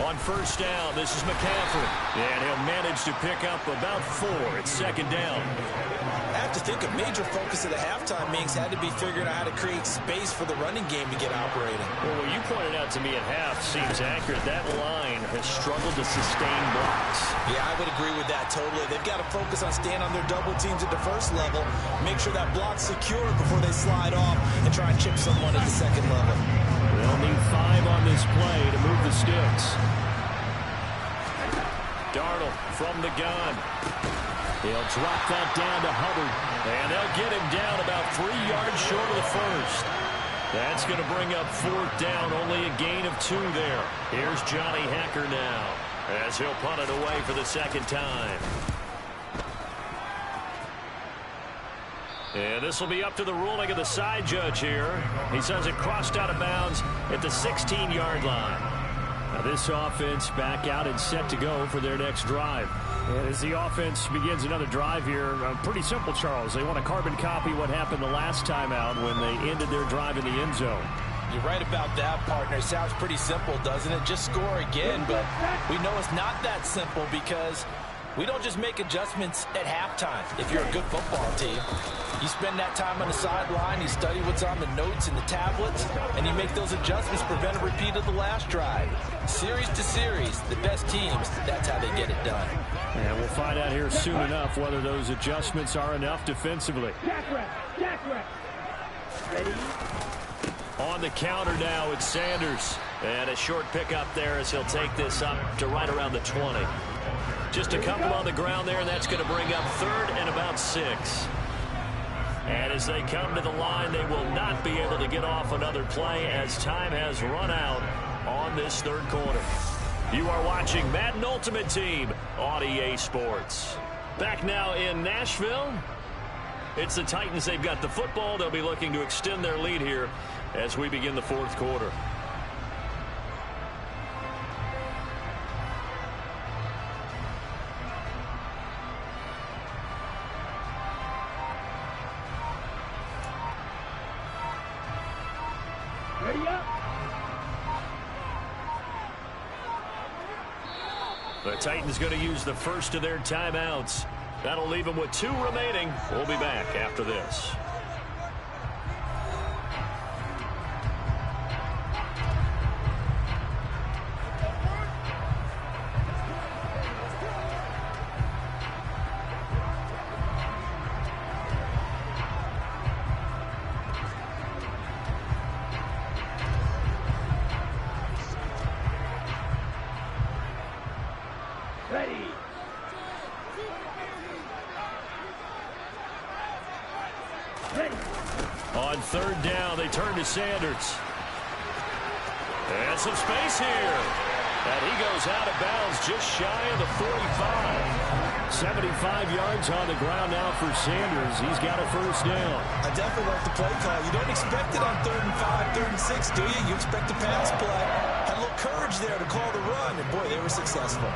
On first down, this is McCaffrey. And he'll manage to pick up about 4. It's second down. I have to think a major focus of the halftime meetings had to be figuring out how to create space for the running game to get operating. Well, what you pointed out to me at half seems accurate. That line has struggled to sustain blocks. Yeah, I would agree with that totally. They've got to focus on staying on their double teams at the first level, make sure that block's secure before they slide off and try and chip someone at the second level. They'll need 5 on this play to move the sticks. Darnold from the gun. He'll drop that down to Hubbard. And they'll get him down about 3 yards short of the first. That's going to bring up 4th down, only a gain of 2 there. Here's Johnny Hecker now, as he'll punt it away for the second time. And this will be up to the ruling of the side judge here. He says it crossed out of bounds at the 16-yard line. Now this offense back out and set to go for their next drive. And as the offense begins another drive here, pretty simple, Charles. They want to carbon copy what happened the last time out when they ended their drive in the end zone. You're right about that, partner. It sounds pretty simple, doesn't it? Just score again, but we know it's not that simple because we don't just make adjustments at halftime. If you're a good football team, you spend that time on the sideline, you study what's on the notes and the tablets, and you make those adjustments, prevent a repeat of the last drive. Series to series, the best teams, that's how they get it done. And we'll find out here soon enough whether those adjustments are enough defensively. Ready? On the counter now, it's Sanders. And a short pickup there as he'll take this up to right around the 20. Just a couple on the ground there, and that's going to bring up 3rd and about 6. And as they come to the line, they will not be able to get off another play as time has run out on this 3rd quarter. You are watching Madden Ultimate Team on EA Sports. Back now in Nashville. It's the Titans. They've got the football. They'll be looking to extend their lead here as we begin the fourth quarter. Ready up. The Titans going to use the first of their timeouts. That'll leave them with 2 remaining. We'll be back after this. Ready. On third down, they turn to Sanders. And some space here. And he goes out of bounds just shy of the 45. 75 yards on the ground now for Sanders. He's got a first down. I definitely like the play call. You don't expect it on 3rd and 5, 3rd and 6, do you? You expect a pass play. Had a little courage there to call the run, and boy, they were successful.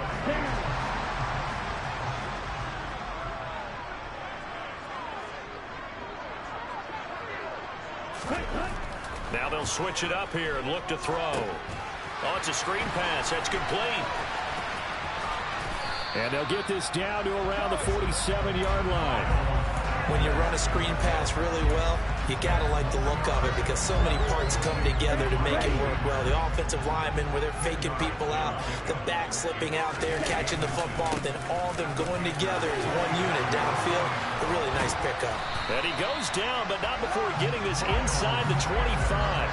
Now they'll switch it up here and look to throw. Oh, it's a screen pass. That's complete. And they'll get this down to around the 47-yard line. When you run a screen pass really well, you got to like the look of it because so many parts come together to make it work well. The offensive linemen, where they're faking people out, the back slipping out there, catching the football, then all of them going together as one unit downfield. A really nice pickup. And he goes down, but not before getting this inside the 25.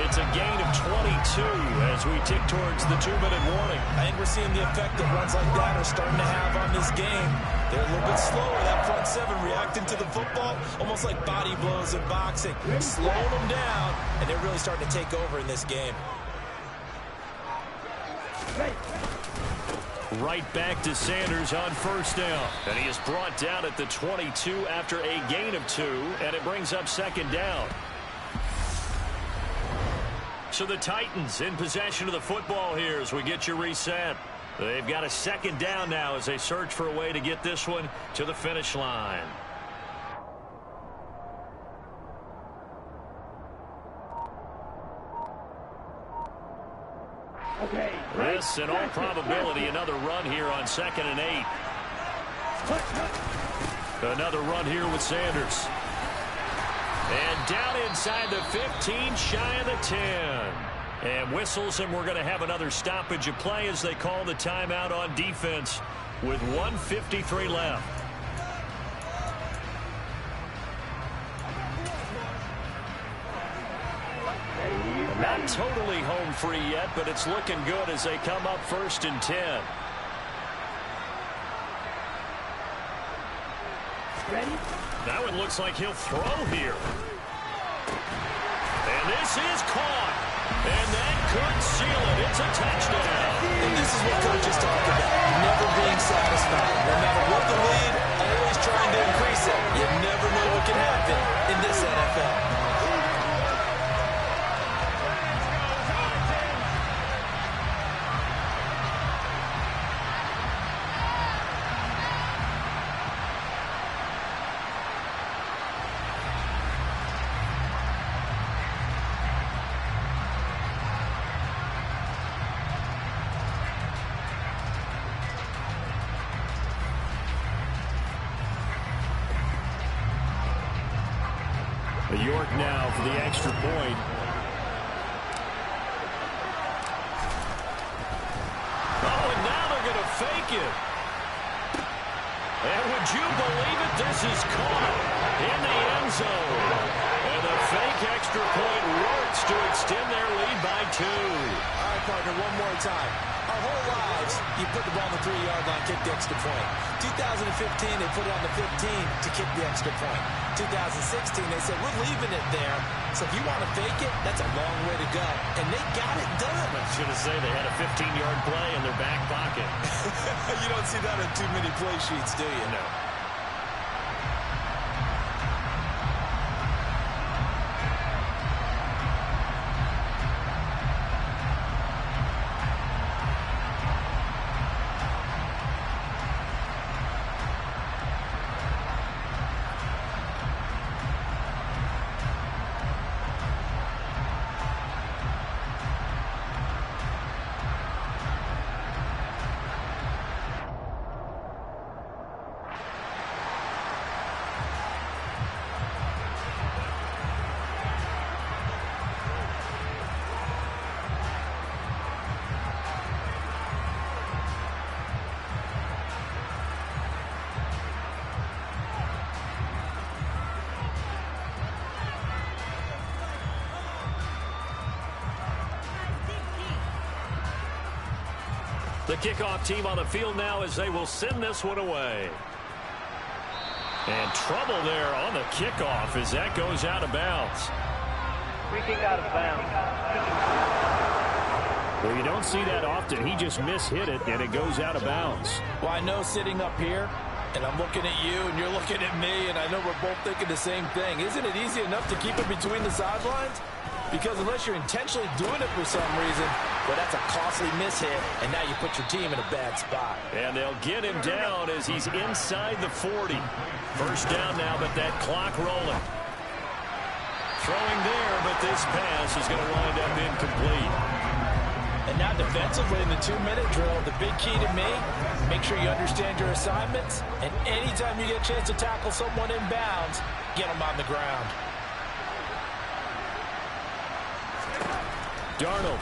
It's a gain of 22 as we tick towards the 2-minute warning. I think we're seeing the effect that runs like that are starting to have on this game. They're a little bit slower, that front 7, reacting to the football, almost like body blows in boxing. Slowing them down, and they're really starting to take over in this game. Right back to Sanders on first down. And he is brought down at the 22 after a gain of 2, and it brings up second down. So the Titans in possession of the football here as we get you reset. They've got a second down now as they search for a way to get this one to the finish line. Okay. This, in all probability, another run here on 2nd and 8. Another run here with Sanders. And down inside the 15, shy of the 10. And whistles, and we're going to have another stoppage of play as they call the timeout on defense with 1:53 left. Not totally home free yet, but it's looking good as they come up 1st and 10. Ready? That one looks like he'll throw here. And this is caught. And that could seal it. It's a touchdown. And this is what coaches talk about, never being satisfied. No matter what the lead, always trying to increase it. You never know what can happen in this NFL. York now for the extra point. Oh, and now they're going to fake it. And would you believe it? This is caught in the end zone. And the fake extra point works to extend their lead by 2. All right, partner, one more time. Our whole lives, you put the ball on the 3-yard line, kick the extra point. 2015, they put it on the 15 to kick the extra point. 2016, they said, we're leaving it there. So if you want to fake it, that's a long way to go. And they got it done. I should have said they had a 15-yard play in their back pocket. You don't see that on too many play sheets, do you? No. The kickoff team on the field now as they will send this one away. And trouble there on the kickoff as that goes out of bounds. Free kick out of bounds. Well, you don't see that often. He just mishit it, and it goes out of bounds. Well, I know sitting up here, and I'm looking at you, and you're looking at me, and I know we're both thinking the same thing. Isn't it easy enough to keep it between the sidelines? Because unless you're intentionally doing it for some reason, well, that's a costly mishit, and now you put your team in a bad spot. And they'll get him down as he's inside the 40. First down now, but that clock rolling. Throwing there, but this pass is going to wind up incomplete. And now defensively in the 2-minute drill, the big key to me, make sure you understand your assignments, and anytime you get a chance to tackle someone in bounds, get them on the ground. Darnold.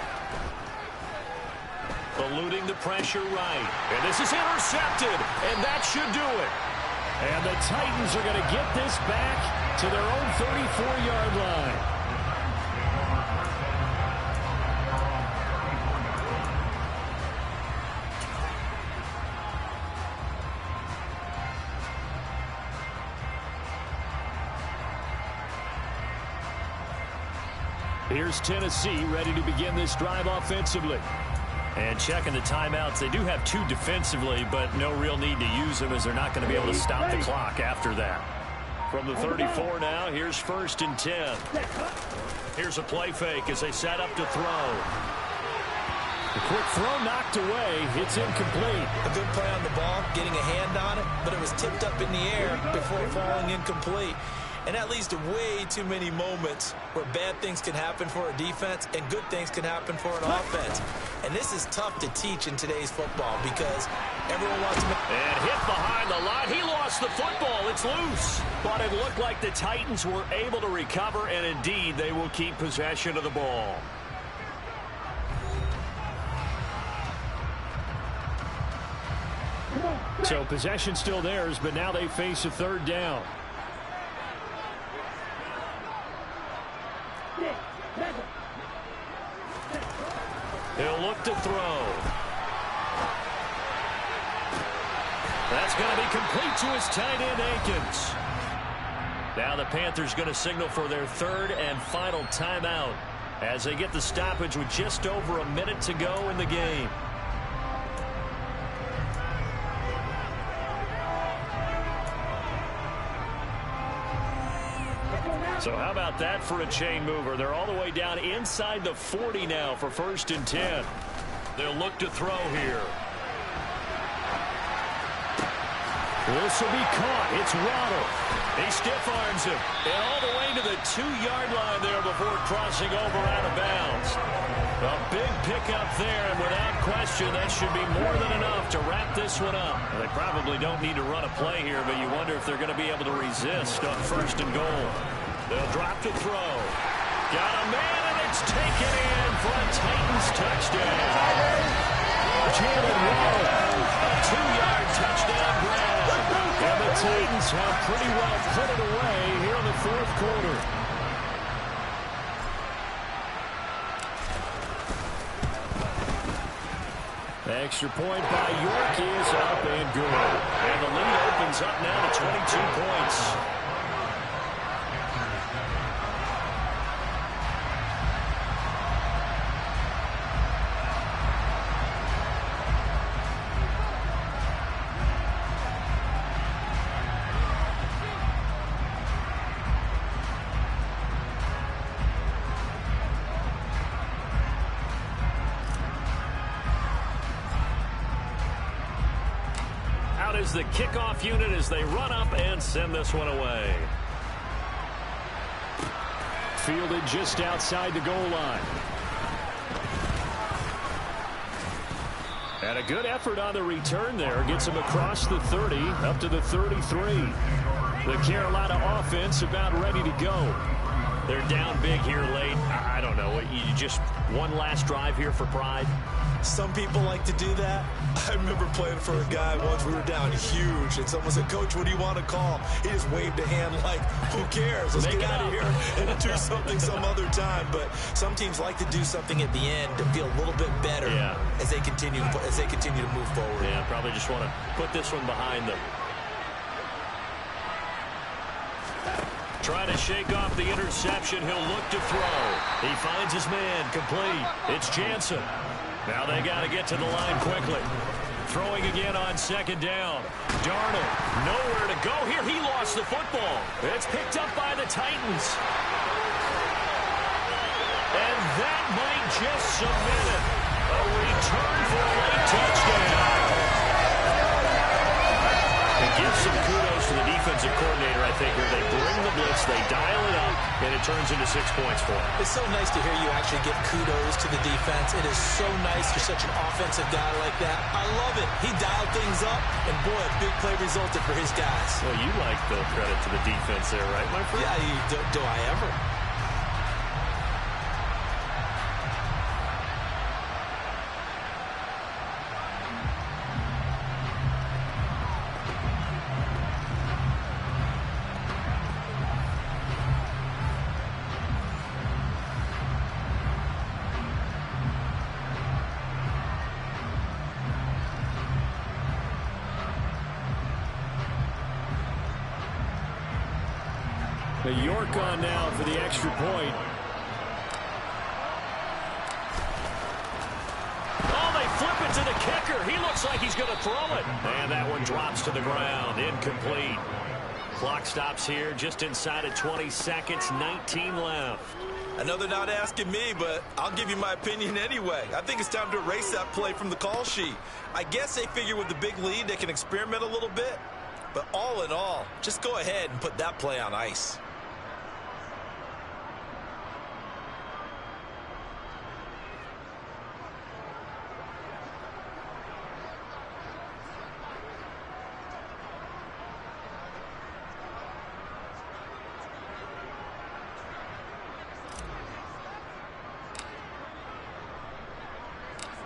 Eluding the pressure right. And this is intercepted, and that should do it. And the Titans are going to get this back to their own 34-yard line. Here's Tennessee ready to begin this drive offensively. And checking the timeouts, they do have 2 defensively, but no real need to use them as they're not going to be able to stop the clock after that. From the 34 now, here's 1st and 10. Here's a play fake as they set up to throw. The quick throw knocked away. It's incomplete. A good play on the ball, getting a hand on it, but it was tipped up in the air before falling incomplete. And that leads to way too many moments where bad things can happen for a defense and good things can happen for an offense. And this is tough to teach in today's football because everyone wants to make... And hit behind the line. He lost the football. It's loose. But it looked like the Titans were able to recover, and indeed they will keep possession of the ball. So possession still theirs, but now they face a 3rd down. He'll look to throw. That's going to be complete to his tight end, Akins. Now the Panthers going to signal for their 3rd and final timeout as they get the stoppage with just over a minute to go in the game. So how about that for a chain mover? They're all the way down inside the 40 now for 1st and 10. They'll look to throw here. This will be caught. It's Waddle. He stiff arms him. And all the way to the 2-yard line there before crossing over out of bounds. A big pickup there, and without question, that should be more than enough to wrap this one up. Well, they probably don't need to run a play here, but you wonder if they're going to be able to resist on 1st and goal. They'll drop to throw. Got a man, and it's taken in for a Titans touchdown. Jalen Waddle. A 2-yard touchdown grab. And the Titans have pretty well put it away here in the 4th quarter. The extra point by York is up and good. And the lead opens up now to 22 points. Is the kickoff unit as they run up and send this one away. Fielded just outside the goal line. And a good effort on the return there. Gets him across the 30 up to the 33. The Carolina offense about ready to go. They're down big here late. I don't know. You just one last drive here for pride? Some people like to do that. I remember playing for a guy once. We were down huge, and someone said, "Coach, what do you want to call?" He just waved a hand like, "Who cares? Let's get out of here and do something some other time." But some teams like to do something at the end to feel a little bit better as they continue to move forward. Yeah, probably just want to put this one behind them. Trying to shake off the interception. He'll look to throw. He finds his man. Complete. It's Jansen. Now they got to get to the line quickly. Throwing again on second down. Darnold, nowhere to go here. He lost the football. It's picked up by the Titans. And that might just submit it. A return for a late touchdown. It gives some kudos to the defensive coordinator, I think, where they bring the blitz, they dial it up, and it turns into 6 points for him. It's so nice to hear you actually give kudos to the defense. It is so nice you're such an offensive guy like that. I love it. He dialed things up, and boy, a big play resulted for his guys. Well, you like the credit to the defense there, right, my friend? Yeah, do I ever? York on now for the extra point. Oh, they flip it to the kicker. He looks like he's going to throw it. And that one drops to the ground. Incomplete. Clock stops here just inside of 20 seconds. 19 left. I know they're not asking me, but I'll give you my opinion anyway. I think it's time to erase that play from the call sheet. I guess they figure with the big lead they can experiment a little bit. But all in all, just go ahead and put that play on ice.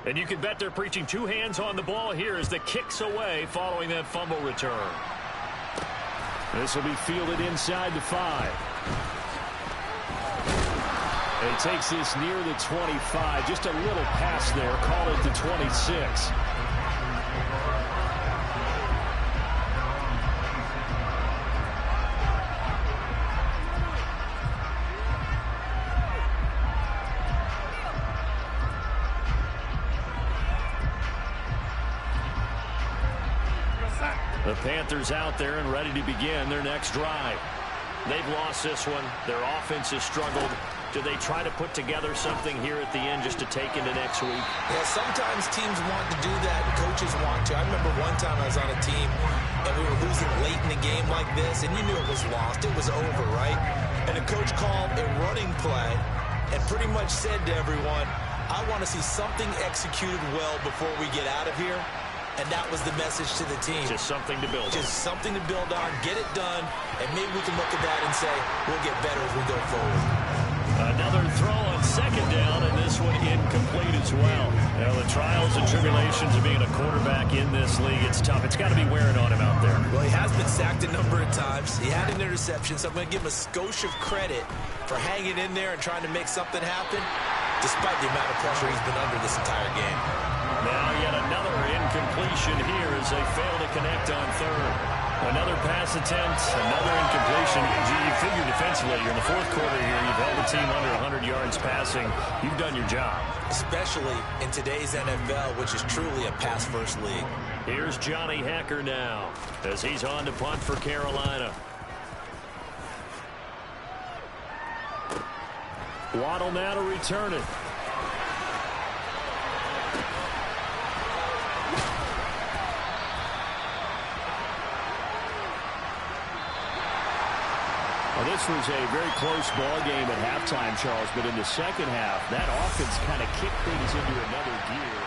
And you can bet they're preaching two hands on the ball here as the kick's away following that fumble return. This will be fielded inside the 5. And he takes this near the 25. Just a little pass there. Call it the 26. The Panthers out there and ready to begin their next drive. They've lost this one. Their offense has struggled. Do they try to put together something here at the end just to take into next week? Yeah, sometimes teams want to do that. Coaches want to. I remember one time I was on a team, and we were losing late in the game like this, and you knew it was lost. It was over, right? And the coach called a running play and pretty much said to everyone, I want to see something executed well before we get out of here. And that was the message to the team. Just something to build on. Just something to build on, get it done, and maybe we can look at that and say, we'll get better as we go forward. Another throw on second down, and this one incomplete as well. Now, the trials and tribulations of being a quarterback in this league, it's tough. It's got to be wearing on him out there. Well, he has been sacked a number of times. He had an interception, so I'm going to give him a skosh of credit for hanging in there and trying to make something happen, despite the amount of pressure he's been under this entire game. Now yet another incompletion here as they fail to connect on third. Another pass attempt, another incompletion. You figure defensively, you're in the fourth quarter here. You've held the team under 100 yards passing. You've done your job. Especially in today's NFL, which is truly a pass-first league. Here's Johnny Hecker now as he's on to punt for Carolina. Waddle now to return it. Well, this was a very close ball game at halftime, Charles, but in the second half, that offense kind of kicked things into another gear.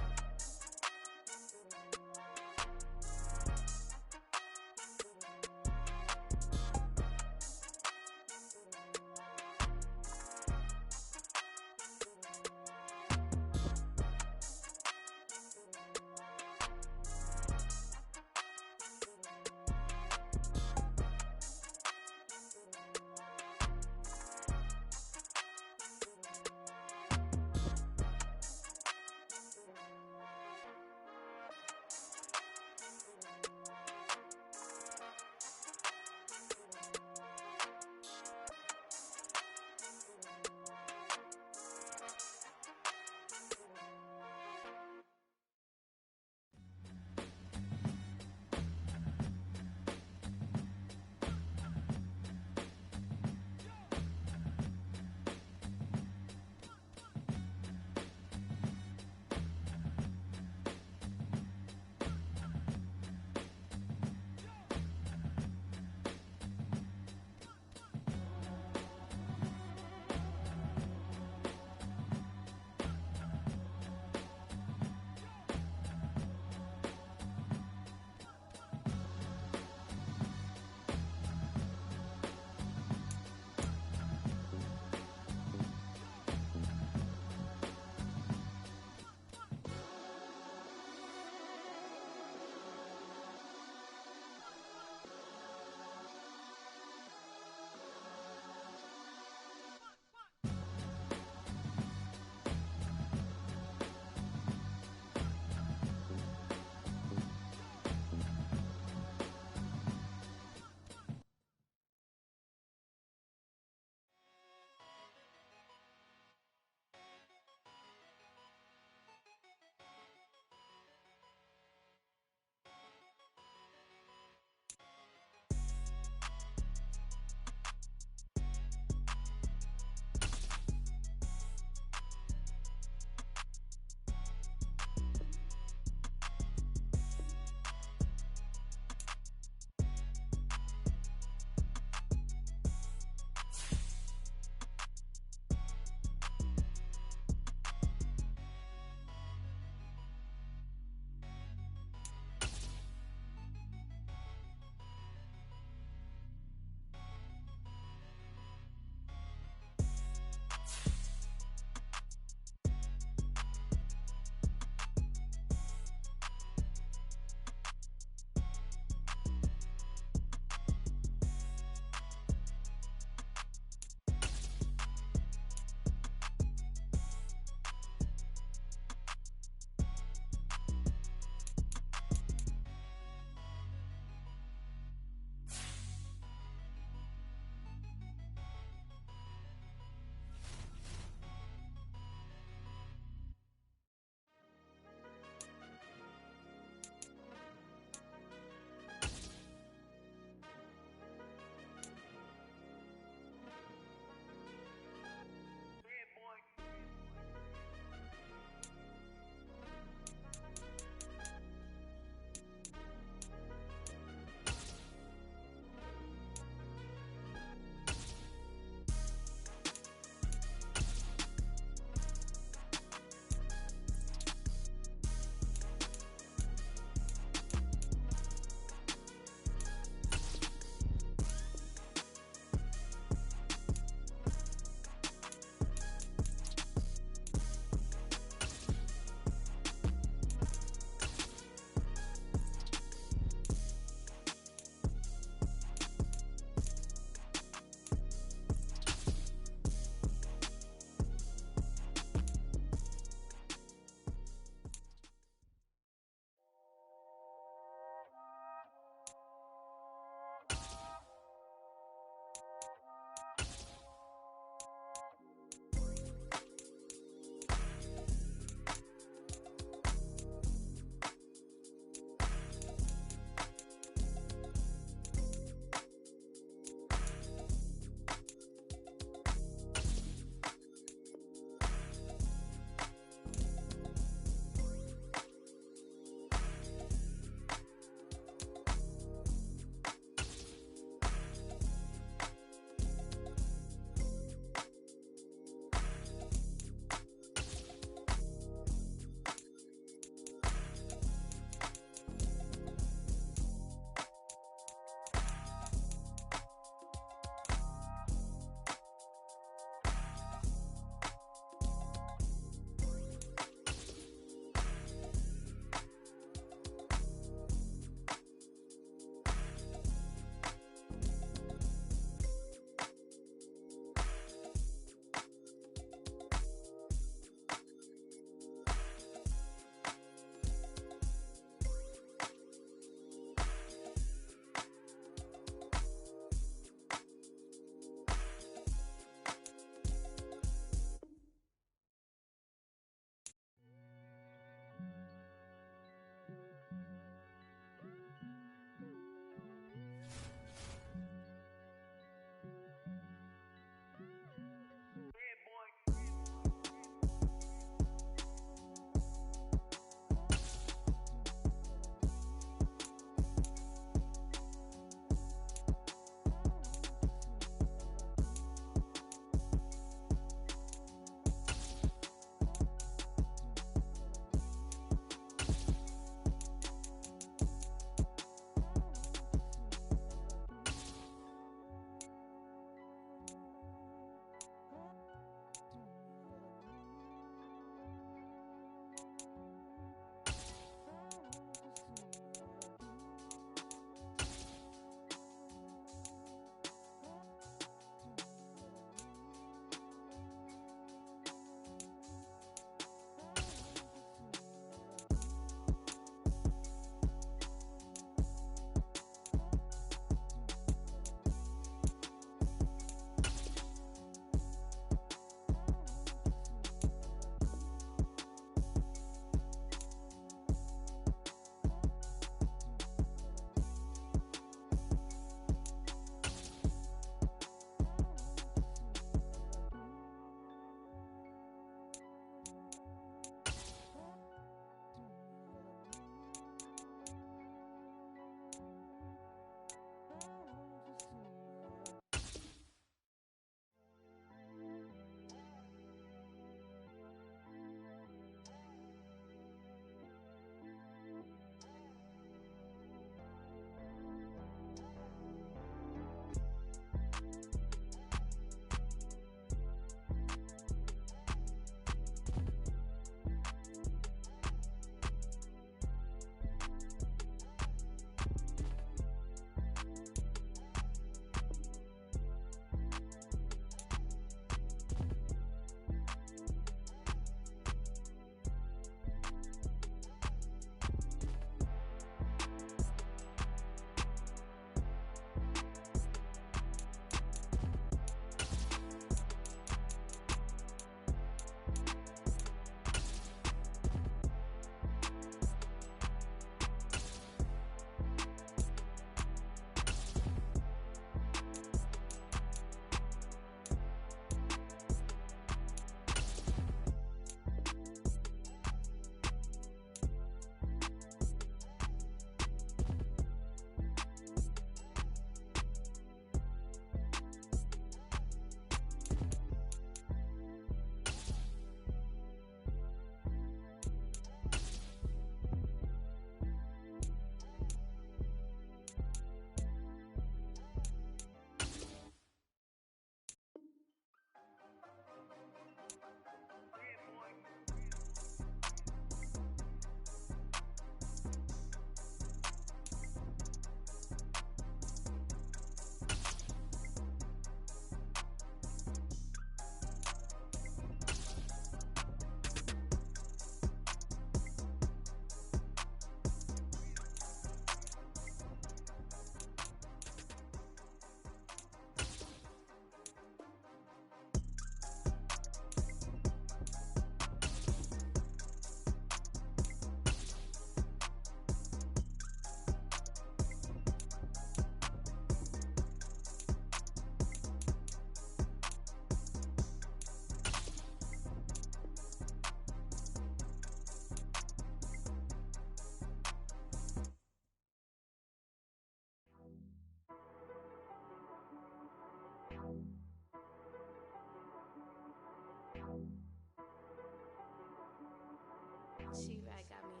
She-Rag got me.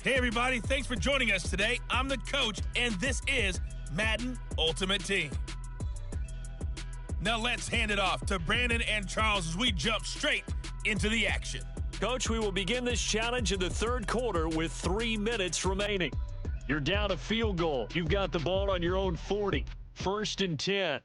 Hey, everybody. Thanks for joining us today. I'm the coach, and this is Madden Ultimate Team. Now let's hand it off to Brandon and Charles as we jump straight into the action. Coach, we will begin this challenge in the third quarter with 3 minutes remaining. You're down a field goal. You've got the ball on your own 40. 1st and 10.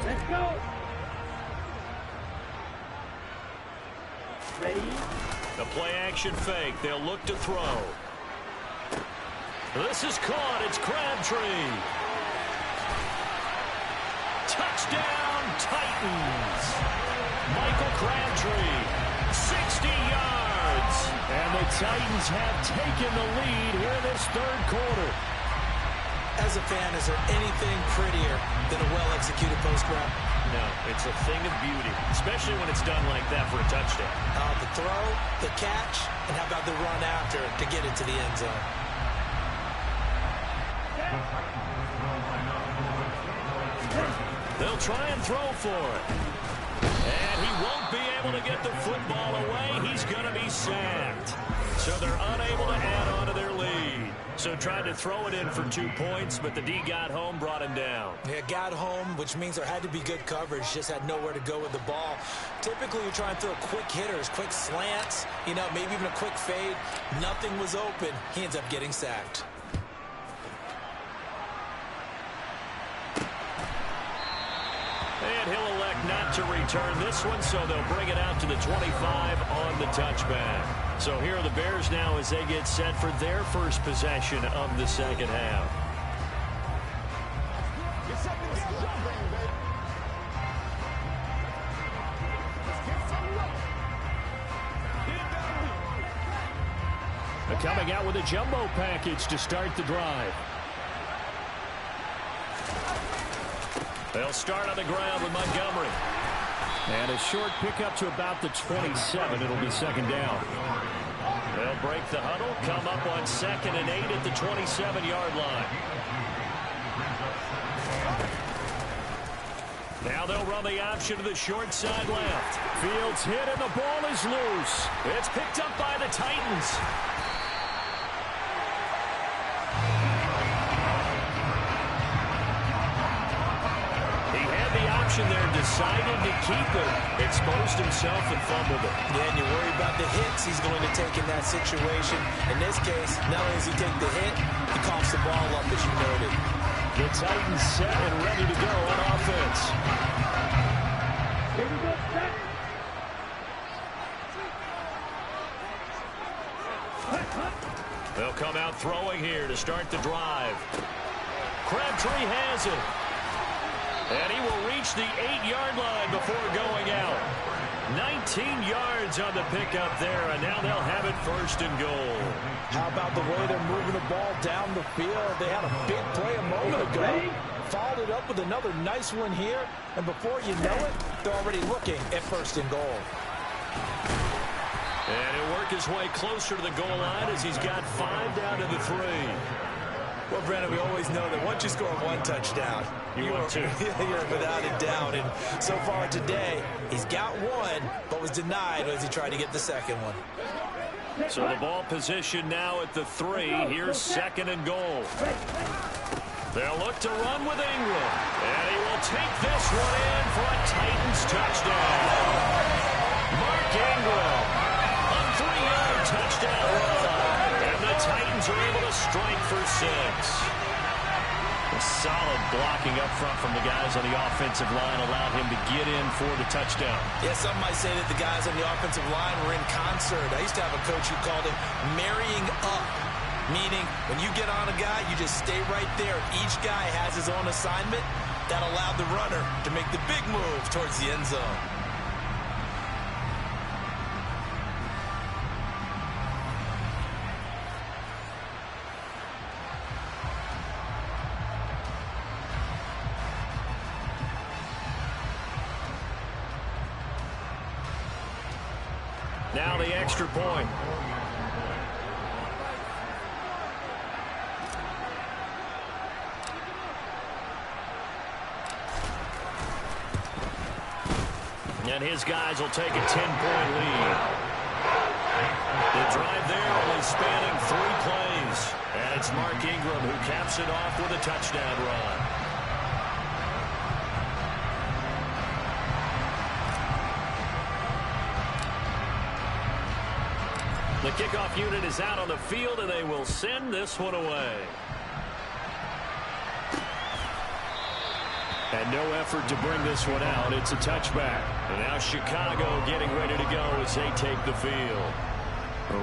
Let's go. Ready? The play action fake. They'll look to throw. This is caught. It's Crabtree. Touchdown, Titans. Michael Crabtree, 60 yards. And the Titans have taken the lead here in this third quarter. As a fan, is there anything prettier than a well-executed post route? No, it's a thing of beauty, especially when it's done like that for a touchdown. The throw, the catch, and how about the run after to get into the end zone? They'll try and throw for it. And he won't be able to get the football away. He's going to be sacked. So they're unable to add on to their lead. So tried to throw it in for 2 points, but the D got home, brought him down. Yeah, got home, which means there had to be good coverage. Just had nowhere to go with the ball. Typically, you try and throw quick hitters, quick slants, maybe even a quick fade. Nothing was open. He ends up getting sacked. And he'll elect not to return this one, so they'll bring it out to the 25 on the touchback. So here are the Bears now as they get set for their first possession of the second half. They're coming out with a jumbo package to start the drive. They'll start on the ground with Montgomery. And a short pickup to about the 27. It'll be second down. They'll break the huddle, come up on 2nd and 8 at the 27-yard line. Now they'll run the option to the short side left. Fields hit and the ball is loose. It's picked up by the Titans. There decided to keep it, exposed himself and fumbled it. Yeah, and you worry about the hits he's going to take in that situation. In this case, not only does he take the hit, he coughs the ball up, as you noted. The Titans set and ready to go on offense. Here we go, set. They'll come out throwing here to start the drive. Crabtree has it. And he will reach the 8-yard line before going out. 19 yards on the pickup there, and now they'll have it 1st and goal. How about the way they're moving the ball down the field? They had a big play a moment ago. Followed it up with another nice one here, and before you know it, they're already looking at 1st and goal. And he'll work his way closer to the goal line as he's got 5 down to the 3. Well, Brandon, we always know that once you score one touchdown, you're without a doubt. And so far today, he's got one, but was denied as he tried to get the second one. So the ball position now at the 3. Here's 2nd and goal. They'll look to run with Ingram. And he will take this one in for a Titans touchdown. Mark Ingram, a 3-yard touchdown run. And the Titans are able to strike for 6. A solid blocking up front from the guys on the offensive line allowed him to get in for the touchdown. Yeah, some might say that the guys on the offensive line were in concert. I used to have a coach who called it marrying up, meaning when you get on a guy, you just stay right there. Each guy has his own assignment. That allowed the runner to make the big move towards the end zone. Now the extra point. And his guys will take a 10-point lead. The drive there only spanning 3 plays. And it's Mark Ingram who caps it off with a touchdown run. The kickoff unit is out on the field, and they will send this one away. And no effort to bring this one out. It's a touchback. And now Chicago getting ready to go as they take the field.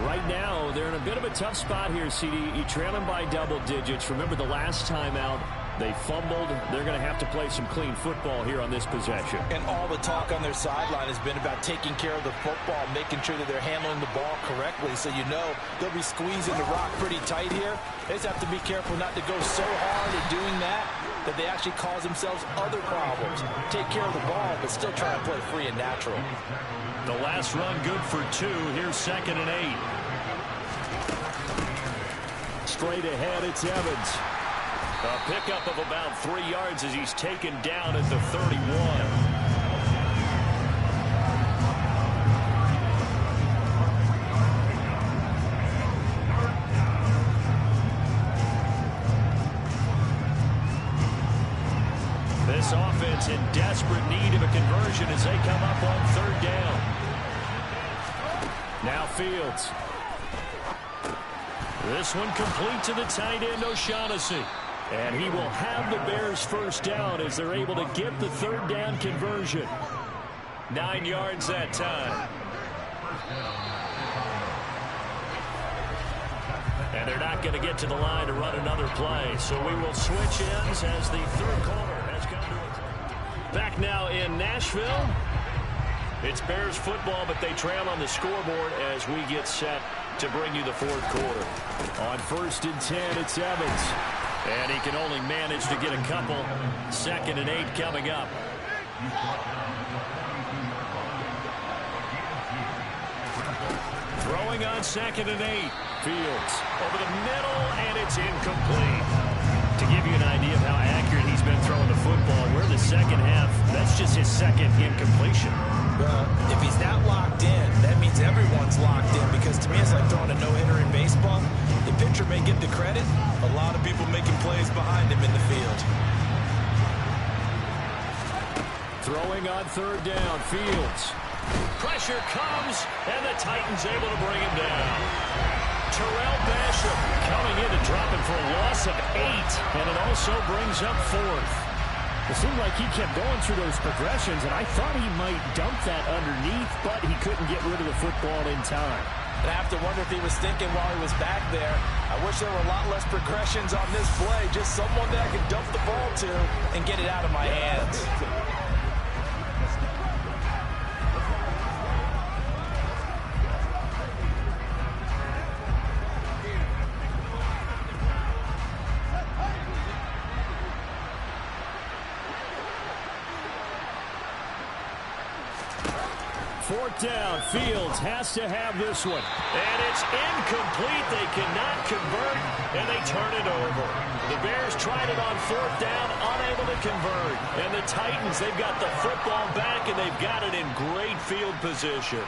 Right now, they're in a bit of a tough spot here, CD. You trail them by double digits. Remember the last time out, they fumbled. They're going to have to play some clean football here on this possession. And all the talk on their sideline has been about taking care of the football, making sure that they're handling the ball correctly. So you know they'll be squeezing the rock pretty tight here. They just have to be careful not to go so hard at doing that they actually cause themselves other problems. Take care of the ball, but still try to play free and natural. The last run good for 2. Here's 2nd and 8. Straight ahead, it's Evans. A pickup of about 3 yards as he's taken down at the 31. This offense in desperate need of a conversion as they come up on 3rd down. Now Fields. This one complete to the tight end, O'Shaughnessy. And he will have the Bears 1st down as they're able to get the 3rd down conversion. 9 yards that time. And they're not going to get to the line to run another play. So we will switch ends as the 3rd quarter has come to a close. Back now in Nashville. It's Bears football, but they trail on the scoreboard as we get set to bring you the 4th quarter. On 1st and 10, it's Evans. And he can only manage to get a couple. 2nd and 8 coming up. Throwing on 2nd and 8. Fields over the middle, and it's incomplete. To give you an idea of how accurate he's been throwing the football, we're in the 2nd half. That's just his 2nd incompletion. If he's not locked in, that means everyone's locked in, because to me it's like throwing a no-hitter in baseball. The pitcher may get the credit. A lot of people making plays behind him in the field. Throwing on 3rd down, Fields. Pressure comes, and the Titans able to bring him down. Terrell Basham coming in and dropping for a loss of 8, and it also brings up 4th. It seemed like he kept going through those progressions, and I thought he might dump that underneath, but he couldn't get rid of the football in time. And I have to wonder if he was thinking while he was back there, I wish there were a lot less progressions on this play, just someone that I could dump the ball to and get it out of my hands. 4th down. Fields has to have this one. And it's incomplete. They cannot convert, and they turn it over. The Bears tried it on 4th down, unable to convert. And the Titans, they've got the football back, and they've got it in great field position.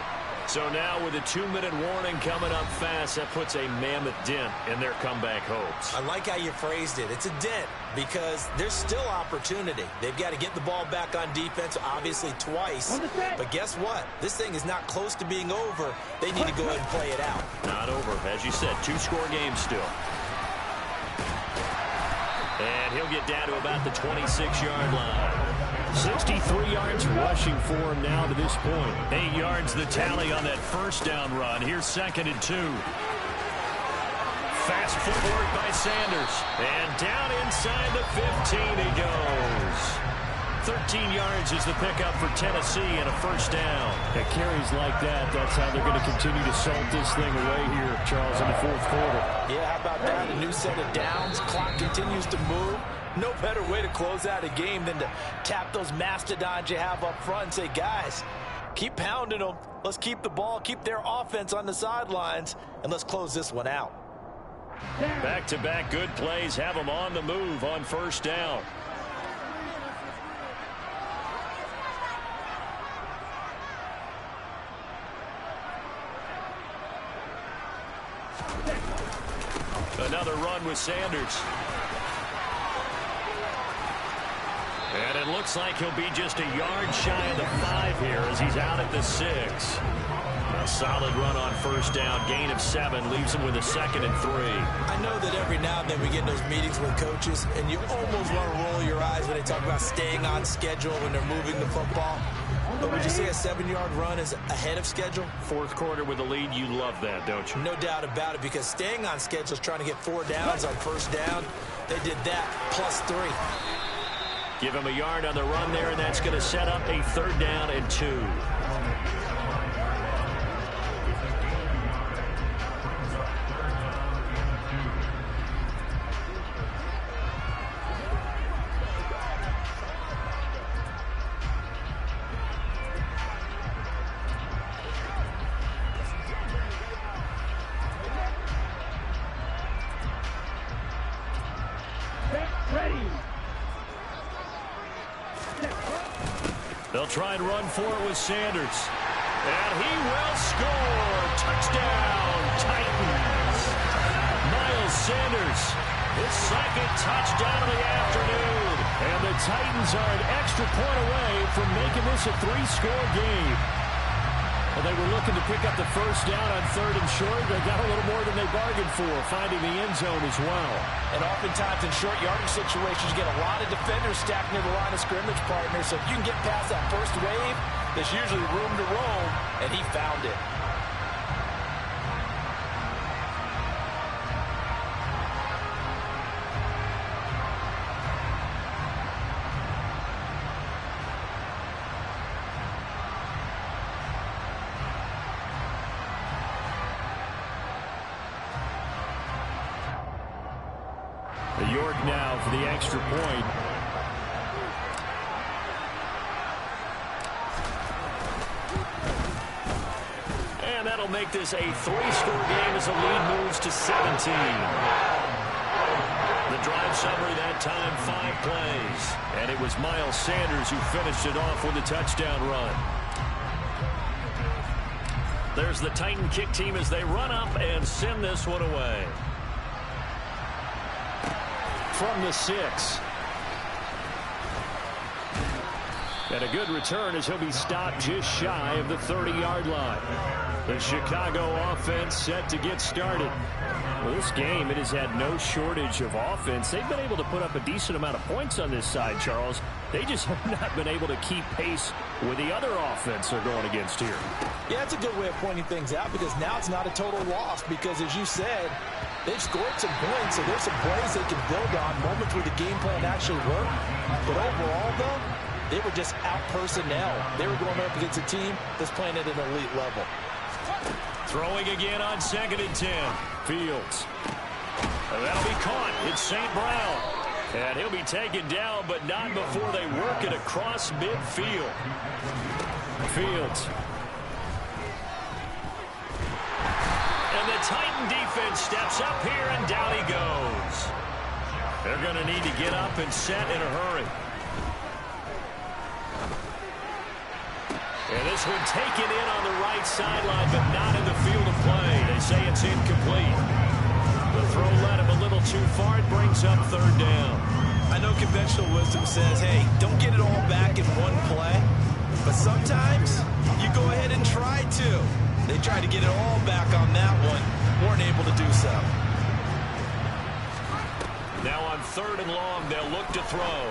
So now with a 2-minute warning coming up fast, that puts a mammoth dent in their comeback hopes. I like how you phrased it. It's a dent because there's still opportunity. They've got to get the ball back on defense, obviously twice. But guess what? This thing is not close to being over. They need to go ahead and play it out. Not over. As you said, 2-score game still. And he'll get down to about the 26-yard line. 63 yards rushing for him now to this point. 8 yards the tally on that 1st down run. Here's 2nd and 2. Fast footwork by Sanders. And down inside the 15 he goes. 13 yards is the pickup for Tennessee and a 1st down. At carries like that, that's how they're going to continue to salt this thing away here, Charles, in the 4th quarter. Yeah, how about that? A new set of downs. Clock continues to move. No better way to close out a game than to tap those mastodons you have up front and say, guys, Keep pounding them. Let's keep the ball, keep their offense on the sidelines, and let's close this one out. Back-to-back good plays have them on the move on first down. Another run with Sanders. And it looks like he'll be just a yard shy of the 5 here as he's out at the 6. A solid run on first down. Gain of 7 leaves him with a 2nd and 3. I know that every now and then we get in those meetings with coaches, and you almost want to roll your eyes when they talk about staying on schedule when they're moving the football. But would you say a 7-yard run is ahead of schedule? Fourth quarter with the lead, you love that, don't you? No doubt about it, because staying on schedule is trying to get 4 downs on first down. They did that plus 3. Give him a yard on the run there, and that's going to set up a 3rd down and 2. They'll try and run for it with Sanders. And he will score. Touchdown, Titans. Miles Sanders, his 2nd touchdown of the afternoon. And the Titans are an extra point away from making this a 3-score game. Well, they were looking to pick up the first down on 3rd and short. They got a little more than they bargained for, finding the end zone as well. And oftentimes in short yardage situations, you get a lot of defenders stacked near the line of scrimmage, partners. So if you can get past that first wave, there's usually room to roam, and he found it. York now for the extra point. And that'll make this a 3-score game as the lead moves to 17. The drive summary that time, 5 plays. And it was Miles Sanders who finished it off with a touchdown run. There's the Titan kick team as they run up and send this one away. From the 6. And a good return as he'll be stopped just shy of the 30-yard line. The Chicago offense set to get started. Well, this game, it has had no shortage of offense. They've been able to put up a decent amount of points on this side, Charles. They just have not been able to keep pace with the other offense they're going against here. Yeah, that's a good way of pointing things out, because now it's not a total loss, because as you said, they've scored some points, so there's some plays they can build on, moments where the game plan actually worked. But overall, though, they were just out personnel. They were going up against a team that's playing at an elite level. Throwing again on 2nd and 10. Fields. And that'll be caught. It's St. Brown. And he'll be taken down, but not before they work it across midfield. Fields. And the Titan defense steps up here, and down he goes. They're going to need to get up and set in a hurry. And this one taken in on the right sideline, but not in the field of play. They say it's incomplete. The throw led him a little too far. It brings up 3rd down. I know conventional wisdom says, hey, don't get it all back in one play. But sometimes you go ahead and try to. They tried to get it all back on that one. Weren't able to do so. Now on 3rd and long, they'll look to throw.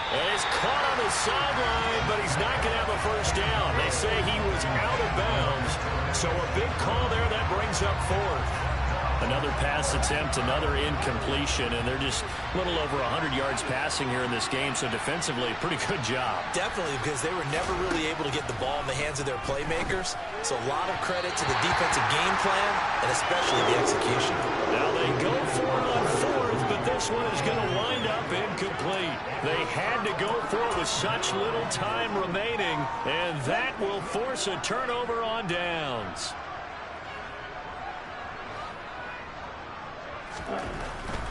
And he's caught on the sideline, but he's not going to have a first down. They say he was out of bounds. So a big call there that brings up 4th. Another pass attempt, another incompletion, and they're just a little over 100 yards passing here in this game. So defensively, pretty good job. Definitely, because they were never really able to get the ball in the hands of their playmakers. So a lot of credit to the defensive game plan, and especially the execution. Now they go for it on 4th, but this one is going to wind up incomplete. They had to go for it with such little time remaining, and that will force a turnover on downs.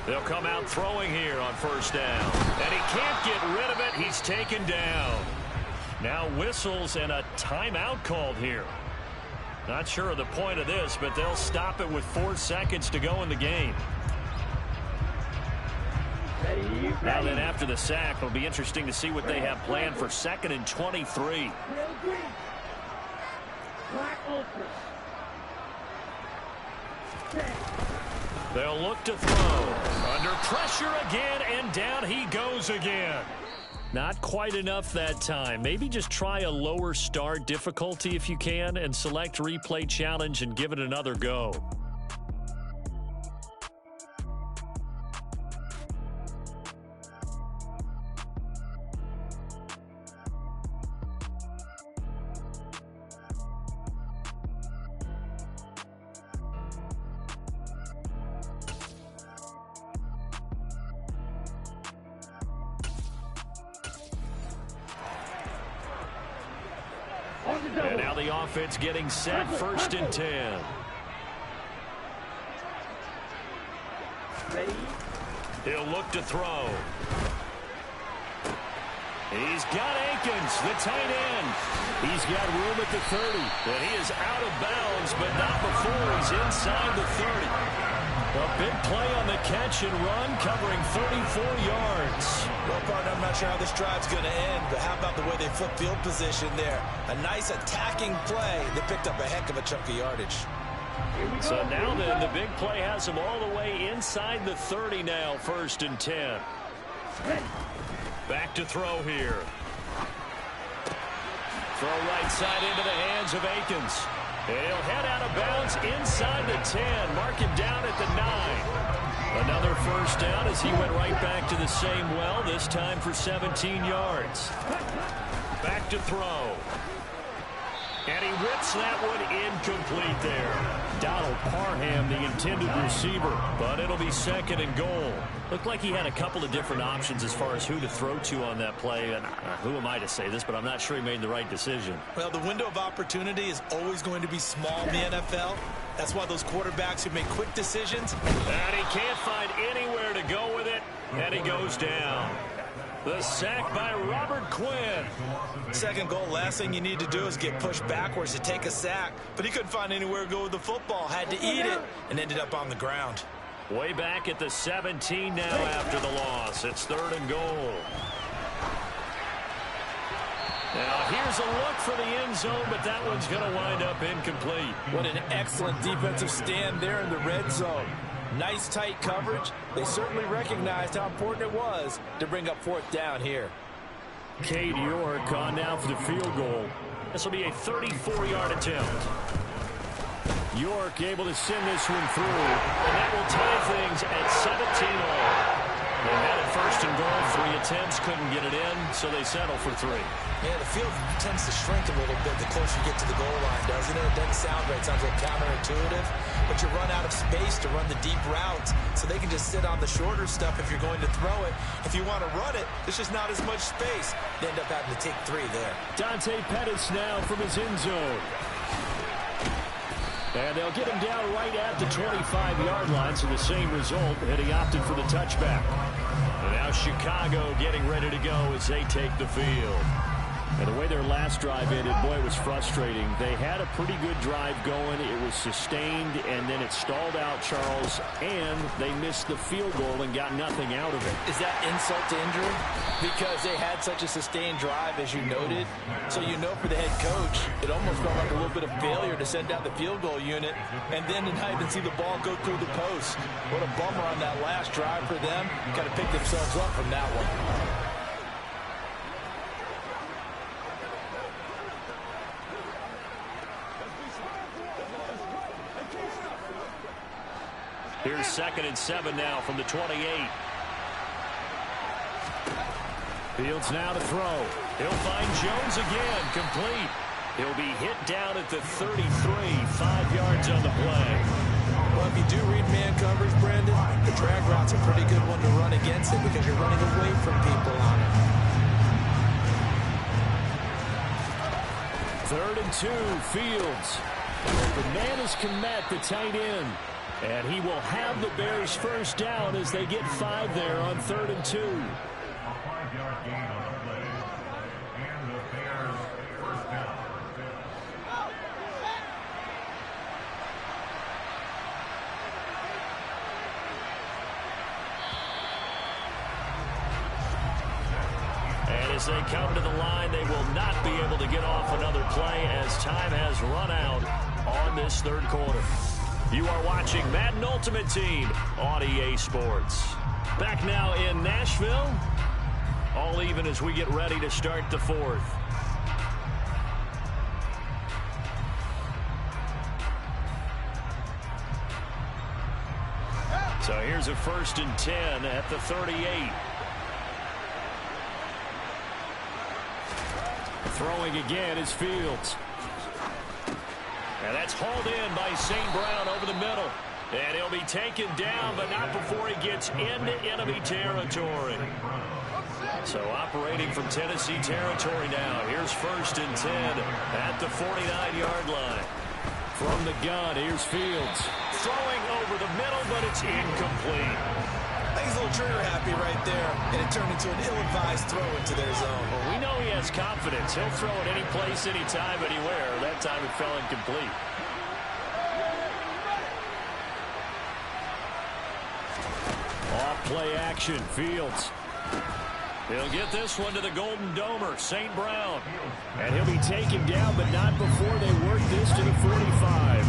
They'll come out throwing here on first down. And he can't get rid of it. He's taken down. Now whistles and a timeout called here. Not sure of the point of this, but they'll stop it with 4 seconds to go in the game. Now then, after the sack, it'll be interesting to see what they have planned for 2nd and 23. They'll look to throw. Under pressure again, and down he goes again. Not quite enough that time. Maybe just try a lower start difficulty if you can and select replay challenge and give it another go. And now the offense getting set, 1st and 10. He'll look to throw. He's got Akins, the tight end. He's got room at the 30. And he is out of bounds, but not before he's inside the 30. A big play on the catch and run, covering 34 yards. Well, partner, I'm not sure how this drive's going to end, but how about the way they flip field position there? A nice attacking play. They picked up a heck of a chunk of yardage. So now then, the big play has them all the way inside the 30 now, 1st and 10. Back to throw here. Throw right side into the hands of Akins. He'll head out of bounds inside the 10. Mark him down at the 9. Another 1st down as he went right back to the same well, this time for 17 yards. Back to throw. And he rips that one incomplete there. Donald Parham, the intended receiver, but it'll be 2nd and goal. Looked like he had a couple of different options as far as who to throw to on that play. And who am I to say this, but I'm not sure he made the right decision. Well, the window of opportunity is always going to be small in the NFL. That's why those quarterbacks who make quick decisions. And he can't find anywhere to go with it, and he goes down. The sack by Robert Quinn. 2nd goal, last thing you need to do is get pushed backwards to take a sack. But he couldn't find anywhere to go with the football. Had to eat it and ended up on the ground. Way back at the 17 now after the loss. It's 3rd and goal. Now here's a look for the end zone, but that one's going to wind up incomplete. What an excellent defensive stand there in the red zone. Nice tight coverage. They certainly recognized how important it was to bring up 4th down here. Cade York on now for the field goal. This will be a 34-yard attempt. York able to send this one through, and that will tie things at 17-all. They had it 1st and goal, 3 attempts, couldn't get it in, so they settle for 3. Yeah, the field tends to shrink a little bit the closer you get to the goal line, doesn't it? It doesn't sound right. It sounds like counterintuitive, but you run out of space to run the deep routes, so they can just sit on the shorter stuff if you're going to throw it. If you want to run it, there's just not as much space. They end up having to take 3 there. Dante Pettis now from his end zone. And they'll get him down right at the 25-yard line, so the same result, and he opted for the touchback. And now Chicago getting ready to go as they take the field. And the way their last drive ended, boy, it was frustrating. They had a pretty good drive going. It was sustained, and then it stalled out, Charles, and they missed the field goal and got nothing out of it. Is that insult to injury? Because they had such a sustained drive, as you noted. So you know for the head coach, it almost felt like a little bit of failure to send out the field goal unit and then to not even see the ball go through the post. What a bummer on that last drive for them. Got to pick themselves up from that one. Here's 2nd and 7 now from the 28. Fields now to throw. He'll find Jones again, complete. He'll be hit down at the 33, 5 yards on the play. Well, if you do read man coverage, Brandon, the drag route's a pretty good one to run against it because you're running away from people on it. 3rd and 2, Fields. The man is Kmet, the tight end. And he will have the Bears first down as they get 5 there on 3rd and 2. A 5-yard gain on the play. And the Bears first down. And as they come to the line, they will not be able to get off another play as time has run out on this 3rd quarter. You are watching Madden Ultimate Team on EA Sports. Back now in Nashville. All even as we get ready to start the 4th. So here's a 1st and 10 at the 38. Throwing again is Fields. And that's hauled in by St. Brown over the middle. And he'll be taken down, but not before he gets into enemy territory. So operating from Tennessee territory now. Here's 1st and 10 at the 49-yard line. From the gun, here's Fields. Throwing over the middle, but it's incomplete. He's a little trigger happy right there, and it turned into an ill-advised throw into their zone. Well, we know he has confidence. He'll throw it any place, anytime, anywhere. That time it fell incomplete. Off play action, Fields. He'll get this one to the Golden Domer, St. Brown. And he'll be taken down, but not before they work this to the 45.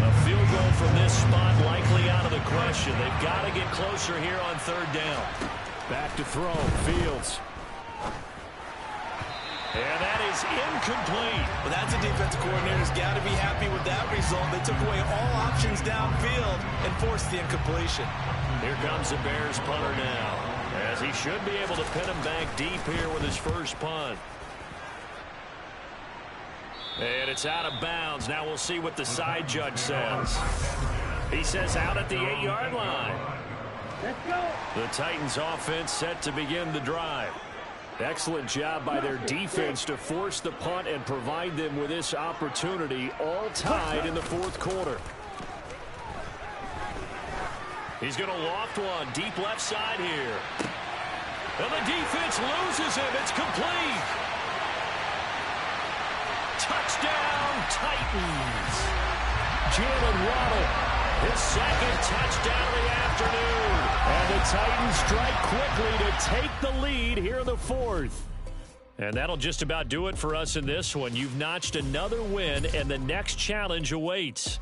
A field goal from this spot likely out of the question. They've got to get closer here on 3rd down. Back to throw, Fields. And that is incomplete. Well, that's a defensive coordinator's got to be happy with that result. They took away all options downfield and forced the incompletion. Here comes the Bears punter now, as he should be able to pin him back deep here with his first punt. And it's out of bounds. Now we'll see what the side judge says. He says out at the 8-yard line. Let's go. The Titans offense set to begin the drive. Excellent job by their defense to force the punt and provide them with this opportunity, all tied in the 4th quarter. He's going to loft one deep left side here. And the defense loses him. It's complete. Touchdown, Titans. Jalen Waddle, his 2nd touchdown of the afternoon. And the Titans strike quickly to take the lead here in the 4th. And that'll just about do it for us in this one. You've notched another win, and the next challenge awaits.